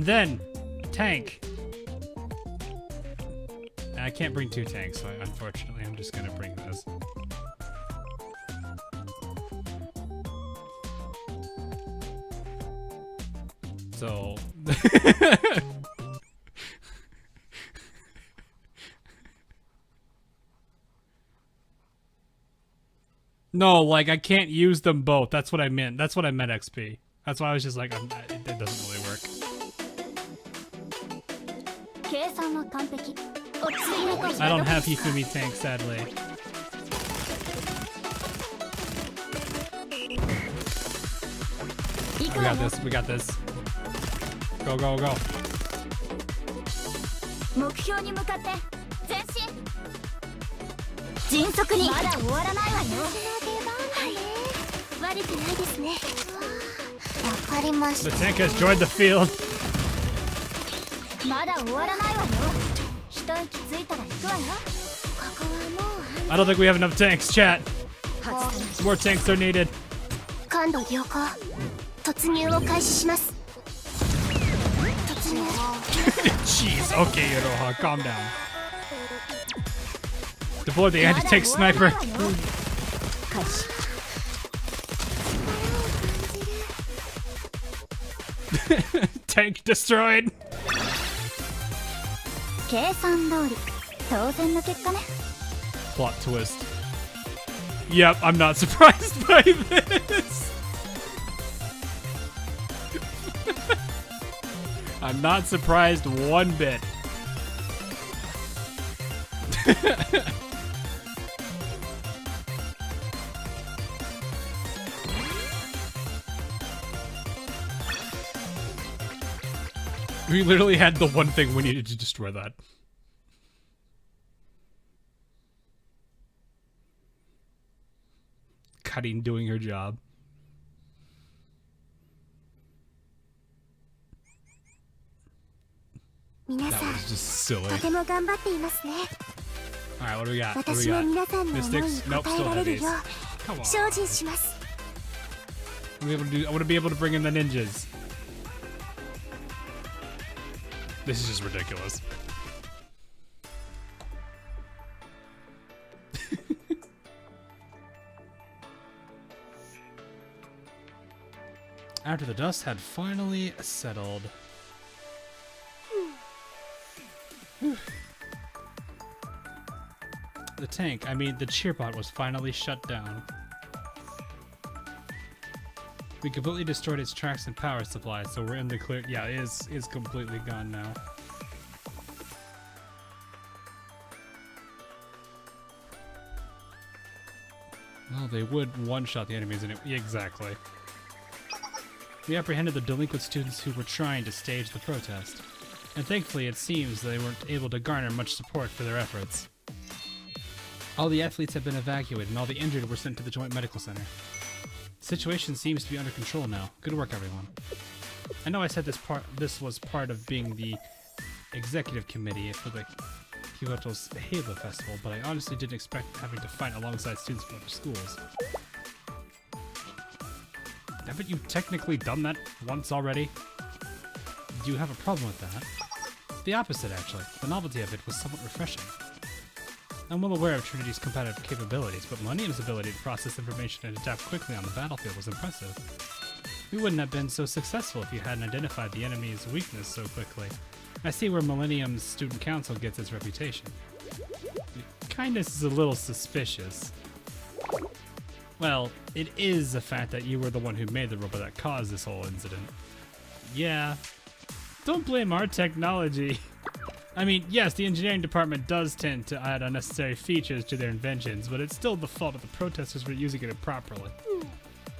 [SPEAKER 2] then tank. I can't bring two tanks, so unfortunately I'm just gonna bring this. So no, like I can't use them both. That's what I meant. That's what I meant, XP. That's why I was just like, it doesn't really work. I don't have Hifumi tank, sadly. We got this. We got this. Go, go, go.
[SPEAKER 1] 目標に向かって前進迅速にまだ終わらないわよ悪くないですねわかりました
[SPEAKER 2] The tank has joined the field.
[SPEAKER 1] まだ終わらないわよ一息ついたら行くわよここはもう
[SPEAKER 2] I don't think we have enough tanks, chat. More tanks are needed.
[SPEAKER 1] 感度良好突入を開始します突入
[SPEAKER 2] Jeez, okay, Iroha, calm down. Deploy the anti-tank sniper. Tank destroyed.
[SPEAKER 1] 計算通り当然の結果ね
[SPEAKER 2] Plot twist. Yep, I'm not surprised by this. I'm not surprised one bit. We literally had the one thing we needed to destroy that. Cutting doing her job. That was just silly. Alright, what do we got? What do we got? Mystics? Nope, still heavies. Come on. I want to be able to bring in the ninjas. This is just ridiculous. After the dust had finally settled. The tank, I mean the cheerbot was finally shut down. We completely destroyed its tracks and power supply, so we're in the clear. Yeah, it is completely gone now. Well, they would one-shot the enemies in it. Exactly. We apprehended the delinquent students who were trying to stage the protest. And thankfully, it seems they weren't able to garner much support for their efforts. All the athletes have been evacuated, and all the injured were sent to the Joint Medical Center. The situation seems to be under control now. Good work, everyone. I know I said this was part of being the executive committee for the Kyoto's Halo Festival, but I honestly didn't expect having to fight alongside students from other schools. Haven't you technically done that once already? Do you have a problem with that? The opposite, actually. The novelty of it was somewhat refreshing. I'm well aware of Trinity's competitive capabilities, but Millennium's ability to process information and adapt quickly on the battlefield was impressive. We wouldn't have been so successful if you hadn't identified the enemy's weakness so quickly. I see where Millennium's Student Council gets its reputation. Kindness is a little suspicious. Well, it is the fact that you were the one who made the robot that caused this whole incident. Yeah. Don't blame our technology. I mean, yes, the engineering department does tend to add unnecessary features to their inventions, but it's still the fault of the protesters for using it improperly.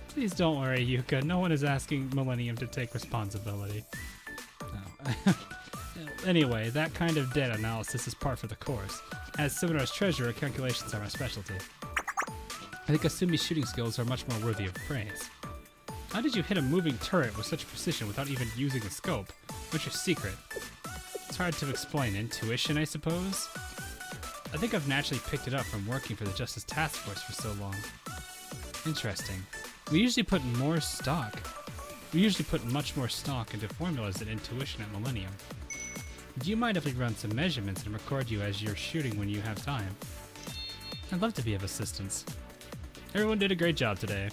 [SPEAKER 2] Please don't worry, Yuka. No one is asking Millennium to take responsibility. No. Anyway, that kind of data analysis is par for the course. As Seminar's treasurer, calculations are my specialty. I think Asumi's shooting skills are much more worthy of praise. How did you hit a moving turret with such precision without even using a scope? What's your secret? It's hard to explain. Intuition, I suppose? I think I've naturally picked it up from working for the Justice Task Force for so long. Interesting. We usually put much more stock into formulas than intuition at Millennium. Do you mind if we run some measurements and record you as you're shooting when you have time? I'd love to be of assistance. Everyone did a great job today.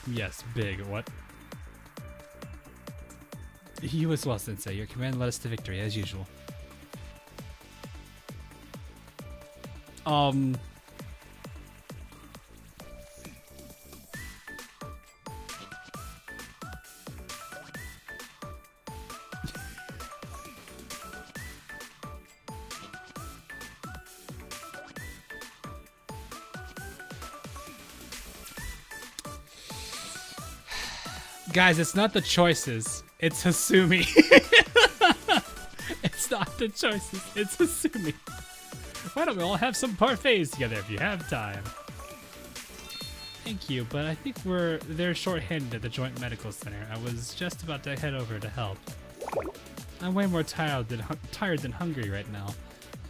[SPEAKER 2] Yes, big. What? You as well, Sensei. Your command led us to victory, as usual. Guys, it's not the choices. It's Hasumi. It's not the choices. It's Hasumi. Why don't we all have some parfaits together if you have time? Thank you, but I think they're short-handed at the Joint Medical Center. I was just about to head over to help. I'm way more tired than hungry right now.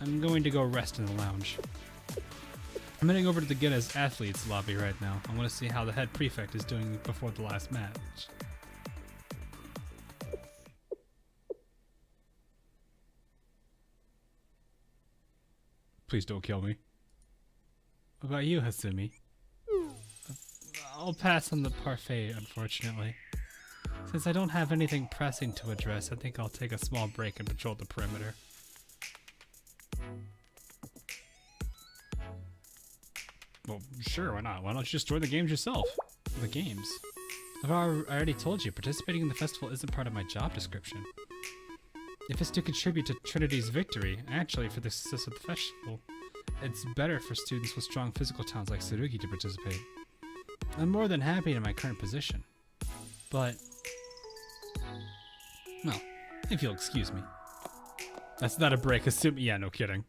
[SPEAKER 2] I'm going to go rest in the lounge. I'm heading over to the Guinness Athletes lobby right now. I want to see how the head prefect is doing before the last match. Please don't kill me. What about you, Hasumi? I'll pass on the parfait, unfortunately. Since I don't have anything pressing to address, I think I'll take a small break and patrol the perimeter. Well, sure, why not? Why don't you just join the games yourself? The games? I already told you, participating in the festival isn't part of my job description. If it's to contribute to Trinity's victory, actually for the success of the festival, it's better for students with strong physical talents like Tsurugi to participate. I'm more than happy in my current position. But, well, if you'll excuse me. That's not a break, yeah, no kidding.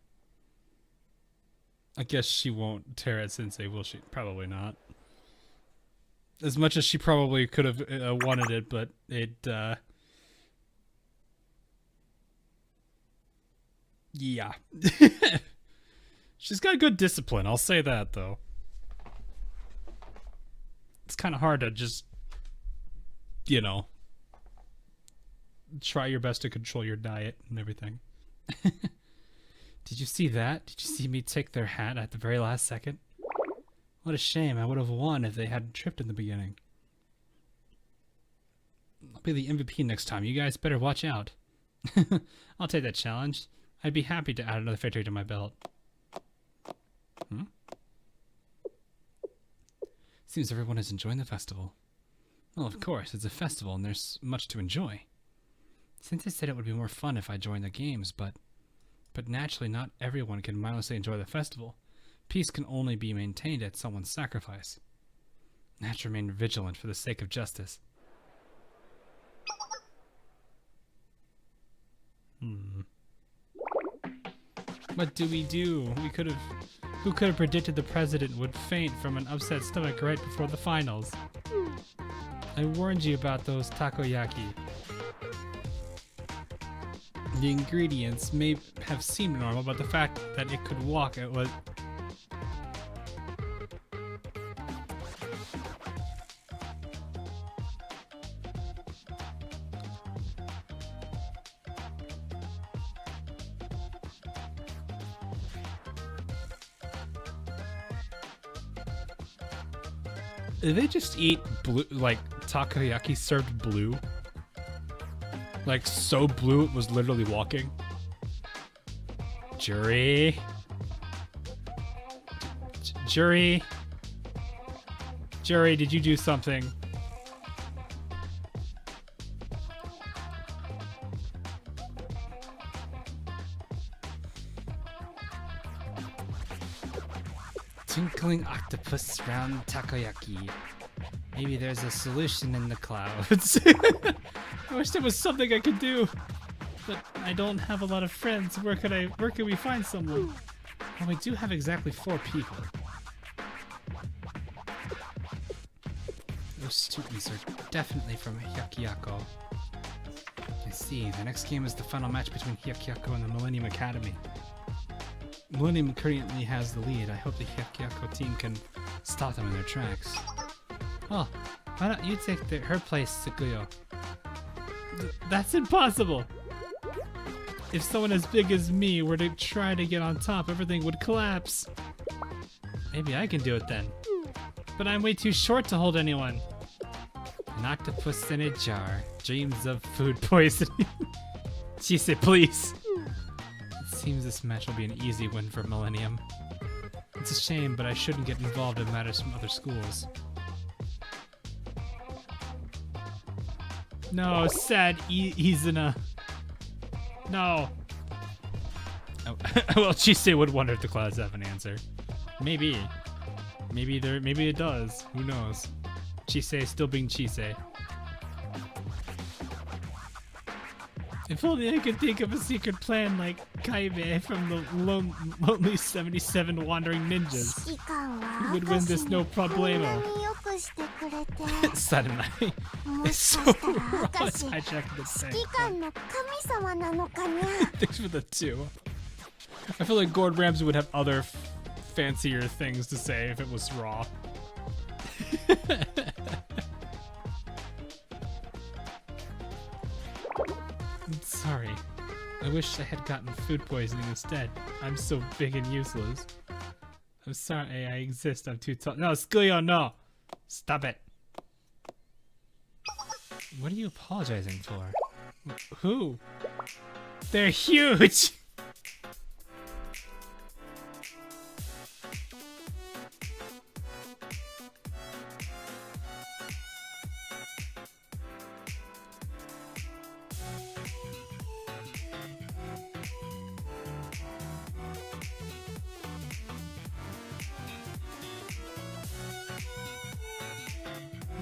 [SPEAKER 2] I guess she won't tear at Sensei, will she? Probably not. As much as she probably could have wanted it, but it, yeah. She's got good discipline, I'll say that, though. It's kind of hard to just, you know, try your best to control your diet and everything. Did you see that? Did you see me take their hat at the very last second? What a shame. I would have won if they hadn't tripped in the beginning. I'll be the MVP next time. You guys better watch out. I'll take that challenge. I'd be happy to add another victory to my belt. Seems everyone is enjoying the festival. Well, of course, it's a festival and there's much to enjoy. Sensei said it would be more fun if I joined the games, but naturally not everyone can mindlessly enjoy the festival. Peace can only be maintained at someone's sacrifice. I have to remain vigilant for the sake of justice. What do? Who could have predicted the president would faint from an upset stomach right before the finals? I warned you about those takoyaki. The ingredients may have seemed normal, but the fact that it could walk, it was... Did they just eat blue, like takoyaki served blue? Like so blue it was literally walking? Jury? Jury? Jury, did you do something? Twinkling octopus round takoyaki. Maybe there's a solution in the clouds. I wish there was something I could do, but I don't have a lot of friends. Where can we find someone? Well, we do have exactly 4 people. Those students are definitely from Hyakyako. I see. The next game is the final match between Hyakyako and the Millennium Academy. Millennium currently has the lead. I hope the Hyakyako team can stop them in their tracks. Oh, why don't you take her place, Tsukuyo? That's impossible! If someone as big as me were to try to get on top, everything would collapse. Maybe I can do it then. But I'm way too short to hold anyone. An octopus in a jar. Dreams of food poisoning. Chise, please. It seems this match will be an easy win for Millennium. It's a shame, but I shouldn't get involved in matters from other schools. No, sad Izuna. No. Oh, well, Chise would wonder if the clouds have an answer. Maybe. Maybe it does. Who knows? Chise still being Chise. If only I could think of a secret plan like Kaibe from the Lonely 77 Wandering Ninjas. He would win this no problemo. Suddenly. It's so wrong. Let's hijack the thing. Thanks for the 2. I feel like Gordon Ramsay would have other fancier things to say if it was raw. I'm sorry. I wish I had gotten food poisoning instead. I'm so big and useless. I'm sorry I exist. I'm too tall. No, Skilio, no! Stop it. What are you apologizing for? Who? They're huge!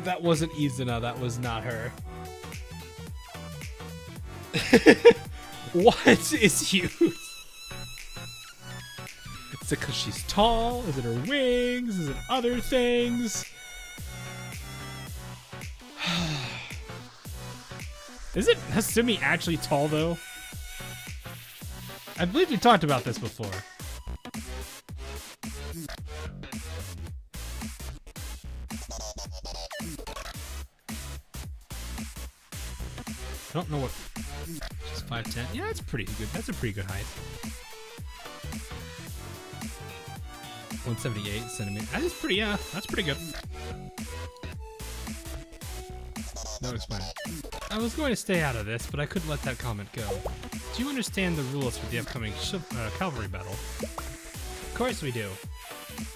[SPEAKER 2] That wasn't Izuna, that was not her. What is huge? Is it because she's tall? Is it her wings? Is it other things? Isn't Hasumi actually tall though? I believe we talked about this before. I don't know what. She's 5'10". Yeah, that's pretty good. That's a pretty good height. 178 centimeters. That is pretty. Yeah, that's pretty good. No explaining. I was going to stay out of this, but I couldn't let that comment go. Do you understand the rules for the upcoming Cavalry battle? Of course we do.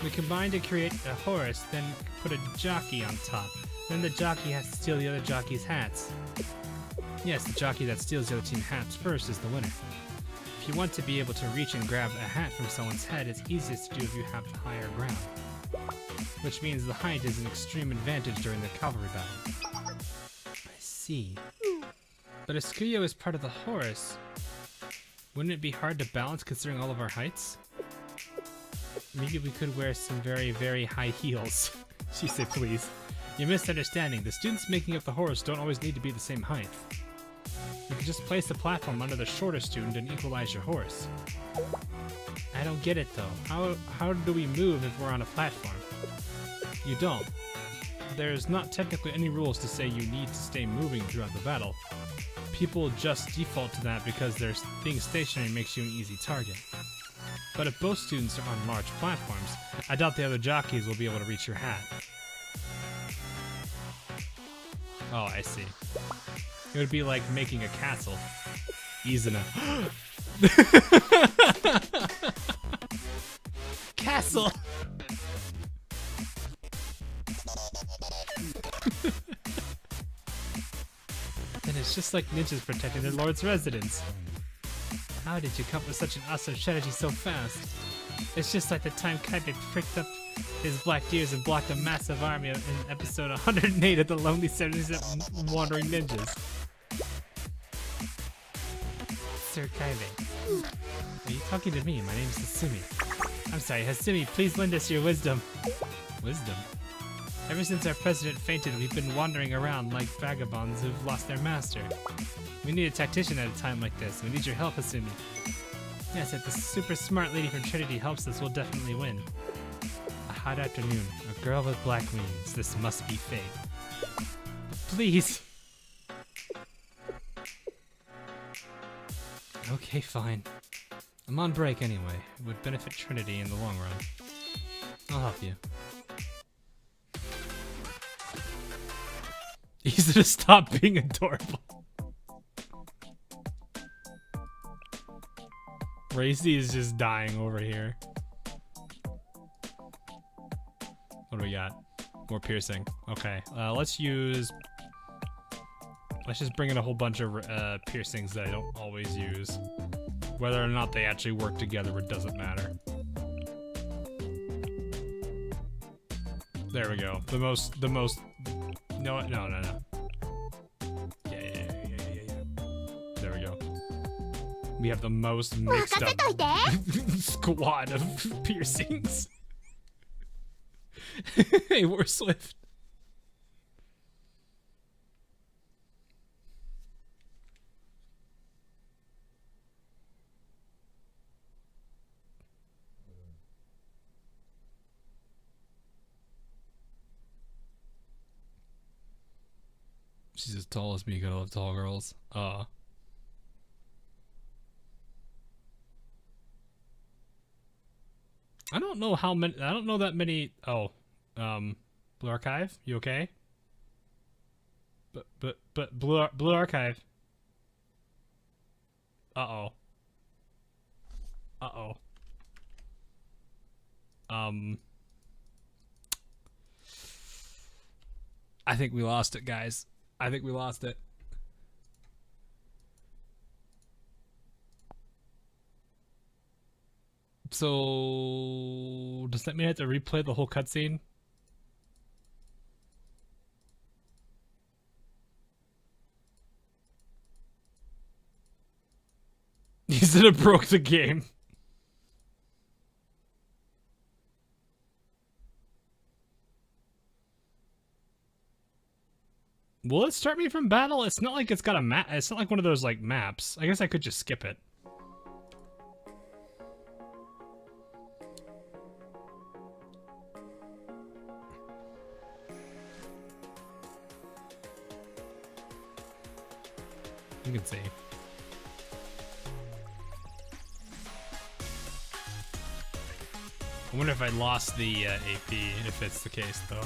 [SPEAKER 2] We combine to create a horse, then put a jockey on top. Then the jockey has to steal the other jockey's hats. Yes, the jockey that steals the other team's hats first is the winner. If you want to be able to reach and grab a hat from someone's head, it's easiest to do if you have the higher ground. Which means the height is an extreme advantage during the cavalry battle. I see. But Escudo is part of the horse. Wouldn't it be hard to balance considering all of our heights? Maybe we could wear some very, very high heels. She said, please. You're misunderstanding. The students making up the horse don't always need to be the same height. You can just place the platform under the shorter student and equalize your horse. I don't get it though. How do we move if we're on a platform? You don't. There's not technically any rules to say you need to stay moving throughout the battle. People just default to that because being stationary makes you an easy target. But if both students are on large platforms, I doubt the other jockeys will be able to reach your hat. Oh, I see. It would be like making a castle. Izuna. Castle! And it's just like ninjas protecting their lord's residence. How did you come up with such an awesome strategy so fast? It's just like the time Kaibe pricked up his black deers and blocked a massive army in episode 108 of the Lonely 77 Wandering Ninjas. Sir Kaibe. Are you talking to me? My name's Hasumi. I'm sorry, Hasumi, please lend us your wisdom. Wisdom? Ever since our president fainted, we've been wandering around like vagabonds who've lost their master. We need a tactician at a time like this. We need your help, Hasumi. Yes, if the super smart lady from Trinity helps us, we'll definitely win. A hot afternoon, a girl with black wings. This must be fate. Please! Okay, fine. I'm on break anyway. It would benefit Trinity in the long run. I'll help you. Easy to stop being adorable. Racy is just dying over here. What do we got? More piercing. Okay, let's just bring in a whole bunch of piercings that I don't always use. Whether or not they actually work together, it doesn't matter. There we go. The most. No. Yeah. There we go. We have the most mixed up squad of piercings. Hey, we're Swift. She's as tall as me. Gotta love tall girls. I don't know how many. I don't know that many. Oh, Blue Archive. You okay? But Blue Archive. Uh oh. I think we lost it, guys. I think we lost it. So does that mean I have to replay the whole cutscene? He said it broke the game. Will it start me from battle? It's not like it's got a map. It's not like one of those like maps. I guess I could just skip it. You can see. I wonder if I lost the AP, if it's the case, though.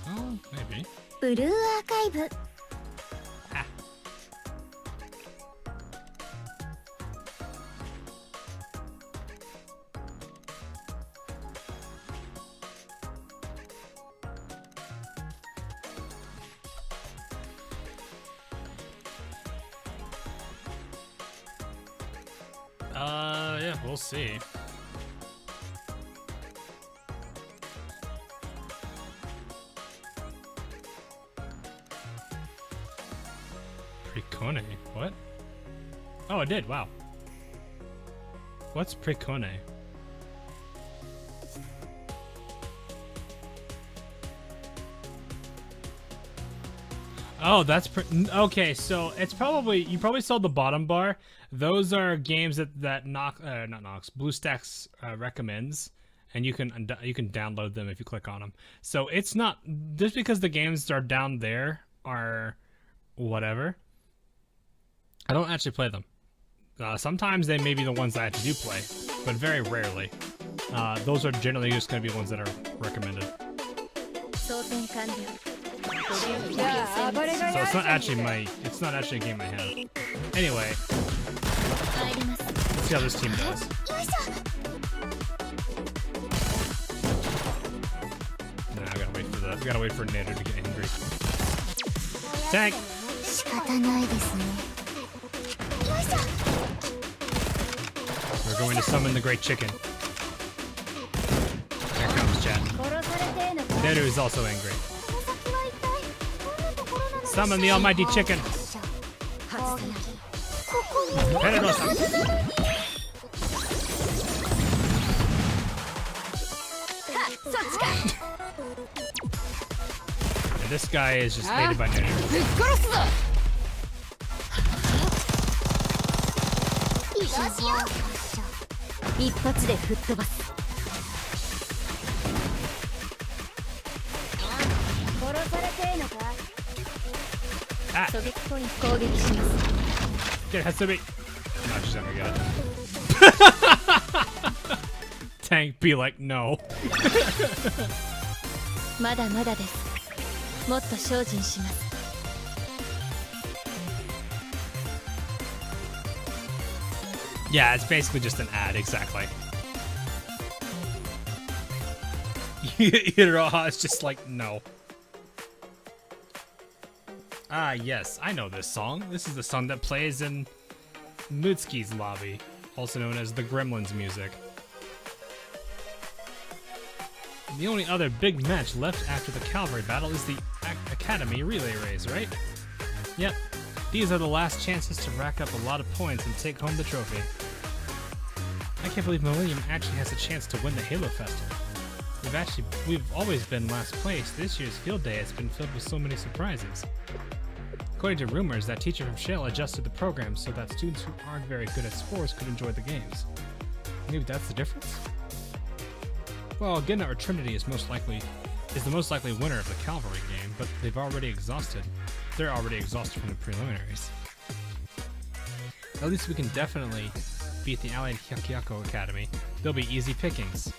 [SPEAKER 2] Oh, Maybe.
[SPEAKER 1] ブルーアーカイブ。
[SPEAKER 2] Yeah, we'll see. Precone? What? Oh, it did. Wow. What's Precone? Oh, that's okay. So it's probably, you probably saw the bottom bar. Those are games that not Nox, BlueStacks recommends, and you can download them if you click on them. So it's not just because the games are down there are whatever. I don't actually play them. Sometimes they may be the ones that I actually do play, but very rarely. Those are generally just going to be ones that are recommended. So it's not actually a game I have. Anyway, let's see how this team does. Nah, I gotta wait for Nader to get angry. Tank! We're going to summon the great chicken. Here comes chat. Nader is also angry. Summon the almighty chicken. And this guy is just hated by Nader. Ah. Get Hatsubi. No, she's not gonna get it. Tank be like, no. Yeah, it's basically just an ad, exactly. Iroha is just like, no. Ah, yes, I know this song. This is the song that plays in Mutsuki's lobby, also known as the Gremlins music. The only other big match left after the Cavalry battle is the Academy Relay Race, right? Yep. These are the last chances to rack up a lot of points and take home the trophy. I can't believe Millennium actually has a chance to win the Halo Festival. We've always been last place. This year's field day has been filled with so many surprises. According to rumors, that teacher from Shell adjusted the program so that students who aren't very good at sports could enjoy the games. Maybe that's the difference? Well, Gennett or Trinity is the most likely winner of the Cavalry game, but they're already exhausted from the preliminaries. At least we can definitely beat the Allied Hyakuyaku Academy. They'll be easy pickings.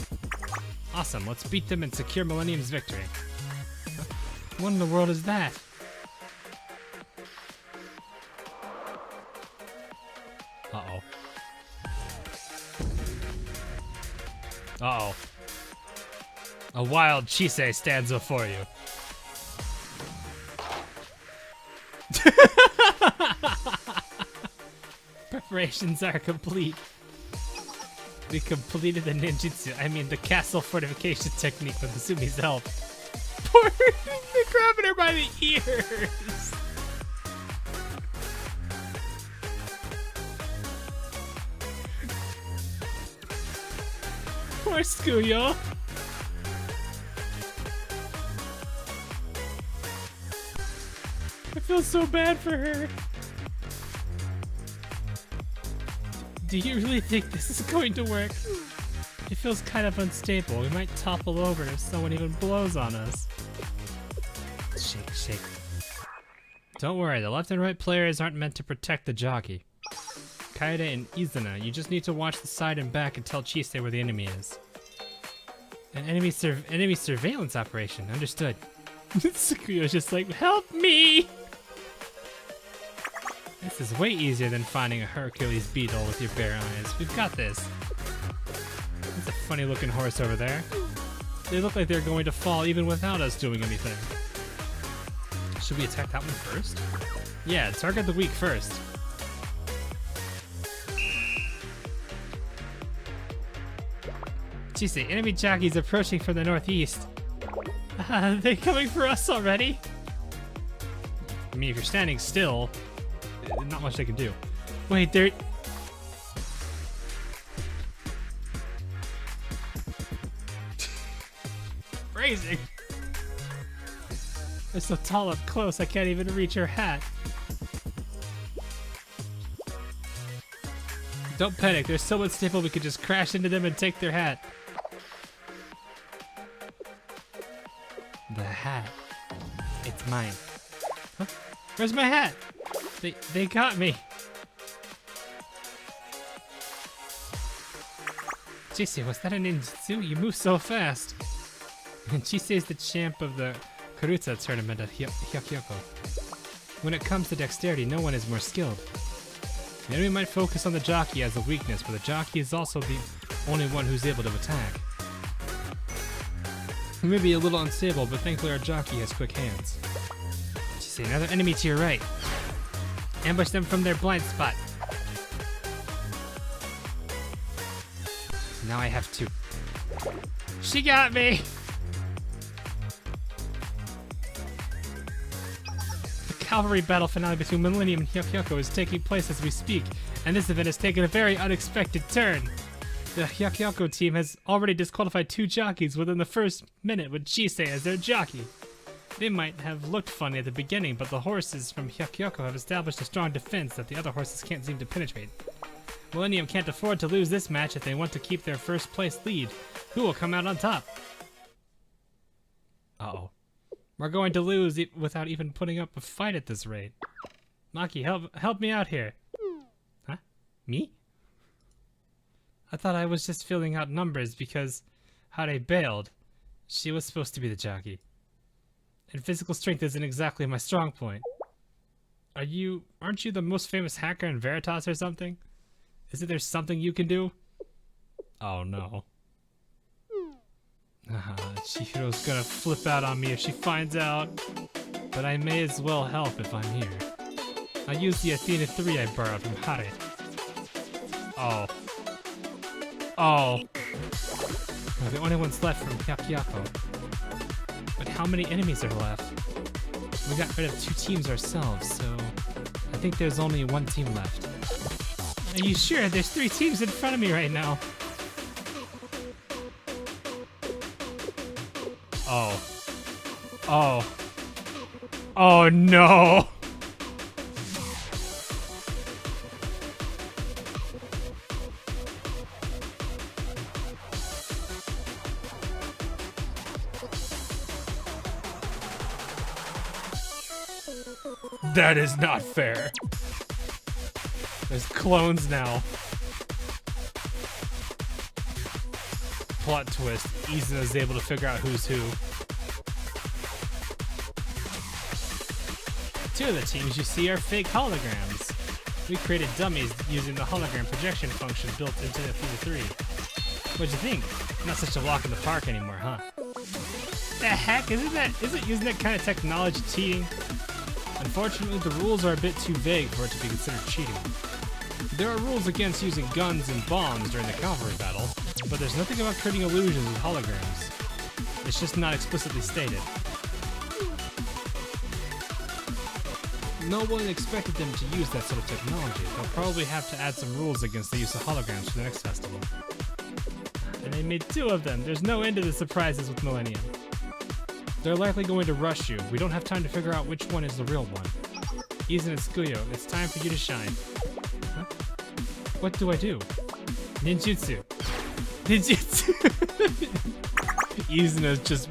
[SPEAKER 2] Awesome, let's beat them and secure Millennium's victory. What in the world is that? Uh-oh. Uh-oh. A wild Chisei stands before you. Preparations are complete. We completed the the castle fortification technique with Asumi's help. Poor, they're grabbing her by the ears. Poor Skuyo. I feel so bad for her. Do you really think this is going to work? It feels kind of unstable. We might topple over if someone even blows on us. Shake, shake. Don't worry, the left and right players aren't meant to protect the jockey. Kaede and Izuna, you just need to watch the side and back and tell Chisei where the enemy is. An enemy surveillance operation, understood. Tsukuyo's just like, help me! This is way easier than finding a Hercules beetle with your bare eyes. We've got this. That's a funny looking horse over there. They look like they're going to fall even without us doing anything. Should we attack that one first? Yeah, target the weak first. Chise, enemy jockeys approaching from the northeast. They're coming for us already? I mean, if you're standing still, not much they can do. Wait, they're... Phrasing! They're so tall up close, I can't even reach her hat. Don't panic, they're so unstable we could just crash into them and take their hat. The hat. It's mine. Huh? Where's my hat? They got me. Chise, was that a ninjutsu? You move so fast. And Chise is the champ of the Karuta tournament at Hyakyoko. When it comes to dexterity, no one is more skilled. The enemy might focus on the jockey as a weakness, but the jockey is also the only one who's able to attack. We may be a little unstable, but thankfully our jockey has quick hands. Chise, another enemy to your right. Ambush them from their blind spot. Now I have two. She got me! The Cavalry battle finale between Millennium and Hyakyoko is taking place as we speak, and this event has taken a very unexpected turn. The Hyakyoko team has already disqualified 2 jockeys within the first minute with Chise as their jockey. They might have looked funny at the beginning, but the horses from Hyakyoko have established a strong defense that the other horses can't seem to penetrate. Millennium can't afford to lose this match if they want to keep their first place lead. Who will come out on top? Uh-oh. We're going to lose without even putting up a fight at this rate. Maki, help me out here. Huh? Me? I thought I was just filling out numbers because Hare bailed. She was supposed to be the jockey. And physical strength isn't exactly my strong point. Aren't you the most famous hacker in Veritas or something? Isn't there something you can do? Oh no. Chihiro's gonna flip out on me if she finds out. But I may as well help if I'm here. I used the Athena 3 I borrowed from Hare. Oh. Oh. We're the only ones left from Hyakyoko. But how many enemies are left? We got rid of 2 teams ourselves, so I think there's only 1 team left. Are you sure? There's 3 teams in front of me right now. Oh. Oh. Oh no! That is not fair. There's clones now. Plot twist. Izuna's able to figure out who's who. 2 of the teams you see are fake holograms. We created dummies using the hologram projection function built into Athena 3. What'd you think? Not such a walk in the park anymore, huh? The heck? Isn't that kind of technology cheating? Unfortunately, the rules are a bit too vague for it to be considered cheating. There are rules against using guns and bombs during the Cavalry battle, but there's nothing about creating illusions with holograms. It's just not explicitly stated. No one expected them to use that sort of technology. They'll probably have to add some rules against the use of holograms for the next festival. And they made 2 of them. There's no end to the surprises with Millennium. They're likely going to rush you. We don't have time to figure out which one is the real one. Izuna and Tsukuyo, it's time for you to shine. Huh? What do I do? Ninjutsu. Ninjutsu. Izuna's just...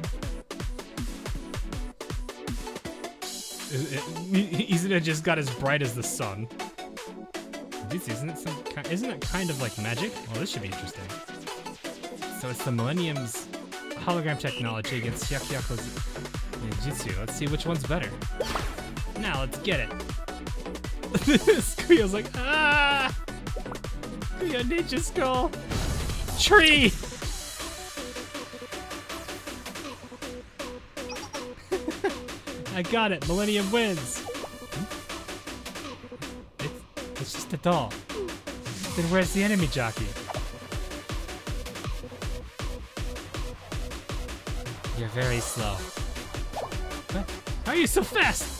[SPEAKER 2] Izuna just got as bright as the sun. Isn't it kind of like magic? Well, this should be interesting. So it's the Millennium's hologram technology against Hyakyoko's Ninjutsu. Let's see which one's better. Now let's get it. Squeal's like, ah! Squeal Ninja Skull! Tree! I got it. Millennium wins. It's just a doll. Then where's the enemy jockey? You're very slow. What? How are you so fast?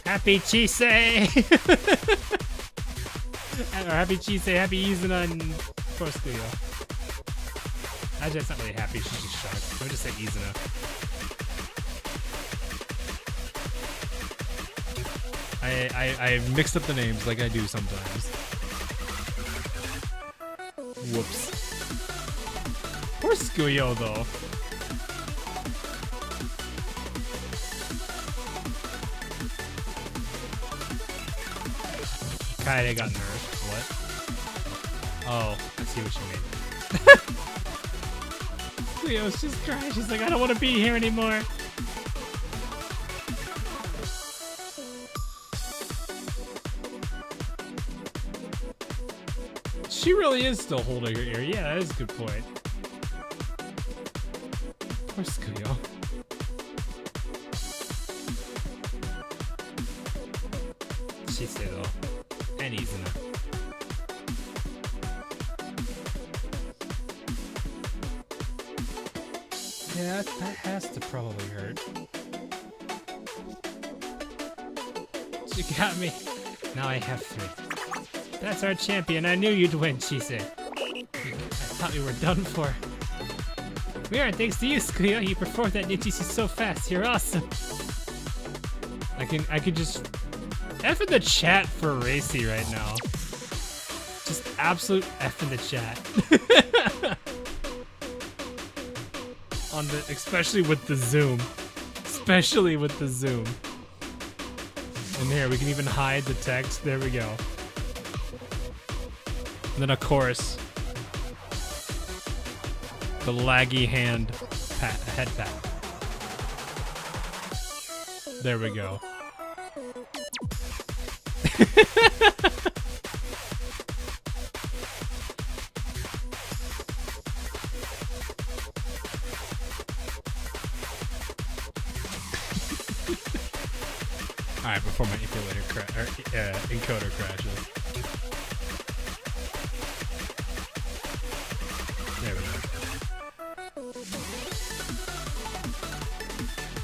[SPEAKER 2] Happy Chisei! Or happy Chisei, happy Izuna, and poor Squeal. Actually, that's not really happy, she's just shocked. Let me just say Izuna. I mixed up the names like I do sometimes. Whoops. Poor Squeal though. Kaede got nerfed. What? Oh, I see what you mean. Squeal's just crying. She's like, I don't want to be here anymore. She really is still holding her ear. Yeah, that is a good point. Poor Squeal. She said though. And Izuna. Yeah, that has to probably hurt. She got me. Now I have 3. That's our champion. I knew you'd win, she said. I thought we were done for. We are, thanks to you, Squeal. You performed that ninjutsu so fast. You're awesome. I could just F in the chat for Racy right now. Just absolute F in the chat. On the, especially with the zoom. Especially with the zoom. And there, we can even hide the text. There we go. And then of course, the laggy hand pat, head pat. There we go. Alright, before my encoder crashes. There we go.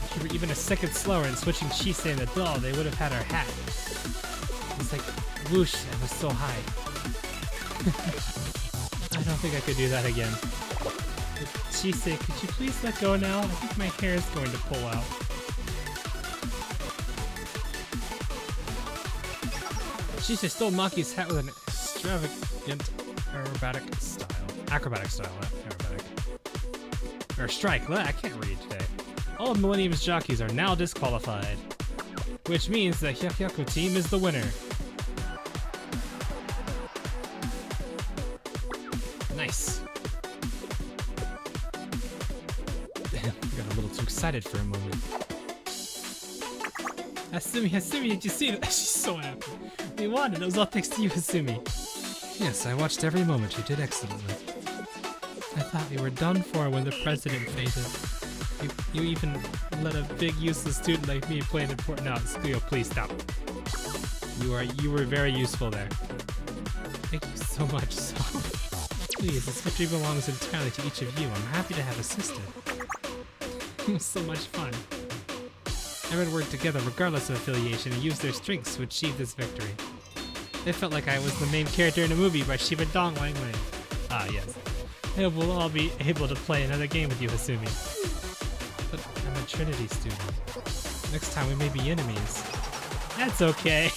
[SPEAKER 2] If you were even a second slower in switching Chisei and the doll, they would have had our hat. It's like whoosh and was so high. I don't think I could do that again. Chisei, could you please let go now? I think my hair is going to pull out. Chisei stole Maki's hat with an extravagant acrobatic style, not aerobatic. Or strike. I can't read today. All of Millennium's jockeys are now disqualified. Which means the Hyakyaku team is the winner. Nice. Damn, I got a little too excited for a moment. Hasumi, did you see that? She's so happy. We won, and it was all thanks to you, Hasumi. Yes, I watched every moment. You did excellently. I thought we were done for when the president fainted. You even let a big useless student like me play an important... No, Squeal, please stop. You were very useful there. Thank you so much. So, please, this victory belongs entirely to each of you. I'm happy to have assisted. It was so much fun. Everyone worked together regardless of affiliation and used their strengths to achieve this victory. It felt like I was the main character in a movie by Shiba Dong Wang Wang. Ah, yes. I hope we'll all be able to play another game with you, Hasumi. But I'm a Trinity student. Next time we may be enemies. That's okay.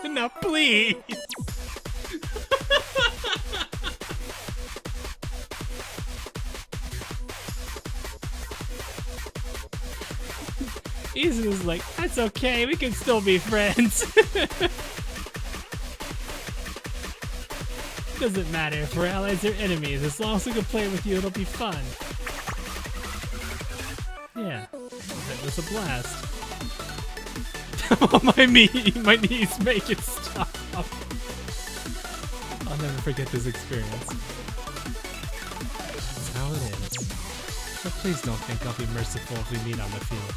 [SPEAKER 2] Now, please. Izuna's like, that's okay, we can still be friends. Doesn't matter if we're allies or enemies, as long as we can play with you, it'll be fun. Yeah, that was a blast. Oh, my knees make it stop. I'll never forget this experience. That's how it is. But please don't think I'll be merciful if we meet on the field.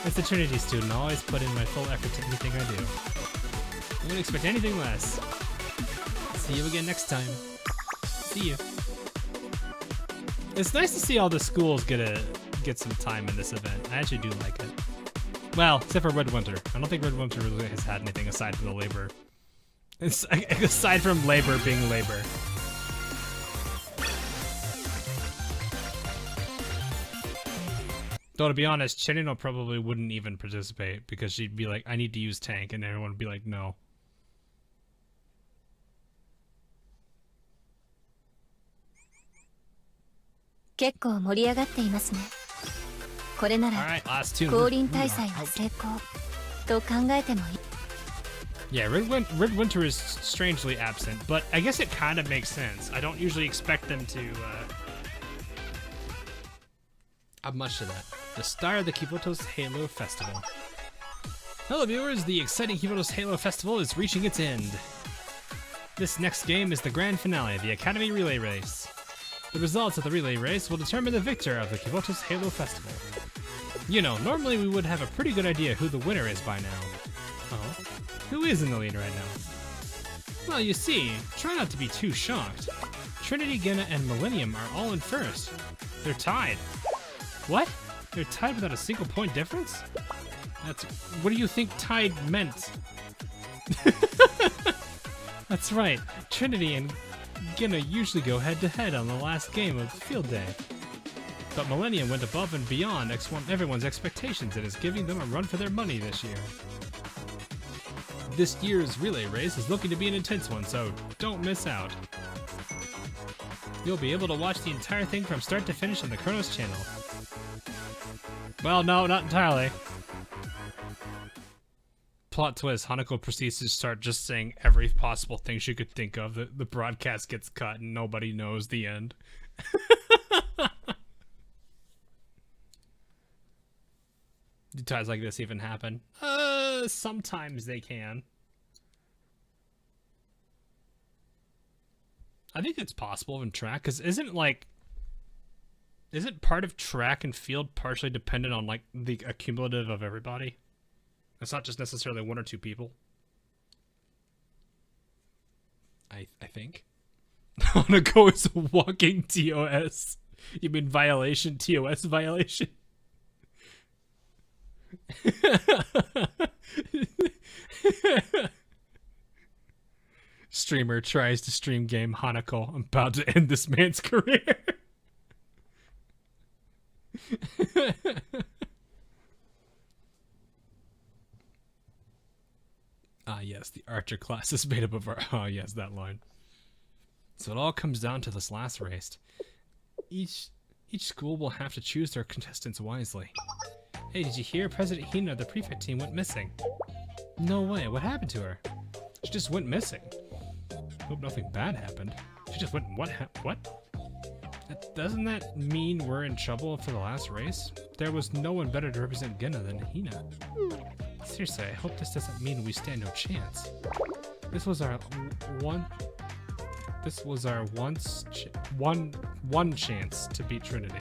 [SPEAKER 2] As a Trinity student, I always put in my full effort to anything I do. I wouldn't expect anything less. See you again next time. See you. It's nice to see all the schools get some time in this event. I actually do like it. Well, except for Red Winter. I don't think Red Winter really has had anything aside from the labor. It's aside from labor being labor. Though to be honest, Chinino probably wouldn't even participate because she'd be like, I need to use tank, and everyone would be like, no.
[SPEAKER 3] Alright,
[SPEAKER 2] last two. Yeah, Red Winter is strangely absent, but I guess it kind of makes sense. I don't usually expect them to add much to that. The star of the Kiboto's Halo Festival. Hello viewers, the exciting Kiboto's Halo Festival is reaching its end. This next game is the grand finale, the Academy Relay Race. The results of the relay race will determine the victor of the Kiboto's Halo Festival. You know, normally we would have a pretty good idea who the winner is by now. Oh? Who is in the lead right now? Well, you see, try not to be too shocked. Trinity, Genna, and Millennium are all in first. They're tied. What? They're tied without a single point difference? What do you think tied meant? That's right, Trinity and Genna usually go head-to-head on the last game of Field Day. But Millennium went above and beyond everyone's expectations and is giving them a run for their money this year. This year's relay race is looking to be an intense one, so don't miss out. You'll be able to watch the entire thing from start to finish on the Chronos channel. Well, no, not entirely. Plot twist, Hanako proceeds to start just saying every possible thing she could think of. The broadcast gets cut and nobody knows the end. Do ties like this even happen? Sometimes they can. I think it's possible in track, because isn't part of track and field partially dependent on like the accumulative of everybody? It's not just necessarily one or two people. I think. Hanako is a walking TOS. You mean violation? TOS violation? Streamer tries to stream game Hanako. I'm about to end this man's career. Ah, yes, the archer class is made up of our... Oh, yes, that line. So it all comes down to this last race. Each school will have to choose their contestants wisely. Hey, did you hear? President Hina of the prefect team went missing. No way, what happened to her? She just went missing. Hope nothing bad happened. She just went... What? Doesn't that mean we're in trouble for the last race? There was no one better to represent Genna than Hina. Seriously, I hope this doesn't mean we stand no chance. This was our one chance to beat Trinity.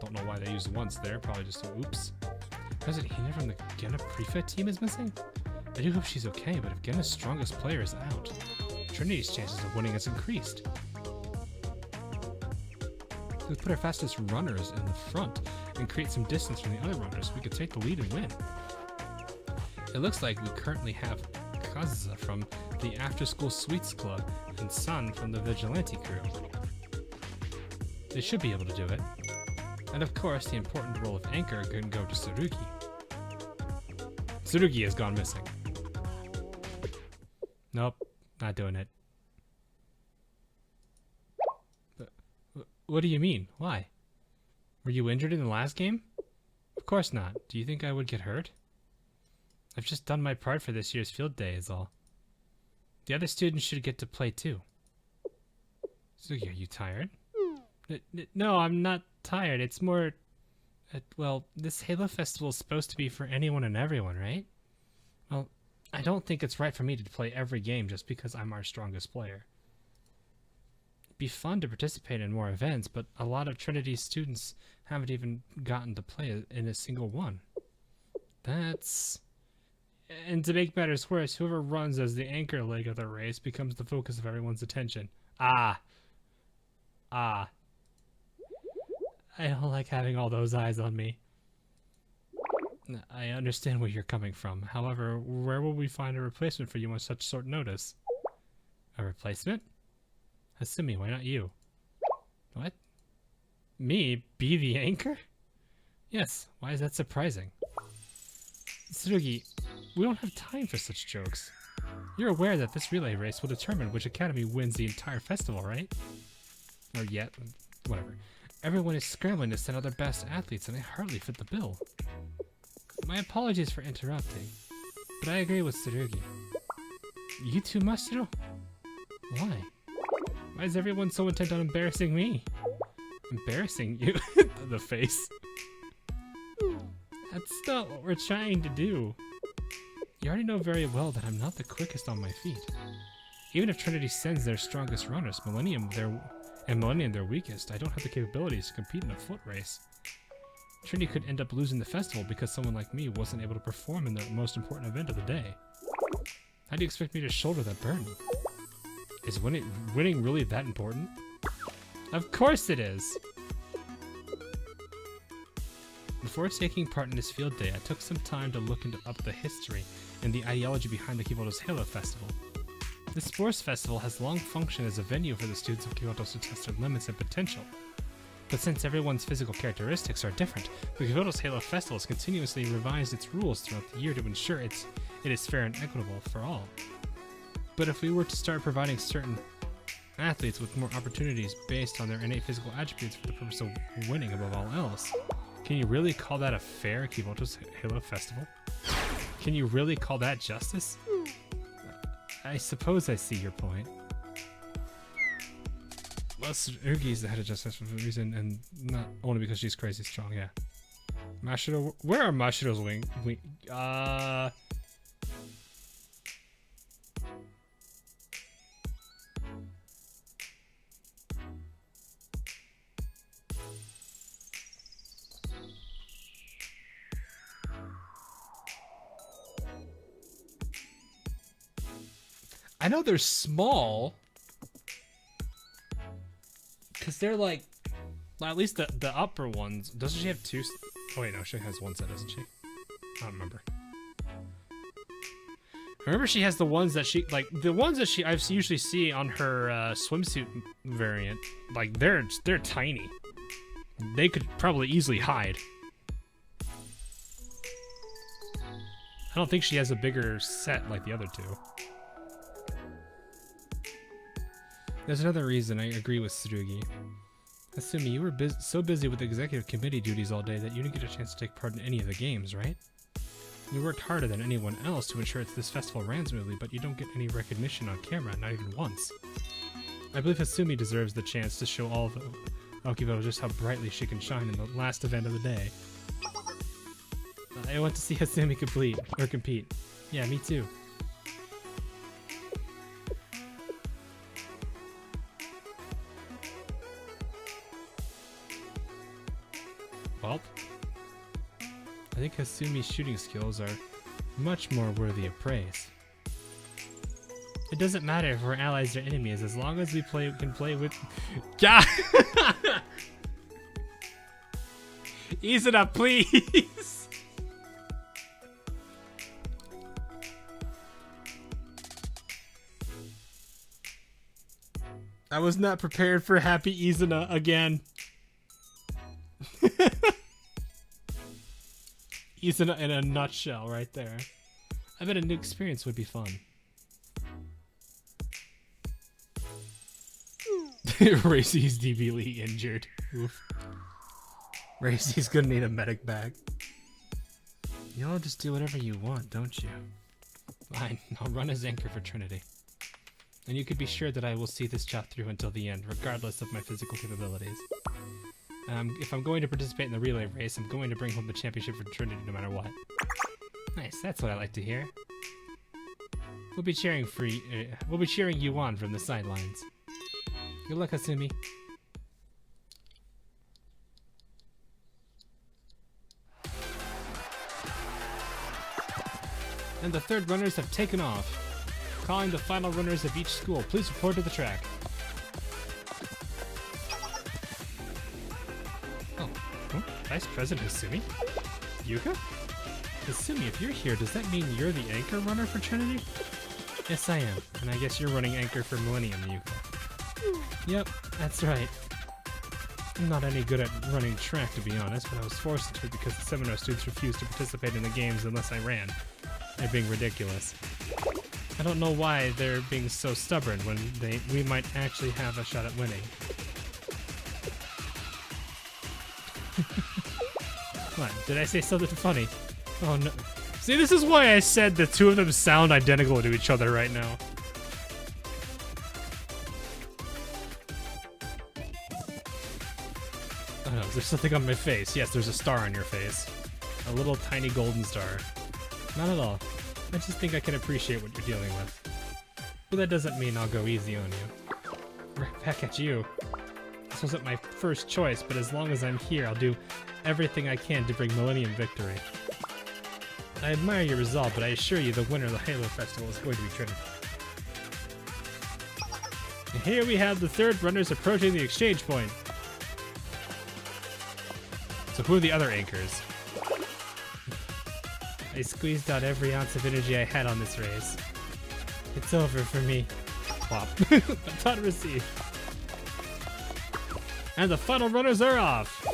[SPEAKER 2] Don't know why they used once there, probably just a oops. President Hina from the Genna prefect team is missing? I do hope she's okay, but if Genna's strongest player is out, Trinity's chances of winning has increased. Let's put our fastest runners in the front and create some distance from the other runners so we could take the lead and win. It looks like we currently have Kazusa from the After School Sweets Club and Sun from the Vigilante crew. They should be able to do it. And of course, the important role of anchor can go to Tsurugi. Tsurugi has gone missing. Nope, not doing it. What do you mean? Why? Were you injured in the last game? Of course not. Do you think I would get hurt? I've just done my part for this year's field day is all. The other students should get to play too. So, are you tired? No, I'm not tired. It's more... well, this Halo Festival is supposed to be for anyone and everyone, right? Well, I don't think it's right for me to play every game just because I'm our strongest player. It'd be fun to participate in more events, but a lot of Trinity students haven't even gotten to play in a single one. That's... And to make matters worse, whoever runs as the anchor leg of the race becomes the focus of everyone's attention. I don't like having all those eyes on me. I understand where you're coming from. However, where will we find a replacement for you on such short notice? A replacement? Hasumi, why not you? What? Me? Be the anchor? Yes, why is that surprising? Tsurugi, we don't have time for such jokes. You're aware that this relay race will determine which academy wins the entire festival, right? Or yet, whatever. Everyone is scrambling to send out their best athletes and I hardly fit the bill. My apologies for interrupting, but I agree with Tsurugi. You too, Mashiro? Why? Why is everyone so intent on embarrassing me? Embarrassing you? The face. That's not what we're trying to do. You already know very well that I'm not the quickest on my feet. Even if Trinity sends their strongest runners, Millennium their weakest, I don't have the capabilities to compete in a foot race. Trinity could end up losing the festival because someone like me wasn't able to perform in the most important event of the day. How do you expect me to shoulder that burden? Is winning really that important? Of course it is! Before taking part in this field day, I took some time to look up the history and the ideology behind the Kiboto's Halo Festival. This sports festival has long functioned as a venue for the students of Kiboto's to test their limits and potential. But since everyone's physical characteristics are different, the Kiboto's Halo Festival has continuously revised its rules throughout the year to ensure it is fair and equitable for all. But if we were to start providing certain athletes with more opportunities based on their innate physical attributes for the purpose of winning above all else, can you really call that a fair Kiboto's Halo Festival? Can you really call that justice? I suppose I see your point. Well, Tsurugi's the head of justice for a reason, and not only because she's crazy strong, yeah. Mashiro, where are Mashiro's wing? I know they're small, because they're like, well, at least the upper ones. Doesn't she have two? Oh wait, no, she has one set, doesn't she? I don't remember. I remember she has the ones that she, like, the ones that I usually see on her swimsuit variant. Like, they're tiny. They could probably easily hide. I don't think she has a bigger set like the other two. There's another reason I agree with Tsurugi. Assuming you were so busy with executive committee duties all day that you didn't get a chance to take part in any of the games, right? You worked harder than anyone else to ensure this festival ran smoothly, but you don't get any recognition on camera, not even once. I believe Hasumi deserves the chance to show all of Akibo just how brightly she can shine in the last event of the day. I want to see Hasumi compete. Yeah, me too. Well, I think Hasumi's shooting skills are much more worthy of praise. It doesn't matter if we're allies or enemies, as long as we can play with... God! Izuna, please! I was not prepared for happy Izuna again. Izuna in a nutshell right there. I bet a new experience would be fun. Racy's DBly injured. Oof. Racy's gonna need a medic bag. You'll just do whatever you want, don't you? Fine, I'll run as anchor for Trinity. And you can be sure that I will see this job through until the end, regardless of my physical capabilities. If I'm going to participate in the relay race, I'm going to bring home the championship for Trinity no matter what. Nice, that's what I like to hear. We'll be cheering you on from the sidelines. Good luck, Asumi. And the third runners have taken off. Calling the final runners of each school, please report to the track. Oh, Vice President Hasumi? Yuka? Hasumi, if you're here, does that mean you're the anchor runner for Trinity? Yes, I am. And I guess you're running anchor for Millennium, Yuka. Yep, that's right. I'm not any good at running track, to be honest, but I was forced to because the seminar students refused to participate in the games unless I ran. They're being ridiculous. I don't know why they're being so stubborn when we might actually have a shot at winning. What? Did I say something funny? Oh no. See, this is why I said the two of them sound identical to each other right now. Oh no, is there something on my face? Yes, there's a star on your face. A little tiny golden star. Not at all. I just think I can appreciate what you're dealing with. But that doesn't mean I'll go easy on you. Right back at you. This wasn't my first choice, but as long as I'm here, I'll do everything I can to bring Millennium victory. I admire your resolve, but I assure you the winner of the Halo Festival is going to be Trinity. And here we have the third runners approaching the exchange point. So who are the other anchors? I squeezed out every ounce of energy I had on this race. It's over for me. Plop. Baton received. And the final runners are off.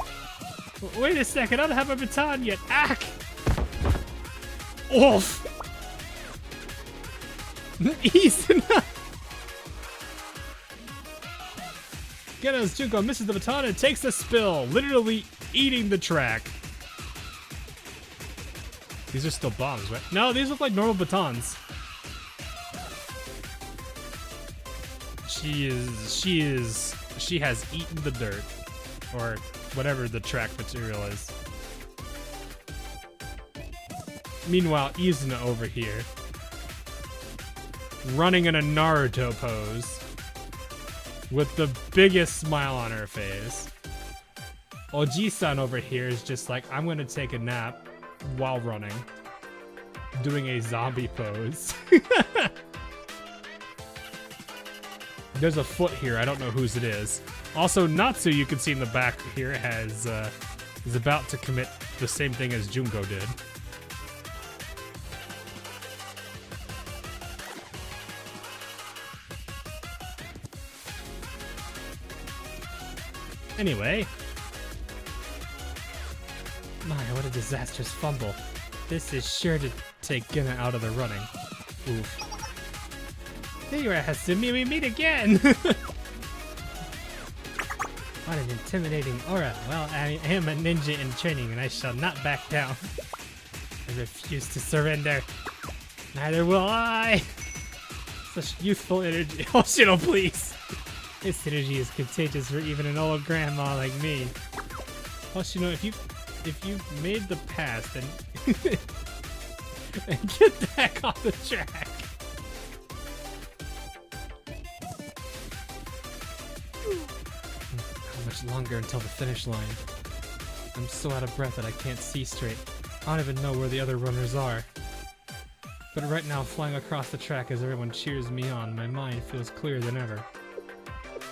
[SPEAKER 2] Wait a second, I don't have my baton yet. Ack! Oof! Easy enough! Geno's Junko misses the baton and takes a spill, literally eating the track. These are still bombs, right? No, these look like normal batons. She has eaten the dirt. Or whatever the track material is. Meanwhile, Izuna over here, running in a Naruto pose, with the biggest smile on her face. Oji-san over here is just like, I'm gonna take a nap while running, doing a zombie pose. There's a foot here, I don't know whose it is. Also, Natsu, you can see in the back here, is about to commit the same thing as Junko did. Anyway. My, what a disastrous fumble. This is sure to take Gina out of the running. Oof. There you are, Hasumi, we meet again! What an intimidating aura. Well, I am a ninja in training and I shall not back down. I refuse to surrender. Neither will I! Such youthful energy. Oh, Shino, please! This energy is contagious for even an old grandma like me. Plus, you know, if you've made the pass, then and get back off the track. How much longer until the finish line? I'm so out of breath that I can't see straight. I don't even know where the other runners are. But right now, flying across the track as everyone cheers me on, my mind feels clearer than ever.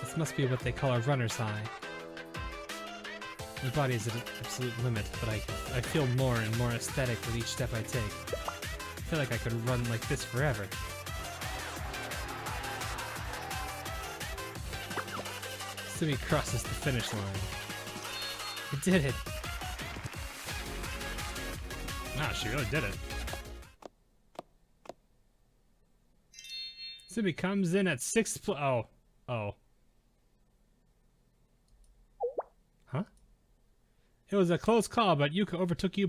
[SPEAKER 2] This must be what they call a runner's high. My body is at an absolute limit, but I feel more and more aesthetic with each step I take. I feel like I could run like this forever. Sumi crosses the finish line. I did it! Wow, she really did it. Sumi comes in at 6th place. Oh. Huh? It was a close call, but Yuka overtook you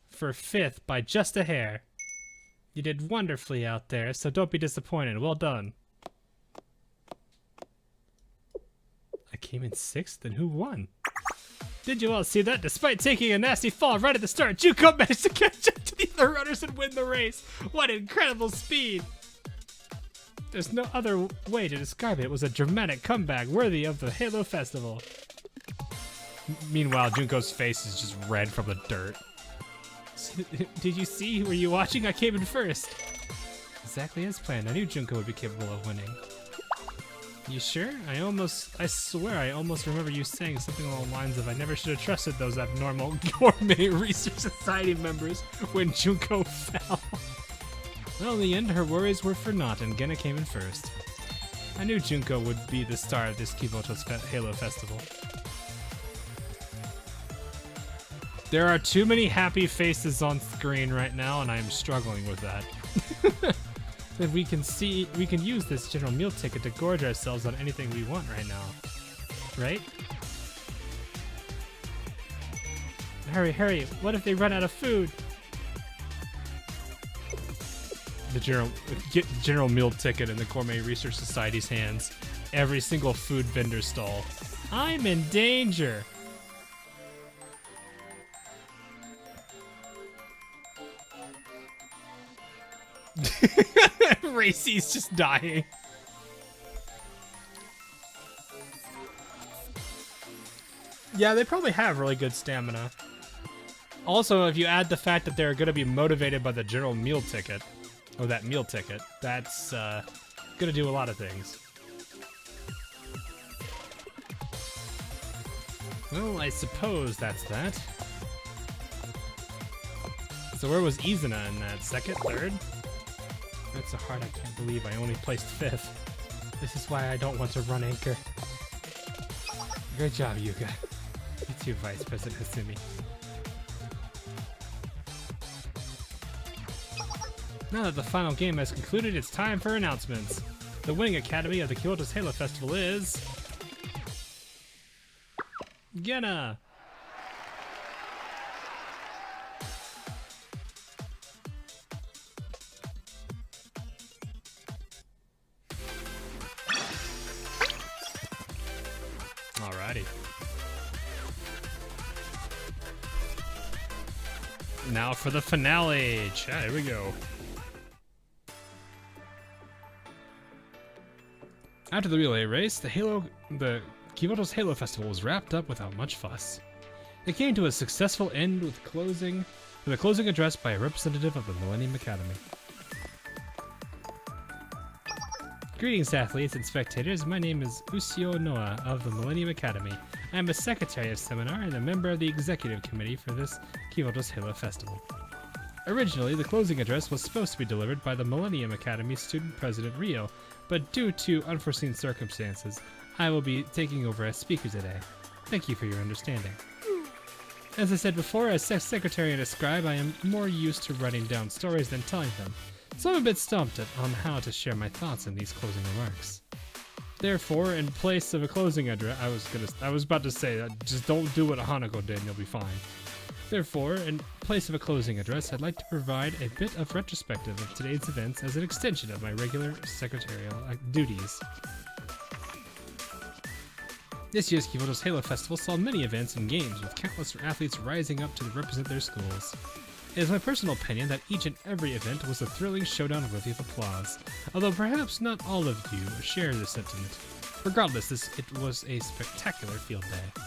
[SPEAKER 2] for 5th by just a hair. You did wonderfully out there, so don't be disappointed. Well done. came in 6th, and who won? Did you all see that? Despite taking a nasty fall right at the start, Junko managed to catch up to the other runners and win the race. What incredible speed! There's no other way to describe it. It was a dramatic comeback worthy of the Halo Festival. Meanwhile, Junko's face is just red from the dirt. Did you see? Were you watching? I came in first. Exactly as planned. I knew Junko would be capable of winning. You sure? I swear I almost remember you saying something along the lines of I never should have trusted those abnormal Gourmet Research Society members when Junko fell. Well, in the end, her worries were for naught and Gena came in first. I knew Junko would be the star of this Kivoto's Halo Festival. There are too many happy faces on screen right now and I am struggling with that. If we can use this general meal ticket to gorge ourselves on anything we want right now. Right? Hurry, hurry, what if they run out of food? The general meal ticket in the Gourmet Research Society's hands. Every single food vendor stall. I'm in danger! Racy's just dying. Yeah, they probably have really good stamina. Also, if you add the fact that they're going to be motivated by the general meal ticket, or that meal ticket, that's going to do a lot of things. Well, I suppose that's that. So where was Izuna in that? Second? Third? That's so hard, I can't believe I only placed 5th. This is why I don't want to run anchor. Good job, Yuka. You too, Vice President Hasumi. Now that the final game has concluded, it's time for announcements. The winning academy of the Kyoto's Halo Festival is... Gena! Alrighty. Now for the finale. Chat, here we go. After the relay race, the Kivoto's Halo Festival was wrapped up without much fuss. It came to a successful end with a closing address by a representative of the Millennium Academy. Greetings, athletes and spectators. My name is Usio Noa of the Millennium Academy. I am a secretary of seminar and a member of the executive committee for this Kivoto's Halo Festival. Originally, the closing address was supposed to be delivered by the Millennium Academy student president Rio, but due to unforeseen circumstances, I will be taking over as speaker today. Thank you for your understanding. As I said before, as secretary and a scribe, I am more used to writing down stories than telling them, so I'm a bit stumped on how to share my thoughts in these closing remarks. Therefore, in place of a closing address, I was about to say that just don't do what Hanako did and you'll be fine. Therefore, in place of a closing address, I'd like to provide a bit of retrospective of today's events as an extension of my regular secretarial duties. This year's Kivoto's Halo Festival saw many events and games, with countless athletes rising up to represent their schools. It is my personal opinion that each and every event was a thrilling showdown worthy of applause, although perhaps not all of you share this sentiment. Regardless, it was a spectacular field day.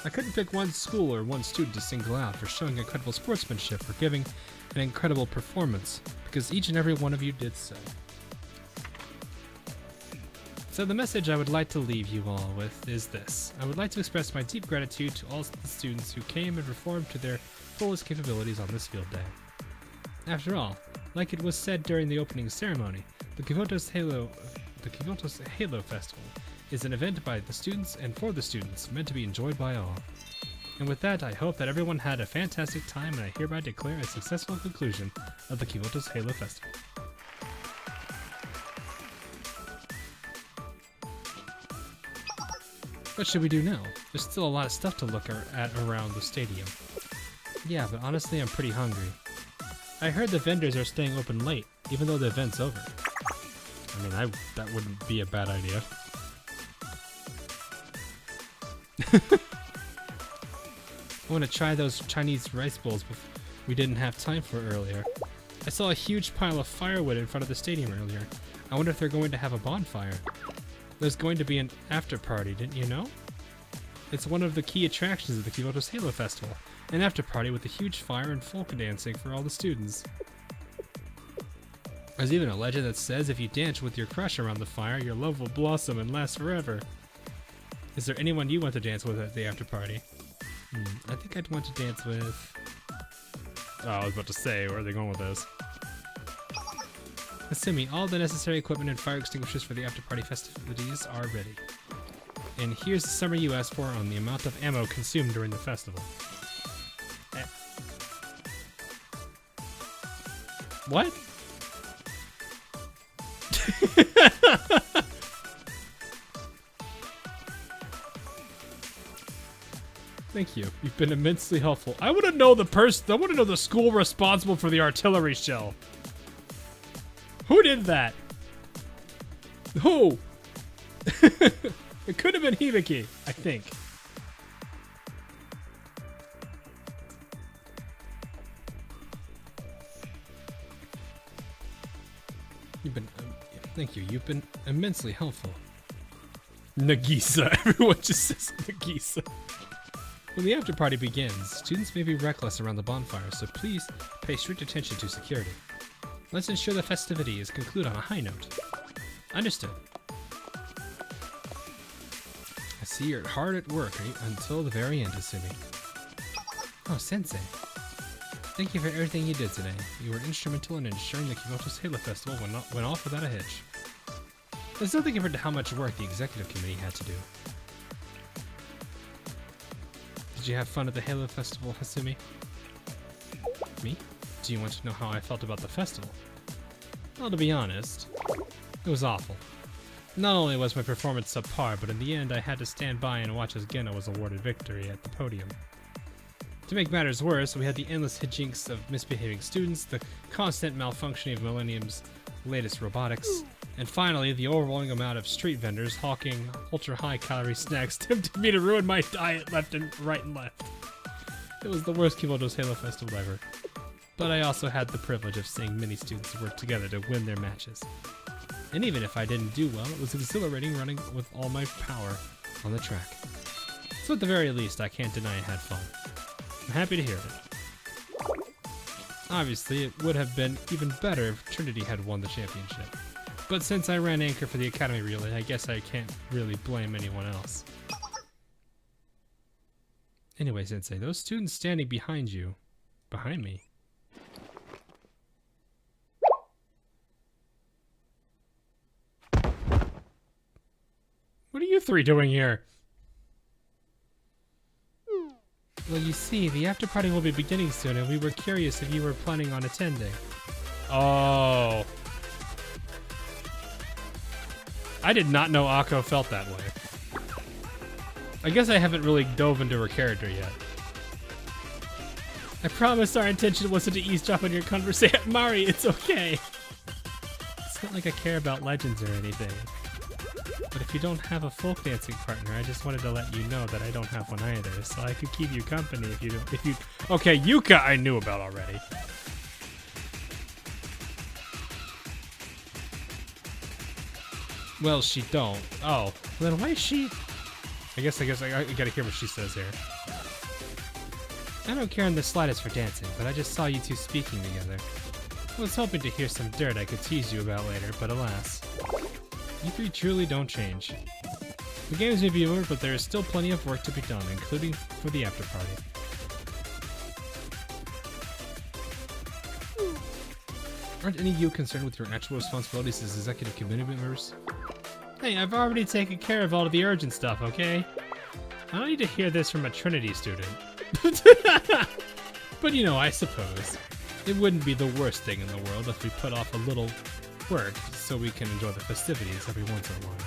[SPEAKER 2] I couldn't pick one school or one student to single out for showing incredible sportsmanship or giving an incredible performance, because each and every one of you did so. So the message I would like to leave you all with is this. I would like to express my deep gratitude to all the students who came and performed to their fullest capabilities on this field day. After all, like it was said during the opening ceremony, the Kivoto's Halo Festival is an event by the students and for the students, meant to be enjoyed by all. And with that, I hope that everyone had a fantastic time, and I hereby declare a successful conclusion of the Kivoto's Halo Festival. What should we do now? There's still a lot of stuff to look at around the stadium. Yeah, but honestly, I'm pretty hungry. I heard the vendors are staying open late, even though the event's over. I mean, that wouldn't be a bad idea. I want to try those Chinese rice bowls we didn't have time for earlier. I saw a huge pile of firewood in front of the stadium earlier. I wonder if they're going to have a bonfire. There's going to be an after party, didn't you know? It's one of the key attractions of the Kyoto's Halo Festival. An after party with a huge fire and folk dancing for all the students. There's even a legend that says if you dance with your crush around the fire, your love will blossom and last forever. Is there anyone you want to dance with at the after party? I think I'd want to dance with... Oh, I was about to say, where are they going with this? Assuming all the necessary equipment and fire extinguishers for the after party festivities are ready. And here's the summary you asked for on the amount of ammo consumed during the festival. What? Thank you. You've been immensely helpful. I want to know the school responsible for the artillery shell. Who did that? Who? It could have been Hibiki, I think. Thank you. You've been immensely helpful. Nagisa. Everyone just says Nagisa. When the after party begins, students may be reckless around the bonfire, so please pay strict attention to security. Let's ensure the festivities conclude on a high note. Understood. I see you're hard at work until the very end, Asumi. Oh, Sensei. Thank you for everything you did today. You were instrumental in ensuring the Kyoto's Halo Festival went off without a hitch. There's nothing compared to how much work the executive committee had to do. Did you have fun at the Halo Festival, Hasumi? Me? Do you want to know how I felt about the festival? Well, to be honest, it was awful. Not only was my performance subpar, but in the end I had to stand by and watch as Geno was awarded victory at the podium. To make matters worse, we had the endless hijinks of misbehaving students, the constant malfunctioning of Millennium's latest robotics, and finally, the overwhelming amount of street vendors hawking ultra-high calorie snacks tempted me to ruin my diet right and left. It was the worst Kyoto's Halo Festival ever. But I also had the privilege of seeing many students work together to win their matches. And even if I didn't do well, it was exhilarating running with all my power on the track. So at the very least, I can't deny I had fun. I'm happy to hear it. Obviously, it would have been even better if Trinity had won the championship. But since I ran anchor for the Academy relay, I guess I can't really blame anyone else. Anyway, Sensei, those students standing behind me. What are you three doing here? Well, you see, the after party will be beginning soon, and we were curious if you were planning on attending. Oh. I did not know Akko felt that way. I guess I haven't really dove into her character yet. I promise our intention wasn't to eavesdrop on your conversation. Mari, it's okay. It's not like I care about legends or anything. But if you don't have a folk dancing partner, I just wanted to let you know that I don't have one either, so I could keep you company if you don't. Okay, Yuka I knew about already. Well, she don't. Oh, then why is she? I guess I gotta hear what she says here. I don't care in the slightest for dancing, but I just saw you two speaking together. I was hoping to hear some dirt I could tease you about later, but alas. You three truly don't change. The games may be over, but there is still plenty of work to be done, including for the after party. Aren't any of you concerned with your actual responsibilities as executive committee members? Hey, I've already taken care of all of the urgent stuff, okay? I don't need to hear this from a Trinity student. But you know, I suppose it wouldn't be the worst thing in the world if we put off a little work so we can enjoy the festivities every once in a while.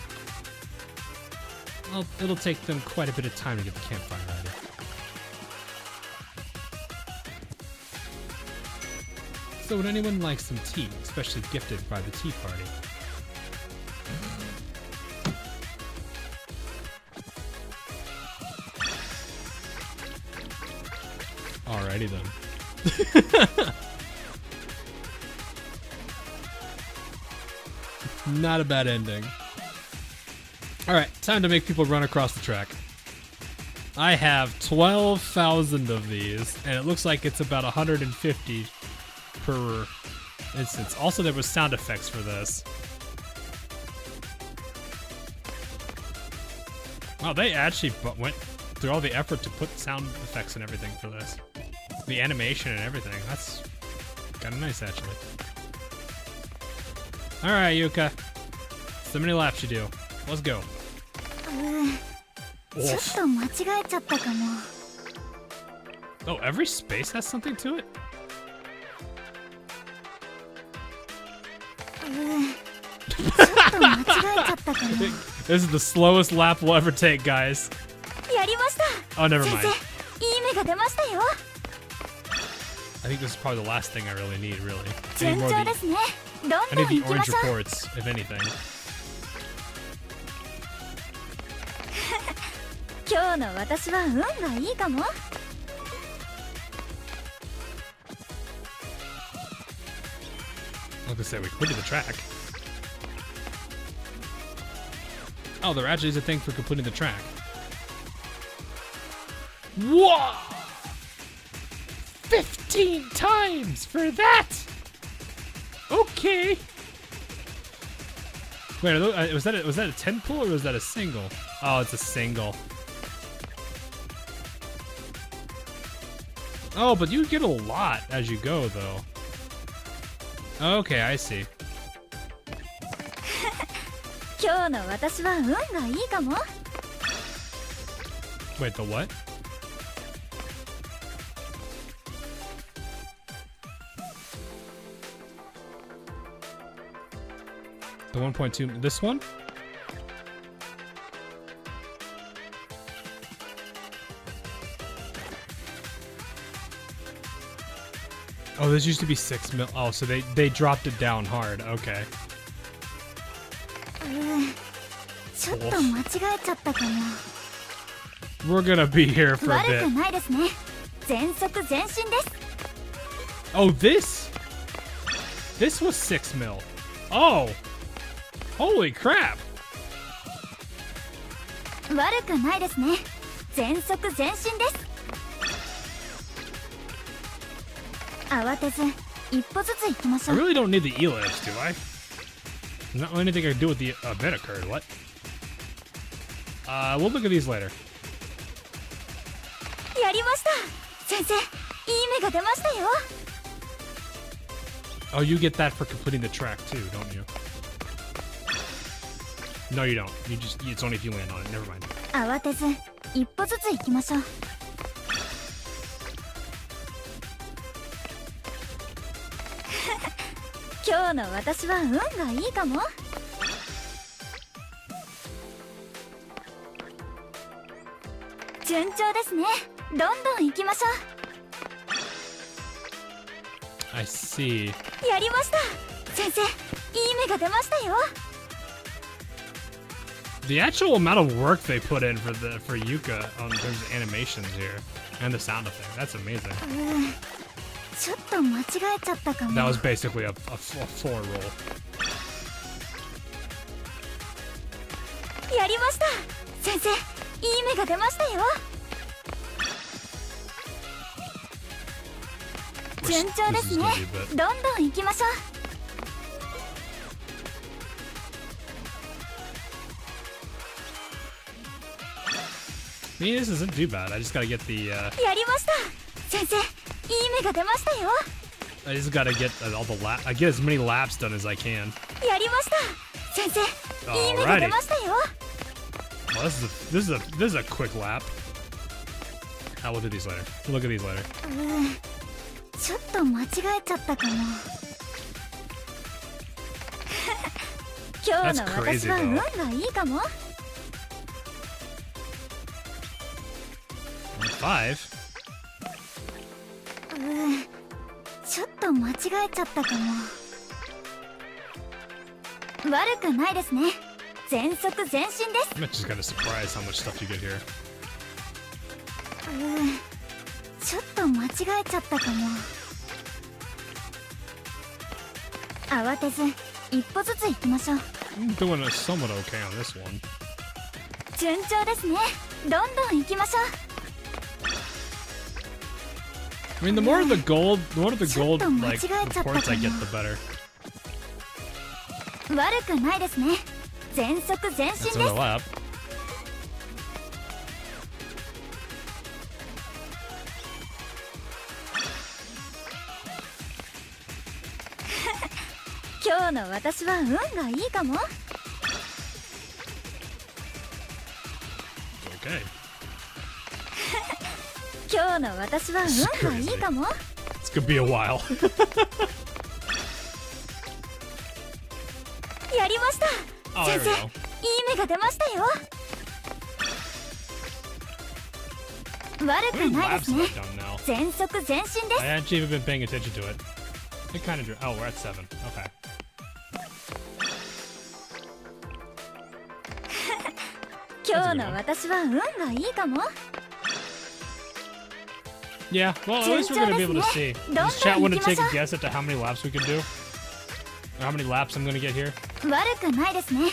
[SPEAKER 2] Well, it'll take them quite a bit of time to get the campfire ready. So would anyone like some tea, especially gifted by the tea party? Alrighty then. Not a bad ending. Alright, time to make people run across the track. I have 12,000 of these, and it looks like it's about 150 per instance. Also, there was sound effects for this. Wow, they actually went through all the effort to put sound effects and everything for this. The animation and everything. That's kind of nice, actually. Alright, Yuka. So many laps you do. Let's go. Oof. Oh, every space has something to it? This is the slowest lap we'll ever take, guys. Oh, never mind. I think this is probably the last thing I really need, really. I need the orange reports, if anything. I was gonna say, we completed the track. Oh, there actually is a thing for completing the track. Whoa! 15 times for that! Okay. Wait, was that a 10 pull or was that a single? Oh, it's a single. Oh, but you get a lot as you go, though. Okay, I see. Wait, the what? The 1.2, this one? Oh, this used to be 6 mil. Oh, so they dropped it down hard. Okay. We're gonna be here for a bit. Oh, this was 6 mil. Oh, holy crap. I really don't need the ellipse, do I? Not anything I can do with the event occurred. What? We'll look at these later. Oh, you get that for completing the track too, don't you? No, you don't. It's only if you land on it. Never mind. I see. The actual amount of work they put in for Yuka in terms of animations here and the sound effect, that's amazing. That was basically a 4 roll. I mean, this isn't too bad. I just gotta get the. I just gotta get all the laps. I get as many laps done as I can. Alrighty. Well, this is a quick lap. We'll do these later. We'll look at these later. That's crazy though. 5? I'm just kind of surprised how much stuff you get here.
[SPEAKER 1] ちょっと間違えちゃったかも。慌てず一歩ずつ行きましょう。
[SPEAKER 2] I'm doing a somewhat okay on this one.
[SPEAKER 1] 順調ですね。どんどん行きましょう。
[SPEAKER 2] I mean, the more of the gold like reports I get, the better.
[SPEAKER 1] 悪くないですね。全速前進
[SPEAKER 2] That's
[SPEAKER 1] です。
[SPEAKER 2] another lap.
[SPEAKER 1] 今日の私は運がいいかも。
[SPEAKER 2] Okay.
[SPEAKER 1] 今日の私は運がいいかも。
[SPEAKER 2] It's gonna be a while.
[SPEAKER 1] やりました。
[SPEAKER 2] Oh,
[SPEAKER 1] 先
[SPEAKER 2] there
[SPEAKER 1] 生、
[SPEAKER 2] we
[SPEAKER 1] いい
[SPEAKER 2] go.
[SPEAKER 1] 目が出ましたよ。悪
[SPEAKER 2] How
[SPEAKER 1] く
[SPEAKER 2] many
[SPEAKER 1] ないで
[SPEAKER 2] laps
[SPEAKER 1] す
[SPEAKER 2] have
[SPEAKER 1] ね
[SPEAKER 2] I。done now?
[SPEAKER 1] 全速前進です。
[SPEAKER 2] I actually haven't been paying attention to it. It kind of. Oh, we're at 7. Okay.
[SPEAKER 1] 今日の私は運がいいかも。
[SPEAKER 2] Yeah. Well, at least we're gonna be able to see. Does chat want to take a
[SPEAKER 1] 順調ですね。
[SPEAKER 2] guess at how many laps we can do? Or how many laps I'm gonna get here?
[SPEAKER 1] 悪くないですね。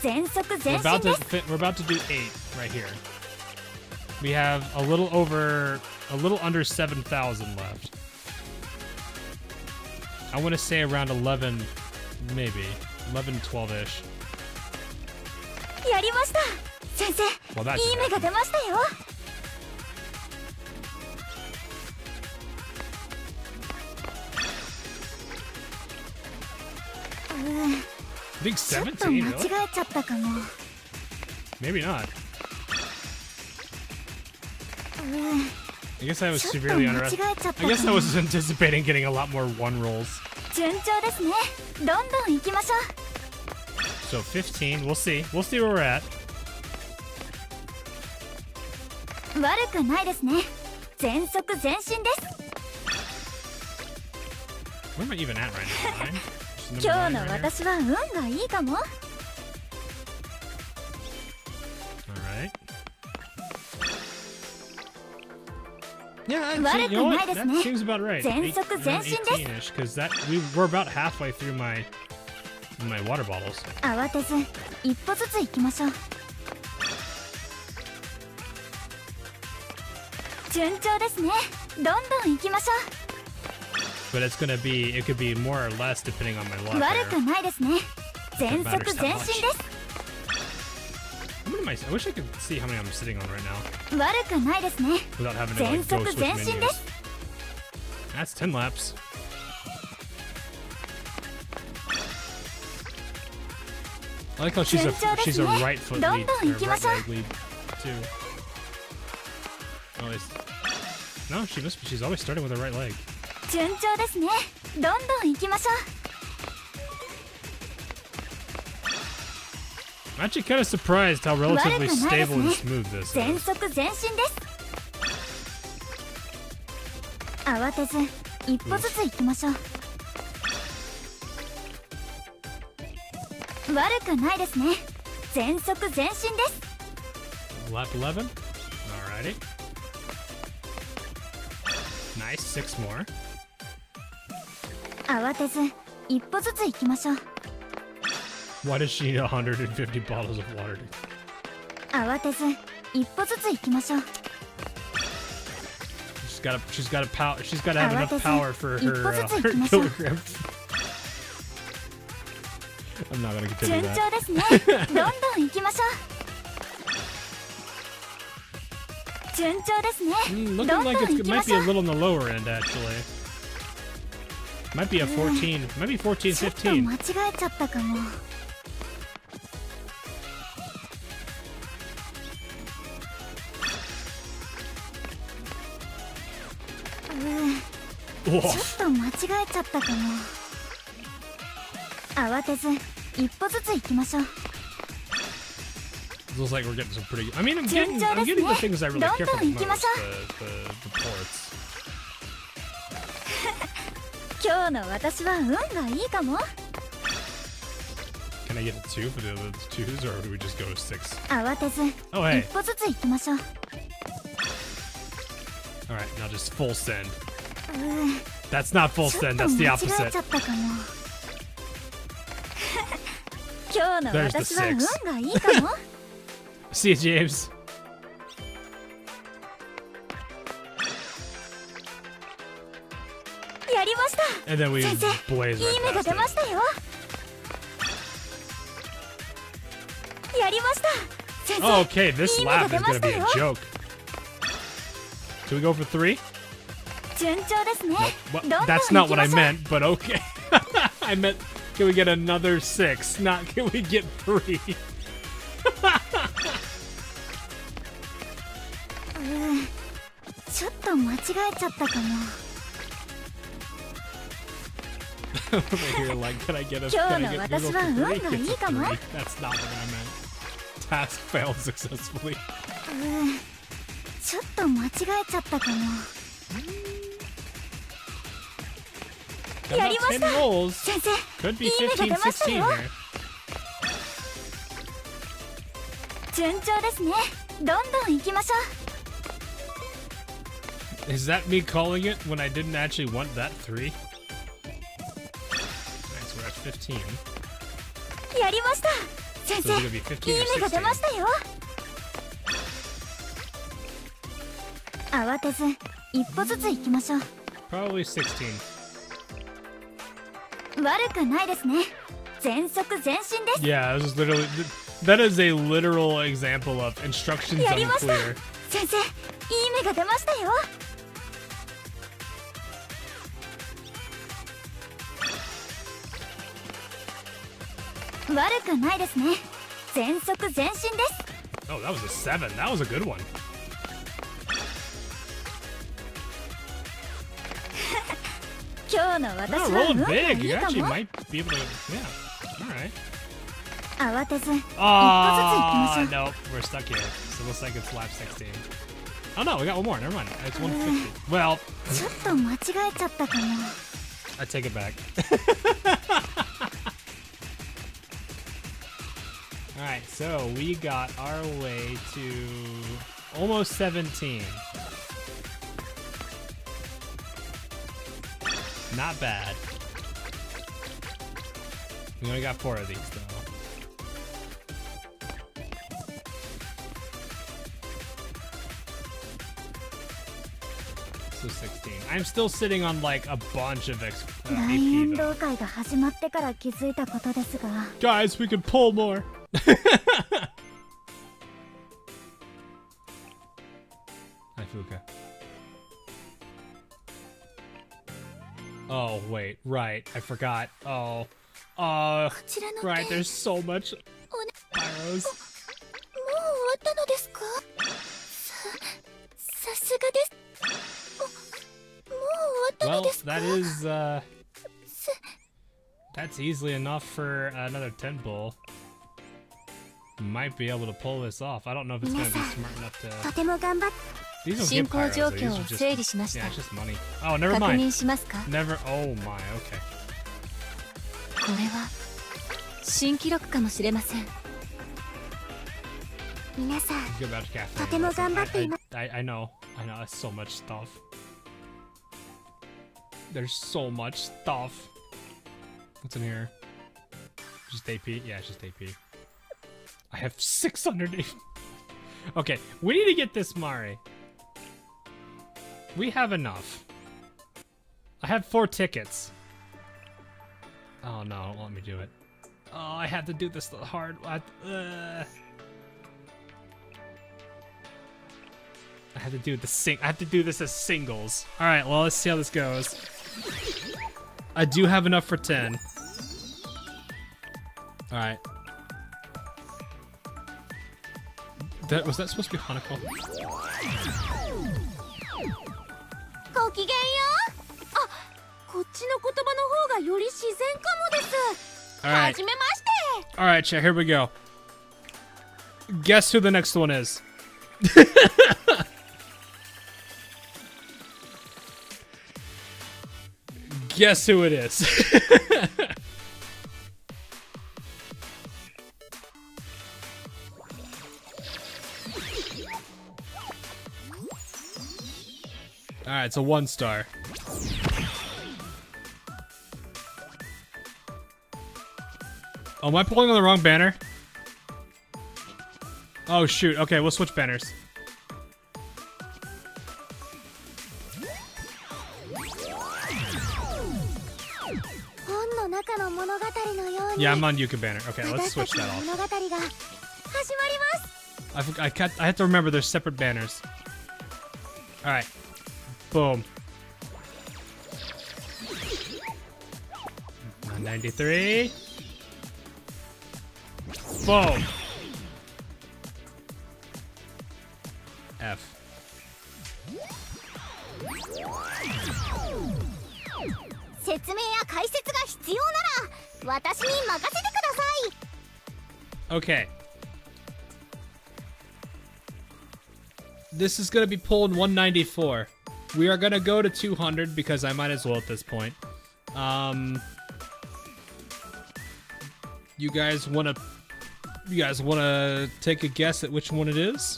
[SPEAKER 1] 全速
[SPEAKER 2] We're
[SPEAKER 1] 前
[SPEAKER 2] about
[SPEAKER 1] 進
[SPEAKER 2] to
[SPEAKER 1] です。
[SPEAKER 2] we're about to do 8 right here. We have a little under 7,000 left. I want to say around 11, maybe 11, 12ish.
[SPEAKER 1] やりました。先生、
[SPEAKER 2] Well, that
[SPEAKER 1] いい
[SPEAKER 2] should
[SPEAKER 1] 目が
[SPEAKER 2] happen.
[SPEAKER 1] 出ましたよ。
[SPEAKER 2] I think
[SPEAKER 1] ちょっと
[SPEAKER 2] 17.
[SPEAKER 1] 間
[SPEAKER 2] Really?
[SPEAKER 1] 違えちゃったかも。
[SPEAKER 2] Maybe not. I guess I was
[SPEAKER 1] ちょっと
[SPEAKER 2] severely
[SPEAKER 1] 間違え
[SPEAKER 2] underestimated.
[SPEAKER 1] ちゃった
[SPEAKER 2] I
[SPEAKER 1] か
[SPEAKER 2] guess
[SPEAKER 1] も。
[SPEAKER 2] I was anticipating getting a lot more 1 rolls.
[SPEAKER 1] 順調ですね。どんどん行きましょ
[SPEAKER 2] So 15. We'll see. We'll see where we're at.
[SPEAKER 1] う。悪くないですね。全速前進です。
[SPEAKER 2] Where am I even at right now? 9? Just number
[SPEAKER 1] 今
[SPEAKER 2] 9
[SPEAKER 1] 日の
[SPEAKER 2] right here?
[SPEAKER 1] 私は運がいいかも。
[SPEAKER 2] Alright. Yeah, actually,
[SPEAKER 1] 悪
[SPEAKER 2] you
[SPEAKER 1] く
[SPEAKER 2] know
[SPEAKER 1] ない
[SPEAKER 2] what?
[SPEAKER 1] です
[SPEAKER 2] That
[SPEAKER 1] ね。
[SPEAKER 2] seems about right.
[SPEAKER 1] 全速
[SPEAKER 2] Around
[SPEAKER 1] 前進です。
[SPEAKER 2] 18ish, because we're about halfway through my water bottles.
[SPEAKER 1] 慌てず一歩ずつ行きましょう。順調ですね。どんどん行きましょ
[SPEAKER 2] But it could be more or less depending on my
[SPEAKER 1] う。
[SPEAKER 2] luck
[SPEAKER 1] 悪く
[SPEAKER 2] here.
[SPEAKER 1] ないですね。全速
[SPEAKER 2] matters that
[SPEAKER 1] 前
[SPEAKER 2] much.
[SPEAKER 1] 進です。
[SPEAKER 2] How many am I wish I could see how many I'm sitting on right now
[SPEAKER 1] 悪くないですね。
[SPEAKER 2] without having to
[SPEAKER 1] 全
[SPEAKER 2] like go
[SPEAKER 1] 速
[SPEAKER 2] switch
[SPEAKER 1] 前進で
[SPEAKER 2] menus.
[SPEAKER 1] す。
[SPEAKER 2] That's 10 laps. I like how she's a
[SPEAKER 1] 順調ですね。
[SPEAKER 2] right foot
[SPEAKER 1] どん
[SPEAKER 2] lead
[SPEAKER 1] どん
[SPEAKER 2] or
[SPEAKER 1] 行きま
[SPEAKER 2] right
[SPEAKER 1] しょう。
[SPEAKER 2] leg lead too. Oh, no, she's always starting with her right leg.
[SPEAKER 1] 順調ですね。どんどん行きましょ
[SPEAKER 2] I'm actually kind of surprised how relatively
[SPEAKER 1] 悪くないですね。
[SPEAKER 2] stable and smooth this
[SPEAKER 1] う。全
[SPEAKER 2] is.
[SPEAKER 1] 速前進です。慌てず一歩ずつ行きましょう。悪くないですね。全速前進です。
[SPEAKER 2] Lap 11. Alrighty. Nice, 6 more.
[SPEAKER 1] 慌てず一歩ずつ行きましょう。
[SPEAKER 2] Why does she need 150 bottles of water?
[SPEAKER 1] 慌てず一歩ずつ行きましょう。
[SPEAKER 2] She's got to have enough power for her, her
[SPEAKER 1] 一歩ずつ行きましょう。
[SPEAKER 2] kilogram. I'm not gonna
[SPEAKER 1] 順
[SPEAKER 2] continue
[SPEAKER 1] 調
[SPEAKER 2] that.
[SPEAKER 1] ですね。どんどん行きましょう。順調ですね。
[SPEAKER 2] Looking
[SPEAKER 1] どんどん
[SPEAKER 2] like
[SPEAKER 1] 行
[SPEAKER 2] it
[SPEAKER 1] きま
[SPEAKER 2] might
[SPEAKER 1] し
[SPEAKER 2] be
[SPEAKER 1] ょ
[SPEAKER 2] a
[SPEAKER 1] う。
[SPEAKER 2] little on the lower end, actually. Might be a 14, maybe 14,
[SPEAKER 1] ちょっと
[SPEAKER 2] 15.
[SPEAKER 1] 間違えちゃったかも。ちょ
[SPEAKER 2] Whoa.
[SPEAKER 1] っと間違えちゃったかも。慌てず一歩ずつ行きましょう。
[SPEAKER 2] Looks like we're getting some pretty. I mean, I'm
[SPEAKER 1] 順
[SPEAKER 2] getting
[SPEAKER 1] 調です
[SPEAKER 2] the
[SPEAKER 1] ね。
[SPEAKER 2] things I
[SPEAKER 1] ど
[SPEAKER 2] really
[SPEAKER 1] ん
[SPEAKER 2] care
[SPEAKER 1] ど
[SPEAKER 2] for
[SPEAKER 1] ん
[SPEAKER 2] the
[SPEAKER 1] 行きま
[SPEAKER 2] most,
[SPEAKER 1] しょう。
[SPEAKER 2] the ports.
[SPEAKER 1] 今日の私は運がいいかも。
[SPEAKER 2] Can I get a 2 for the other 2s, or do we just go to 6?
[SPEAKER 1] 慌てず
[SPEAKER 2] Oh, hey.
[SPEAKER 1] 一歩ずつ行きましょう。
[SPEAKER 2] Alright, now just full send. That's not full send, that's the opposite. There's the 6. See you, James. And then we blaze right past it. Oh, okay, this lap is gonna be a joke. Should we go for 3? Nope. Well, that's not what I meant, but okay. I meant, can we get another 6? Not can we get 3? Over here, like, can I get Google for 3? That's not what I meant. Task failed successfully. Got about 10 rolls. Could be 15, 16 here. Is that me calling it when I didn't actually want that 3? Alright, so we're at 15. So it's gonna be 15 or 16. Probably 16. Yeah, this is literally, that is a literal example of instructions unclear. Oh, that was a 7. That was a good one. Oh, rolling big. You actually might be able to. Yeah. Alright. Oh, no. We're stuck here. So it looks like it's lap 16. Oh, no. We got one more. Never mind. It's 150. Well, I take it back. Alright, so we got our way to almost 17. Not bad. We only got 4 of these, though. So 16. I'm still sitting on, like, a bunch of AP, though. Guys, we can pull more. Hi, Fuka. Oh, wait. Right. I forgot. Oh. Right. There's so much arrows. Well, that is, that's easily enough for another 10 pull. Might be able to pull this off. I don't know if it's going to be smart enough to... These don't get pyros, though. These are just... Yeah, it's just money. Oh, never mind. Never... Oh my, okay. Get about caffeine. I know. I know. That's so much stuff. There's so much stuff. What's in here? Just AP? Yeah, it's just AP. I have 600 AP. Okay, we need to get this Mari. We have enough. I have 4 tickets. Oh no, don't let me do it. Oh, I have to do this the hard way. I have to do the I have to do this as singles. All right, well, let's see how this goes. I do have enough for 10. All right. Was that supposed to be Hanako? Alright. Alright, chat, here we go. Guess who the next one is. Guess who it is. Alright, so 1 star. Oh, am I pulling on the wrong banner? Oh shoot, okay, we'll switch banners. Yeah, I'm on Yuka banner. Okay, let's switch that off. I have to remember there's separate banners. Alright. Boom. 93. Boom. F. Okay. This is gonna be pulling 194. We are gonna go to 200 because I might as well at this point. You guys wanna take a guess at which one it is?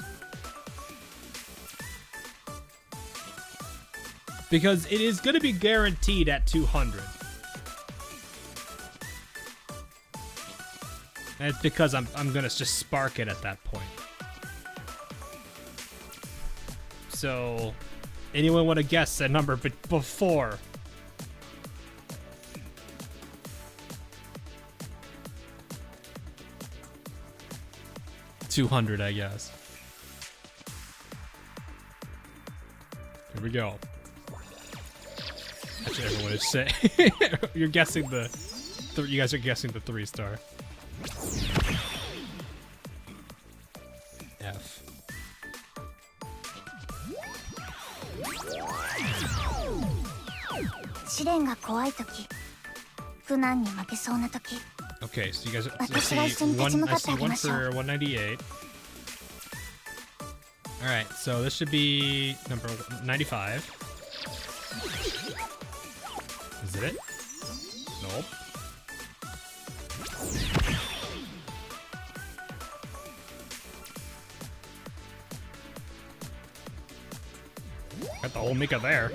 [SPEAKER 2] Because it is gonna be guaranteed at 200. And it's because I'm gonna just spark it at that point. So, anyone want to guess a number before? $200, I guess. Here we go. Actually, everyone is saying you're guessing you guys are guessing the 3-star. F. Okay, so you guys I see one for 198. Alright, so this should be number 95. Is it? Nope. Got the whole Mika there.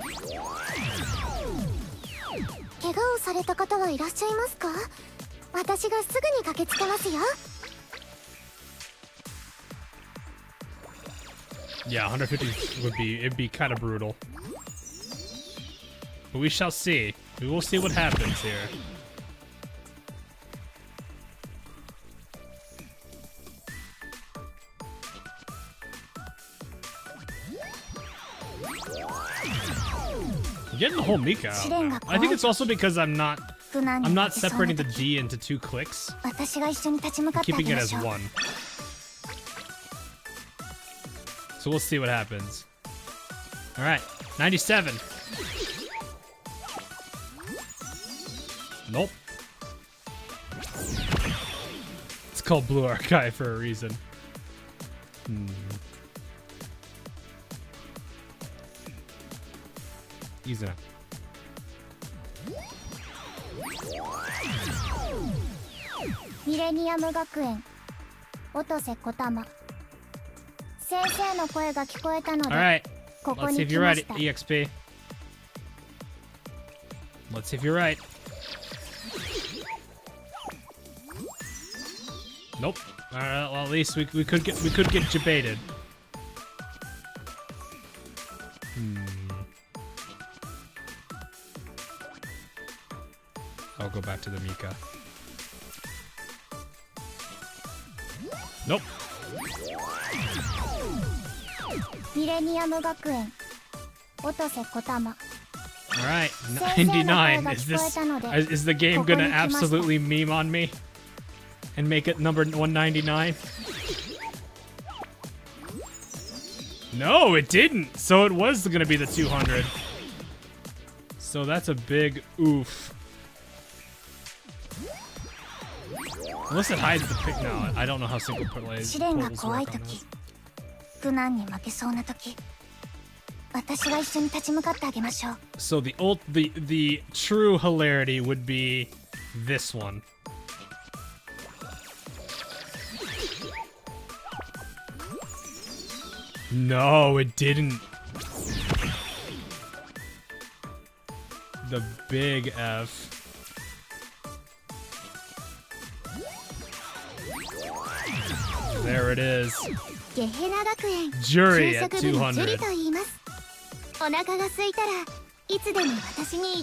[SPEAKER 2] Yeah, 150 it'd be kind of brutal. But we shall see. We will see what happens here. I'm getting the whole Mika out now. I think it's also because I'm not separating the D into 2 clicks. I'm keeping it as 1. So we'll see what happens. Alright, 97. Nope. It's called Blue Archive for a reason. Easy now. Alright, let's see if you're right, EXP. Let's see if you're right. Nope. Alright, well at least we could get debated. I'll go back to the Mika. Nope. Alright, 99. Is the game gonna absolutely meme on me? And make it number 199? No, it didn't! So it was gonna be the 200. So that's a big oof. Unless it hides the pick now. I don't know how single plays portals work on this. So the true hilarity would be this one. No, it didn't. The big F. There it is. Jury at 200.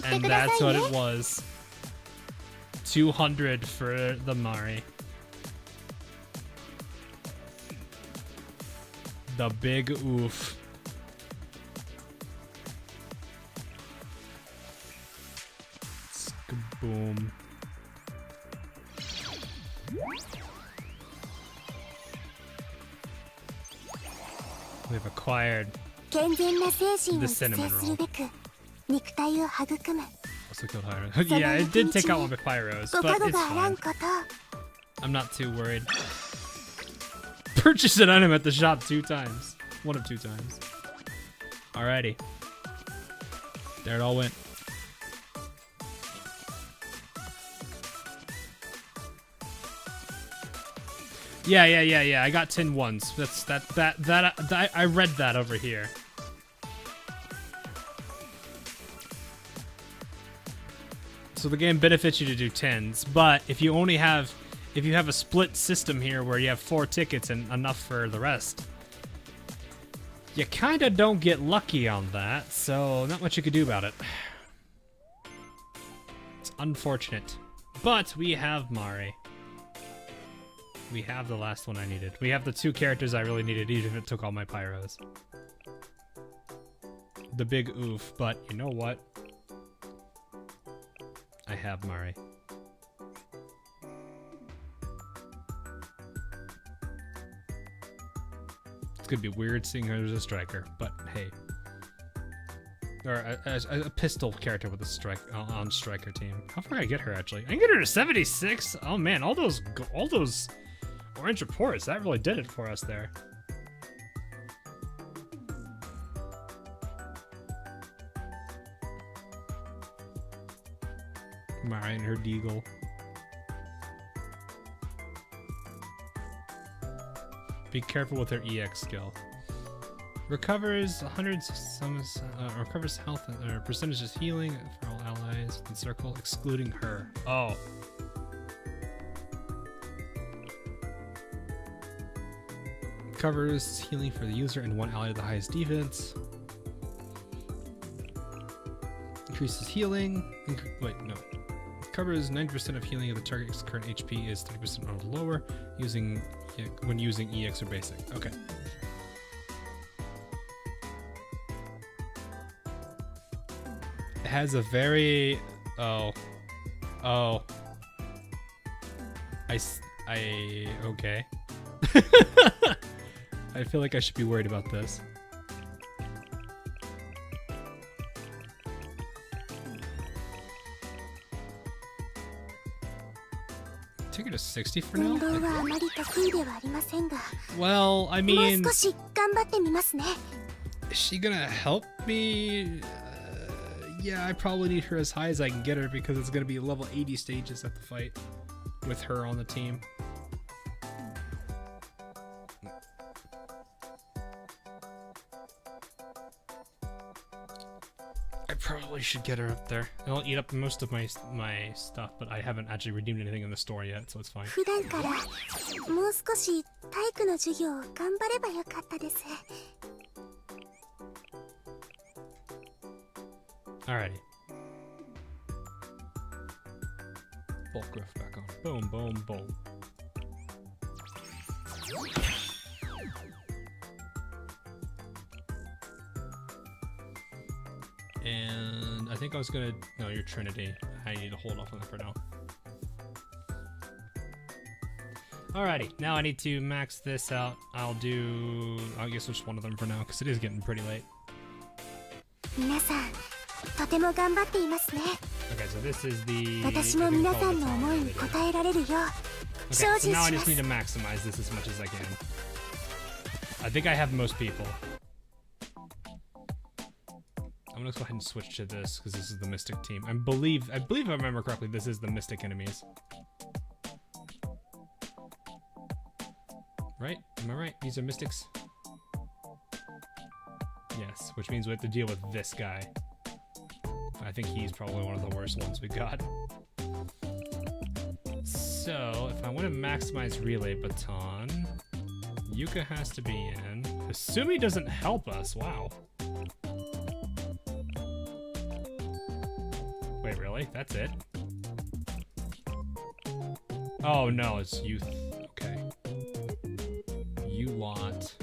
[SPEAKER 2] And that's what it was. 200 for the Mari. The big oof. Boom. We've acquired the cinnamon roll. Also killed Hyro. Yeah, it did take out one of my pyros, but it's fine. I'm not too worried. Purchase an item at the shop 2 times. 1 of 2 times. Alrighty. There it all went. Yeah. I got 10 ones. I read that over here. So the game benefits you to do 10s, but if you have a split system here where you have 4 tickets and enough for the rest, you kind of don't get lucky on that, so not much you could do about it. It's unfortunate. But we have Mari. We have the last one I needed. We have the 2 characters I really needed, even if it took all my pyros. The big oof, but you know what? I have Mari. It's gonna be weird seeing her as a striker, but hey. Or a pistol character with a on striker team. How far did I get her actually? I can get her to 76. Oh man, all those orange reports, that really did it for us there. Mari and her deagle. Be careful with her EX skill. Recovers recovers health or percentages healing for all allies in circle, excluding her. Oh. Covers healing for the user and 1 ally with the highest defense. Increases healing. Wait, no. Covers 90% of healing of the target's current HP is 30% or lower when using EX or basic. Okay. It has a very... Oh. Okay. I feel like I should be worried about this. Take her to 60 for now? Well, I mean... Is she gonna help me? Yeah, I probably need her as high as I can get her because it's gonna be level 80 stages at the fight with her on the team. Probably should get her up there. It'll eat up most of my stuff, but I haven't actually redeemed anything in the store yet, so it's fine. Alrighty. Bulk growth back on. Boom, boom, boom. And I think I was gonna... No, you're Trinity. I need to hold off on that for now. Alrighty, now I need to max this out. I'll guess just one of them for now, because it is getting pretty late. Okay, so this is the... Okay, so now I just need to maximize this as much as I can. I think I have most people. I'm gonna go ahead and switch to this because this is the Mystic team. I believe if I remember correctly, this is the Mystic enemies. Right? Am I right? These are Mystics? Yes, which means we have to deal with this guy. I think he's probably one of the worst ones we got. So, if I want to maximize relay baton, Yuka has to be in. Asumi doesn't help us. Wow. Wait, really? That's it? Oh no, it's youth. Okay. You lot.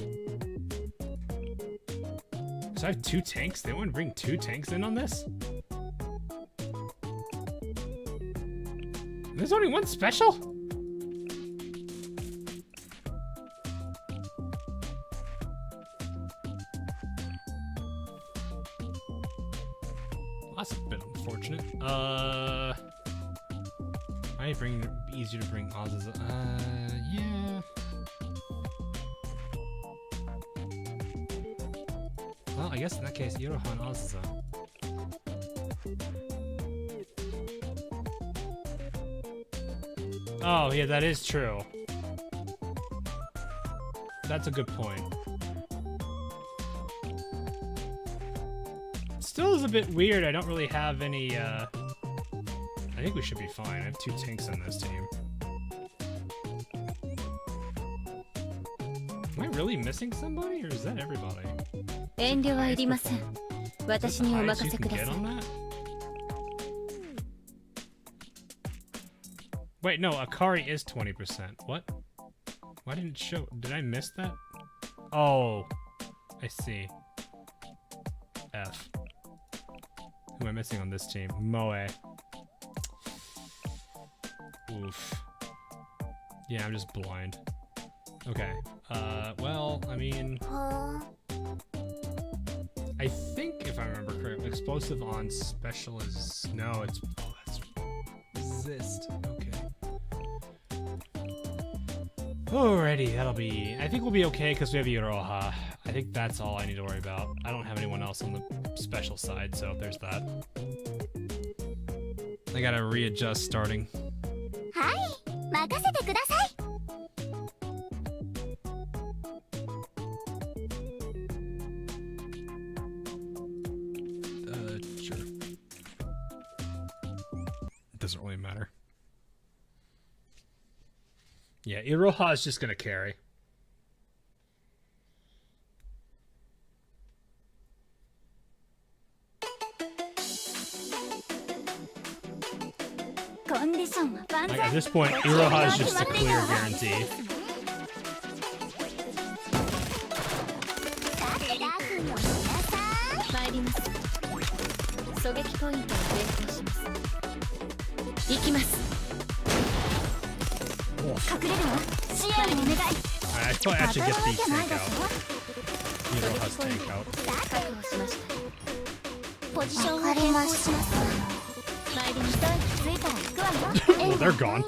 [SPEAKER 2] So I have 2 tanks? They want to bring 2 tanks in on this? There's only 1 special? That's a bit unfortunate. I bring easier to bring Oz's. Yeah. Well, I guess in that case, Iroha and Ozaza. Oh, yeah, that is true. That's a good point. Still is a bit weird. I don't really have any, I think we should be fine. I have 2 tanks on this team. Am I really missing somebody, or is that everybody?
[SPEAKER 3] 遠慮はいりません。私にお任せください。
[SPEAKER 2] Wait, no, Akari is 20%. What? Why didn't it show? Did I miss that? Oh, I see. F. Who am I missing on this team? Moe. Oof. Yeah, I'm just blind. Okay. Well, I mean... I think, if I remember correctly, explosive on special is... No, it's... Oh, that's... Resist. Okay. Alrighty, that'll be... I think we'll be okay because we have Iroha. I think that's all I need to worry about. I don't have anyone else on the special side, so there's that. I gotta readjust starting.
[SPEAKER 1] Hi, 任せてください.
[SPEAKER 2] Sure. It doesn't really matter. Yeah, Iroha is just gonna carry. Like, at this point, Iroha is just a clear guarantee. I probably actually get the tank out. Iroha's tank out. Oh, they're gone.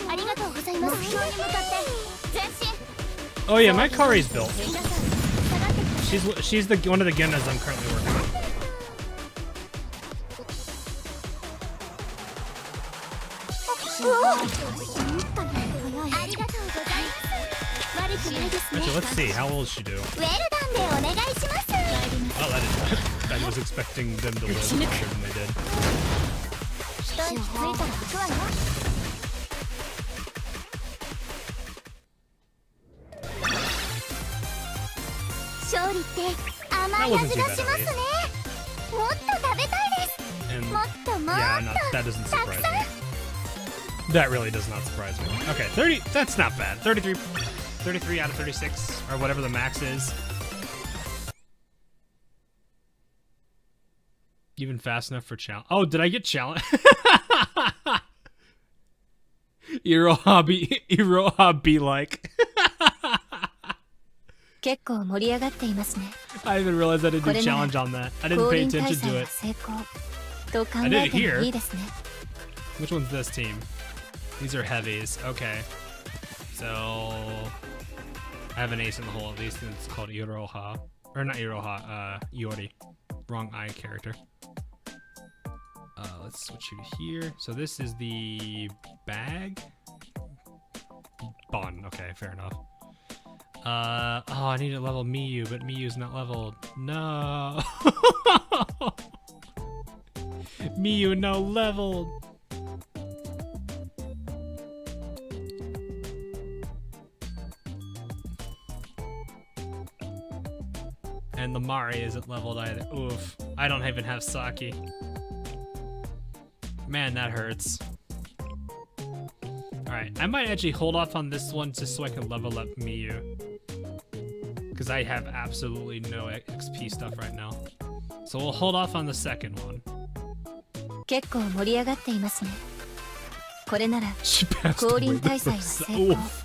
[SPEAKER 2] Oh yeah, my Kari's built. She's the one of the Gennas I'm currently working on. Actually, let's see. How old does she do? Oh, I was expecting them to live longer than they did. That wasn't too bad, and yeah, that doesn't surprise me. That really does not surprise me. Okay, 30. That's not bad. 33 out of 36, or whatever the max is. Even fast enough for challenge. Oh, did I get challenge? Iroha be like. I didn't realize I didn't do challenge on that. I didn't pay attention to it. I did it here. Which one's this team? These are heavies. Okay. So I have an ace in the hole at least, and it's called Iroha. Or not Iroha, Iori. Wrong eye character. Let's switch you to here. So this is the bag? Bon, okay, fair enough. Oh, I need to level Miyu, but Miyu's not leveled. No. Miyu no level. And the Mari isn't leveled either. Oof. I don't even have Saki. Man, that hurts. Alright, I might actually hold off on this one just so I can level up Miyu. Because I have absolutely no XP stuff right now. So we'll hold off on the second one.
[SPEAKER 3] 結構盛り上がっていますね。これなら
[SPEAKER 2] She passed
[SPEAKER 3] 降
[SPEAKER 2] away
[SPEAKER 3] 臨
[SPEAKER 2] the
[SPEAKER 3] 大祭は
[SPEAKER 2] first.
[SPEAKER 3] 成功
[SPEAKER 2] Oof.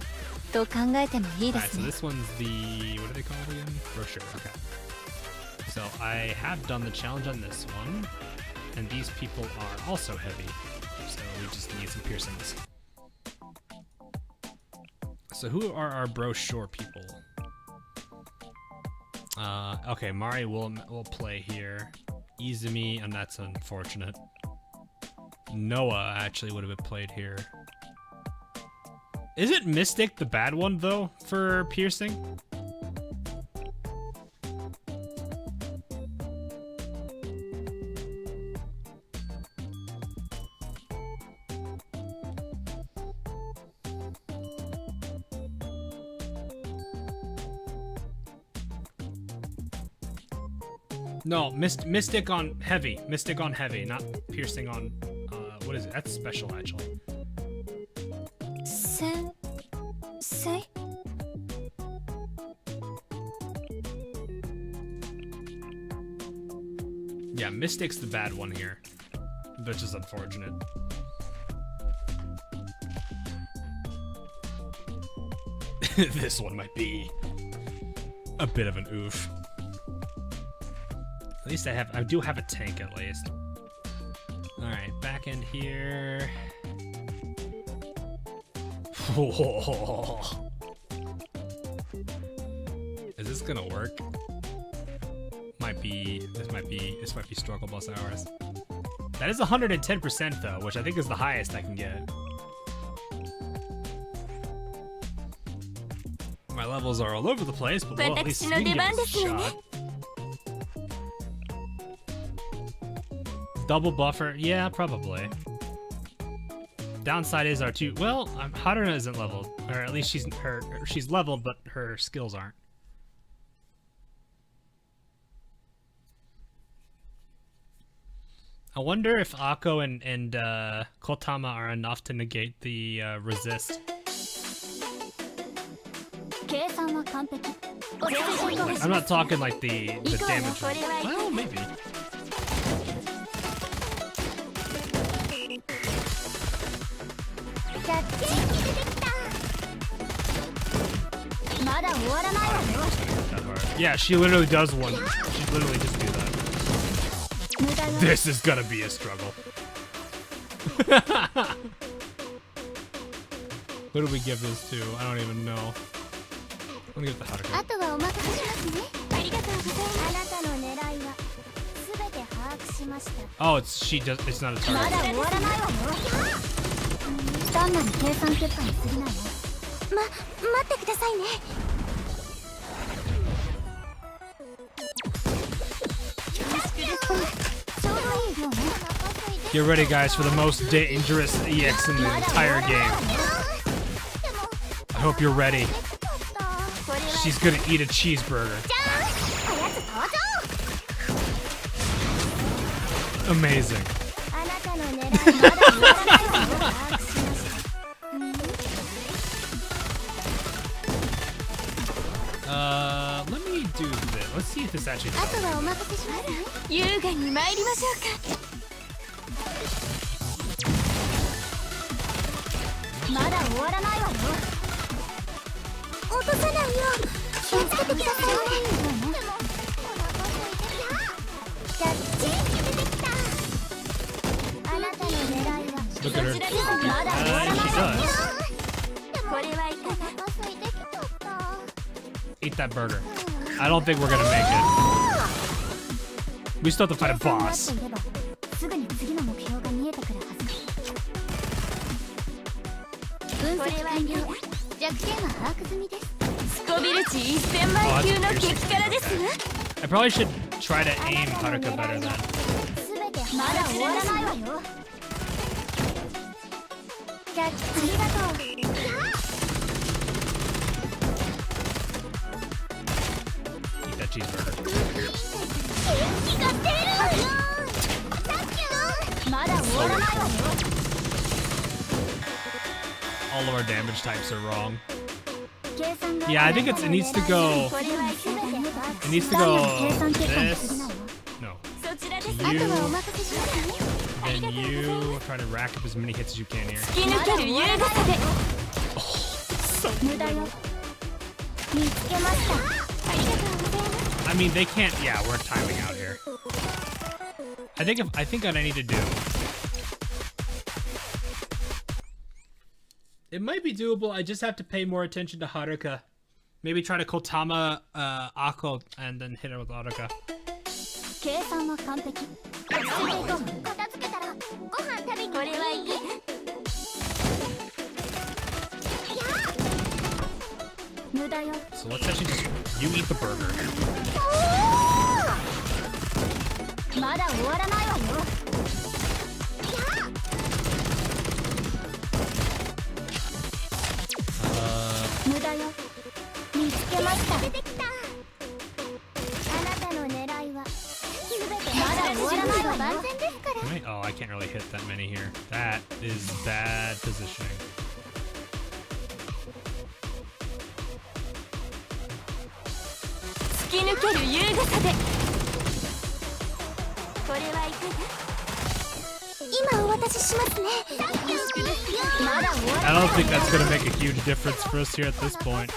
[SPEAKER 3] と考えてもいいで
[SPEAKER 2] Alright,
[SPEAKER 3] す
[SPEAKER 2] so
[SPEAKER 3] ね。
[SPEAKER 2] this one's the... what do they call it again? Brochure, okay. So I have done the challenge on this one. And these people are also heavy. So we just need some piercings. So who are our brochure people? Okay, Mari will play here. Izumi, and that's unfortunate. Noah actually would have been played here. Isn't Mystic the bad one, though, for piercing? No, Mystic on heavy. Mystic on heavy, not piercing on... what is it? That's special, actually.
[SPEAKER 3] Sensei?
[SPEAKER 2] Yeah, Mystic's the bad one here. Which is unfortunate. This one might be a bit of an oof. At least I do have a tank at least. Alright, back end here. Is this gonna work? This might be struggle bus hours. That is 110% though, which I think is the highest I can get. My levels are all over the place, but well, at least we can give this a shot. Double buffer? Yeah, probably. Downside is our two. Well, Haruna isn't leveled, or at least she's leveled, but her skills aren't. I wonder if Akko and Kotama are enough to negate the resist. I'm not talking like the damage. Well, maybe. Yeah, she literally does one. She literally just do that. This is gonna be a struggle. Who do we give this to? I don't even know. I'm gonna give it to Haruka. Oh, it's not a target. Get ready, guys, for the most dangerous EX in the entire game. I hope you're ready. She's gonna eat a cheeseburger. Amazing. Let me do this. Let's see if this actually does. Look at her. She does. Eat that burger. I don't think we're gonna make it. We still have to fight a boss. I probably should try to aim Haruka better then. Eat that cheeseburger. All of our damage types are wrong. Yeah, I think it needs to go. It needs to go this. No. You. And you try to rack up as many hits as you can here. Oh, so I mean, they can't. Yeah, we're timing out here. I think what I need to do. It might be doable. I just have to pay more attention to Haruka. Maybe try to Kotama Ako and then hit her with Haruka. So let's actually just you eat the burger. Oh, I can't really hit that many here. That is bad positioning. I don't think that's gonna make a huge difference for us here at this point.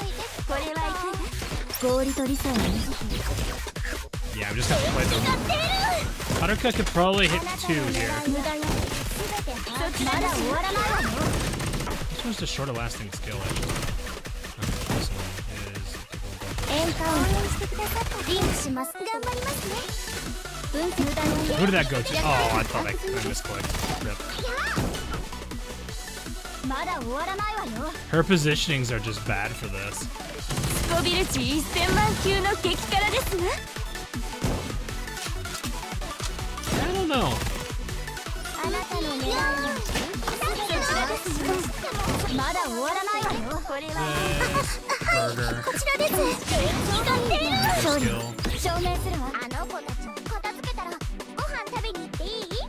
[SPEAKER 2] Yeah, I'm just gonna play the... Haruka could probably hit 2 here. This one's a shorter lasting skill, actually. This one is... Who did that go to? Oh, I thought I misclicked. Rip. Her positionings are just bad for this. I don't know. Burger.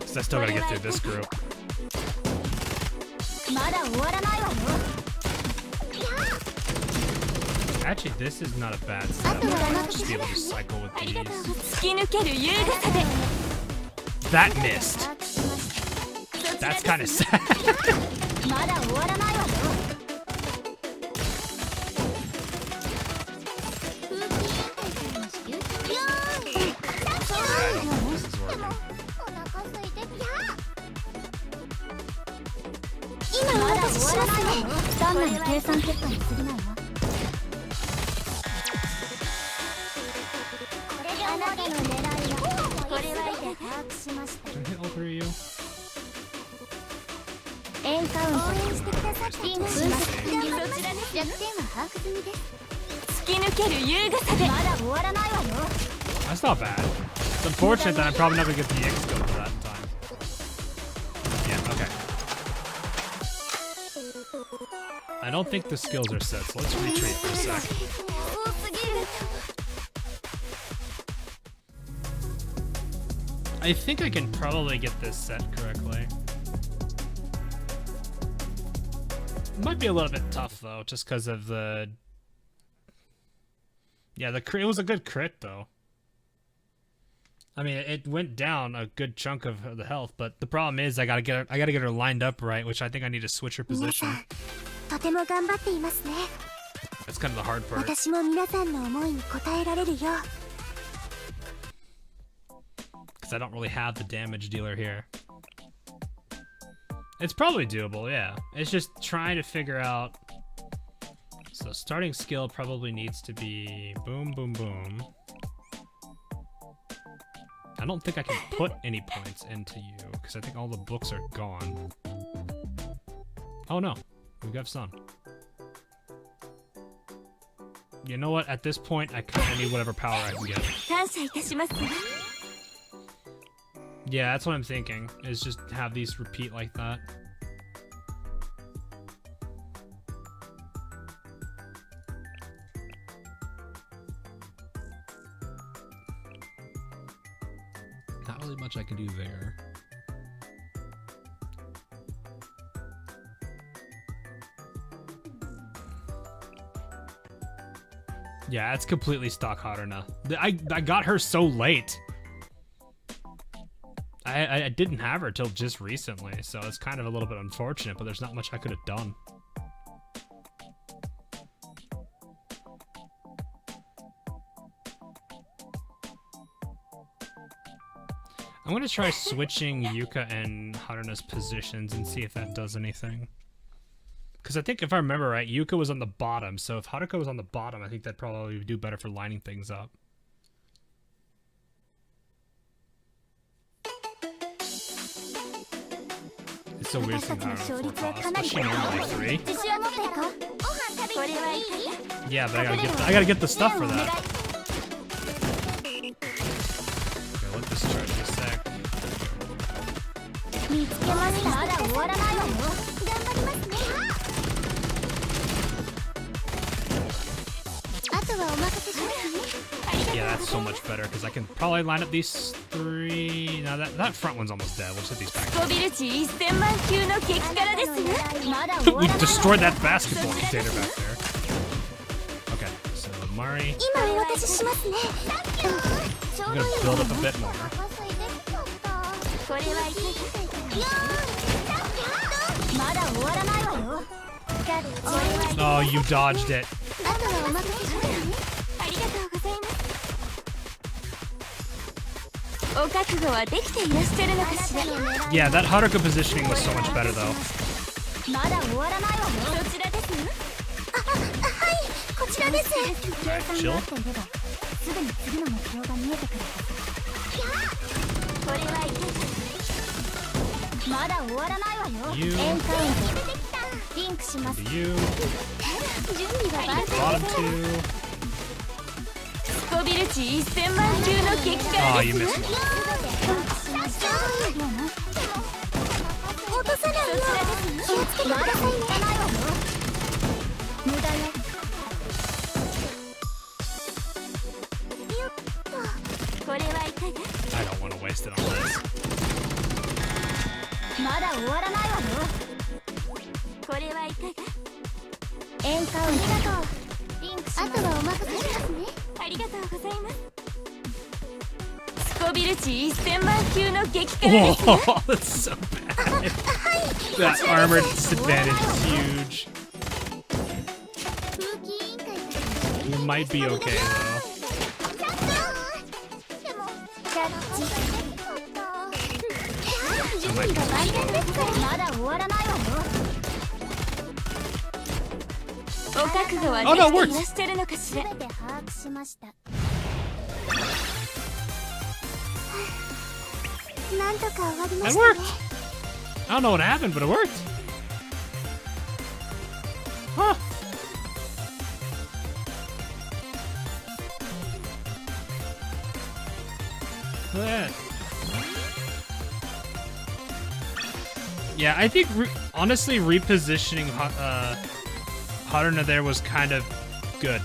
[SPEAKER 2] So I still gotta get through this group. Actually, this is not a bad setup. I'll just be able to cycle with these. That missed. That's kind of sad. Can I hit all 3 of you? That's not bad. It's unfortunate that I'm probably not gonna get the X skill for that in time. Yeah, okay. I don't think the skills are set, so let's retreat for a sec. I think I can probably get this set correctly. It might be a little bit tough though, just because of the... Yeah, the crit, it was a good crit though. I mean, it went down a good chunk of the health, but the problem is I gotta get her lined up right, which I think I need to switch her position. That's kind of the hard part. Because I don't really have the damage dealer here. It's probably doable, yeah. It's just trying to figure out... So starting skill probably needs to be boom, boom, boom. I don't think I can put any points into you, because I think all the books are gone. Oh no, we got some. You know what, at this point, I kind of need whatever power I can get. Yeah, that's what I'm thinking, is just have these repeat like that. Not really much I can do there. Yeah, it's completely stock Haruna. I got her so late. I didn't have her till just recently, so it's kind of a little bit unfortunate, but there's not much I could have done. I'm gonna try switching Yuka and Haruna's positions and see if that does anything. Because I think if I remember right, Yuka was on the bottom, so if Haruka was on the bottom, I think that'd probably do better for lining things up. It's so weird seeing Haruna 4 costs. Was she normally 3? Yeah, but I gotta get the stuff for that. Okay, let this charge a sec. Yeah, that's so much better because I can probably line up these 3. Now that front one's almost dead. We'll just hit these back. We destroyed that basketball container back there. Okay, so Mari. I'm gonna build up a bit more. Oh, you dodged it. Yeah, that Haruka positioning was so much better though. Alright, chill. You. Bottom 2. Oh, you missed one. I don't want to waste it on this. Oh, that's so bad. That armored disadvantage is huge. You might be okay though. Oh no, it worked! It worked! I don't know what happened, but it worked! Huh. Look at that. Yeah, I think, honestly, repositioning Haruna there was kind of good.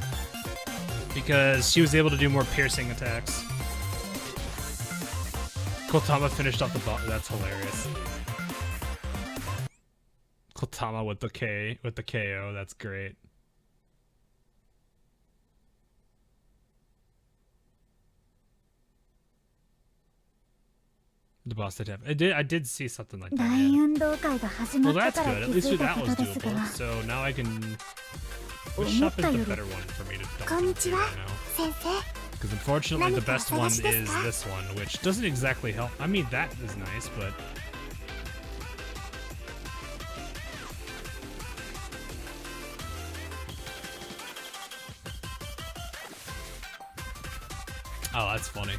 [SPEAKER 2] Because she was able to do more piercing attacks. Kotama finished off the bottom. That's hilarious. Kotama with the KO. That's great. The boss did have. I did see something like that. Yeah. Well, that's good. At least that was doable. So now I can. Which up is the better one for me to dump into right now? Because unfortunately, the best one is this one, which doesn't exactly help. I mean, that is nice, but. Oh, that's funny.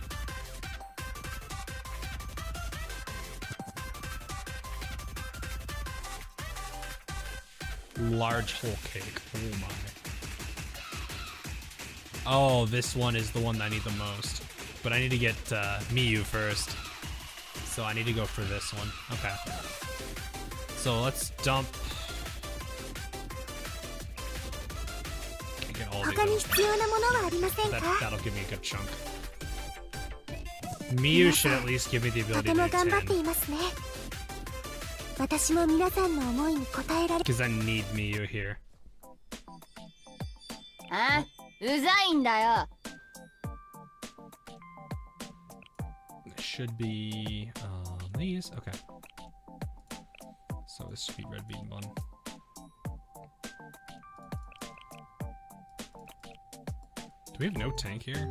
[SPEAKER 2] Large whole cake. Oh my. Oh, this one is the one that I need the most. But I need to get Miyu first. So I need to go for this one. Okay. So let's dump. Can't get all of it. That'll give me a good chunk. Miyu should at least give me the ability to do 10. Because I need Miyu here. It should be these. Okay. So this should be red bean bun. Do we have no tank here?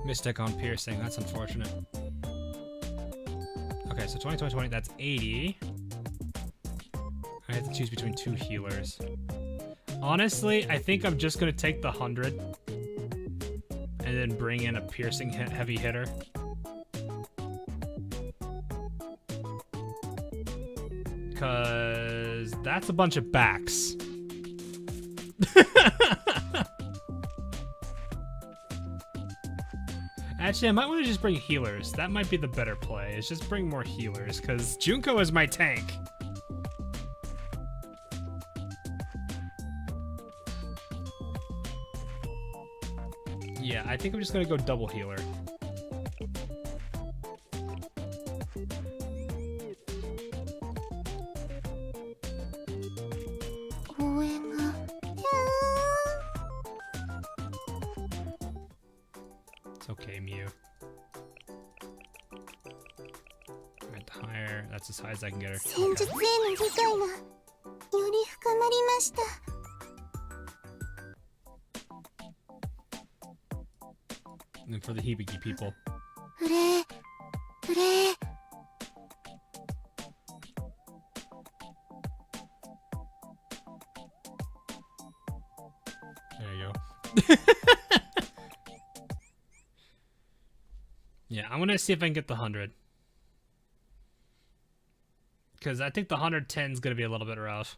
[SPEAKER 2] Mystic on piercing, that's unfortunate. Okay, so 20, 20, 20, that's 80. I have to choose between 2 healers. Honestly, I think I'm just gonna take the 100 and then bring in a piercing heavy hitter. Cause that's a bunch of backs. Actually, I might want to just bring healers. That might be the better play, is just bring more healers, because Junko is my tank. Yeah, I think I'm just going to go double healer. Okay, Mew. Alright, higher. That's as high as I can get her. Okay. And then for the Hibiki people. There you go. Yeah, I'm gonna see if I can get the 100. Because I think the 110 is gonna be a little bit rough.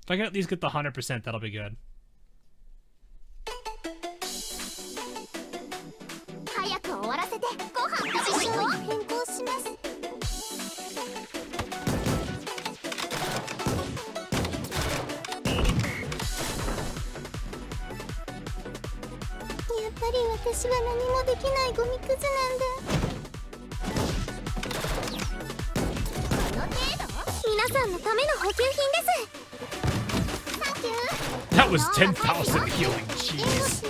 [SPEAKER 2] If I can at least get the 100%, that'll be good. That was 10,000 healing, jeez.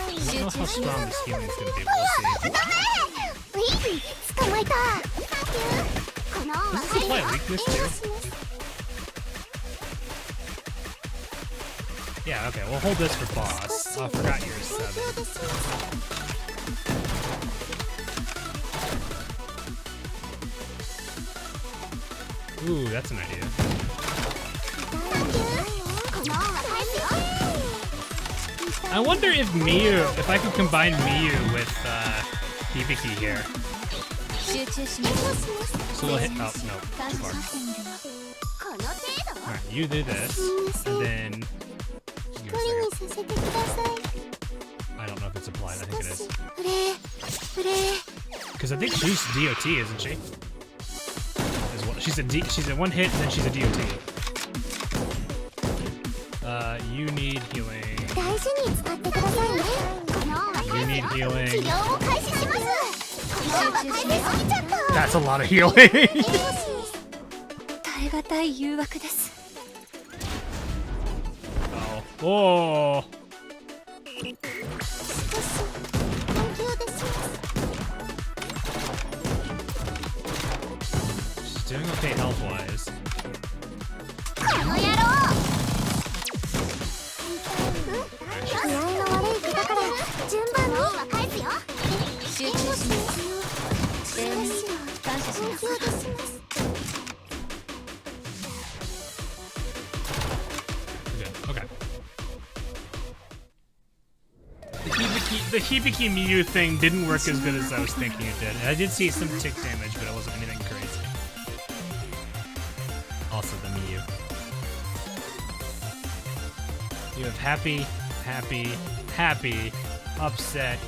[SPEAKER 2] I don't know how strong this healing is gonna be, we'll see. Does this apply weakness too? Yeah, okay, we'll hold this for boss. Oh, I forgot yours 7. Ooh, that's an idea. I wonder if I could combine Miyu with Hibiki here. So we'll hit. Oh, no, too far. Alright, you do this, and then. I don't know if it's applied, I think it is. Because I think she's DOT, isn't she? She's a one hit, and then she's a DOT. You need healing. You need healing. That's a lot of healing. Oh. Oh. She's doing okay health-wise. Okay. The Hibiki Miyu thing didn't work as good as I was thinking it did. I did see some tick damage, but it wasn't anything crazy. Also the Miyu. You have happy, happy, happy, upset,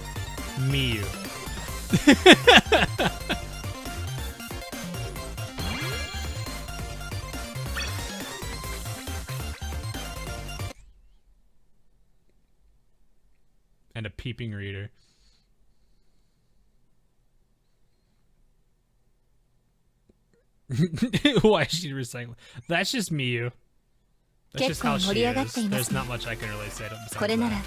[SPEAKER 2] Miyu. And a peeping reader. Why is she recycling? That's just Miyu. That's just how she is. There's not much I can really say to besides that.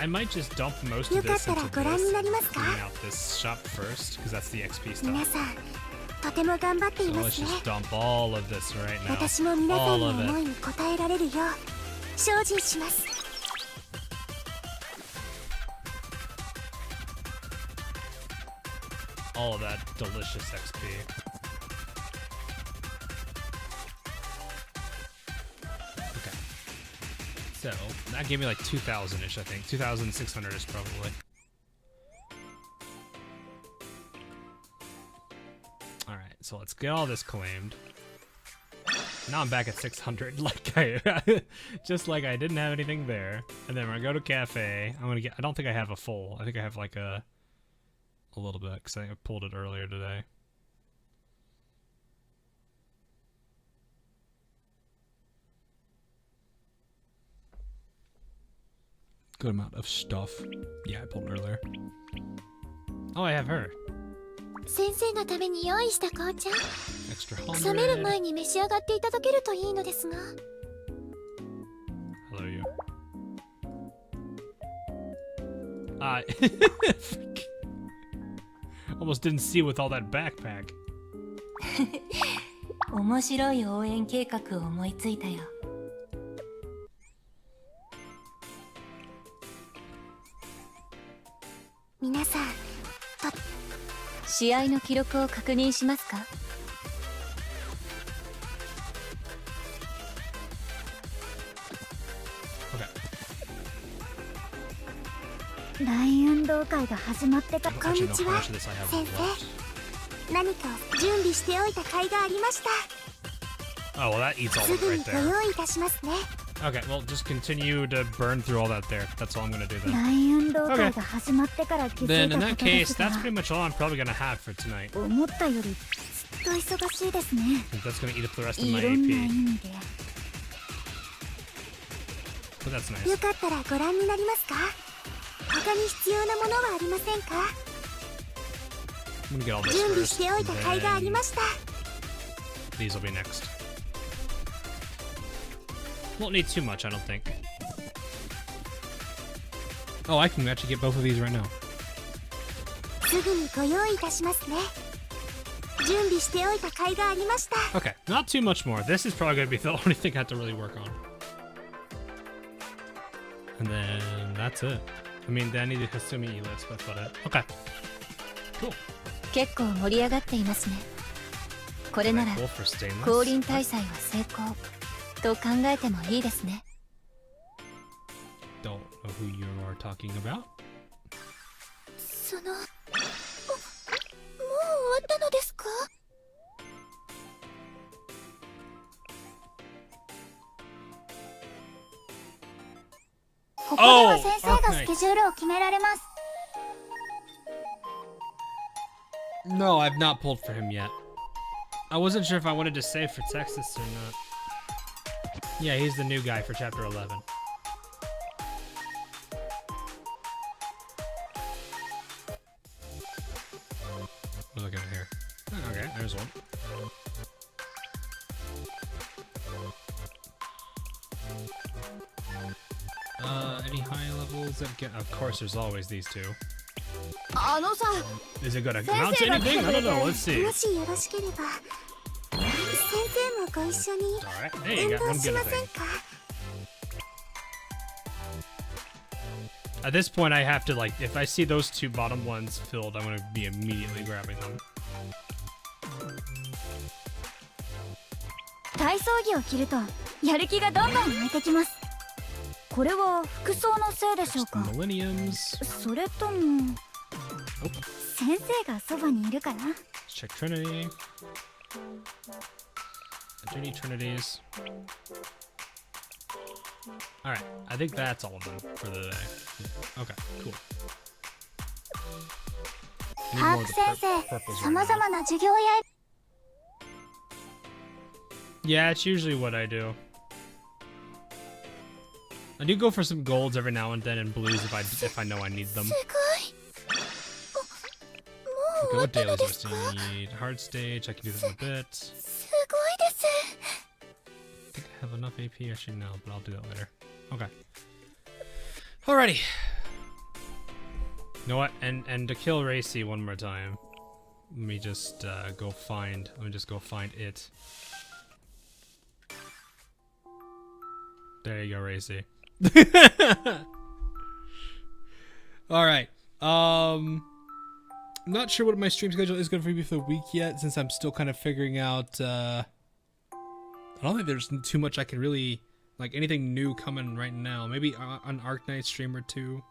[SPEAKER 2] I might just dump most of this into this and clean out this shop first, because that's the XP stuff. So let's just dump all of this right now. All of it. All of that delicious XP. Okay. So, that gave me like 2,000-ish, I think. 2,600-ish probably. Alright, so let's get all this claimed. Now I'm back at 600, like just like I didn't have anything there. And then when I go to cafe, I'm gonna get, I don't think I have a full. I think I have like a little bit, because I think I pulled it earlier today. Good amount of stuff. Yeah, I pulled it earlier. Oh, I have her. Extra 100. Hello, you. Almost didn't see with all that backpack.
[SPEAKER 3] 面白い応援計画を思いついたよ。皆さん、試合の記録を確認しますか？
[SPEAKER 1] 大運動会が始まってか。こんにちは、先生。何か準備しておいた甲斐がありました。
[SPEAKER 2] Oh, well, that eats all of it right there.
[SPEAKER 1] すぐにご用意いたしますね。
[SPEAKER 2] Okay, well, just continue to burn through all that there. That's all I'm gonna do then.
[SPEAKER 1] 大運動会が始まってから気づいたことですが。
[SPEAKER 2] Then in that case, that's pretty much all I'm probably gonna have for tonight.
[SPEAKER 1] 思ったよりずっと忙しいですね。
[SPEAKER 2] That's gonna eat up the rest of my
[SPEAKER 1] いろんな意
[SPEAKER 2] AP.
[SPEAKER 1] 味で。
[SPEAKER 2] But that's nice.
[SPEAKER 1] よかったらご覧になりますか？他に必要なものはありませんか？
[SPEAKER 2] I'm gonna get all this
[SPEAKER 1] 準備
[SPEAKER 2] first.
[SPEAKER 1] しておいた甲斐がありました。
[SPEAKER 2] These will be next. Won't need too much, I don't think. Oh, I can actually get both of these right now.
[SPEAKER 1] すぐにご用意いたしますね。準備しておいた甲斐がありました。
[SPEAKER 2] Okay, not too much more. This is probably gonna be the only thing I have to really work on. And then that's it. I mean, then I need to Hasumi list, that's about it. Okay. Cool.
[SPEAKER 3] 結構盛り上がっていますね。これなら
[SPEAKER 2] Cool for stainless.
[SPEAKER 3] 降臨大祭は成功と考えてもいいですね。
[SPEAKER 2] Don't know who you are talking about.
[SPEAKER 1] その、もう終わったのですか？ ここでは先生がスケジュールを決められます。
[SPEAKER 2] No, I've not pulled for him yet. I wasn't sure if I wanted to save for Texas or not. Yeah, he's the new guy for chapter 11. We're looking at here. Oh, okay, there's one. Any high levels that get? Of course, there's always these two. Is it gonna amount to anything? I don't know. Let's see.
[SPEAKER 1] もしよろしければ先生もご一緒に
[SPEAKER 2] Alright. Hey,
[SPEAKER 1] 運
[SPEAKER 2] you got
[SPEAKER 1] 動
[SPEAKER 2] one
[SPEAKER 1] し
[SPEAKER 2] good
[SPEAKER 1] ません
[SPEAKER 2] thing.
[SPEAKER 1] か
[SPEAKER 2] At this point, I have to, like, if I see those two bottom ones filled, I'm gonna be immediately grabbing them.
[SPEAKER 1] 体操着を着るとやる気がどんどん湧いてきます。これは服装のせいでしょう
[SPEAKER 2] The
[SPEAKER 1] か。
[SPEAKER 2] millenniums.
[SPEAKER 1] それとも先生がそばにいるから。
[SPEAKER 2] Let's check Trinity. Trinity Trinities. Alright, I think that's all of them for the day. Okay, cool. I need
[SPEAKER 1] ハ
[SPEAKER 2] more
[SPEAKER 1] ー
[SPEAKER 2] of
[SPEAKER 1] プ
[SPEAKER 2] the
[SPEAKER 1] 先生、
[SPEAKER 2] purples
[SPEAKER 1] さま
[SPEAKER 2] right
[SPEAKER 1] ざ
[SPEAKER 2] now.
[SPEAKER 1] まな授業や
[SPEAKER 2] Yeah, it's usually what I do. I do go for some golds every now and then and blues if I know I need them.
[SPEAKER 1] すごい。
[SPEAKER 2] Okay, what dailies do I need? Hard stage, I can do that in a bit.
[SPEAKER 1] すごいです。
[SPEAKER 2] I think I have enough AP. Actually, no, but I'll do that later. Okay. Alrighty. You know what? And to kill Racy one more time, let me just go find it. There you go, Racy. Alright. I'm not sure what my stream schedule is going to be for the week yet, since I'm still kind of figuring out. I don't think there's too much I can really, like, anything new coming right now. Maybe an Arc Knight stream or two.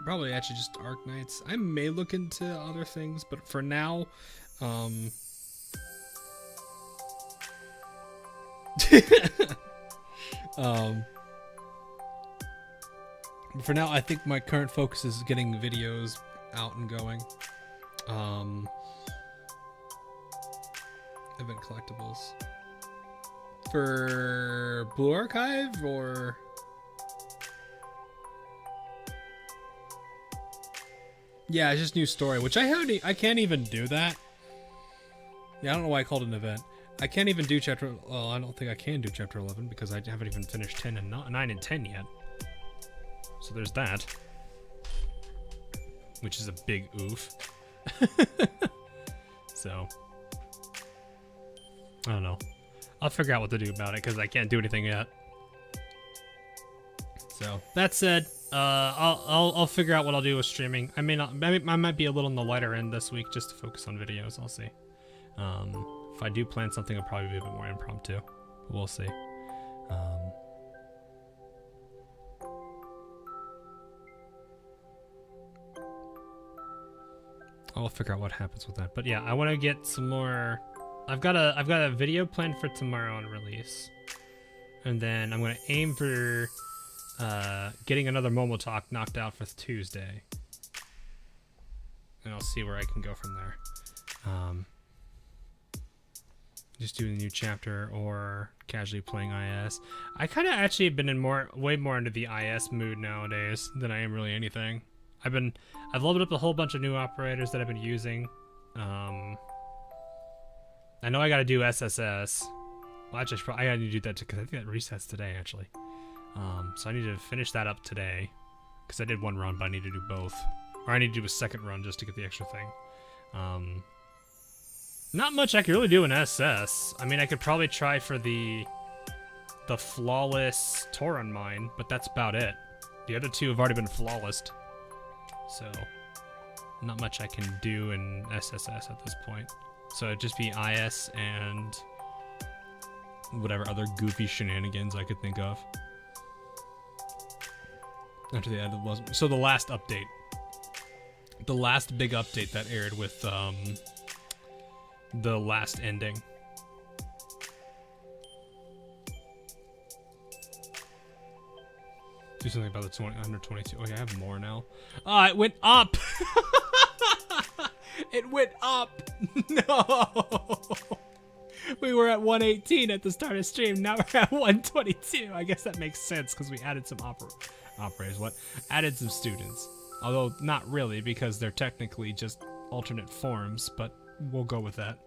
[SPEAKER 2] Probably actually just Arc Knights. I may look into other things, but for now, for now, I think my current focus is getting videos out and going. Event collectibles. For Blue Archive, or... Yeah, it's just new story, which I can't even do that. Yeah, I don't know why I called it an event. I can't even do chapter... Well, I don't think I can do chapter 11 because I haven't even finished 10 and 9 and 10 yet. So there's that. Which is a big oof. So... I don't know. I'll figure out what to do about it because I can't do anything yet. So that said, I'll figure out what I'll do with streaming. I might be a little on the lighter end this week just to focus on videos. I'll see. If I do plan something, it'll probably be a bit more impromptu. We'll see. I'll figure out what happens with that. But yeah, I want to get some more. I've got a video planned for tomorrow on release, and then I'm gonna aim for getting another Momo Talk knocked out for Tuesday, and I'll see where I can go from there. Just doing a new chapter or casually playing IS. I kind of actually been in way more into the IS mood nowadays than I am really anything. I've leveled up a whole bunch of new operators that I've been using. I know I gotta do SSS. Well, actually, I gotta do that because I think that resets today, actually. So I need to finish that up today. Because I did one run, but I need to do both. Or I need to do a second run just to get the extra thing. Not much I could really do in SS. I mean, I could probably try for the flawless Tauron mine, but that's about it. The other two have already been flawless. So, not much I can do in SSS at this point. So it'd just be IS and whatever other goofy shenanigans I could think of. After the end was so the last update. The last big update that aired with the last ending. Do something about the 122. Oh yeah, I have more now. Ah, it went up! It went up! No! We were at 118 at the start of stream, now we're at 122. I guess that makes sense because we added some operators. What? Added some students. Although not really because they're technically just alternate forms, but we'll go with that.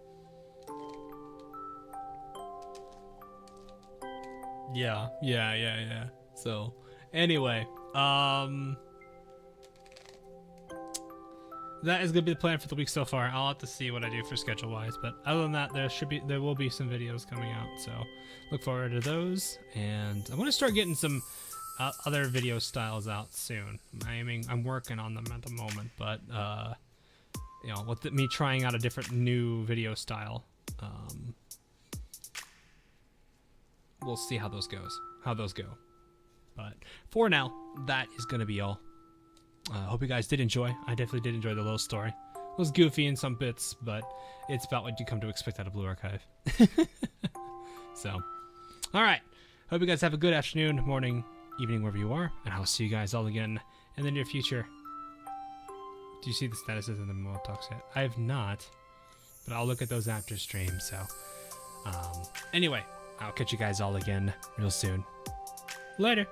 [SPEAKER 2] Yeah. So, anyway, that is gonna be the plan for the week so far. I'll have to see what I do for schedule-wise, but other than that, there will be some videos coming out, so look forward to those. And I'm gonna start getting some other video styles out soon. I'm working on them at the moment, but you know, with me trying out a different new video style, we'll see how those go. But for now, that is gonna be all. Hope you guys did enjoy. I definitely did enjoy the little story. It was goofy in some bits, but it's about what you come to expect out of Blue Archive. So, all right. Hope you guys have a good afternoon, morning, evening, wherever you are, and I'll see you guys all again in the near future. Do you see the statuses in the Mo Talks yet? I have not, but I'll look at those after stream. So, anyway, I'll catch you guys all again real soon. Later.